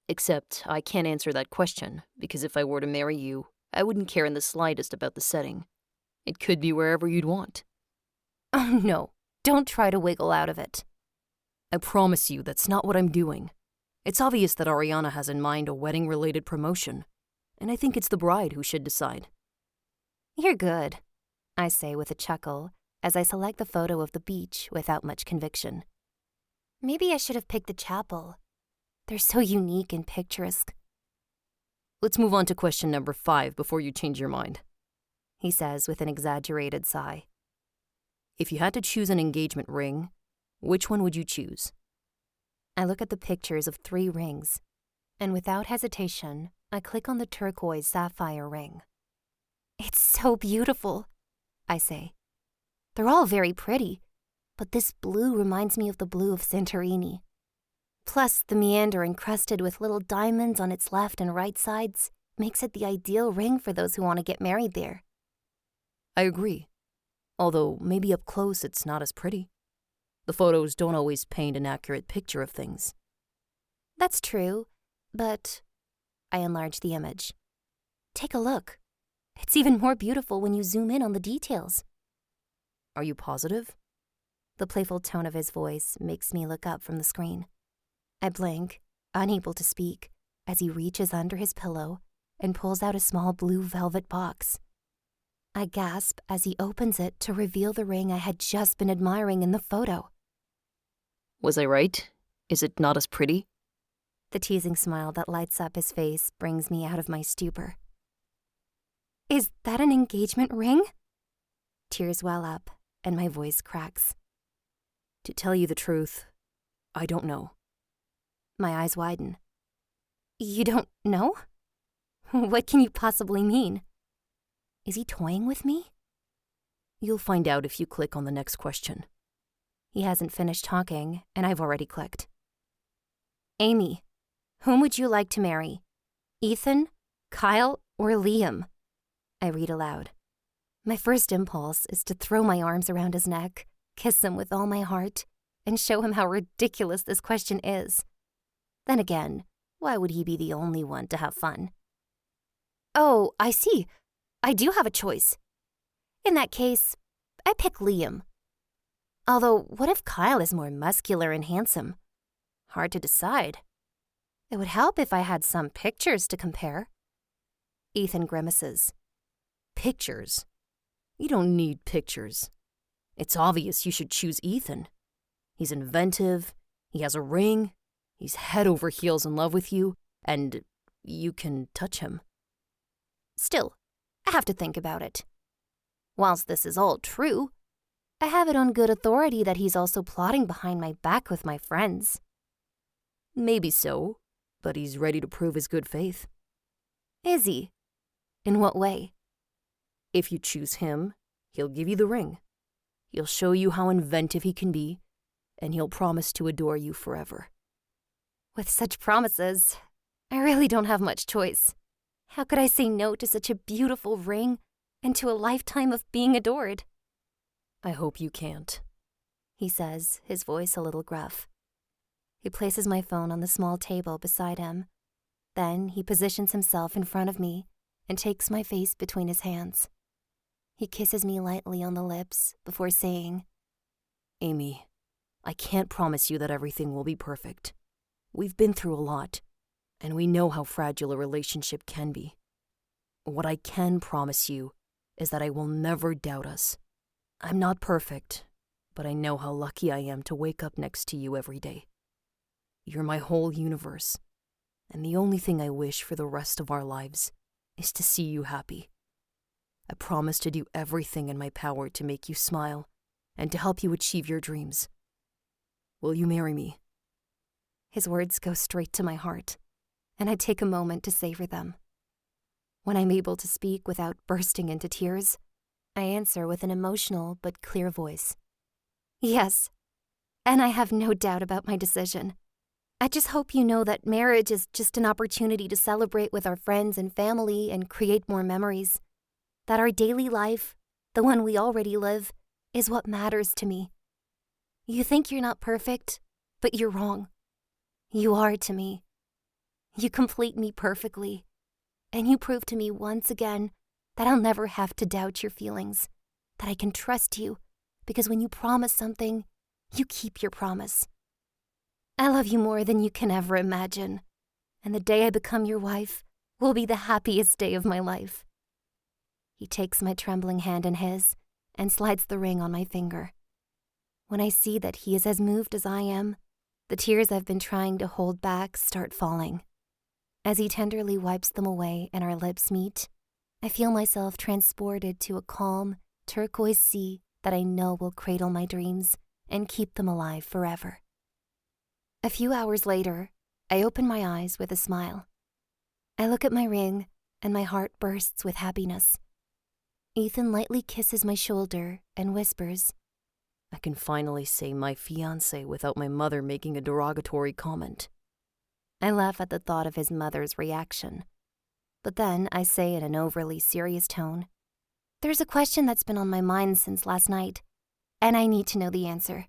Except I can't answer that question, because if I were to marry you, I wouldn't care in the slightest about the setting. It could be wherever you'd want. Oh no, don't try to wiggle out of it. I promise you that's not what I'm doing. It's obvious that Ariana has in mind a wedding-related promotion, and I think it's the bride who should decide. You're good, I say with a chuckle as I select the photo of the beach without much conviction. Maybe I should have picked the chapel. They're so unique and picturesque. Let's move on to question number 5 before you change your mind, he says with an exaggerated sigh. If you had to choose an engagement ring, which one would you choose? I look at the pictures of 3 rings, and without hesitation, I click on the turquoise sapphire ring. It's so beautiful, I say. They're all very pretty, but this blue reminds me of the blue of Santorini. Plus, the meander encrusted with little diamonds on its left and right sides makes it the ideal ring for those who want to get married there. I agree, although maybe up close it's not as pretty. The photos don't always paint an accurate picture of things. That's true, but I enlarge the image. Take a look. It's even more beautiful when you zoom in on the details. Are you positive? The playful tone of his voice makes me look up from the screen. I blink, unable to speak, as he reaches under his pillow and pulls out a small blue velvet box. I gasp as he opens it to reveal the ring I had just been admiring in the photo. Was I right? Is it not as pretty? The teasing smile that lights up his face brings me out of my stupor. Is that an engagement ring? Tears well up, and my voice cracks. To tell you the truth, I don't know. My eyes widen. You don't know? What can you possibly mean? Is he toying with me? You'll find out if you click on the next question. He hasn't finished talking, and I've already clicked. Amy, whom would you like to marry? Ethan, Kyle, or Liam? I read aloud. My first impulse is to throw my arms around his neck, kiss him with all my heart, and show him how ridiculous this question is. Then again, why would he be the only one to have fun? Oh, I see. I do have a choice. In that case, I pick Liam. Although, what if Kyle is more muscular and handsome? Hard to decide. It would help if I had some pictures to compare. Ethan grimaces. Pictures? You don't need pictures. It's obvious you should choose Ethan. He's inventive, he has a ring, he's head over heels in love with you, and you can touch him. Still, I have to think about it. Whilst this is all true, I have it on good authority that he's also plotting behind my back with my friends. Maybe so, but he's ready to prove his good faith. Is he? In what way? If you choose him, he'll give you the ring. He'll show you how inventive he can be, and he'll promise to adore you forever. With such promises, I really don't have much choice. How could I say no to such a beautiful ring and to a lifetime of being adored. I hope you can't, he says, his voice a little gruff. He places my phone on the small table beside him. Then he positions himself in front of me and takes my face between his hands. He kisses me lightly on the lips before saying, Amy, I can't promise you that everything will be perfect. We've been through a lot, and we know how fragile a relationship can be. What I can promise you is that I will never doubt us. I'm not perfect, but I know how lucky I am to wake up next to you every day. You're my whole universe, and the only thing I wish for the rest of our lives is to see you happy. I promise to do everything in my power to make you smile and to help you achieve your dreams. Will you marry me? His words go straight to my heart, and I take a moment to savor them. When I'm able to speak without bursting into tears, I answer with an emotional but clear voice. Yes, and I have no doubt about my decision. I just hope you know that marriage is just an opportunity to celebrate with our friends and family and create more memories. That our daily life, the one we already live, is what matters to me. You think you're not perfect, but you're wrong. You are to me. You complete me perfectly, and you prove to me once again that I'll never have to doubt your feelings, that I can trust you, because when you promise something, you keep your promise. I love you more than you can ever imagine, and the day I become your wife will be the happiest day of my life. He takes my trembling hand in his and slides the ring on my finger. When I see that he is as moved as I am, the tears I've been trying to hold back start falling. As he tenderly wipes them away and our lips meet, I feel myself transported to a calm, turquoise sea that I know will cradle my dreams and keep them alive forever. A few hours later, I open my eyes with a smile. I look at my ring, and my heart bursts with happiness. Ethan lightly kisses my shoulder and whispers, I can finally say my fiancé without my mother making a derogatory comment. I laugh at the thought of his mother's reaction. But then I say in an overly serious tone, there's a question that's been on my mind since last night, and I need to know the answer.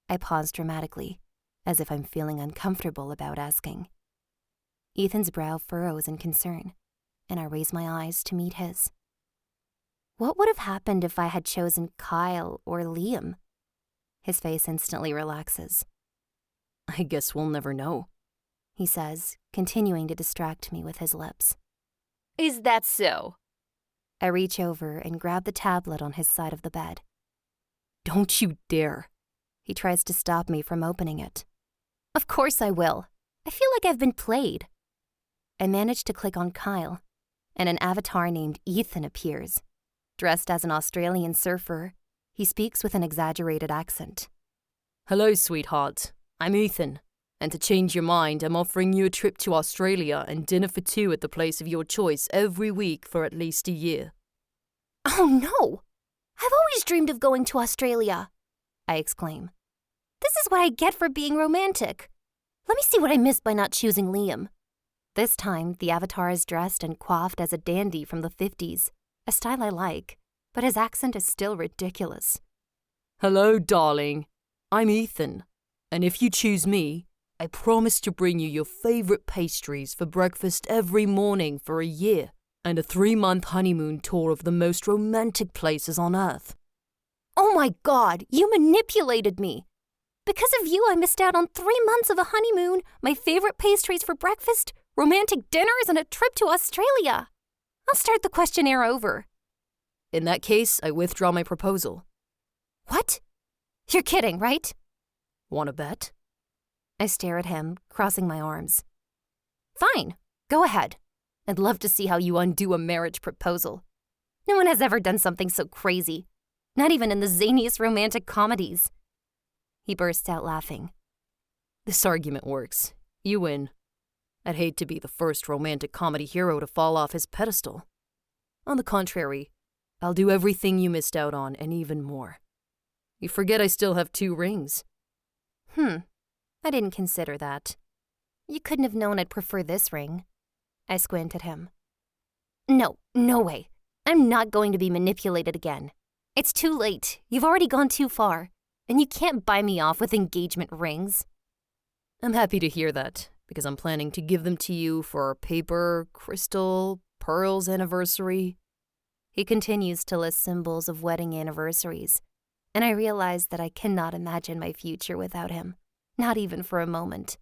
I pause dramatically, as if I'm feeling uncomfortable about asking. Ethan's brow furrows in concern, and I raise my eyes to meet his. What would have happened if I had chosen Kyle or Liam? His face instantly relaxes. I guess we'll never know, he says, continuing to distract me with his lips. Is that so? I reach over and grab the tablet on his side of the bed. Don't you dare. He tries to stop me from opening it. Of course I will. I feel like I've been played. I manage to click on Kyle, and an avatar named Ethan appears. Dressed as an Australian surfer, he speaks with an exaggerated accent. Hello, sweetheart. I'm Ethan. And to change your mind, I'm offering you a trip to Australia and dinner for two at the place of your choice every week for at least a year. Oh no! I've always dreamed of going to Australia, I exclaim. This is what I get for being romantic. Let me see what I missed by not choosing Liam. This time, the avatar is dressed and coiffed as a dandy from the 50s, a style I like, but his accent is still ridiculous. Hello, darling. I'm Ethan, and if you choose me, I promise to bring you your favorite pastries for breakfast every morning for a year, and a 3-month honeymoon tour of the most romantic places on Earth. Oh my God, you manipulated me! Because of you, I missed out on 3 months of a honeymoon, my favorite pastries for breakfast, romantic dinners, and a trip to Australia. I'll start the questionnaire over. In that case, I withdraw my proposal. What? You're kidding, right? Want to bet? I stare at him, crossing my arms. Fine, go ahead. I'd love to see how you undo a marriage proposal. No one has ever done something so crazy. Not even in the zaniest romantic comedies. He bursts out laughing. This argument works. You win. I'd hate to be the first romantic comedy hero to fall off his pedestal. On the contrary, I'll do everything you missed out on and even more. You forget I still have 2 rings. I didn't consider that. You couldn't have known I'd prefer this ring. I squint at him. No way. I'm not going to be manipulated again. It's too late. You've already gone too far. And you can't buy me off with engagement rings. I'm happy to hear that, because I'm planning to give them to you for our paper, crystal, pearls anniversary. He continues to list symbols of wedding anniversaries, and I realize that I cannot imagine my future without him, not even for a moment.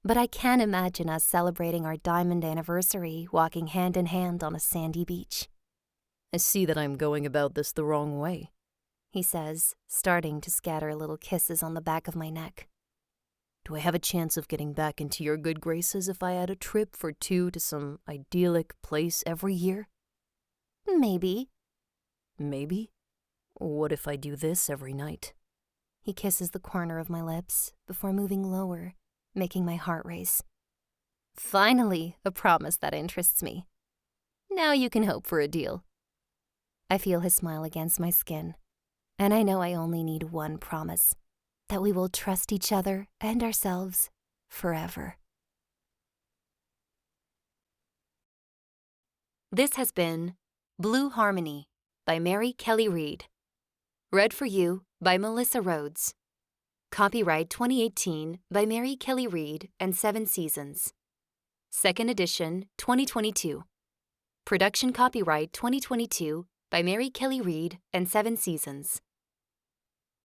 But I can imagine us celebrating our diamond anniversary, walking hand in hand on a sandy beach. I see that I'm going about this the wrong way, he says, starting to scatter little kisses on the back of my neck. Do I have a chance of getting back into your good graces if I add a trip for two to some idyllic place every year? Maybe. Maybe? What if I do this every night? He kisses the corner of my lips before moving lower, making my heart race. Finally, a promise that interests me. Now you can hope for a deal. I feel his smile against my skin, and I know I only need one promise, that we will trust each other and ourselves forever. This has been Blue Harmony by Mary Kelly Reid. Read for you by Melissa Rhodes. Copyright 2018 by Mary Kelly Reid and 7 Seasons. Second edition 2022. Production copyright 2022 by Mary Kelly Reid and 7 Seasons.